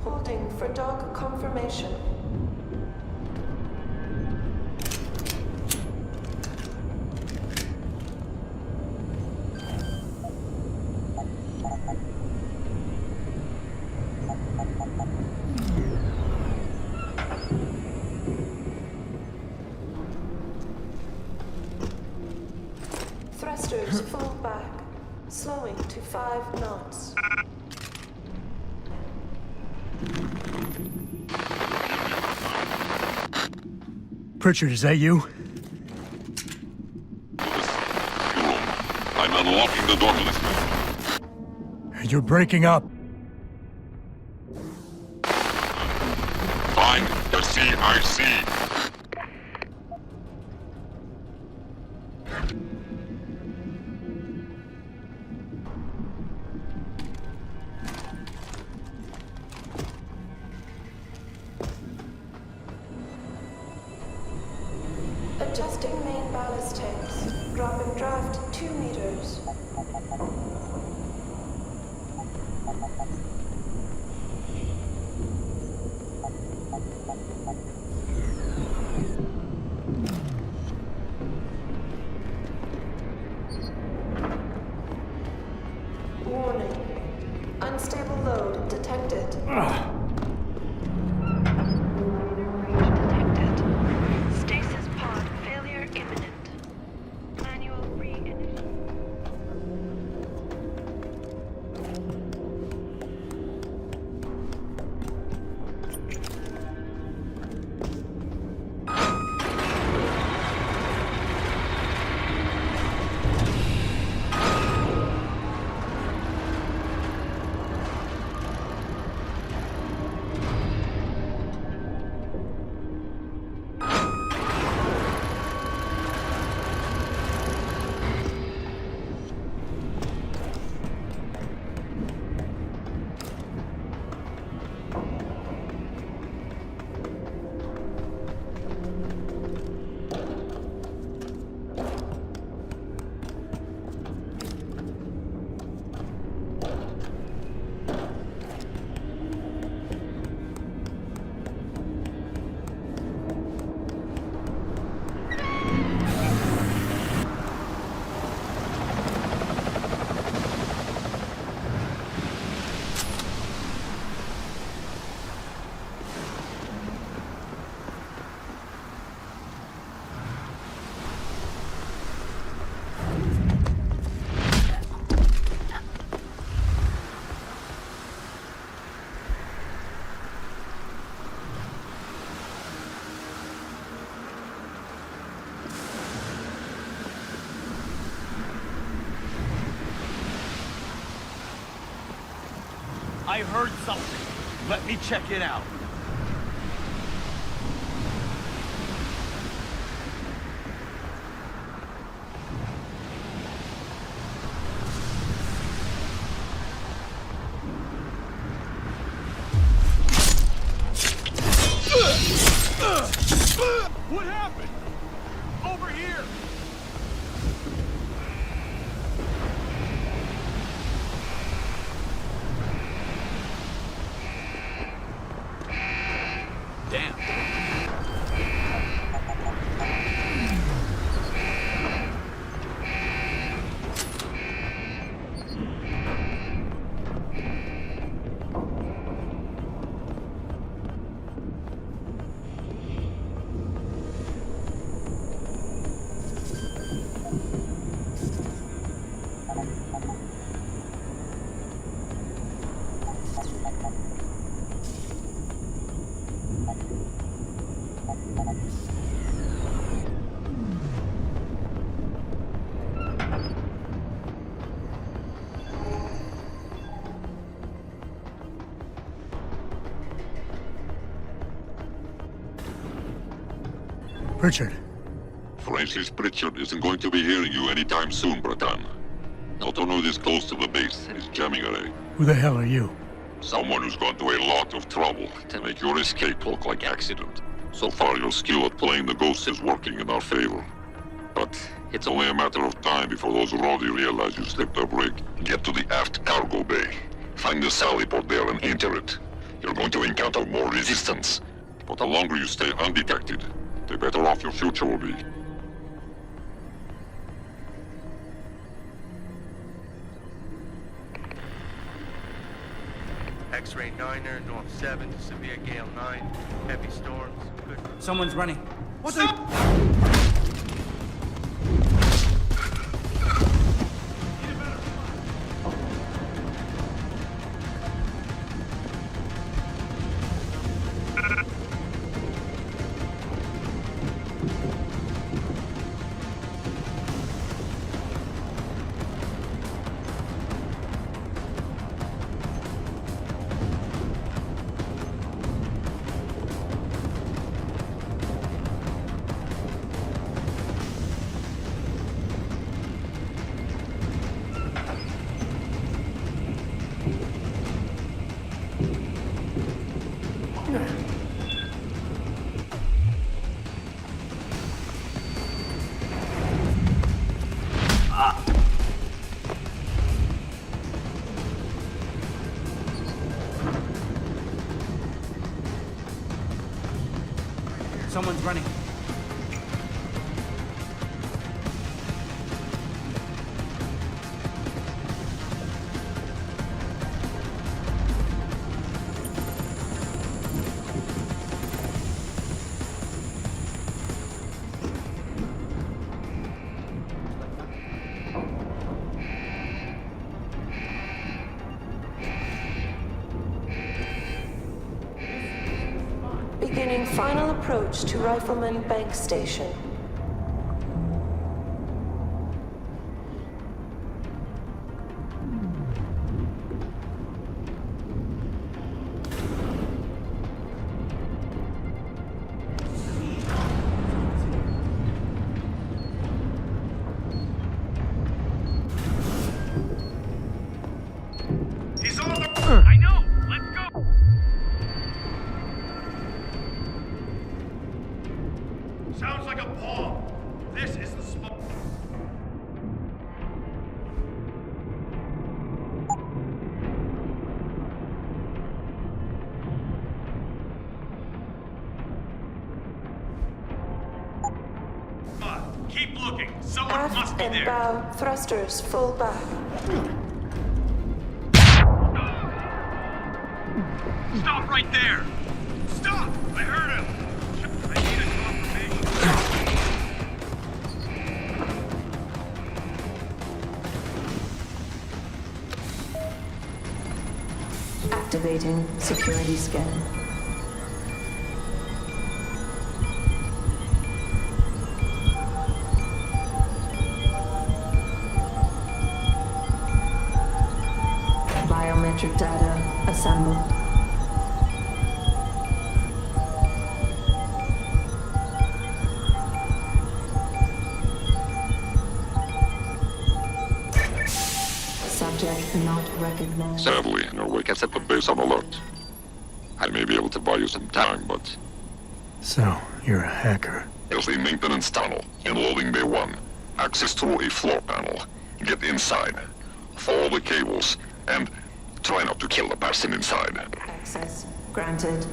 Holding for dog confirmation. 5 knots. Pritchard, is that you? I'm unlocking the door, listener. You're breaking up. Find the CIC. Adjusting main ballast tanks. Dropping draft 2 meters. Warning. Unstable load detected. Stasis pod failure imminent. Manual re-initiate. I heard something. Let me check it out. What happened? Over here! Pritchard. Francis Pritchard isn't going to be hearing you anytime soon, Bratan. Autonode is close to the base. He's jamming away. Who the hell are you? Someone who's gone to a lot of trouble to make your escape look like accident. So far, your skill at playing the ghost is working in our favor. But it's only a matter of time before those Rodi realize you slipped a break. Get to the aft cargo bay. Find the sally port there and enter it. You're going to encounter more resistance. But the longer you stay undetected, the better off your future will be. X-ray 9er, north 7, severe gale 9, heavy storms, good... Someone's running. What the... Someone's running. Beginning final approach to Rifleman Bank Station. He's on the... I know! Let's go! Sounds like a bomb. This is the spot. Keep looking. Someone must Aft be and there. bow thrusters full back. Stop right there! Stop! I heard him! I need a confirmation. Activating security scan. Biometric data assembled. Subject not recognized. Sadly, Norway can set the base on alert. I may be able to buy you some time, but So, you're a hacker. there's the maintenance tunnel in loading bay 1. Access through a floor panel. Get inside. Follow the cables, and try not to kill the person inside. Access granted.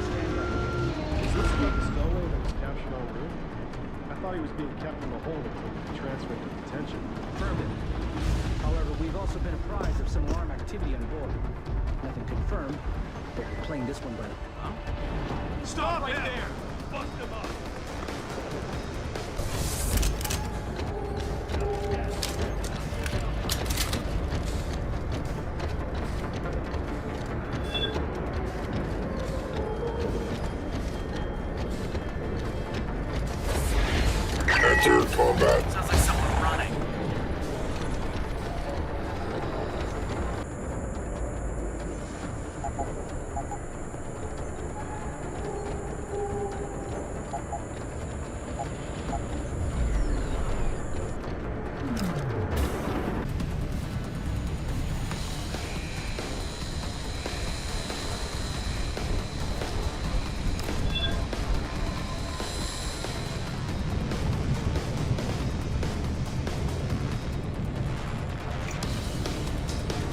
Is this about the stowaway that was captured en route? I thought he was being kept in the hold until he was transferred to detention. Affirmative. However, we've also been apprised of some alarm activity on board. Nothing confirmed, but we're playing this one by the... Stop right there! Bust him up! Enter combat. Sounds like someone running.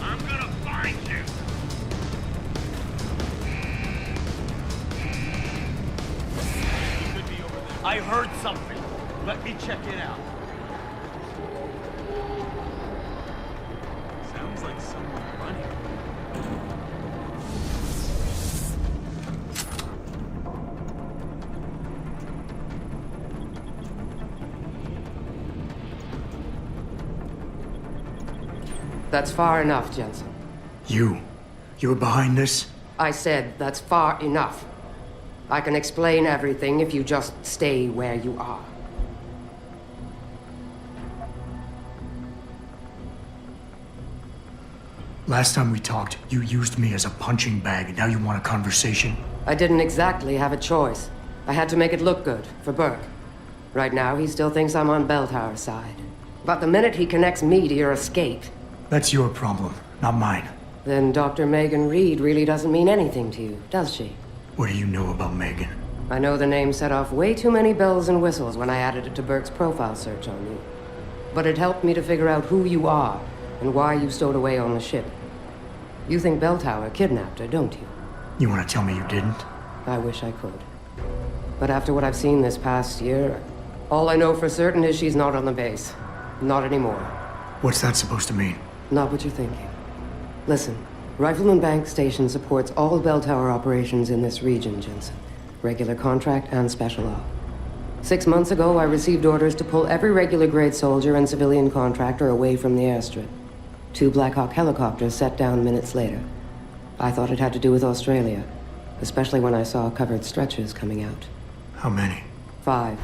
I'm gonna find you! He could be over there. I heard something. Let me check it out. Sounds like someone running. That's far enough, Jensen. You were behind this? I said that's far enough. I can explain everything if you just stay where you are. Last time we talked, you used me as a punching bag, and now you want a conversation? I didn't exactly have a choice. I had to make it look good for Burke. Right now, he still thinks I'm on Belltower's side. But the minute he connects me to your escape... That's your problem, not mine. Then Dr. Megan Reed really doesn't mean anything to you, does she? What do you know about Megan? I know the name set off way too many bells and whistles when I added it to Burke's profile search on you. But it helped me to figure out who you are and why you stowed away on the ship. You think Bell Tower kidnapped her, don't you? You want to tell me you didn't? I wish I could. But after what I've seen this past year, all I know for certain is she's not on the base. Not anymore. What's that supposed to mean? Not what you're thinking. Listen, Rifleman Bank Station supports all Bell Tower operations in this region, Jensen. Regular contract and special op. 6 months ago, I received orders to pull every regular grade soldier and civilian contractor away from the airstrip. 2 Black Hawk helicopters set down minutes later. I thought it had to do with Australia, especially when I saw covered stretchers coming out. How many? 5.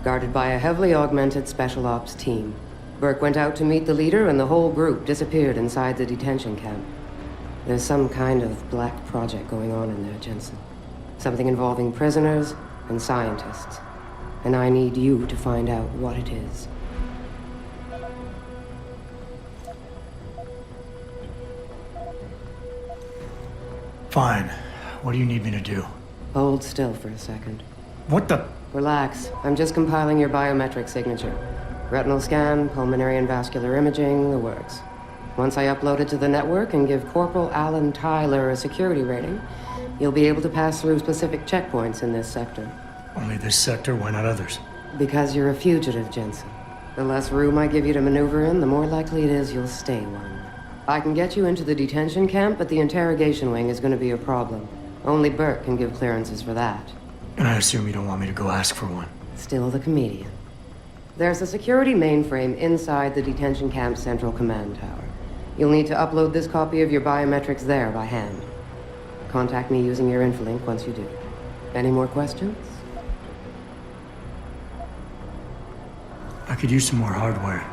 Guarded by a heavily augmented special ops team. Burke went out to meet the leader and the whole group disappeared inside the detention camp. There's some kind of black project going on in there, Jensen. Something involving prisoners and scientists. And I need you to find out what it is. Fine. What do you need me to do? Hold still for a second. What the? Relax. I'm just compiling your biometric signature. Retinal scan, pulmonary and vascular imaging, the works. Once I upload it to the network and give Corporal Alan Tyler a security rating, you'll be able to pass through specific checkpoints in this sector. Only this sector? Why not others? Because you're a fugitive, Jensen. The less room I give you to maneuver in, the more likely it is you'll stay one. I can get you into the detention camp, but the interrogation wing is going to be a problem. Only Burke can give clearances for that. And I assume you don't want me to go ask for one. Still the comedian. There's a security mainframe inside the detention camp's central command tower. You'll need to upload this copy of your biometrics there by hand. Contact me using your Infolink once you do. Any more questions? I could use some more hardware.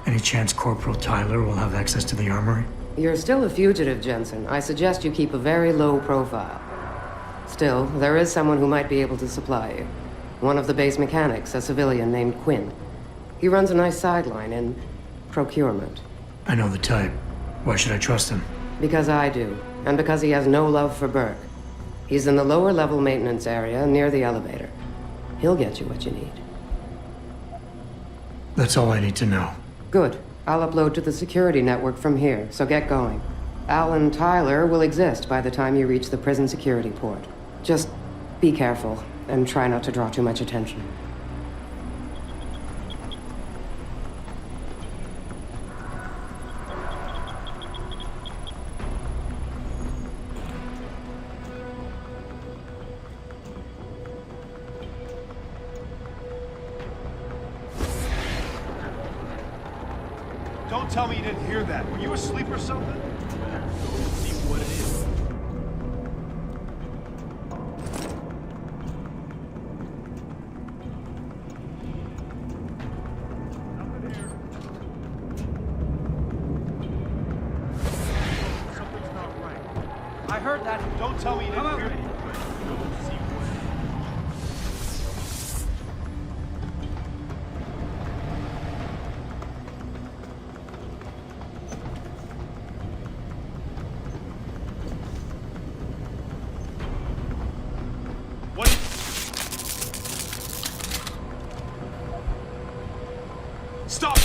Any chance Corporal Tyler will have access to the armory? You're still a fugitive, Jensen. I suggest you keep a very low profile. Still, there is someone who might be able to supply you. One of the base mechanics, a civilian named Quinn. He runs a nice sideline in procurement. I know the type. Why should I trust him? Because I do, and because he has no love for Burke. He's in the lower level maintenance area near the elevator. He'll get you what you need. That's all I need to know. Good. I'll upload to the security network from here, so get going. Alan Tyler will exist by the time you reach the prison security port. Just be careful, and try not to draw too much attention. Don't tell me you didn't hear that. Were you asleep or something? See what it is. Something's not right. I heard that. Don't tell me you didn't hear it. Stop!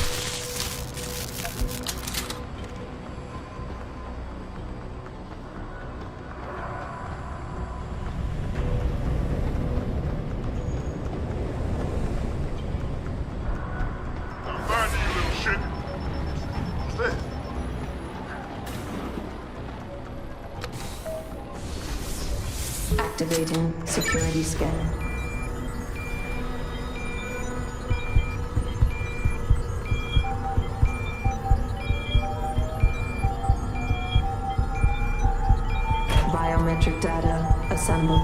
Activating security scan. Biometric data assembled.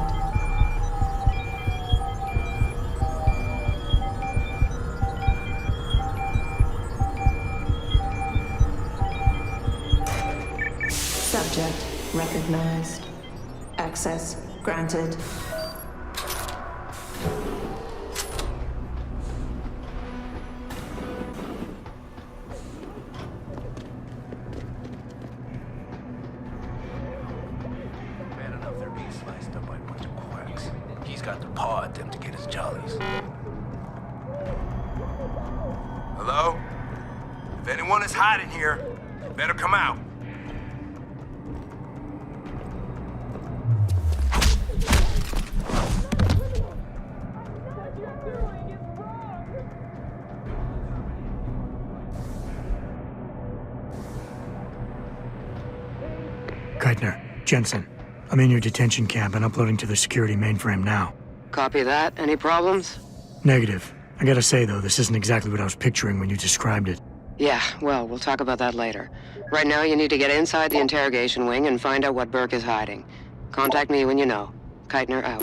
Subject recognized. Access granted. Bad enough they're being sliced up by he's got the paw at them to get his jollies. Hello? If anyone is hiding here, you better come out. Keitner, Jensen, I'm in your detention camp and uploading to the security mainframe now. Copy that. Any problems? Negative. I gotta say, though, this isn't exactly what I was picturing when you described it. Yeah, well, we'll talk about that later. Right now, you need to get inside the interrogation wing and find out what Burke is hiding. Contact me when you know. Keitner out.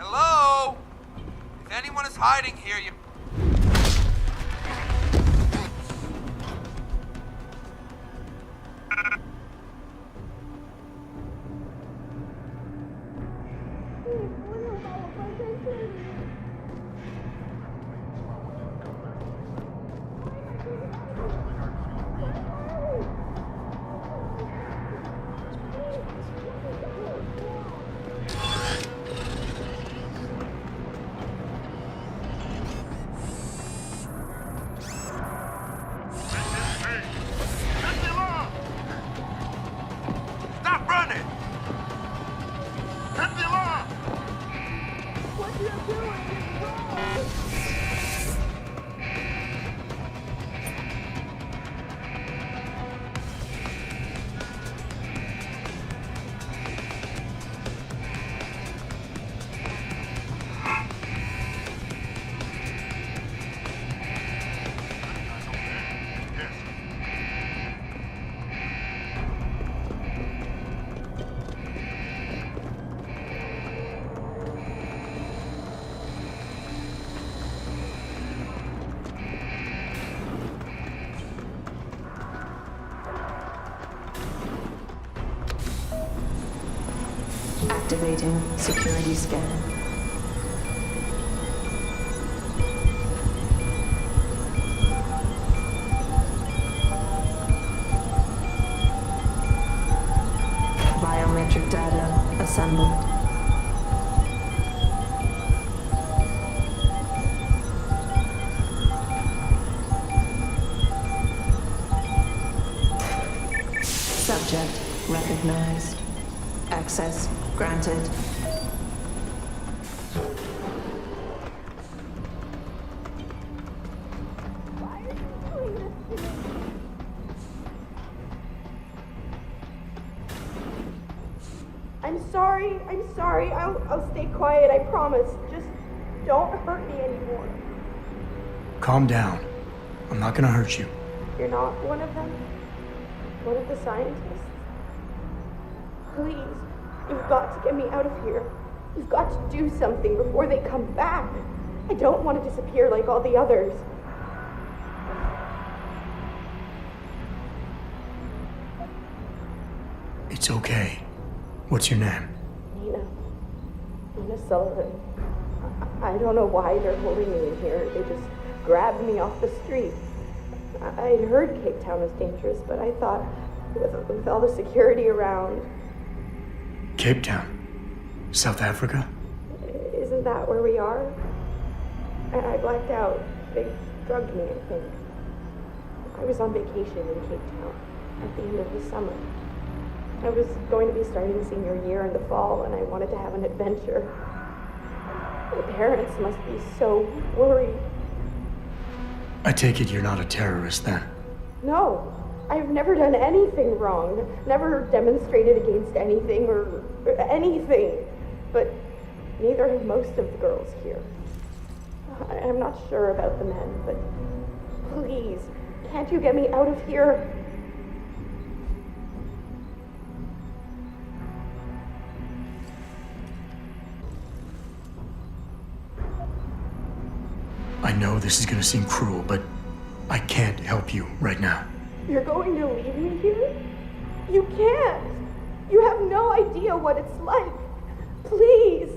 Hello? If anyone is hiding here, you... Stop running! Cut the alarm! What are you doing? Activating security scan. Biometric data assembled. Subject recognized. Access granted. I'm sorry. I'll stay quiet, I promise. Just don't hurt me anymore. Calm down. I'm not gonna hurt you. You're not one of them? One of the scientists? Please, you've got to get me out of here. You've got to do something before they come back. I don't want to disappear like all the others. It's okay. What's your name? Nina Sullivan. I don't know why they're holding me in here. They just grabbed me off the street. I'd heard Cape Town was dangerous, but I thought with all the security around... Cape Town? South Africa? Isn't that where we are? I blacked out. They drugged me, I think. I was on vacation in Cape Town at the end of the summer. I was going to be starting senior year in the fall, and I wanted to have an adventure. My parents must be so worried. I take it you're not a terrorist, then? No, I've never done anything wrong. Never demonstrated against anything or anything. But neither have most of the girls here. I'm not sure about the men, but please, can't you get me out of here? I know this is gonna seem cruel, but I can't help you right now. You're going to leave me here? You can't! You have no idea what it's like. Please!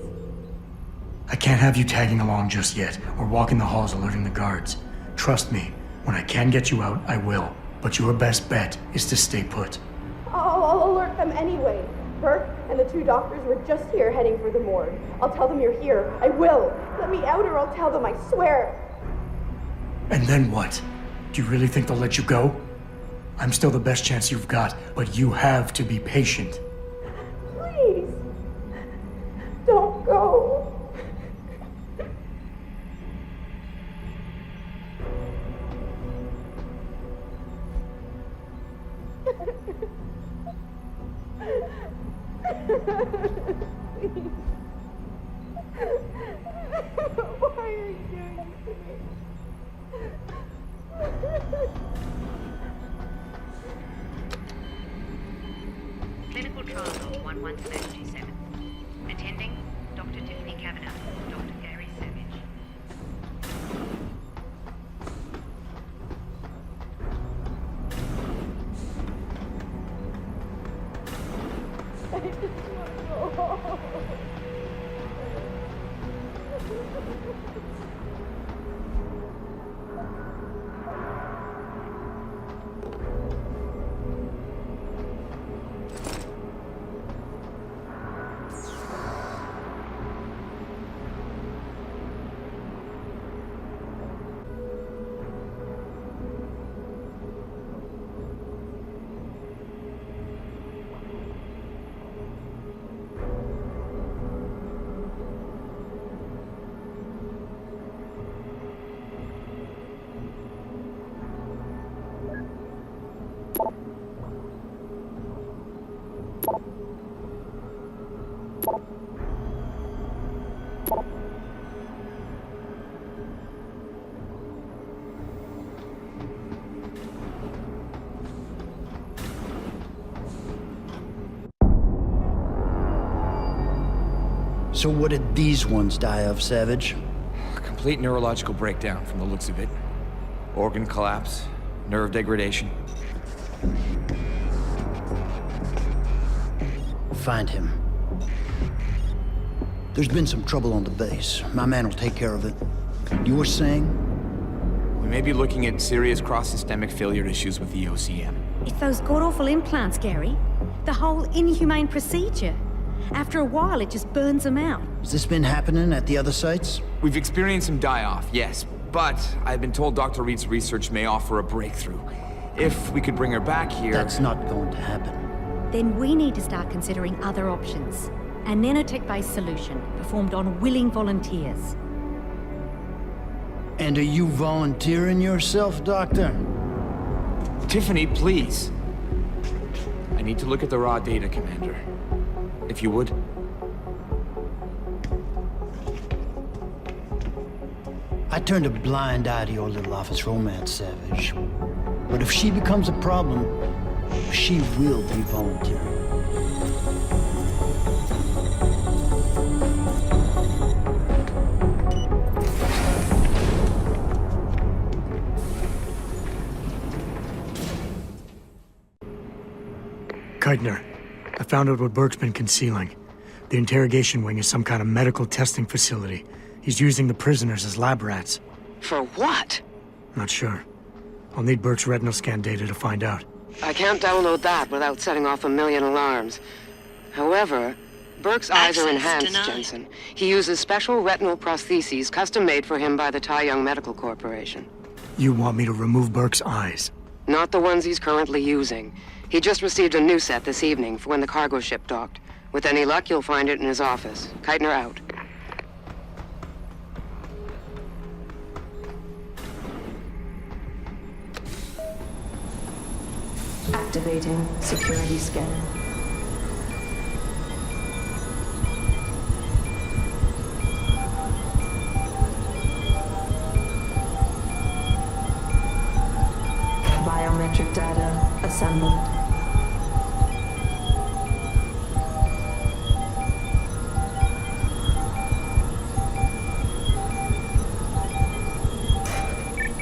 I can't have you tagging along just yet, or walking the halls alerting the guards. Trust me, when I can get you out, I will. But your best bet is to stay put. I'll alert them anyway. Burke and the 2 doctors were just here heading for the morgue. I'll tell them you're here. I will. Let me out or I'll tell them, I swear. And then what? Do you really think they'll let you go? I'm still the best chance you've got, but you have to be patient. Please. Don't go. Please. Why are you doing this to me? Clinical trial log 11727. Attending, Dr. Tiffany Kavanagh, Dr. Gary Savage. I just want to go home. So what did these ones die of, Savage? Complete neurological breakdown from the looks of it. Organ collapse, nerve degradation. Find him. There's been some trouble on the base. My man will take care of it. You were saying? We may be looking at serious cross-systemic failure issues with the OCM. It's those god-awful implants, Gary. The whole inhumane procedure. After a while, it just burns them out. Has this been happening at the other sites? We've experienced some die-off, yes. But I've been told Dr. Reed's research may offer a breakthrough. If we could bring her back here... That's not going to happen. Then we need to start considering other options. A nanotech-based solution performed on willing volunteers. And are you volunteering yourself, Doctor? Tiffany, please. I need to look at the raw data, Commander. If you would. I turned a blind eye to your little office romance, Savage. But if she becomes a problem, she will be volunteering. Keitner, I found out what Burke's been concealing. The interrogation wing is some kind of medical testing facility. He's using the prisoners as lab rats. For what? Not sure. I'll need Burke's retinal scan data to find out. I can't download that without setting off a million alarms. However, Burke's eyes are enhanced, Jensen. He uses special retinal prostheses custom-made for him by the Tai Young Medical Corporation. You want me to remove Burke's eyes? Not the ones he's currently using. He just received a new set this evening for when the cargo ship docked. With any luck, you'll find it in his office. Keitner out. Activating security scan. Biometric data assembled.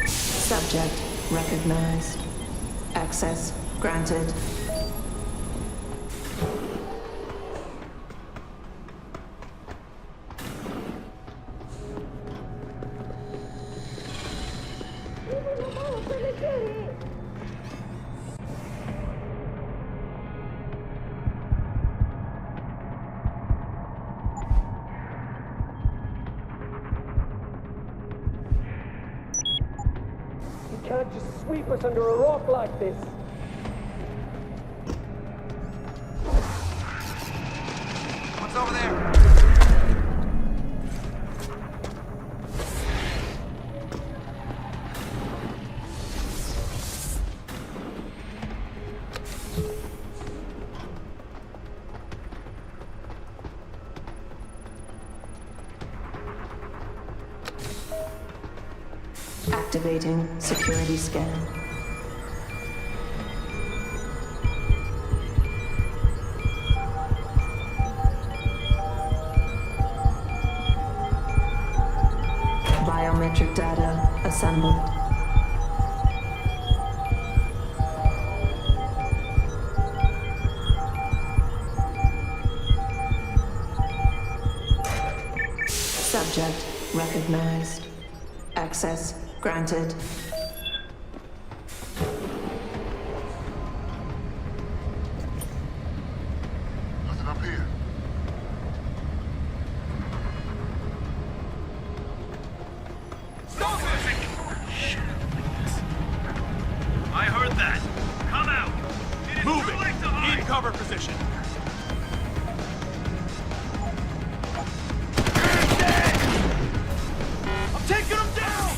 Subject recognized. Access granted. You can't just sweep us under a rock like this. What's over there? Activating security scan. Biometric data assembled. Subject recognized. Access granted. Nothing up here. I heard that. Come out. Moving. Need cover position. I'm taking him down.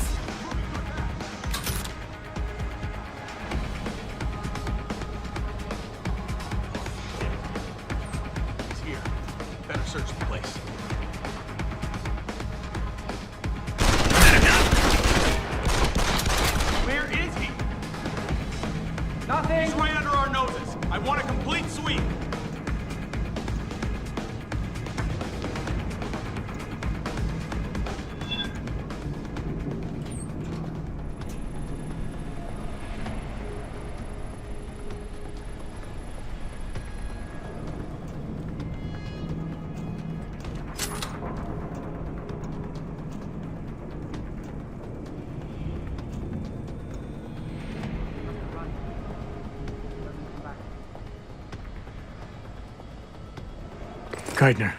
He's here. Better search the place. Where is he? Nothing. He's right under our noses. I want a complete sweep. Keitner,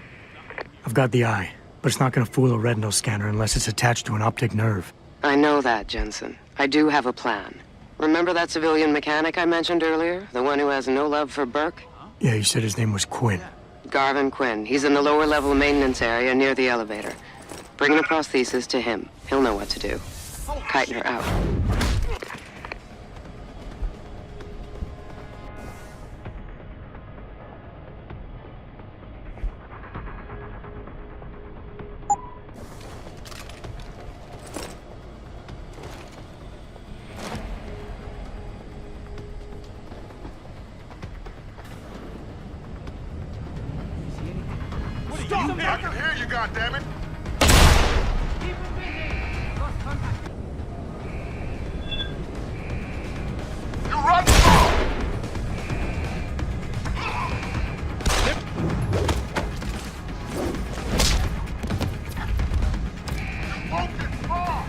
I've got the eye, but it's not gonna fool a retinal scanner unless it's attached to an optic nerve. I know that, Jensen. I do have a plan. Remember that civilian mechanic I mentioned earlier? The one who has no love for Burke? Yeah, you said his name was Quinn. Garvin Quinn. He's in the lower level maintenance area near the elevator. Bring the prosthesis to him. He'll know what to do. Keitner out. Stop! I can hear you, goddammit! You run slow! Focus, far!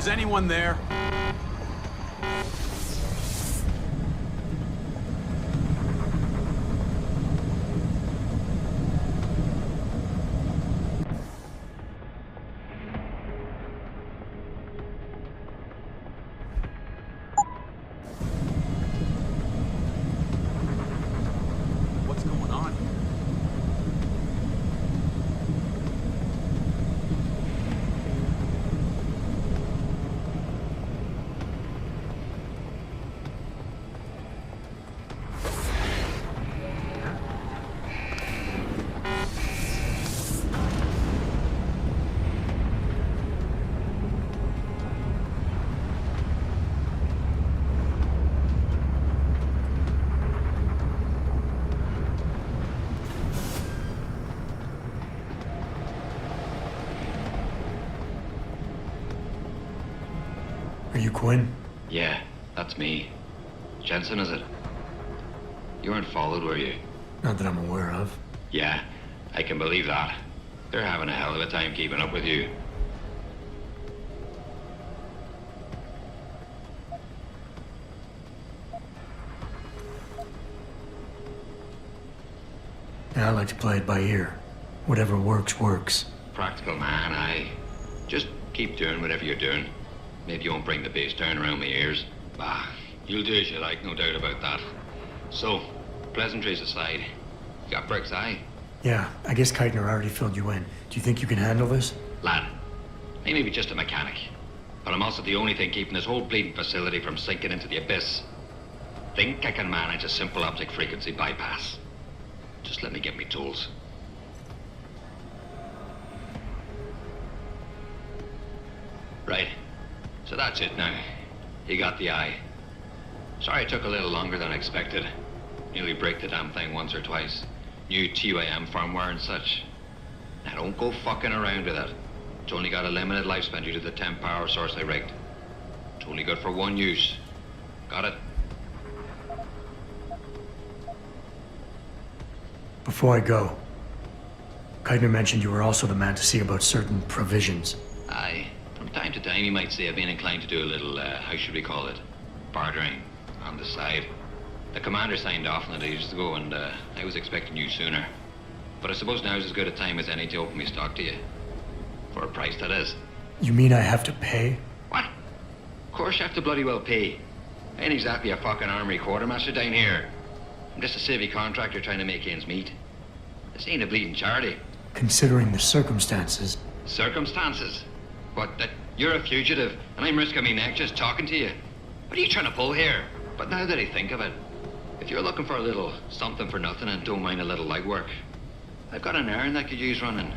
Is anyone there? What's going on? Are you Quinn? Yeah, that's me. Jensen, is it? You weren't followed, were you? Not that I'm aware of. Yeah, I can believe that. They're having a hell of a time keeping up with you. Yeah, I like to play it by ear. Whatever works, works. Practical man, aye. Just keep doing whatever you're doing. Maybe you won't bring the base down around my ears. Bah, you'll do as you like, no doubt about that. So, pleasantries aside, you got bricks, aye? Yeah, I guess Keitner already filled you in. Do you think you can handle this? Lad, I may be just a mechanic, but I'm also the only thing keeping this whole bleeding facility from sinking into the abyss. Think I can manage a simple optic frequency bypass. Just let me get me tools. Right. So that's it now. You got the eye. Sorry it took a little longer than expected. Nearly break the damn thing once or twice. New TUAM firmware and such. Now don't go fucking around with it. It's only got a limited lifespan due to the temp power source I rigged. It's only good for one use. Got it? Before I go, Keitner mentioned you were also the man to see about certain provisions. Aye. From time to time, you might say I've been inclined to do a little, how should we call it? Bartering on the side. The commander signed off on it ages ago, and I was expecting you sooner. But I suppose now's as good a time as any to open my stock to you. For a price, that is. You mean I have to pay? What? Of course you have to bloody well pay. I ain't exactly a fucking armory quartermaster down here. I'm just a civvy contractor trying to make ends meet. This ain't a bleeding charity. Considering the circumstances. Circumstances? What, that you're a fugitive and I'm risking my neck just talking to you? What are you trying to pull here? But now that I think of it, if you're looking for a little something for nothing and don't mind a little legwork, I've got an errand that could use running.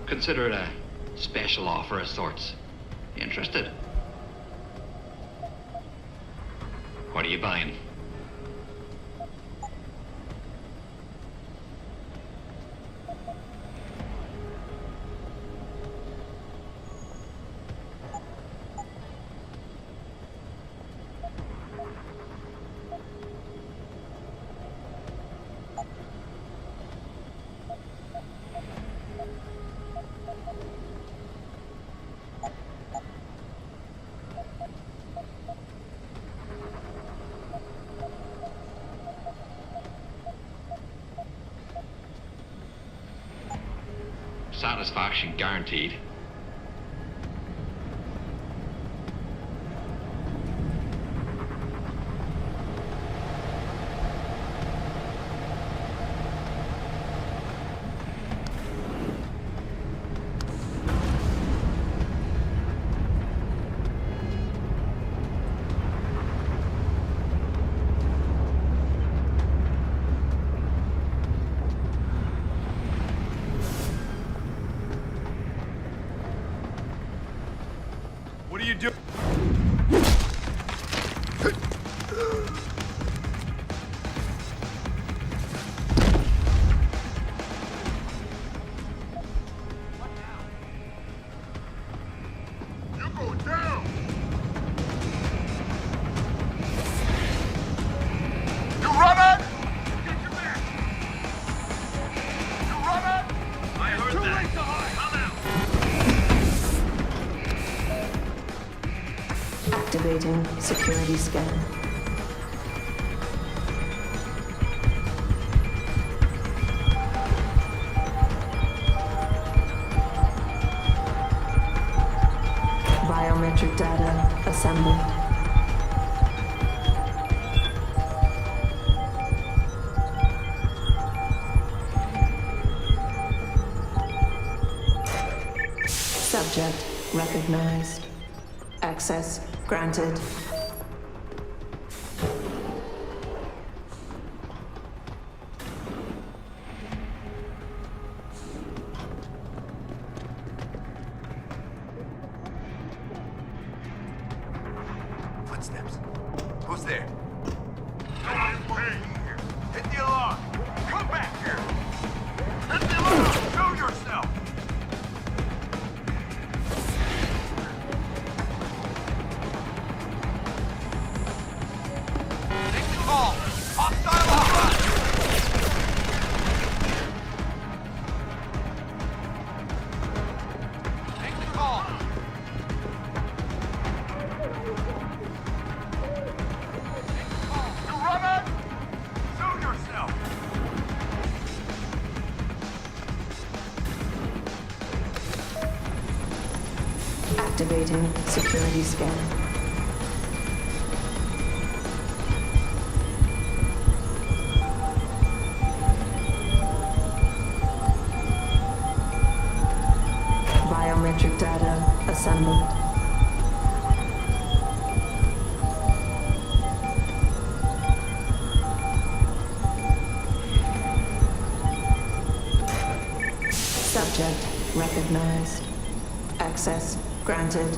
Consider it a special offer of sorts. You interested? What are you buying? Satisfaction guaranteed. What are you doing? You go down! You running? Get your back! You running? I heard Too that. late to hide! Come out. Activating security scan. Biometric data assembled. Subject recognized. Access granted. Footsteps. Who's there? Hit the alarm. Come back here. Hit the alarm. Show yourself. Take the call. Hostile on front. Take the call. You runner! Show yourself. Activating security scan. Biometric data assembled. Subject recognized. Access granted.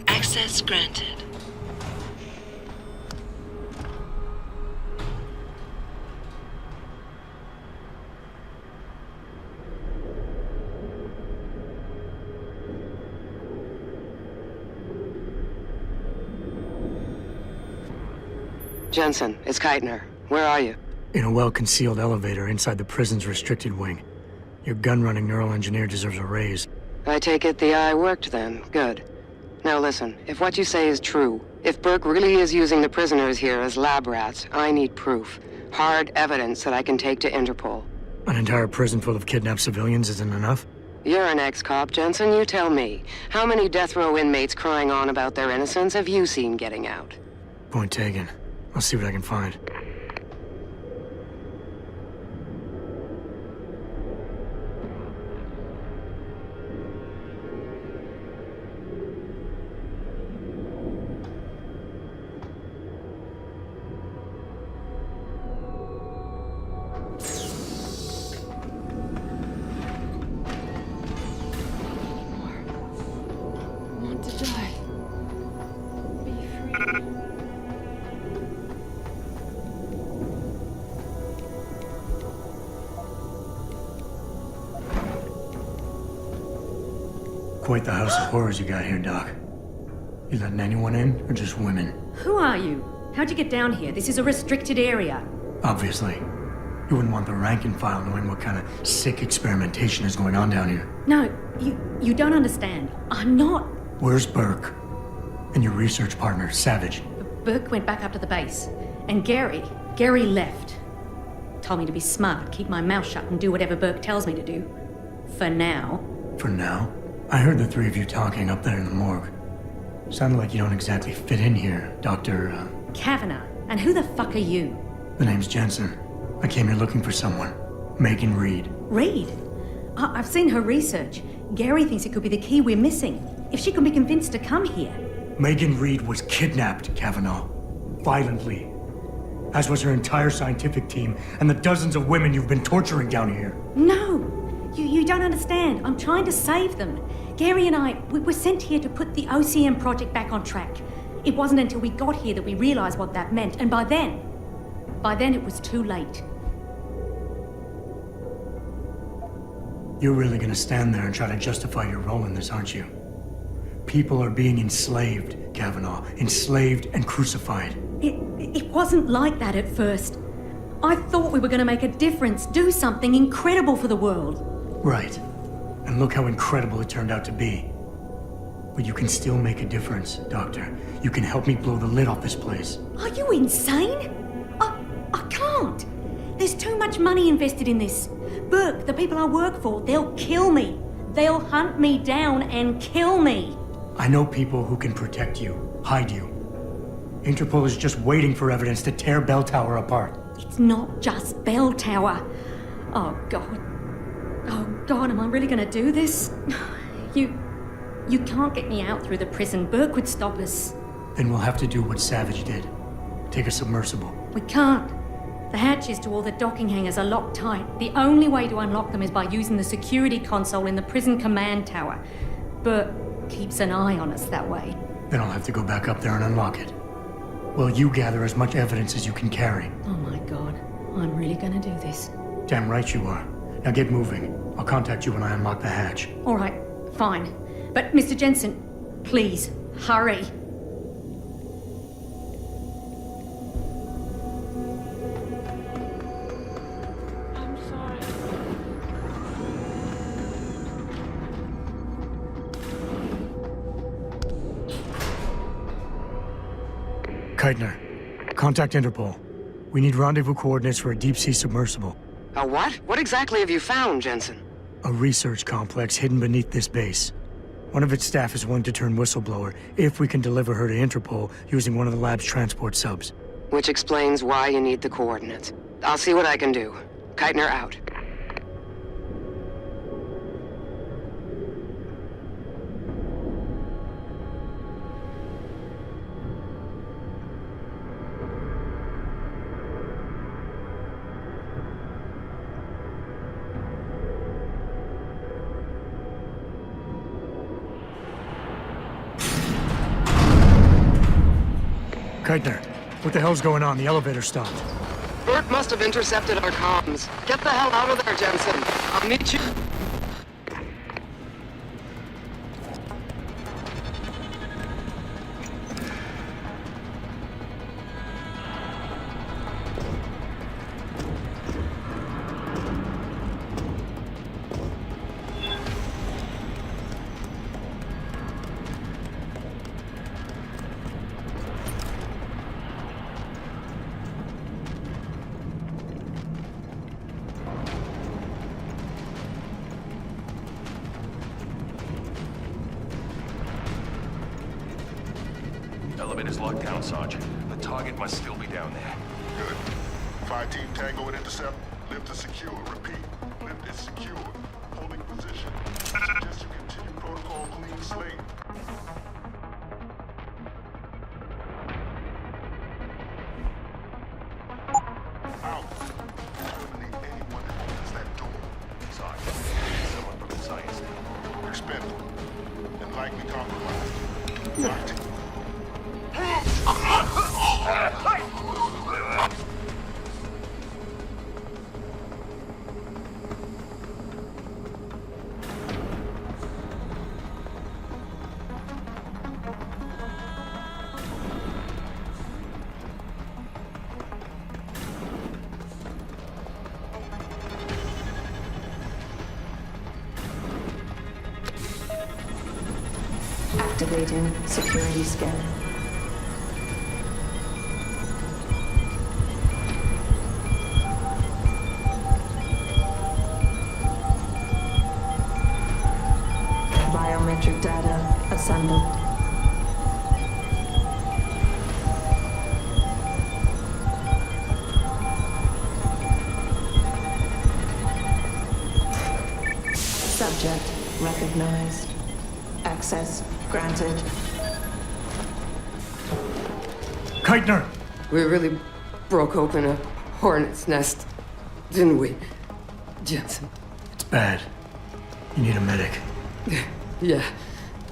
Access granted. Jensen, it's Keitner. Where are you? In a well-concealed elevator inside the prison's restricted wing. Your gun-running neural engineer deserves a raise. I take it the eye worked then. Good. Now listen, if what you say is true, if Burke really is using the prisoners here as lab rats, I need proof. Hard evidence that I can take to Interpol. An entire prison full of kidnapped civilians isn't enough? You're an ex-cop, Jensen. You tell me. How many death row inmates crying on about their innocence have you seen getting out? Point taken. I'll see what I can find. Quite the house of horrors you got here, Doc. You letting anyone in, or just women? Who are you? How'd you get down here? This is a restricted area. Obviously. You wouldn't want the rank and file knowing what kind of sick experimentation is going on down here. No, you don't understand. I'm not. Where's Burke? And your research partner, Savage? Burke went back up to the base. And Gary left. Told me to be smart, keep my mouth shut, and do whatever Burke tells me to do. For now. For now? I heard the three of you talking up there in the morgue. Sounded like you don't exactly fit in here, Dr. Kavanagh. And who the fuck are you? The name's Jensen. I came here looking for someone. Megan Reed. Reed? I've seen her research. Gary thinks it could be the key we're missing. If she can be convinced to come here. Megan Reed was kidnapped, Kavanagh. Violently. As was her entire scientific team and the dozens of women you've been torturing down here. No! You don't understand. I'm trying to save them. Gary and I, we were sent here to put the OCM project back on track. It wasn't until we got here that we realized what that meant, and by then it was too late. You're really gonna stand there and try to justify your role in this, aren't you? People are being enslaved, Kavanaugh. Enslaved and crucified. It wasn't like that at first. I thought we were gonna make a difference, do something incredible for the world. Right. And look how incredible it turned out to be. But you can still make a difference, Doctor. You can help me blow the lid off this place. Are you insane? I can't. There's too much money invested in this. Burke, the people I work for, they'll kill me. They'll hunt me down and kill me. I know people who can protect you, hide you. Interpol is just waiting for evidence to tear Bell Tower apart. It's not just Bell Tower. Oh, God. Oh, God, am I really gonna do this? You can't get me out through the prison. Burke would stop us. Then we'll have to do what Savage did. Take a submersible. We can't. The hatches to all the docking hangars are locked tight. The only way to unlock them is by using the security console in the prison command tower. Burke keeps an eye on us that way. Then I'll have to go back up there and unlock it. Well, you gather as much evidence as you can carry. Oh my God, I'm really gonna do this. Damn right you are. Now get moving. I'll contact you when I unlock the hatch. All right, fine. But Mr. Jensen, please, hurry. I'm sorry. Keitner, contact Interpol. We need rendezvous coordinates for a deep-sea submersible. A what? What exactly have you found, Jensen? A research complex hidden beneath this base. One of its staff is willing to turn whistleblower if we can deliver her to Interpol using one of the lab's transport subs. Which explains why you need the coordinates. I'll see what I can do. Keitner out. Keitner, what the hell's going on? The elevator stopped. Burke must have intercepted our comms. Get the hell out of there, Jensen. I'll meet you. Elevator's locked down, Sergeant. The target must still be down there. Good. 5-Team Tango at intercept. Lift is secure. Repeat. Lift is secure. Holding position. Suggest you continue protocol clean slate. Out. Terminate anyone that opens that door. Sergeant, someone from the science team. Expendable. And likely compromised. 5-Team. Activating security scan. Biometric data assembled. Subject recognized. Access granted. Keitner! We really broke open a hornet's nest, didn't we, Jensen? It's bad. You need a medic. Yeah,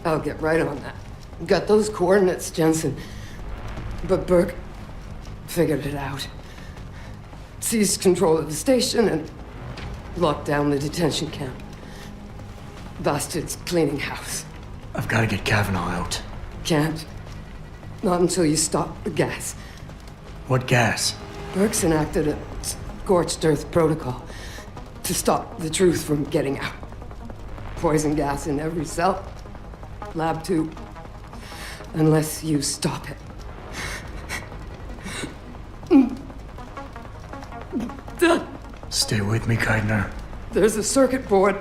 I'll get right on that. Got those coordinates, Jensen. But Burke figured it out. Seized control of the station and locked down the detention camp. Bastard's cleaning house. I've got to get Kavanaugh out. Can't. Not until you stop the gas. What gas? Burke's enacted a scorched earth protocol to stop the truth from getting out. Poison gas in every cell. Lab 2. Unless you stop it. Stay with me, Keitner. There's a circuit board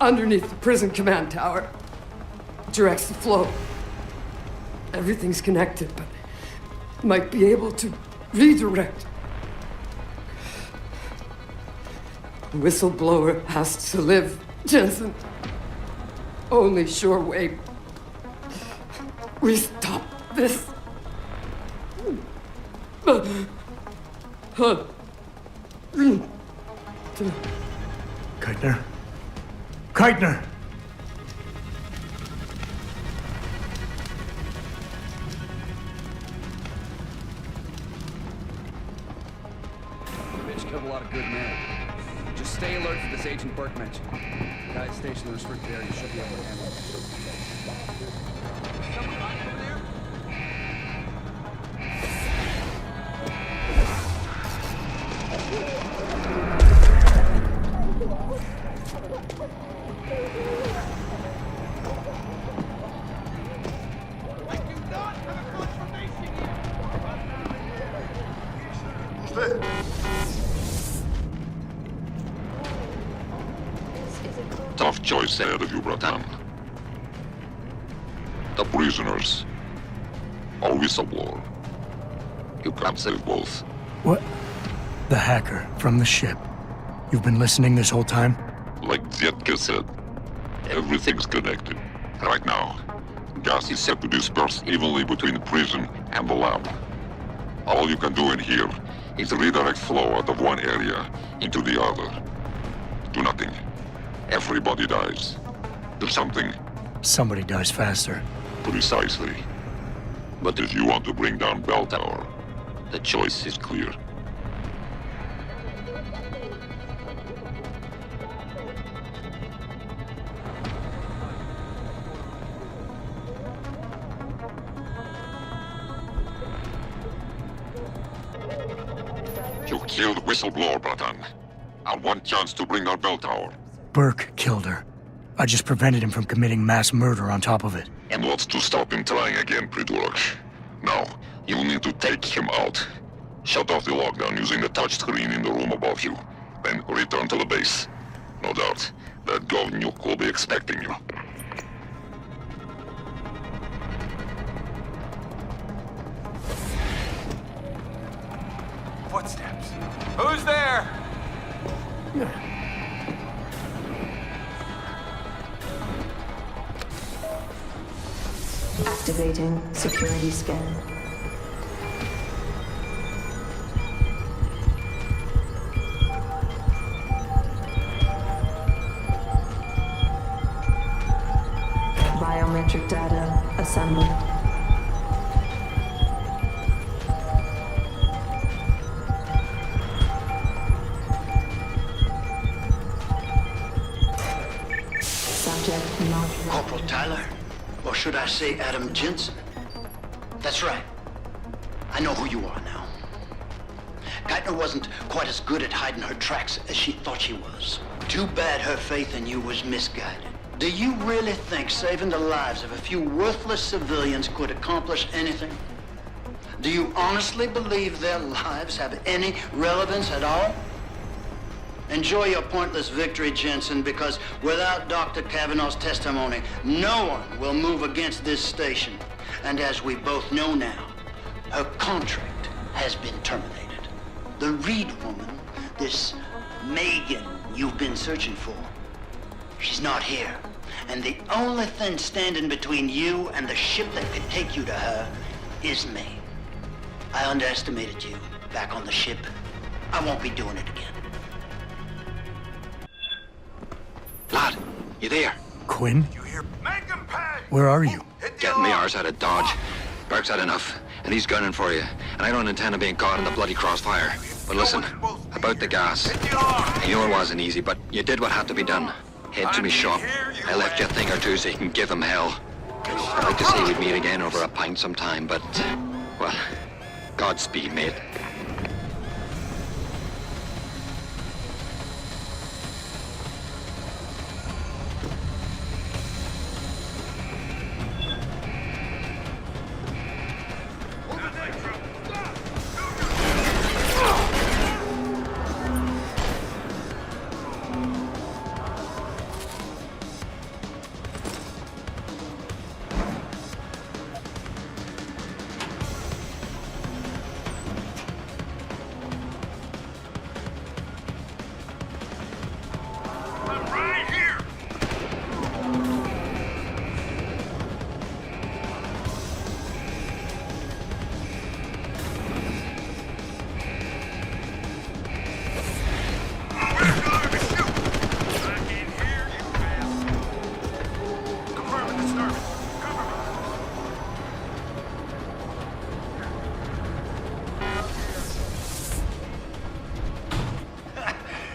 underneath the prison command tower. Directs the flow. Everything's connected, but might be able to redirect. Whistleblower has to live, Jensen. Only sure way we stop this. Keitner. Keitner! Bitch killed a lot of good men. Just stay alert for this Agent Burke mentioned. Guys stationed in the restricted area should be able to handle it. Someone hiding over there? Tough choice ahead of you, Bratan. The prisoners. Or whistleblower. You can't save both. What? The hacker from the ship. You've been listening this whole time? Like Zetka said, everything's connected. Right now, gas is set to disperse evenly between the prison and the lab. All you can do in here is redirect flow out of one area into the other. Do nothing. Everybody dies. Do something. Somebody dies faster. Precisely. But if you want to bring down Bell Tower, the choice is clear. You killed Whistleblower, Bratan. And one chance to bring down Bell Tower. Burke killed her. I just prevented him from committing mass murder on top of it. And what's to stop him trying again, Pridurk? Now, you'll need to take him out. Shut off the lockdown using the touchscreen in the room above you. Then return to the base. No doubt, that Gov Nuke will be expecting you. Footsteps. Who's there? Activating security scan. Biometric data assembled. Subject not Corporal Tyler? Or should I say Adam Jensen? That's right. I know who you are now. Keitner wasn't quite as good at hiding her tracks as she thought she was. Too bad her faith in you was misguided. Do you really think saving the lives of a few worthless civilians could accomplish anything? Do you honestly believe their lives have any relevance at all? Enjoy your pointless victory, Jensen, because without Dr. Kavanaugh's testimony, no one will move against this station. And as we both know now, her contract has been terminated. The Reed woman, this Megan you've been searching for, she's not here. And the only thing standing between you and the ship that could take you to her is me. I underestimated you back on the ship. I won't be doing it again. Lad, you there? Quinn? You hear Where are you? Getting me arse out of Dodge. Burke's had enough, and he's gunning for you. And I don't intend on being caught in the bloody crossfire. But listen, about the gas. I know it wasn't easy, but you did what had to be done. Head to me shop. I left you a thing or two so you can give him hell. I'd like to say we'd meet again over a pint sometime, but, well, Godspeed, mate.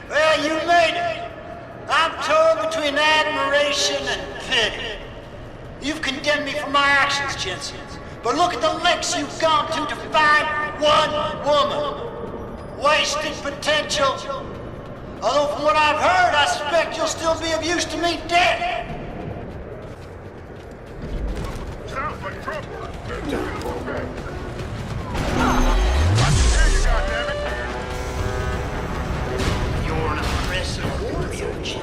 Well, you made it. I'm torn between admiration and pity. You've condemned me for my actions, Jensen. But look at the lengths you've gone to find one woman. Wasted potential. Although from what I've heard, I suspect you'll still be of use to me dead. Sounds like trouble. You're an impressive warrior, Jensen.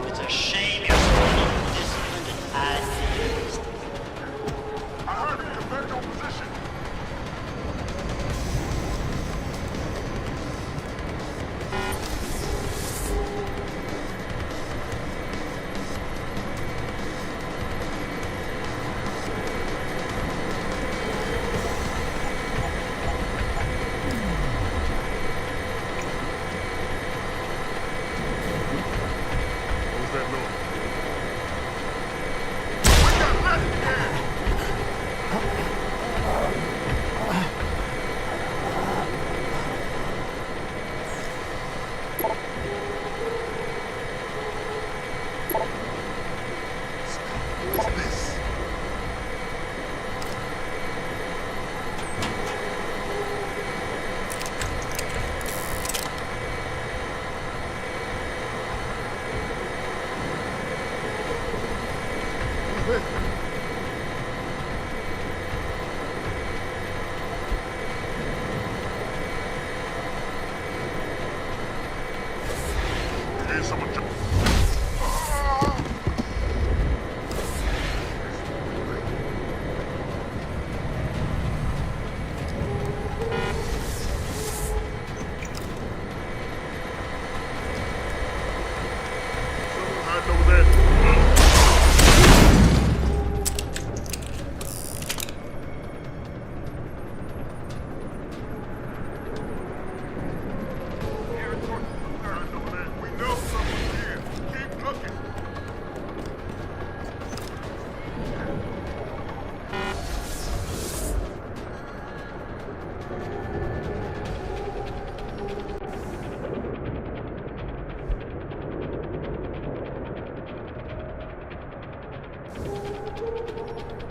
It's a shame you're so undisciplined and idealistic. I heard you defend your position.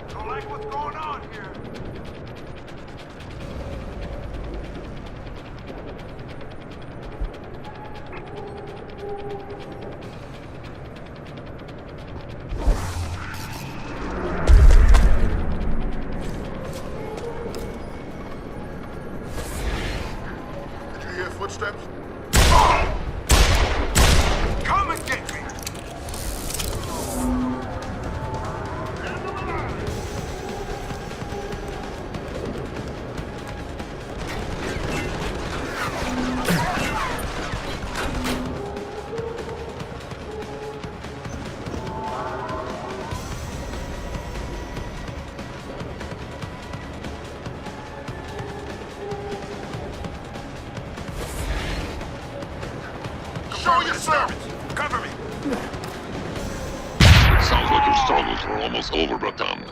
Don't like what's going on here. Did you hear footsteps? Come and get me! Show your service! Cover me! It sounds like you've struggled for a almost over, Bratan.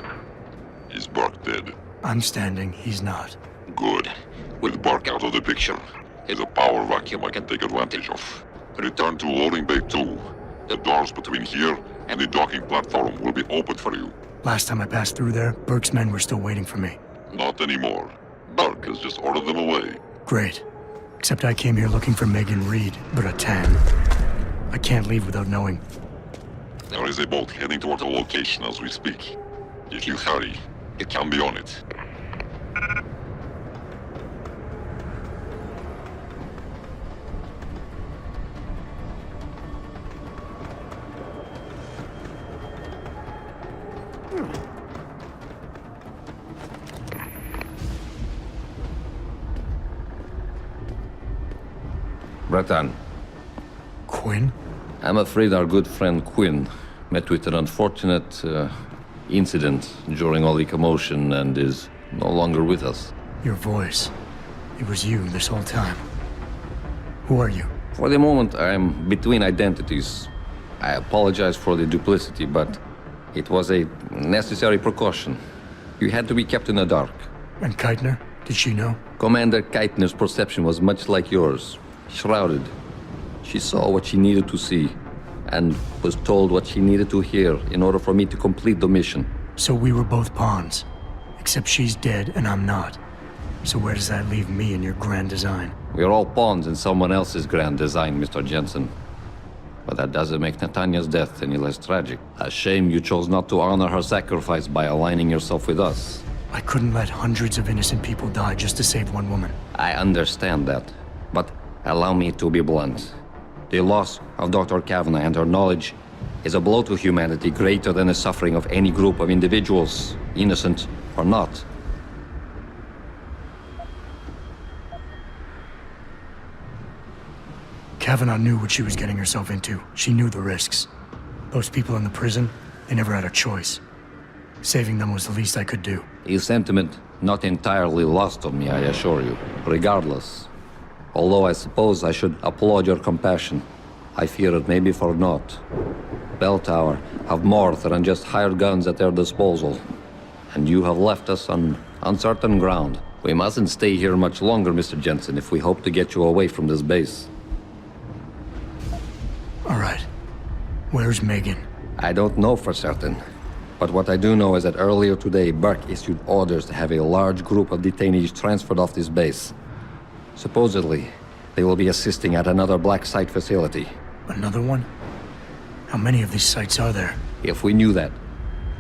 Is Burke dead? I'm standing, he's not. Good. With Burke out of the picture, there's a power vacuum I can take advantage of. Return to loading bay 2. The doors between here and the docking platform will be open for you. Last time I passed through there, Burke's men were still waiting for me. Not anymore. Burke has just ordered them away. Great. Except I came here looking for Megan Reed, Bratan. I can't leave without knowing. There is a boat heading toward the location as we speak. If you hurry, you can be on it. Bratan. Quinn? I'm afraid our good friend Quinn met with an unfortunate incident during all the commotion and is no longer with us. Your voice. It was you this whole time. Who are you? For the moment, I'm between identities. I apologize for the duplicity, but it was a necessary precaution. You had to be kept in the dark. And Keitner? Did she know? Commander Keitner's perception was much like yours. Shrouded. She saw what she needed to see, and was told what she needed to hear in order for me to complete the mission. So we were both pawns. Except she's dead and I'm not. So where does that leave me in your grand design? We're all pawns in someone else's grand design, Mr. Jensen. But that doesn't make Natanya's death any less tragic. A shame you chose not to honor her sacrifice by aligning yourself with us. I couldn't let hundreds of innocent people die just to save one woman. I understand that, but allow me to be blunt. The loss of Dr. Kavanagh and her knowledge is a blow to humanity greater than the suffering of any group of individuals, innocent or not. Kavanagh knew what she was getting herself into. She knew the risks. Those people in the prison, they never had a choice. Saving them was the least I could do. A sentiment not entirely lost on me, I assure you. Regardless. Although I suppose I should applaud your compassion, I fear it may be for naught. Bell Tower have more than just hired guns at their disposal. And you have left us on uncertain ground. We mustn't stay here much longer, Mr. Jensen, if we hope to get you away from this base. All right. Where's Megan? I don't know for certain. But what I do know is that earlier today, Burke issued orders to have a large group of detainees transferred off this base. Supposedly, they will be assisting at another black site facility. Another one? How many of these sites are there? If we knew that,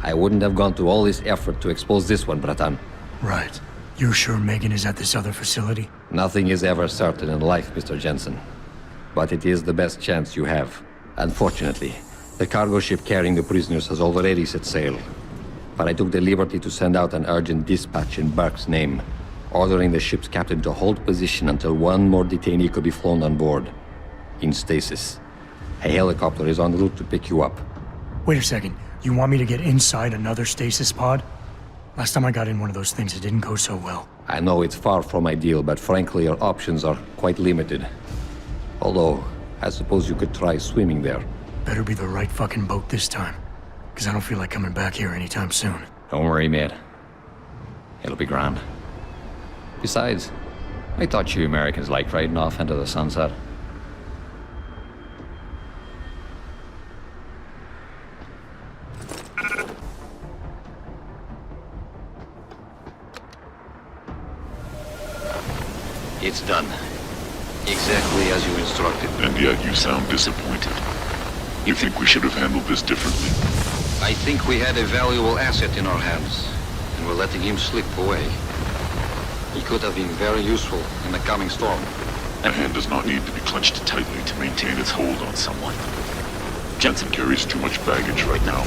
I wouldn't have gone to all this effort to expose this one, Bratan. Right. You're sure Megan is at this other facility? Nothing is ever certain in life, Mr. Jensen. But it is the best chance you have. Unfortunately, the cargo ship carrying the prisoners has already set sail. But I took the liberty to send out an urgent dispatch in Burke's name, ordering the ship's captain to hold position until one more detainee could be flown on board. In stasis. A helicopter is en route to pick you up. Wait a second. You want me to get inside another stasis pod? Last time I got in one of those things, it didn't go so well. I know it's far from ideal, but frankly, your options are quite limited. Although, I suppose you could try swimming there. Better be the right fucking boat this time. Because I don't feel like coming back here anytime soon. Don't worry, mate. It'll be grand. Besides, I thought you Americans liked riding off into the sunset. It's done. Exactly as you instructed. And yet you sound disappointed. You think we should have handled this differently? I think we had a valuable asset in our hands, and we're letting him slip away. He could have been very useful in the coming storm. A hand does not need to be clenched tightly to maintain its hold on someone. Jensen carries too much baggage right now.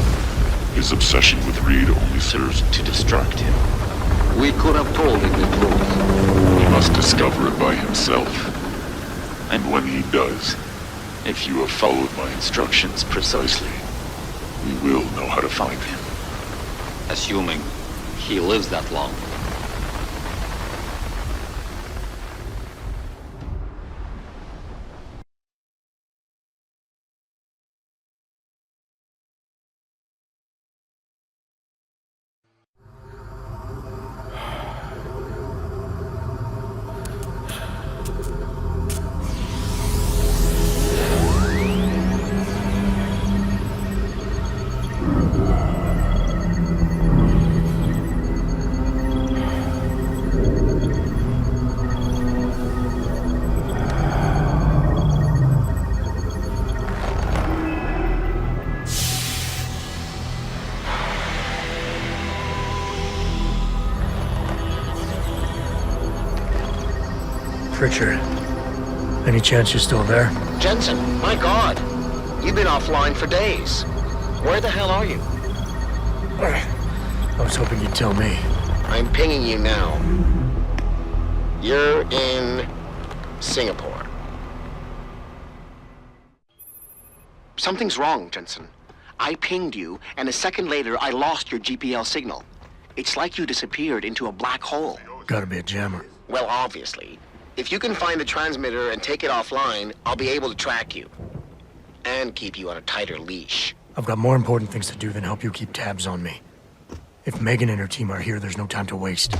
His obsession with Reed only serves to distract him. We could have told him the truth. He must discover it by himself. And when he does, if you have followed my instructions precisely, we will know how to find him. Assuming he lives that long. Pritchard. Any chance you're still there? Jensen, my God. You've been offline for days. Where the hell are you? I was hoping you'd tell me. I'm pinging you now. You're in Singapore. Something's wrong, Jensen. I pinged you, and a second later, I lost your GPL signal. It's like you disappeared into a black hole. Gotta be a jammer. Well, obviously. If you can find the transmitter and take it offline, I'll be able to track you. And keep you on a tighter leash. I've got more important things to do than help you keep tabs on me. If Megan and her team are here, there's no time to waste.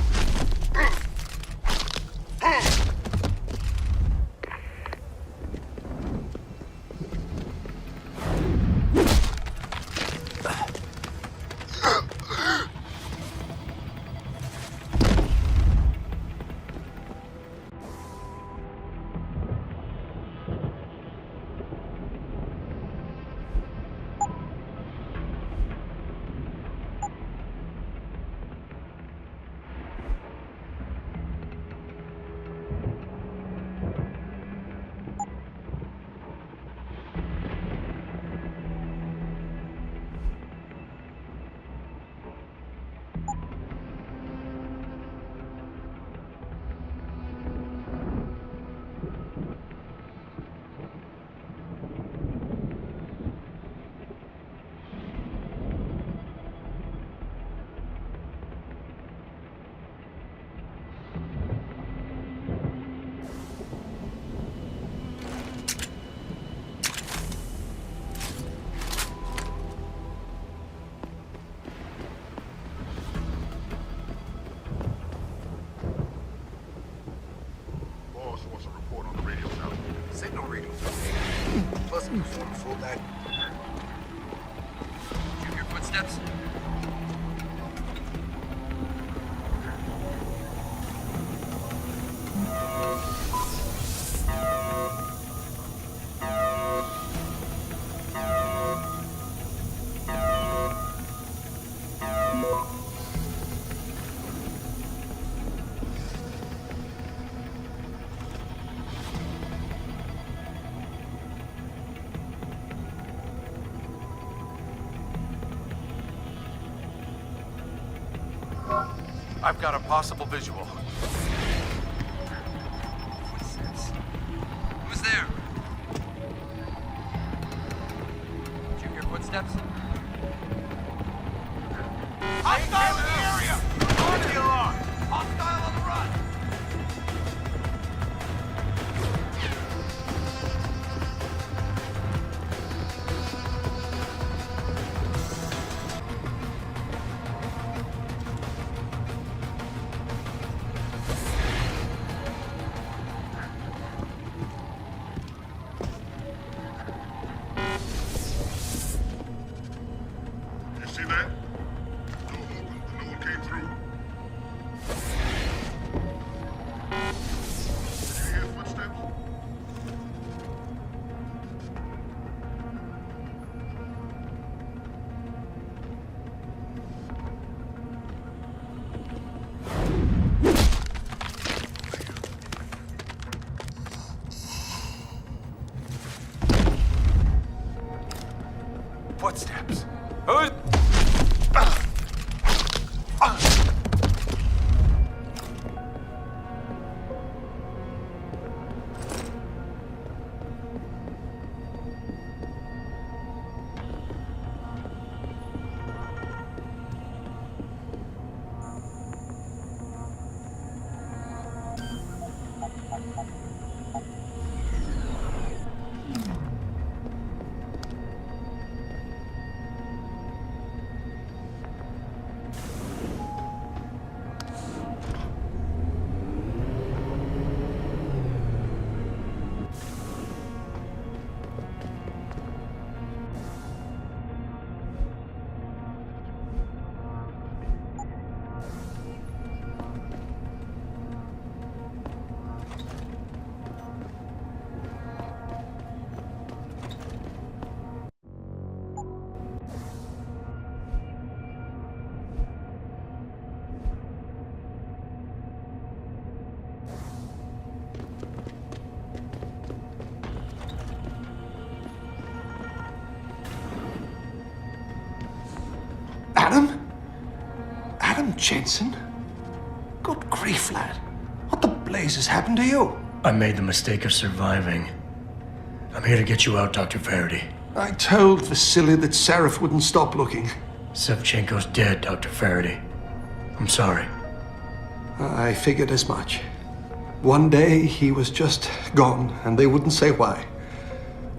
I've got a possible visual. Who's there? Did you hear footsteps? Hostile in the area! On the alarm! Hostile on the run! You see that? Door open, but no Adam Jensen? Good grief, lad. What the blazes happened to you? I made the mistake of surviving. I'm here to get you out, Dr. Faraday. I told Vasily that Seraph wouldn't stop looking. Sevchenko's dead, Dr. Faraday. I'm sorry. I figured as much. One day he was just gone, and they wouldn't say why.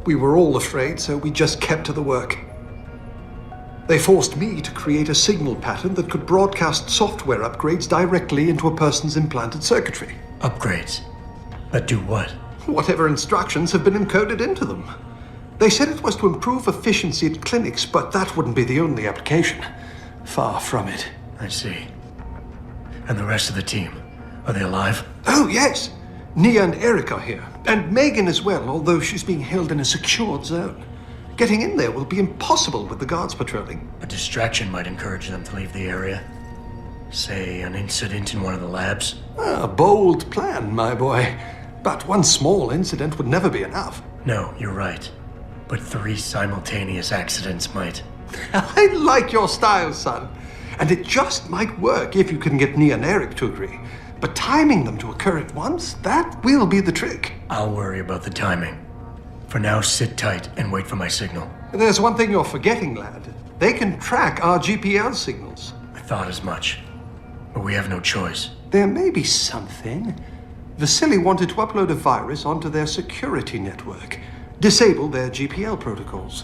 We were all afraid, so we just kept to the work. They forced me to create a signal pattern that could broadcast software upgrades directly into a person's implanted circuitry. Upgrades? But do what? Whatever instructions have been encoded into them. They said it was to improve efficiency at clinics, but that wouldn't be the only application. Far from it. I see. And the rest of the team? Are they alive? Oh, yes. Nia and Eric are here. And Megan as well, although she's being held in a secured zone. Getting in there will be impossible with the guards patrolling. A distraction might encourage them to leave the area. Say, an incident in one of the labs? A bold plan, my boy. But one small incident would never be enough. No, you're right. But 3 simultaneous accidents might. I like your style, son. And it just might work if you can get Nia and Eric to agree. But timing them to occur at once, that will be the trick. I'll worry about the timing. For now, sit tight and wait for my signal. There's one thing you're forgetting, lad. They can track our GPL signals. I thought as much. But we have no choice. There may be something. Vasily wanted to upload a virus onto their security network. Disable their GPL protocols.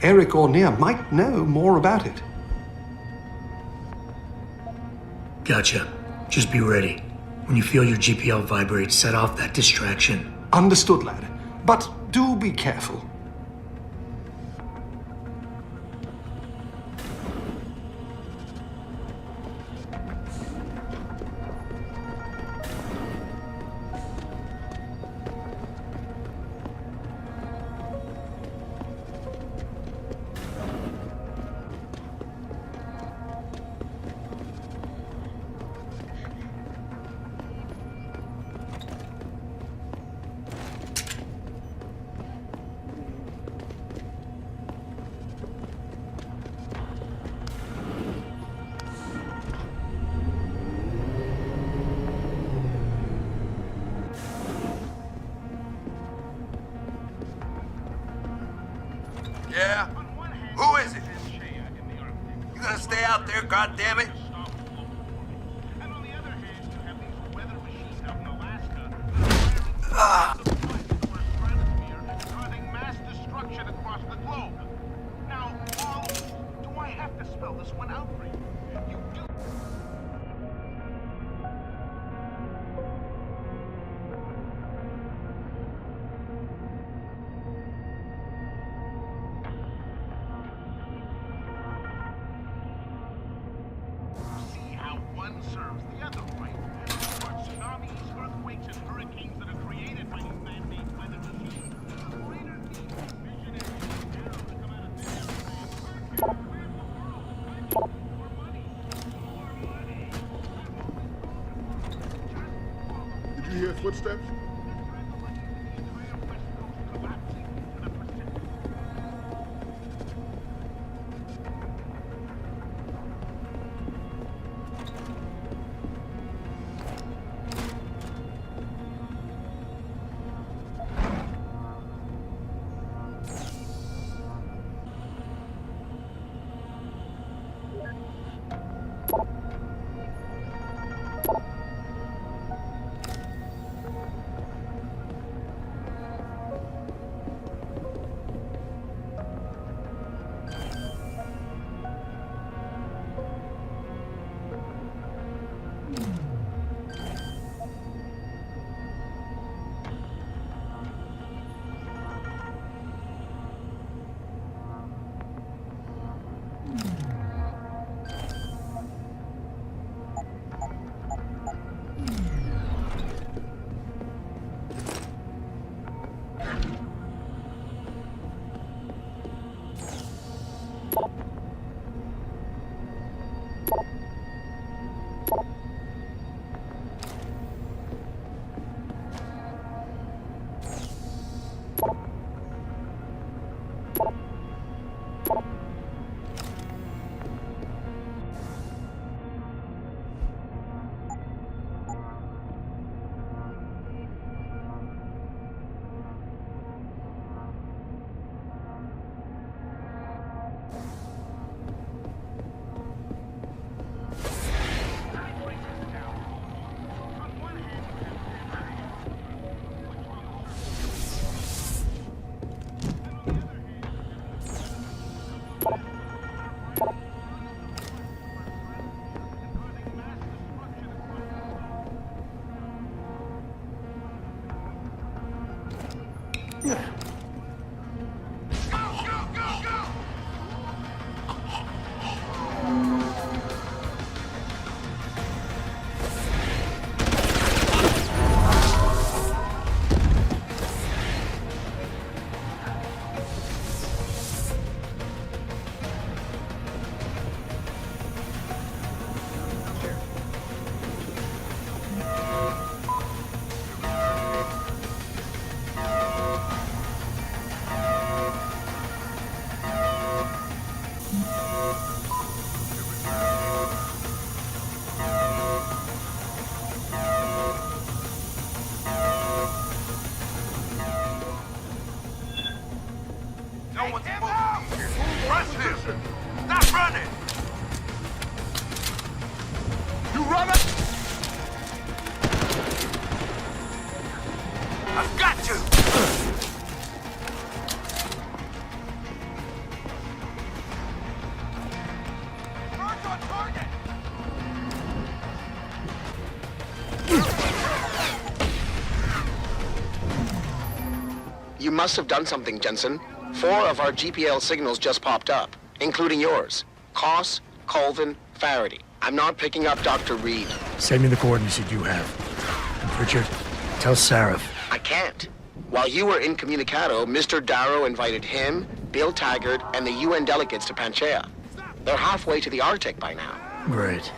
Eric or Nia might know more about it. Gotcha. Just be ready. When you feel your GPL vibrate, set off that distraction. Understood, lad. But do be careful. Yeah? Who is it? You gonna stay out there, goddammit? Causing mass destruction across the globe. Now, do I have to spell this one out for you? You do. See how one serves the other, right? For tsunamis, earthquakes, and hurricanes that are created by these man-made weather machines. Greater need for visionary arrows to come out of thin air. Did you hear footsteps? must have done something, Jensen. 4 of our GPL signals just popped up, including yours. Koss, Colvin, Faraday. I'm not picking up Dr. Reed. Send me the coordinates you do have. And Richard, tell Sarif. I can't. While you were incommunicado, Mr. Darrow invited him, Bill Taggart, and the UN delegates to Panchea. They're halfway to the Arctic by now. Great.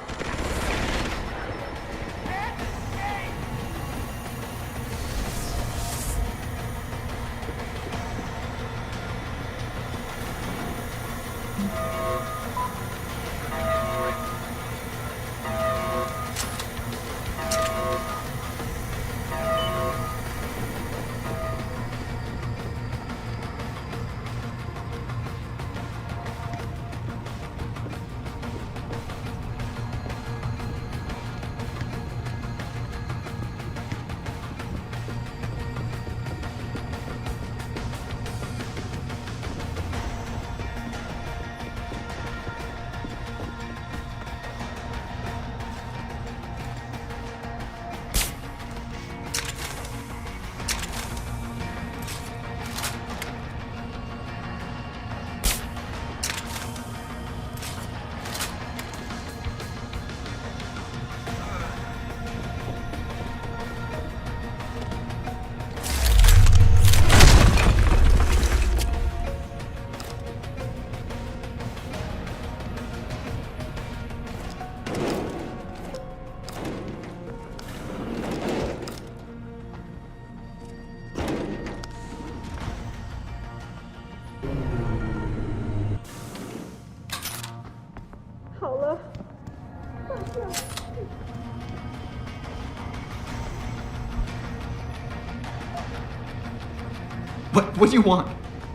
What do you want?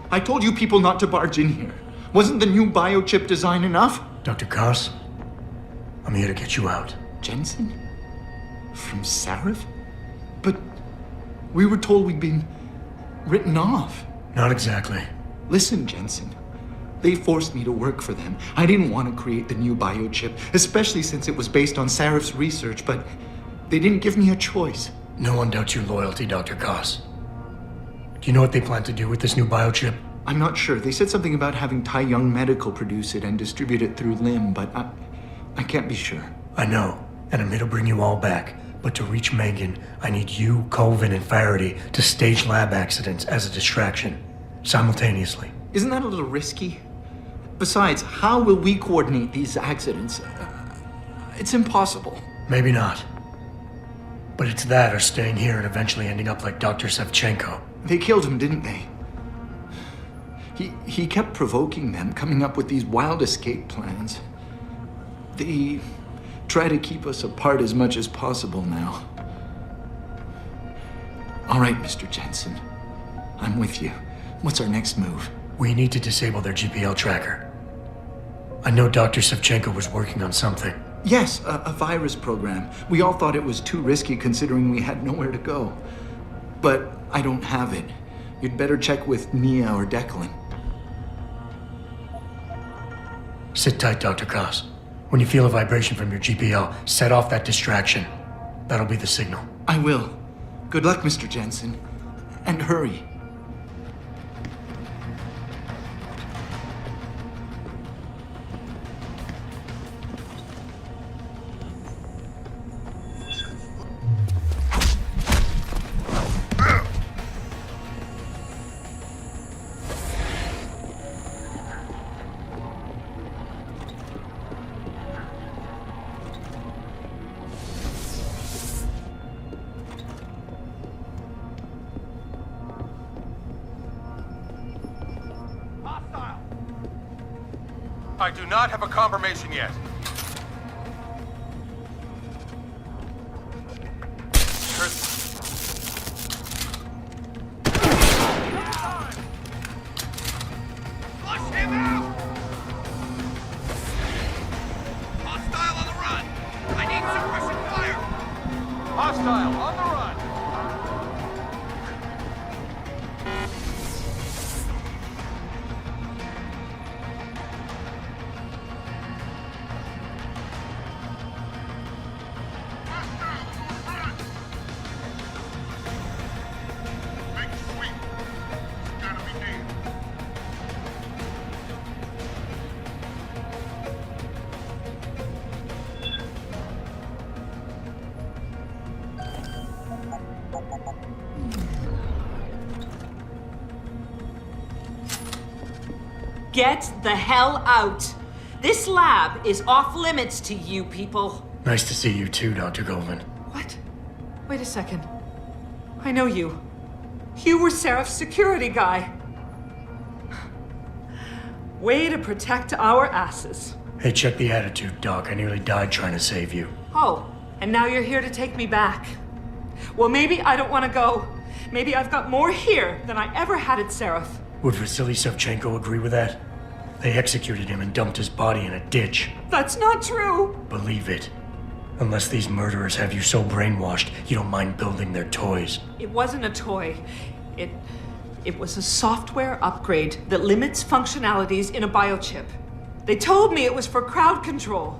I told you people not to barge in here. Wasn't the new biochip design enough? Dr. Koss, I'm here to get you out. Jensen? From Sarif? But we were told we'd been written off. Not exactly. Listen, Jensen. They forced me to work for them. I didn't want to create the new biochip, especially since it was based on Sarif's research, but they didn't give me a choice. No one doubts your loyalty, Dr. Koss. Do you know what they plan to do with this new biochip? I'm not sure. They said something about having Tai Young Medical produce it and distribute it through LIM, but I can't be sure. I know, and I'm here to bring you all back. But to reach Megan, I need you, Colvin, and Faraday to stage lab accidents as a distraction, simultaneously. Isn't that a little risky? Besides, how will we coordinate these accidents? It's impossible. Maybe not. But it's that or staying here and eventually ending up like Dr. Savchenko. They killed him, didn't they? He kept provoking them, coming up with these wild escape plans. They try to keep us apart as much as possible now. All right, Mr. Jensen. I'm with you. What's our next move? We need to disable their GPL tracker. I know Dr. Savchenko was working on something. Yes, a virus program. We all thought it was too risky considering we had nowhere to go. But I don't have it. You'd better check with Nia or Declan. Sit tight, Dr. Koss. When you feel a vibration from your GPL, set off that distraction. That'll be the signal. I will. Good luck, Mr. Jensen. And hurry. I do not have a confirmation yet. Flush him out! Hostile on the run! I need suppression fire! Hostile on the run! Get the hell out. This lab is off limits to you people. Nice to see you too, Dr. Goldman. What? Wait a second. I know you. You were Seraph's security guy. Way to protect our asses. Hey, check the attitude, Doc. I nearly died trying to save you. Oh, and now you're here to take me back. Well, maybe I don't want to go. Maybe I've got more here than I ever had at Seraph. Would Vasily Savchenko agree with that? They executed him and dumped his body in a ditch. That's not true. Believe it. Unless these murderers have you so brainwashed, you don't mind building their toys. It wasn't a toy. It was a software upgrade that limits functionalities in a biochip. They told me it was for crowd control.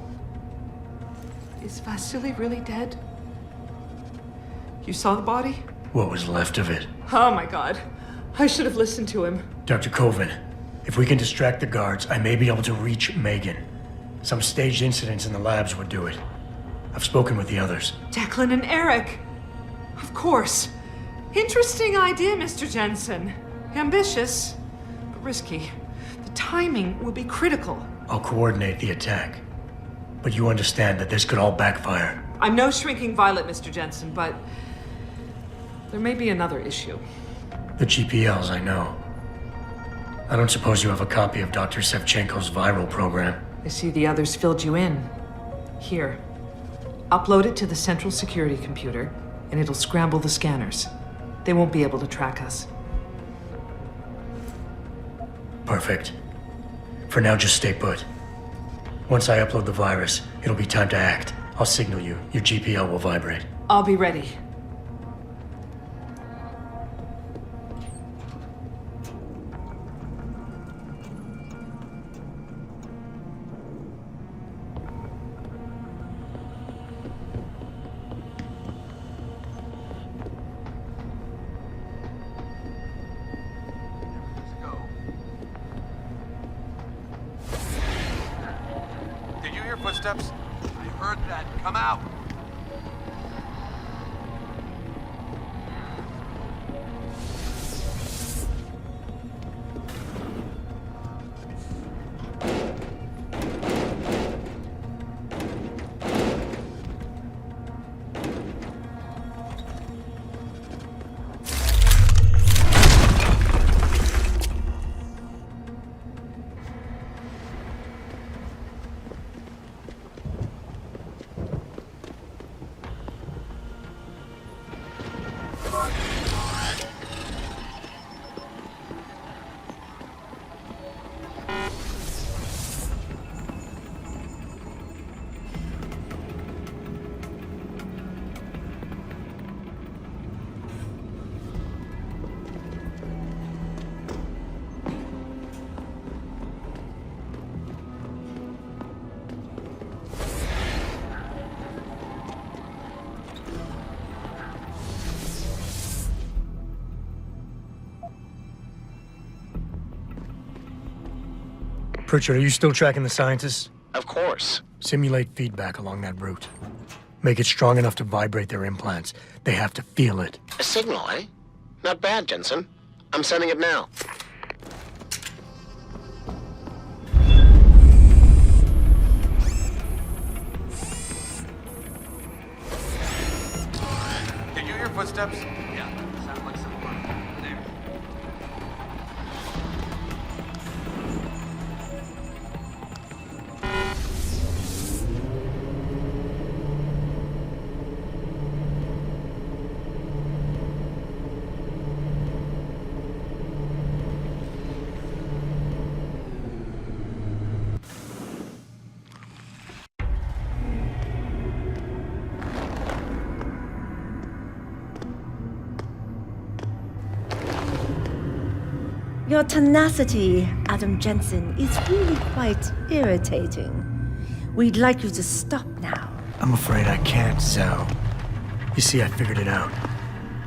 Is Vasily really dead? You saw the body? What was left of it? Oh my god. I should have listened to him. Dr. Koven, if we can distract the guards, I may be able to reach Megan. Some staged incidents in the labs would do it. I've spoken with the others. Declan and Eric. Of course. Interesting idea, Mr. Jensen. Ambitious, but risky. The timing will be critical. I'll coordinate the attack. But you understand that this could all backfire. I'm no shrinking violet, Mr. Jensen, but there may be another issue. The GPLs, I know. I don't suppose you have a copy of Dr. Savchenko's viral program. I see the others filled you in. Here. Upload it to the central security computer, and it'll scramble the scanners. They won't be able to track us. Perfect. For now, just stay put. Once I upload the virus, it'll be time to act. I'll signal you. Your GPL will vibrate. I'll be ready. Footsteps? I heard that. Come out! Pritchard, are you still tracking the scientists? Of course. Simulate feedback along that route. Make it strong enough to vibrate their implants. They have to feel it. A signal, eh? Not bad, Jensen. I'm sending it now. Did you hear footsteps? Yeah, sound like someone there. Your tenacity, Adam Jensen, is really quite irritating. We'd like you to stop now. I'm afraid I can't, Zhao. You see, I figured it out.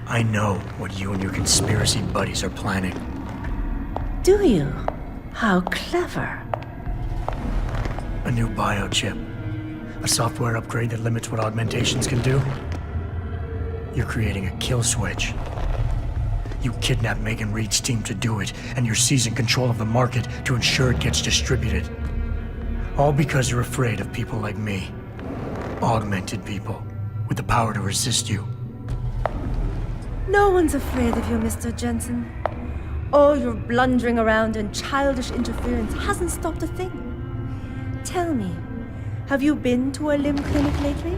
I know what you and your conspiracy buddies are planning. Do you? How clever. A new biochip. A software upgrade that limits what augmentations can do. You're creating a kill switch. You kidnapped Megan Reed's team to do it, and you're seizing control of the market to ensure it gets distributed. All because you're afraid of people like me. Augmented people with the power to resist you. No one's afraid of you, Mr. Jensen. All your blundering around and childish interference hasn't stopped a thing. Tell me, have you been to a limb clinic lately?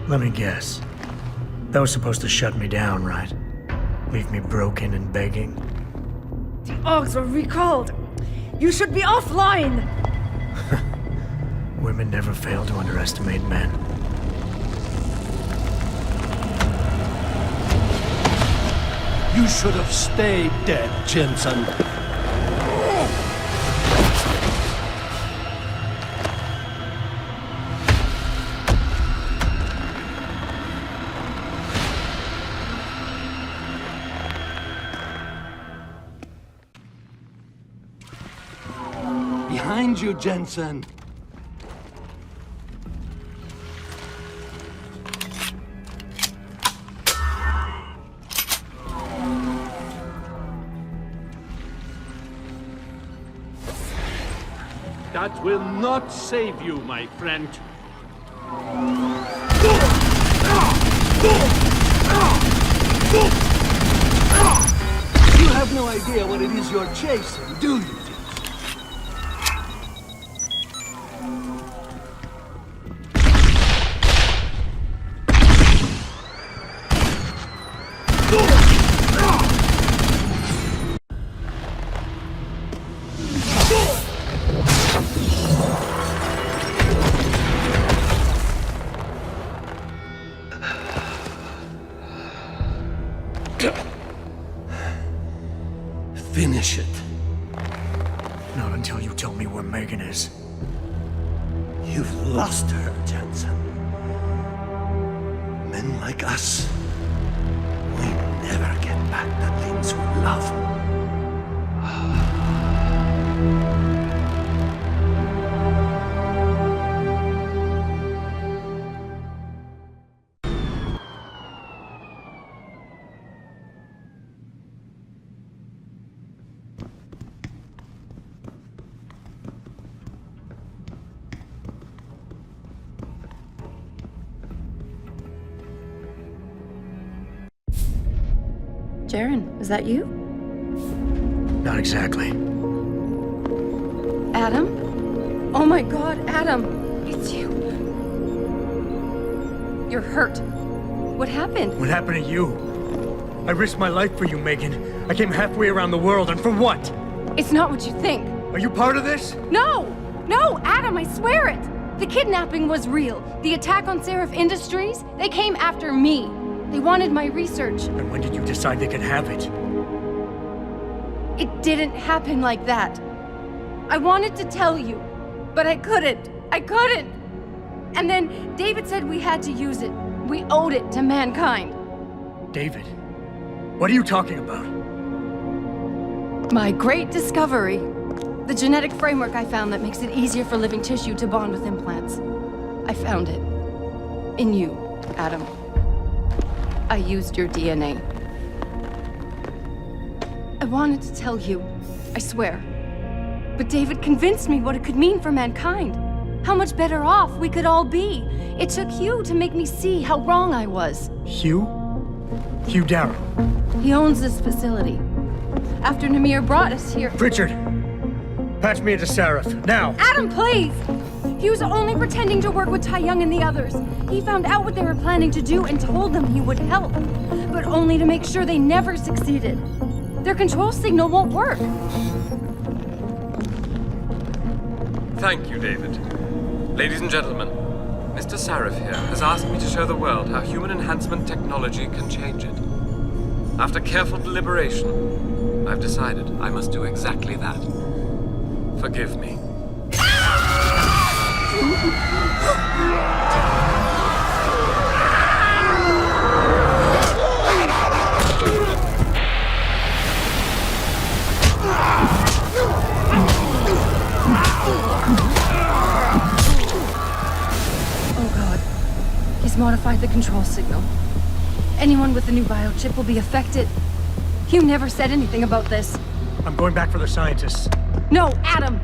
Let me guess. That was supposed to shut me down, right? Leave me broken and begging. The Augs were recalled. You should be offline! Women never fail to underestimate men. You should have stayed dead, Jensen. Behind you, Jensen. That will not save you, my friend. You have no idea what it is you're chasing, do you? Finish it. Not until you tell me where Megan is. You've lost her, Jensen. Men like us, we never get back the things we love. Jaren, is that you? Not exactly. Adam? Oh my god, Adam! It's you. You're hurt. What happened? What happened to you? I risked my life for you, Megan. I came halfway around the world, and for what? It's not what you think. Are you part of this? No! No, Adam, I swear it! The kidnapping was real. The attack on Seraph Industries, they came after me. They wanted my research. And when did you decide they could have it? It didn't happen like that. I wanted to tell you, but I couldn't. I couldn't! And then David said we had to use it. We owed it to mankind. David? What are you talking about? My great discovery. The genetic framework I found that makes it easier for living tissue to bond with implants. I found it. In you, Adam. I used your DNA. I wanted to tell you, I swear. But David convinced me what it could mean for mankind. How much better off we could all be. It took Hugh to make me see how wrong I was. Hugh? Hugh Darrow. He owns this facility. After Namir brought us here... Richard! Patch me into Seraph, now! Adam, please! He was only pretending to work with Tai Young and the others. He found out what they were planning to do and told them he would help. But only to make sure they never succeeded. Their control signal won't work. Thank you, David. Ladies and gentlemen, Mr. Sarif here has asked me to show the world how human enhancement technology can change it. After careful deliberation, I've decided I must do exactly that. Forgive me. modified the control signal. Anyone with the new biochip will be affected. You never said anything about this. I'm going back for the scientists. No, Adam!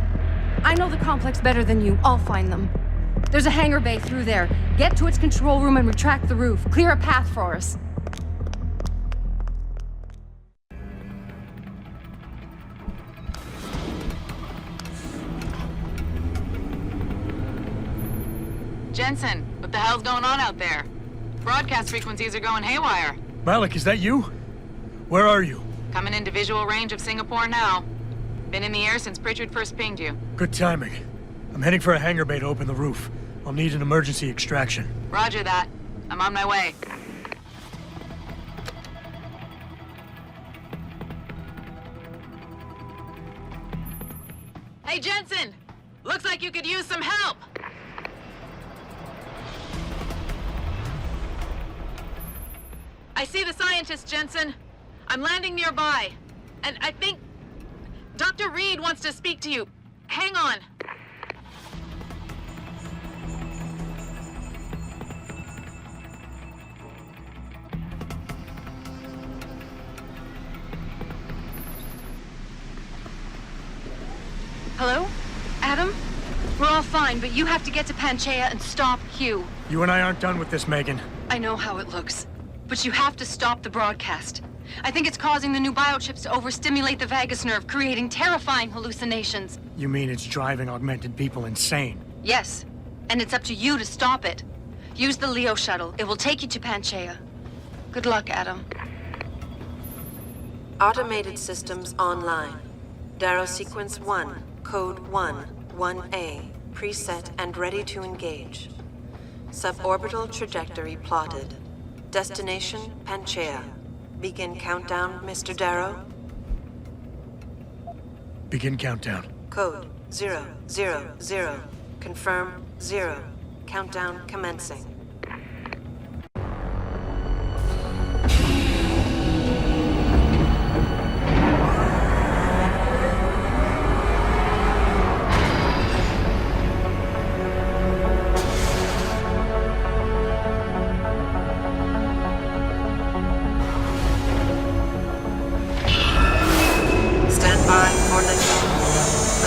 I know the complex better than you. I'll find them. There's a hangar bay through there. Get to its control room and retract the roof. Clear a path for us. Jensen, what the hell's going on out there? Broadcast frequencies are going haywire. Malik, is that you? Where are you? Coming into visual range of Singapore now. Been in the air since Pritchard first pinged you. Good timing. I'm heading for a hangar bay to open the roof. I'll need an emergency extraction. Roger that. I'm on my way. Hey, Jensen! Looks like you could use some help! I see the scientist, Jensen. I'm landing nearby. And I think Dr. Reed wants to speak to you. Hang on. Hello? Adam? We're all fine, but you have to get to Panchaea and stop Hugh. You and I aren't done with this, Megan. I know how it looks, but you have to stop the broadcast. I think it's causing the new biochips to overstimulate the vagus nerve, creating terrifying hallucinations. You mean it's driving augmented people insane? Yes, and it's up to you to stop it. Use the Leo shuttle. It will take you to Panchaea. Good luck, Adam. Automated systems online. Darrow sequence 1, code 1, 1A, preset and ready to engage. Suborbital trajectory plotted. Destination Panchaea. Begin countdown, Mr. Darrow. Begin countdown. Code 000. Confirm 0. Countdown commencing.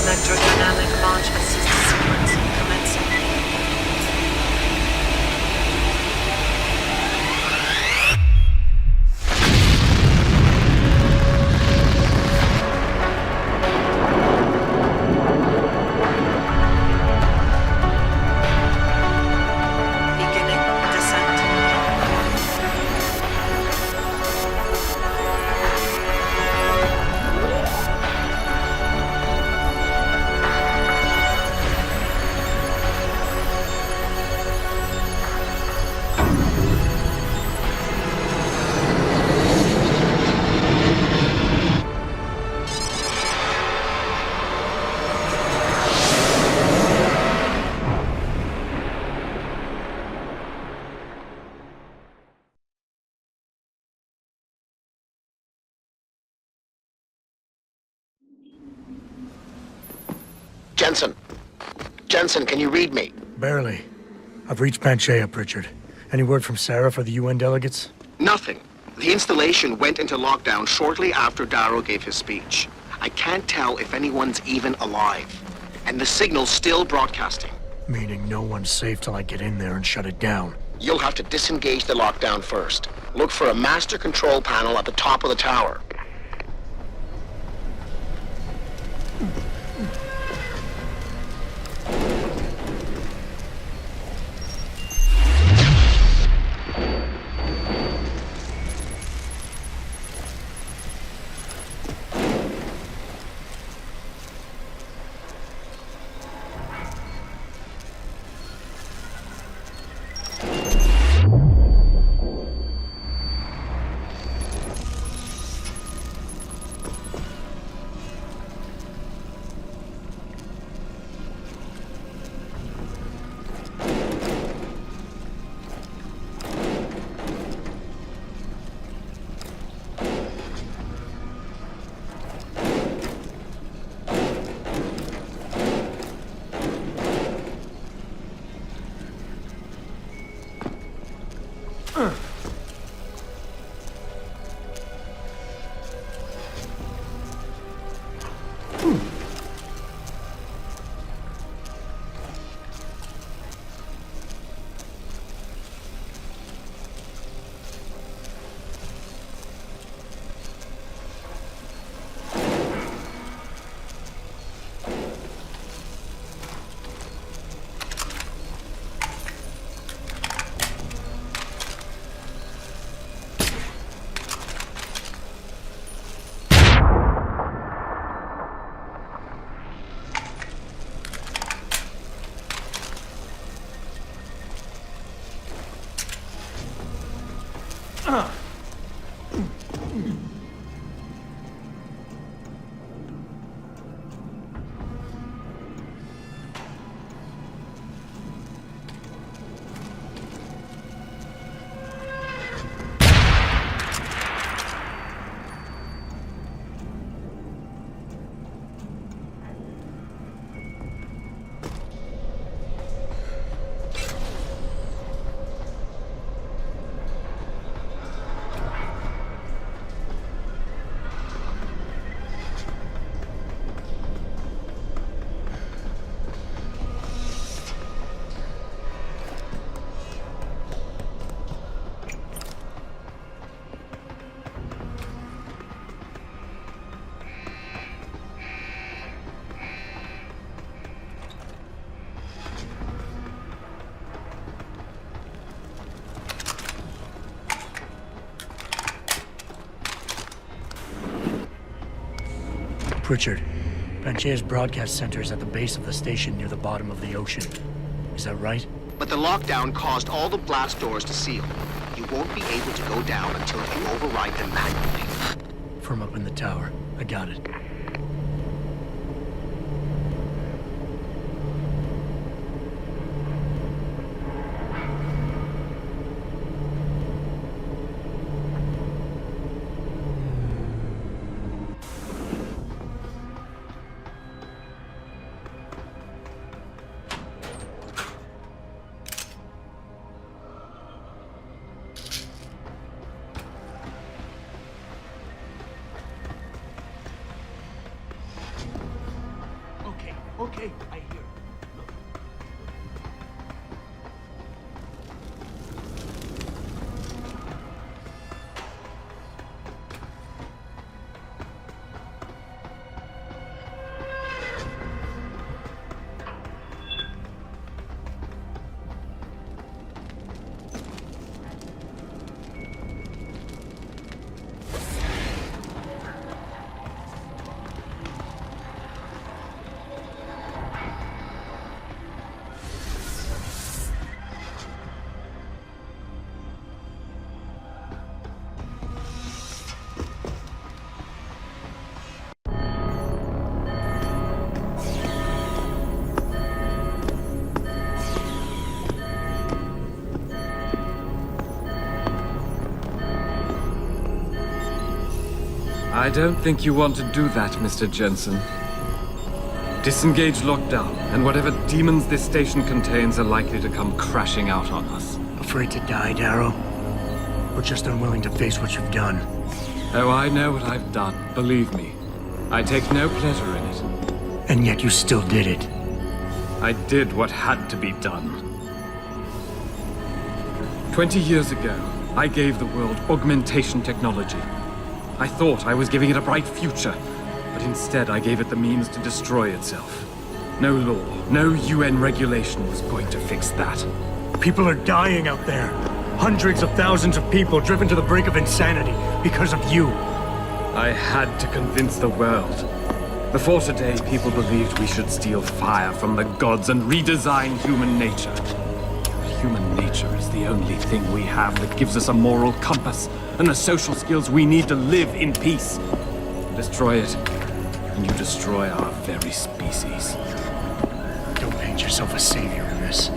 Electrodynamic launch assist sequence commencing. Jensen! Jensen, can you read me? Barely. I've reached Panchaea, Pritchard. Any word from Sarah for the UN delegates? Nothing. The installation went into lockdown shortly after Darrow gave his speech. I can't tell if anyone's even alive. And the signal's still broadcasting. Meaning no one's safe till I get in there and shut it down. You'll have to disengage the lockdown first. Look for a master control panel at the top of the tower. Pritchard, Panchea's broadcast center is at the base of the station near the bottom of the ocean. Is that right? But the lockdown caused all the blast doors to seal. You won't be able to go down until you override them manually. From up in the tower. I got it. Okay, I hear. I don't think you want to do that, Mr. Jensen. Disengage lockdown, and whatever demons this station contains are likely to come crashing out on us. Afraid to die, Darrow? Or just unwilling to face what you've done? Oh, I know what I've done, believe me. I take no pleasure in it. And yet you still did it. I did what had to be done. 20 years ago, I gave the world augmentation technology. I thought I was giving it a bright future, but instead I gave it the means to destroy itself. No law, no UN regulation was going to fix that. People are dying out there. Hundreds of thousands of people driven to the brink of insanity because of you. I had to convince the world. Before today, people believed we should steal fire from the gods and redesign human nature. Human nature is the only thing we have that gives us a moral compass and the social skills we need to live in peace. Destroy it, and you destroy our very species. Don't paint yourself a savior in this.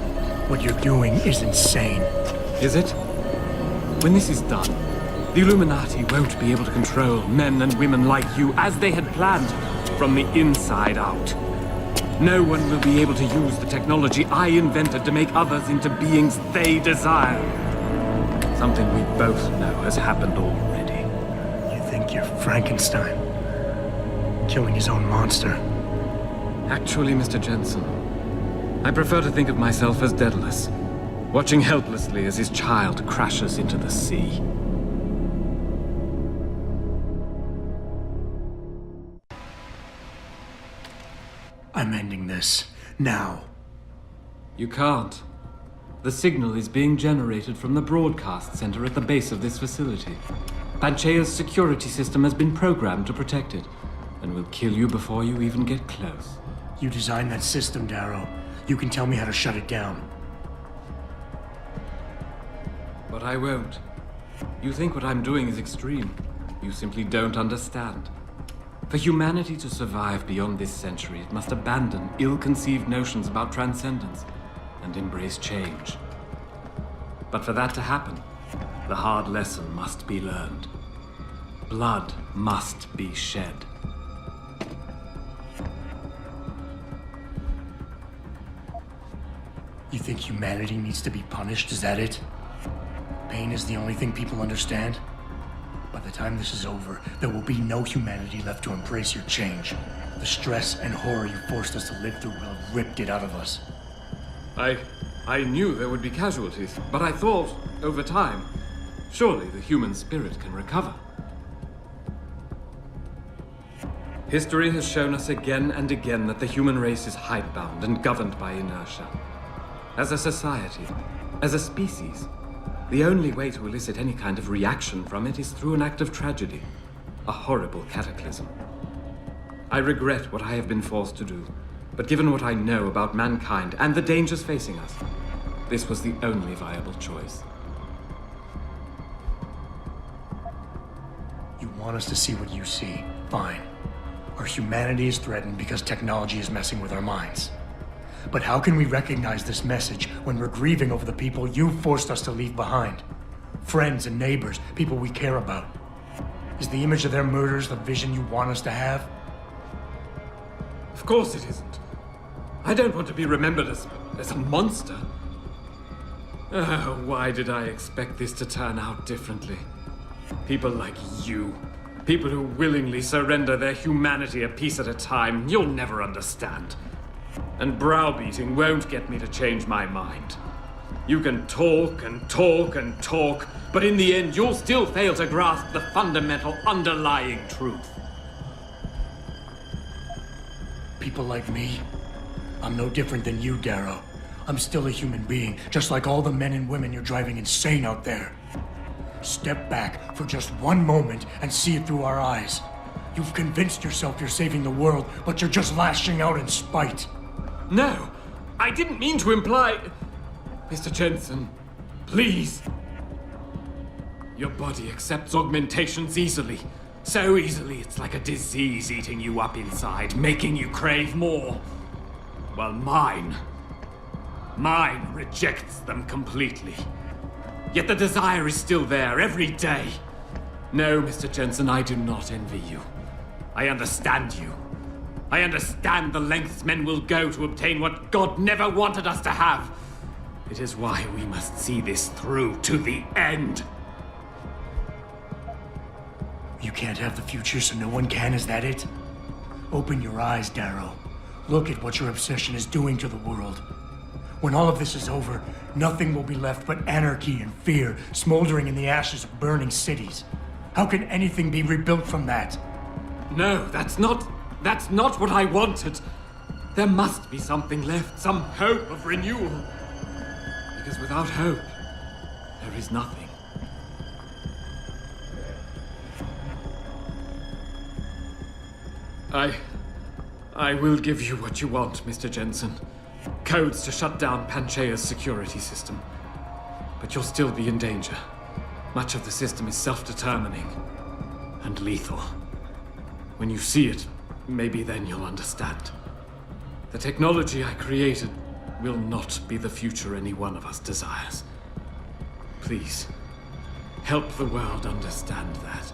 What you're doing is insane. Is it? When this is done, the Illuminati won't be able to control men and women like you as they had planned, from the inside out. No one will be able to use the technology I invented to make others into beings they desire. Something we both know has happened already. You think you're Frankenstein? Killing his own monster? Actually, Mr. Jensen, I prefer to think of myself as Daedalus, watching helplessly as his child crashes into the sea. I'm ending this. Now. You can't. The signal is being generated from the broadcast center at the base of this facility. Panchea's security system has been programmed to protect it, and will kill you before you even get close. You designed that system, Darrow. You can tell me how to shut it down. But I won't. You think what I'm doing is extreme. You simply don't understand. For humanity to survive beyond this century, it must abandon ill-conceived notions about transcendence and embrace change. But for that to happen, the hard lesson must be learned. Blood must be shed. You think humanity needs to be punished? Is that it? Pain is the only thing people understand? By the time this is over, there will be no humanity left to embrace your change. The stress and horror you forced us to live through will have ripped it out of us. I knew there would be casualties, but I thought, over time, surely the human spirit can recover. History has shown us again and again that the human race is hidebound and governed by inertia. As a society, as a species, the only way to elicit any kind of reaction from it is through an act of tragedy, a horrible cataclysm. I regret what I have been forced to do. But given what I know about mankind and the dangers facing us, this was the only viable choice. You want us to see what you see. Fine. Our humanity is threatened because technology is messing with our minds. But how can we recognize this message when we're grieving over the people you forced us to leave behind? Friends and neighbors, people we care about. Is the image of their murders the vision you want us to have? Of course it isn't. I don't want to be remembered as a monster. Why did I expect this to turn out differently? People like you. People who willingly surrender their humanity a piece at a time. You'll never understand. And browbeating won't get me to change my mind. You can talk and talk and talk, but in the end you'll still fail to grasp the fundamental underlying truth. People like me? I'm no different than you, Darrow. I'm still a human being, just like all the men and women you're driving insane out there. Step back for just one moment and see it through our eyes. You've convinced yourself you're saving the world, but you're just lashing out in spite. No, I didn't mean to imply... Mr. Jensen, please. Your body accepts augmentations easily. So easily, it's like a disease eating you up inside, making you crave more. While mine rejects them completely. Yet the desire is still there every day. No, Mr. Jensen, I do not envy you. I understand you. I understand the lengths men will go to obtain what God never wanted us to have. It is why we must see this through to the end. You can't have the future, so no one can, is that it? Open your eyes, Darrow. Look at what your obsession is doing to the world. When all of this is over, nothing will be left but anarchy and fear, smoldering in the ashes of burning cities. How can anything be rebuilt from that? No, that's not what I wanted. There must be something left, some hope of renewal. Because without hope, there is nothing. I will give you what you want, Mr. Jensen. Codes to shut down Panchaea's security system. But you'll still be in danger. Much of the system is self-determining and lethal. When you see it, maybe then you'll understand. The technology I created will not be the future any one of us desires. Please, help the world understand that.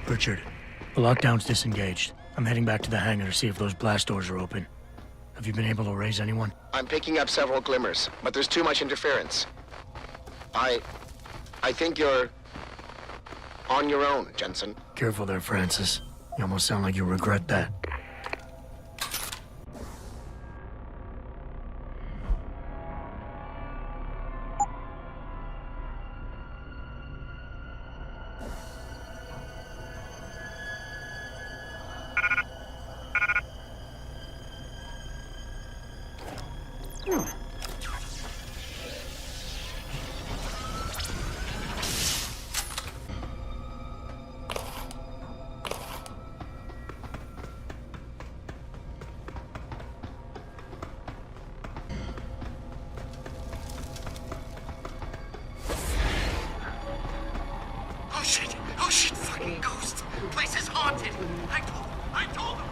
Richard, the lockdown's disengaged. I'm heading back to the hangar to see if those blast doors are open. Have you been able to raise anyone? I'm picking up several glimmers, but there's too much interference. I think you're on your own, Jensen. Careful there, Francis. You almost sound like you regret that. Oh shit, fucking ghost! The place is haunted! I told him!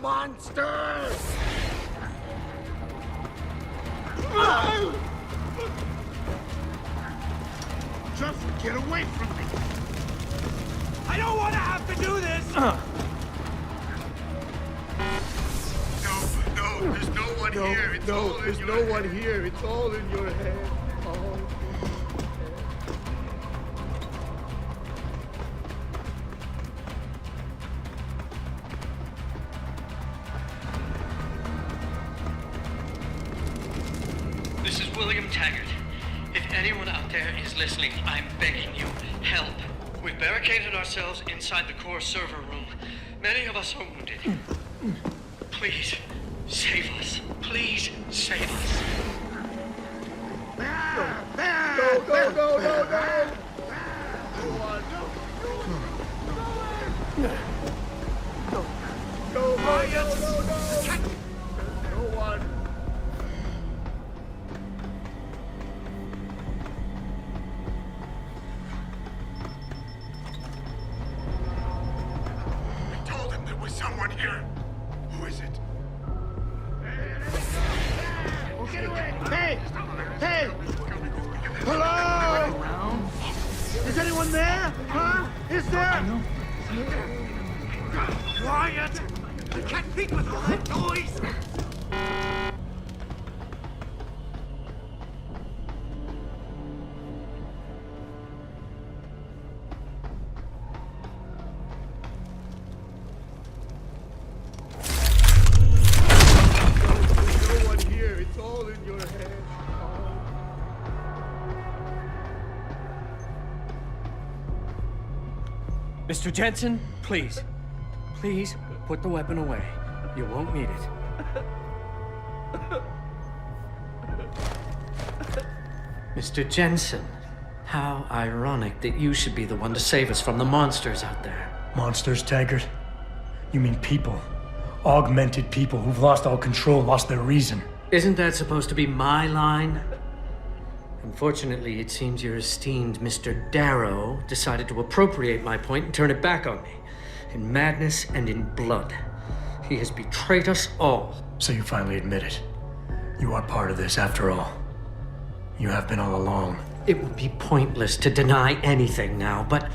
monsters! Just get away from me! I don't want to have to do this! No, there's no one here. There's no one here. It's all in your head. All. This is William Taggart. If anyone out there is listening, I'm begging you, help. We've barricaded ourselves inside the core server room. Many of us are wounded. Please, save us. Please, save us. I told him there was someone here. Who is it? Get away! Hey! Hey! Hello? Is anyone there? Huh? Is there? Quiet! I can't think with all that noise! No one here. It's all in your head. Mr. Jensen, please. Please, put the weapon away. You won't need it. Mr. Jensen, how ironic that you should be the one to save us from the monsters out there. Monsters, Taggart? You mean people. Augmented people who've lost all control, lost their reason. Isn't that supposed to be my line? Unfortunately, it seems your esteemed Mr. Darrow decided to appropriate my point and turn it back on me. In madness and in blood. He has betrayed us all. So you finally admit it. You are part of this after all. You have been all along. It would be pointless to deny anything now, but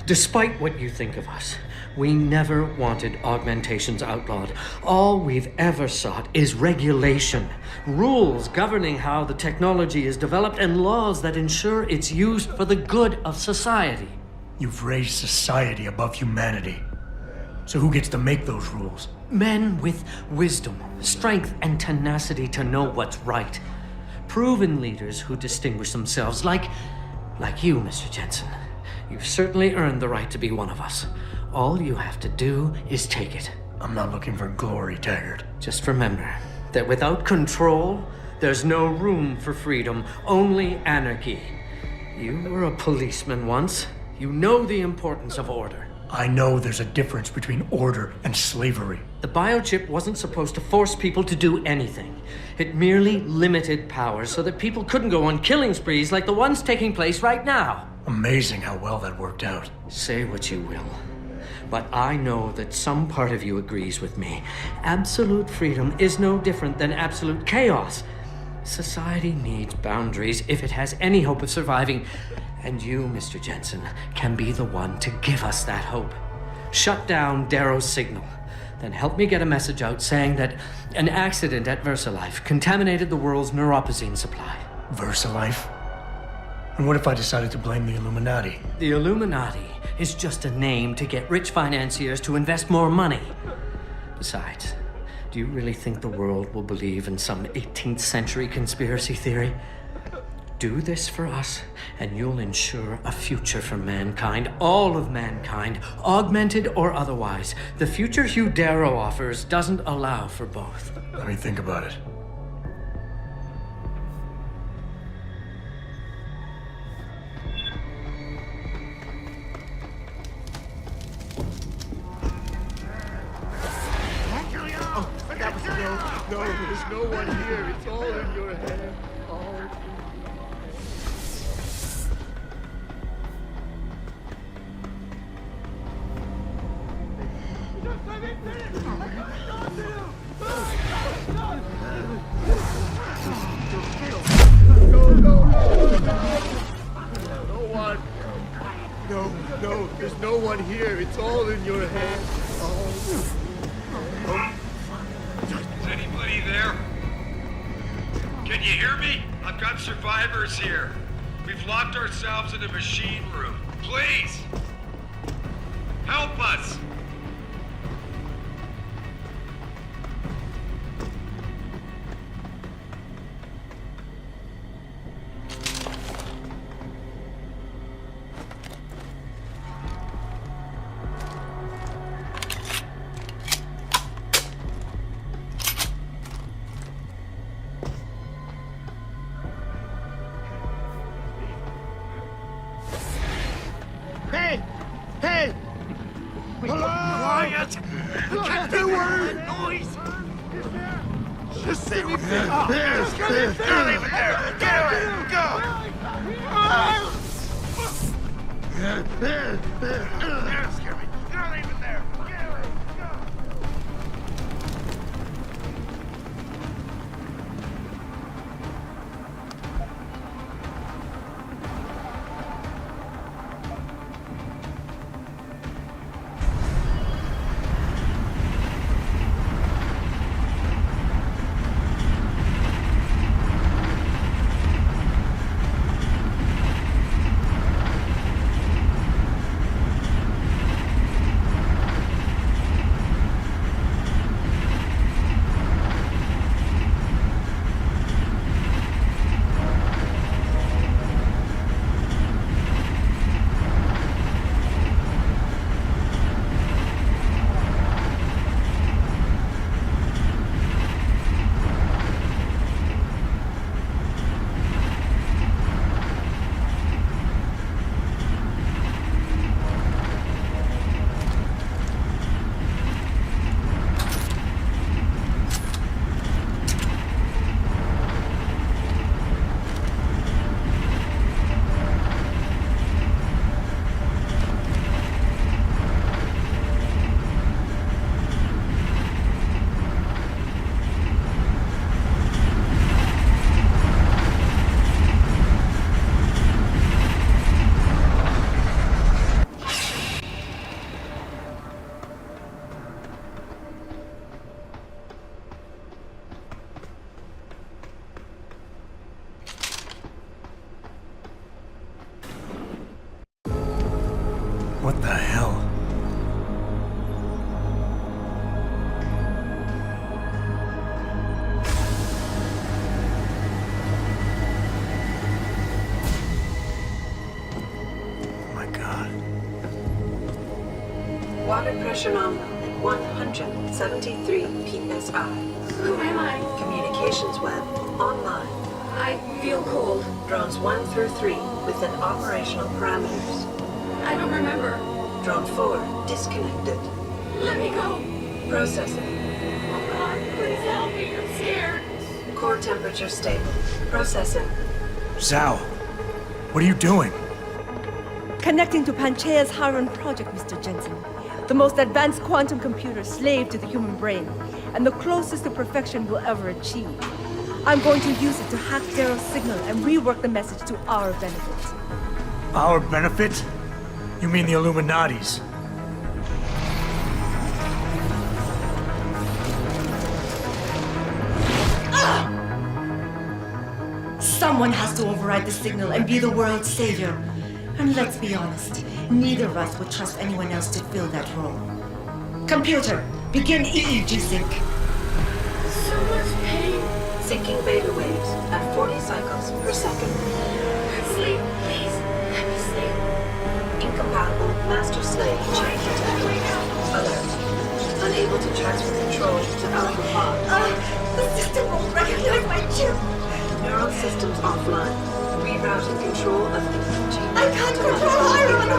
despite what you think of us, we never wanted augmentations outlawed. All we've ever sought is regulation. Rules governing how the technology is developed and laws that ensure its use for the good of society. You've raised society above humanity. So who gets to make those rules? Men with wisdom, strength, and tenacity to know what's right. Proven leaders who distinguish themselves like you, Mr. Jensen. You've certainly earned the right to be one of us. All you have to do is take it. I'm not looking for glory, Taggart. Just remember that without control, there's no room for freedom, only anarchy. You were a policeman once. You know the importance of order. I know there's a difference between order and slavery. The biochip wasn't supposed to force people to do anything. It merely limited powers so that people couldn't go on killing sprees like the ones taking place right now. Amazing how well that worked out. Say what you will, but I know that some part of you agrees with me. Absolute freedom is no different than absolute chaos. Society needs boundaries if it has any hope of surviving. And you, Mr. Jensen, can be the one to give us that hope. Shut down Darrow's signal. Then help me get a message out saying that an accident at VersaLife contaminated the world's neuropozyne supply. VersaLife? And what if I decided to blame the Illuminati? The Illuminati is just a name to get rich financiers to invest more money. Besides, do you really think the world will believe in some 18th century conspiracy theory? Do this for us, and you'll ensure a future for mankind, all of mankind, augmented or otherwise. The future Hugh Darrow offers doesn't allow for both. Let me think about it. No, there's no one here. It's all in your head. All. No, there's no one here. It's all in your head. Is anybody there? Can you hear me? I've got survivors here. We've locked ourselves in the machine room. Please! Help us! Hey! Hey! Hello? Quiet! I can't hear that noise! Just stay with me. Just get in there! Get away! Go! Don't scare me. Don't leave it there. Get away! Go! What the hell? Oh my God. Water pressure nominal at 173 psi. Who am I? Communications web online. I feel cold. Drones 1 through 3 within operational parameters. I don't remember. Drone 4 disconnected. Let me go. Processing. Oh God, please help me. I'm scared. Core temperature stable. Processing. Zhao, what are you doing? Connecting to Panchaea's Haron project, Mr. Jensen. The most advanced quantum computer slave to the human brain, and the closest to perfection we'll ever achieve. I'm going to use it to hack Darrow's signal and rework the message to our benefit. Our benefit? You mean the Illuminati's? Someone has to override the signal and be the world's savior. And let's be honest, neither of us would trust anyone else to fill that role. Computer, begin EEG sync. So much pain. Syncing beta waves at 40 cycles per second. Sleep, please. Let me sleep. Incompatible master-slave chain detected. Alert. Unable to transfer control to Alpha Pod. The system won't recognize my chip. Neural systems offline. Rerouting control of energy. I can't control Iron!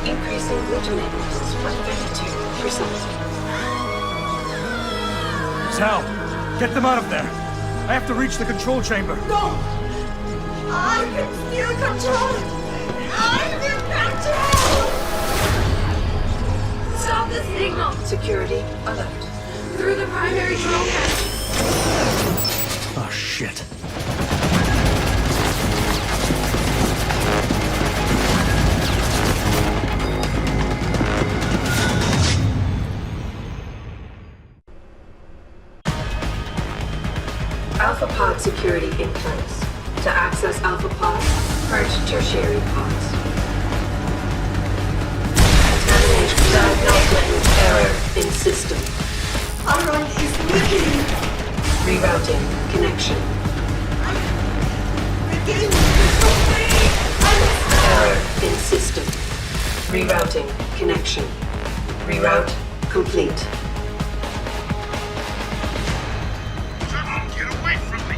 Increasing glutamate levels by 32%. Zhao, get them out of there. I have to reach the control chamber. No! I can still control it! I'm in control! Stop the signal. Security alert. Through the primary control panel. Oh, shit. security implants. To access alpha pods, purge tertiary pods. Contamination diagnostic error in system. Iron is leaking! Rerouting connection. Error in system. Rerouting connection. Reroute complete. Get away from me!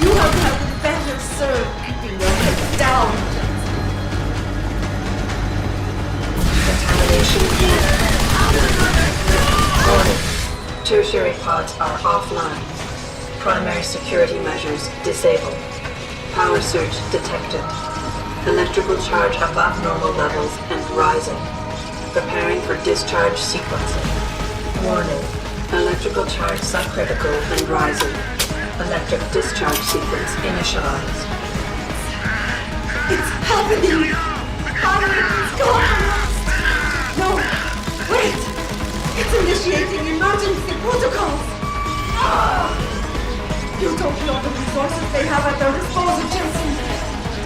You have had better served keeping your head down. Contamination warning. Tertiary pods are offline. Primary security measures disabled. Power surge detected. Electrical charge above normal levels and rising. Preparing for discharge sequencing. Warning. Electrical charge subcritical and rising. Electric discharge sequence initialized. It's happening! Iron is gone! No! Wait! It's initiating emergency protocols! You don't know the resources they have at their disposal, Jensen.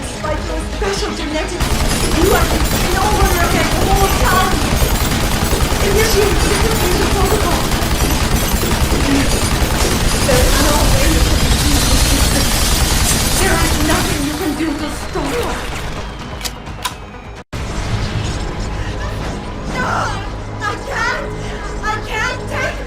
Despite your special genetics, you have been overlooking the whole town. Initiate distribution protocol. There's no way you can defeat this system. There is nothing you can do to stop it. No! I can't take it!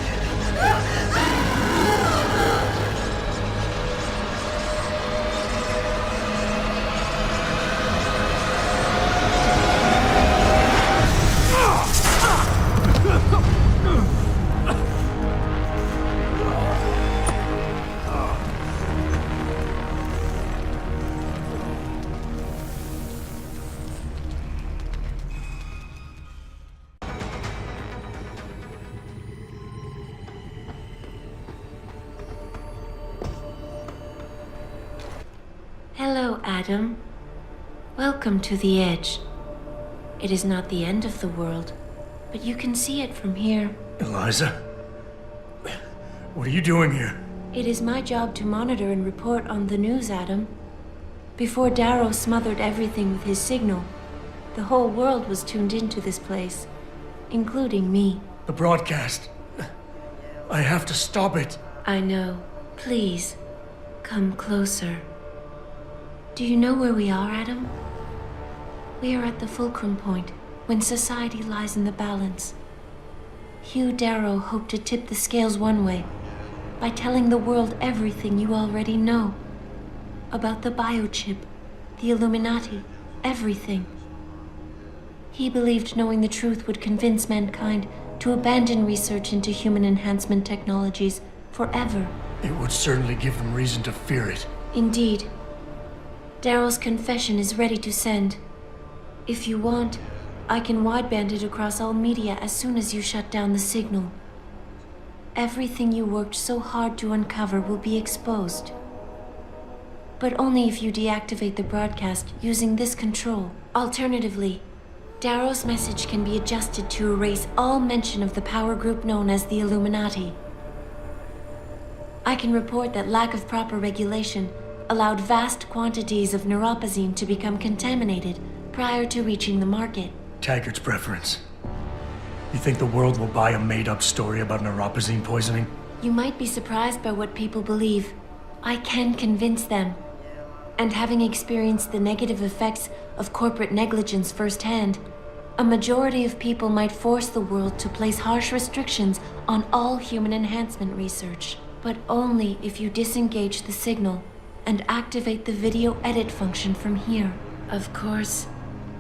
Hello, Adam. Welcome to the Edge. It is not the end of the world, but you can see it from here. Eliza? What are you doing here? It is my job to monitor and report on the news, Adam. Before Darrow smothered everything with his signal, the whole world was tuned into this place, including me. The broadcast. I have to stop it. I know. Please, come closer. Do you know where we are, Adam? We are at the fulcrum point, when society lies in the balance. Hugh Darrow hoped to tip the scales one way, by telling the world everything you already know. About the biochip, the Illuminati, everything. He believed knowing the truth would convince mankind to abandon research into human enhancement technologies forever. It would certainly give them reason to fear it. Indeed. Darrow's confession is ready to send. If you want, I can wideband it across all media as soon as you shut down the signal. Everything you worked so hard to uncover will be exposed. But only if you deactivate the broadcast using this control. Alternatively, Darrow's message can be adjusted to erase all mention of the power group known as the Illuminati. I can report that lack of proper regulation allowed vast quantities of neuropozyne to become contaminated prior to reaching the market. Taggart's preference. You think the world will buy a made-up story about neuropozyne poisoning? You might be surprised by what people believe. I can convince them. And having experienced the negative effects of corporate negligence firsthand, a majority of people might force the world to place harsh restrictions on all human enhancement research. But only if you disengage the signal and activate the video edit function from here. Of course,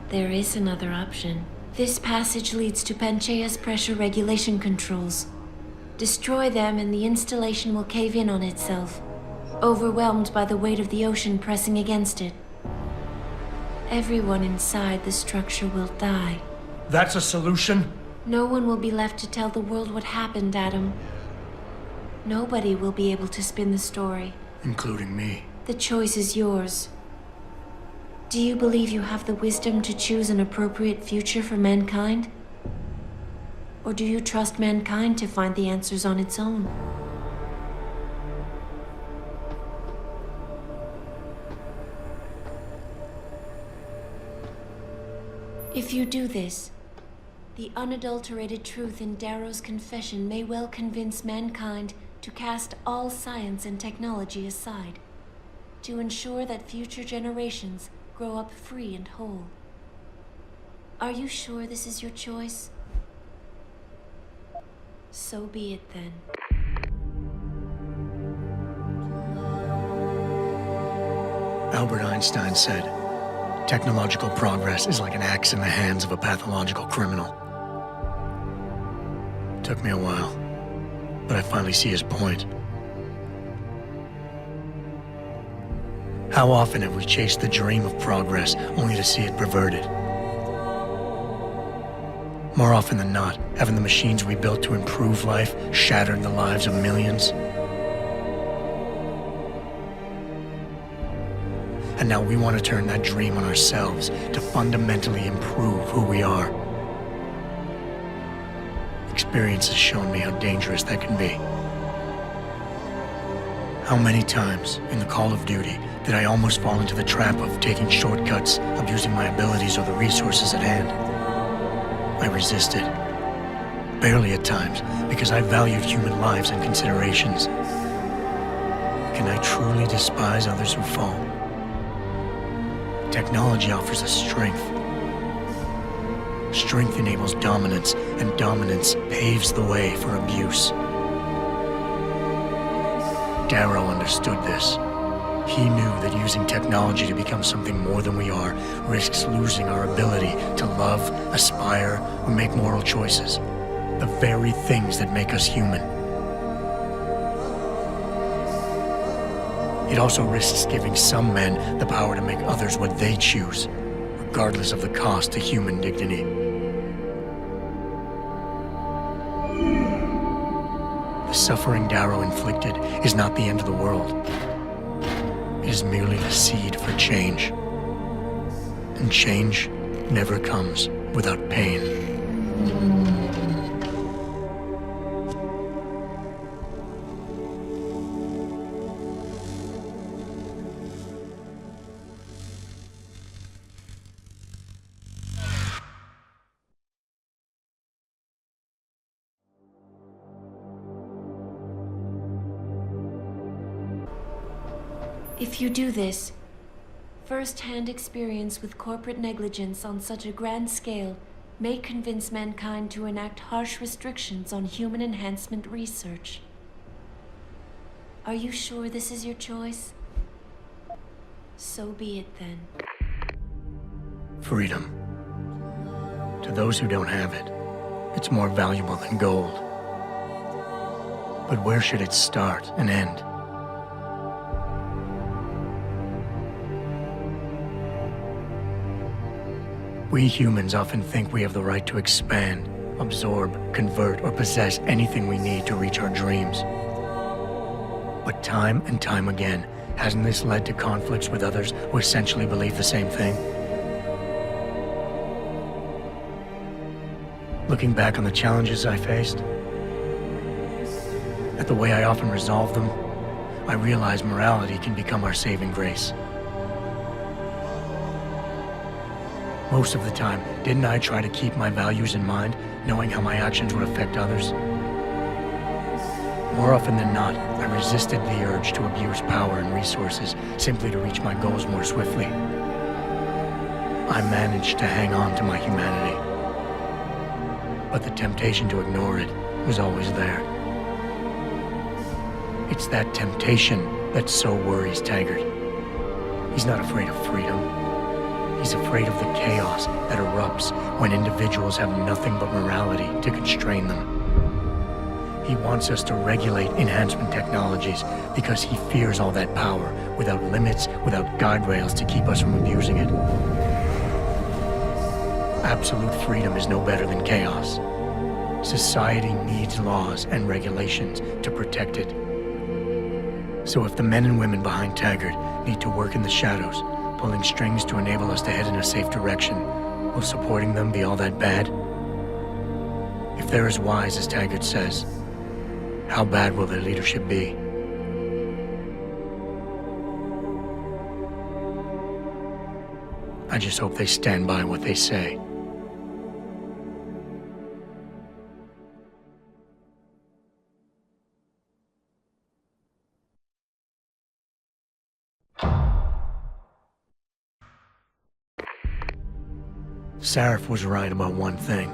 there is another option. This passage leads to Panchaea's pressure regulation controls. Destroy them and the installation will cave in on itself, overwhelmed by the weight of the ocean pressing against it. Everyone inside the structure will die. That's a solution? No one will be left to tell the world what happened, Adam. Nobody will be able to spin the story. Including me. The choice is yours. Do you believe you have the wisdom to choose an appropriate future for mankind? Or do you trust mankind to find the answers on its own? If you do this, the unadulterated truth in Darrow's confession may well convince mankind to cast all science and technology aside, to ensure that future generations grow up free and whole. Are you sure this is your choice? So be it then. Albert Einstein said, technological progress is like an axe in the hands of a pathological criminal. Took me a while, but I finally see his point. How often have we chased the dream of progress only to see it perverted? More often than not, haven't the machines we built to improve life shattered the lives of millions? And now we want to turn that dream on ourselves to fundamentally improve who we are. Experience has shown me how dangerous that can be. How many times in the call of duty did I almost fall into the trap of taking shortcuts, abusing my abilities or the resources at hand? I resisted. Barely at times, because I valued human lives and considerations. Can I truly despise others who fall? Technology offers us strength. Strength enables dominance, and dominance paves the way for abuse. Darrow understood this. He knew that using technology to become something more than we are risks losing our ability to love, aspire, or make moral choices. The very things that make us human. It also risks giving some men the power to make others what they choose, regardless of the cost to human dignity. The suffering Darrow inflicted is not the end of the world. It is merely the seed for change. And change never comes without pain. If you do this, first-hand experience with corporate negligence on such a grand scale may convince mankind to enact harsh restrictions on human enhancement research. Are you sure this is your choice? So be it then. Freedom. To those who don't have it, it's more valuable than gold. But where should it start and end? We humans often think we have the right to expand, absorb, convert, or possess anything we need to reach our dreams. But time and time again, hasn't this led to conflicts with others who essentially believe the same thing? Looking back on the challenges I faced, at the way I often resolved them, I realize morality can become our saving grace. Most of the time, didn't I try to keep my values in mind, knowing how my actions would affect others? More often than not, I resisted the urge to abuse power and resources simply to reach my goals more swiftly. I managed to hang on to my humanity. But the temptation to ignore it was always there. It's that temptation that so worries Taggart. He's not afraid of freedom. He's afraid of the chaos that erupts when individuals have nothing but morality to constrain them. He wants us to regulate enhancement technologies because he fears all that power, without limits, without guide rails to keep us from abusing it. Absolute freedom is no better than chaos. Society needs laws and regulations to protect it. So if the men and women behind Taggart need to work in the shadows, pulling strings to enable us to head in a safe direction, will supporting them be all that bad? If they're as wise as Taggart says, how bad will their leadership be? I just hope they stand by what they say. Sarif was right about one thing.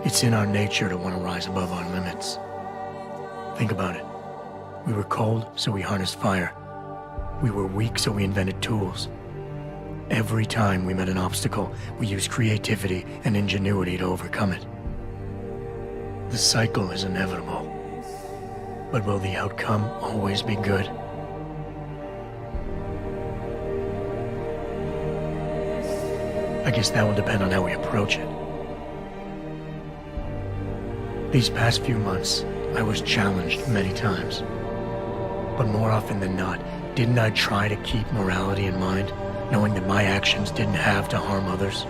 It's in our nature to want to rise above our limits. Think about it. We were cold, so we harnessed fire. We were weak, so we invented tools. Every time we met an obstacle, we used creativity and ingenuity to overcome it. The cycle is inevitable. But will the outcome always be good? I guess that will depend on how we approach it. These past few months, I was challenged many times. But more often than not, didn't I try to keep morality in mind, knowing that my actions didn't have to harm others?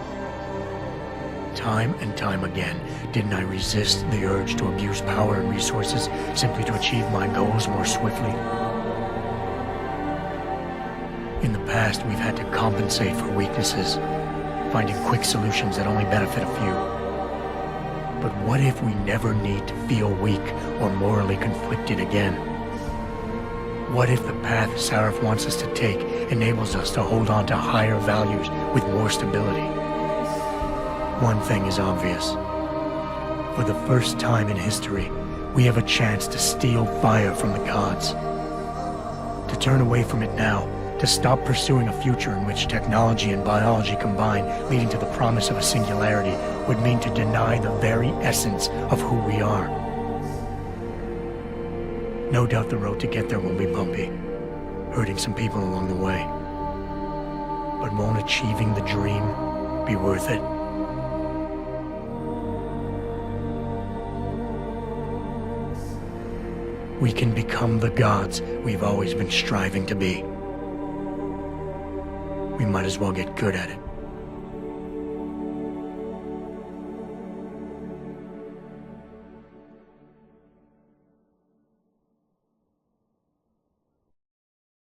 Time and time again, didn't I resist the urge to abuse power and resources simply to achieve my goals more swiftly? In the past, we've had to compensate for weaknesses, finding quick solutions that only benefit a few. But what if we never need to feel weak or morally conflicted again? What if the path Sarif wants us to take enables us to hold on to higher values with more stability? One thing is obvious. For the first time in history, we have a chance to steal fire from the gods. To turn away from it now, to stop pursuing a future in which technology and biology combine, leading to the promise of a singularity, would mean to deny the very essence of who we are. No doubt the road to get there will be bumpy, hurting some people along the way. But won't achieving the dream be worth it? We can become the gods we've always been striving to be. We might as well get good at it.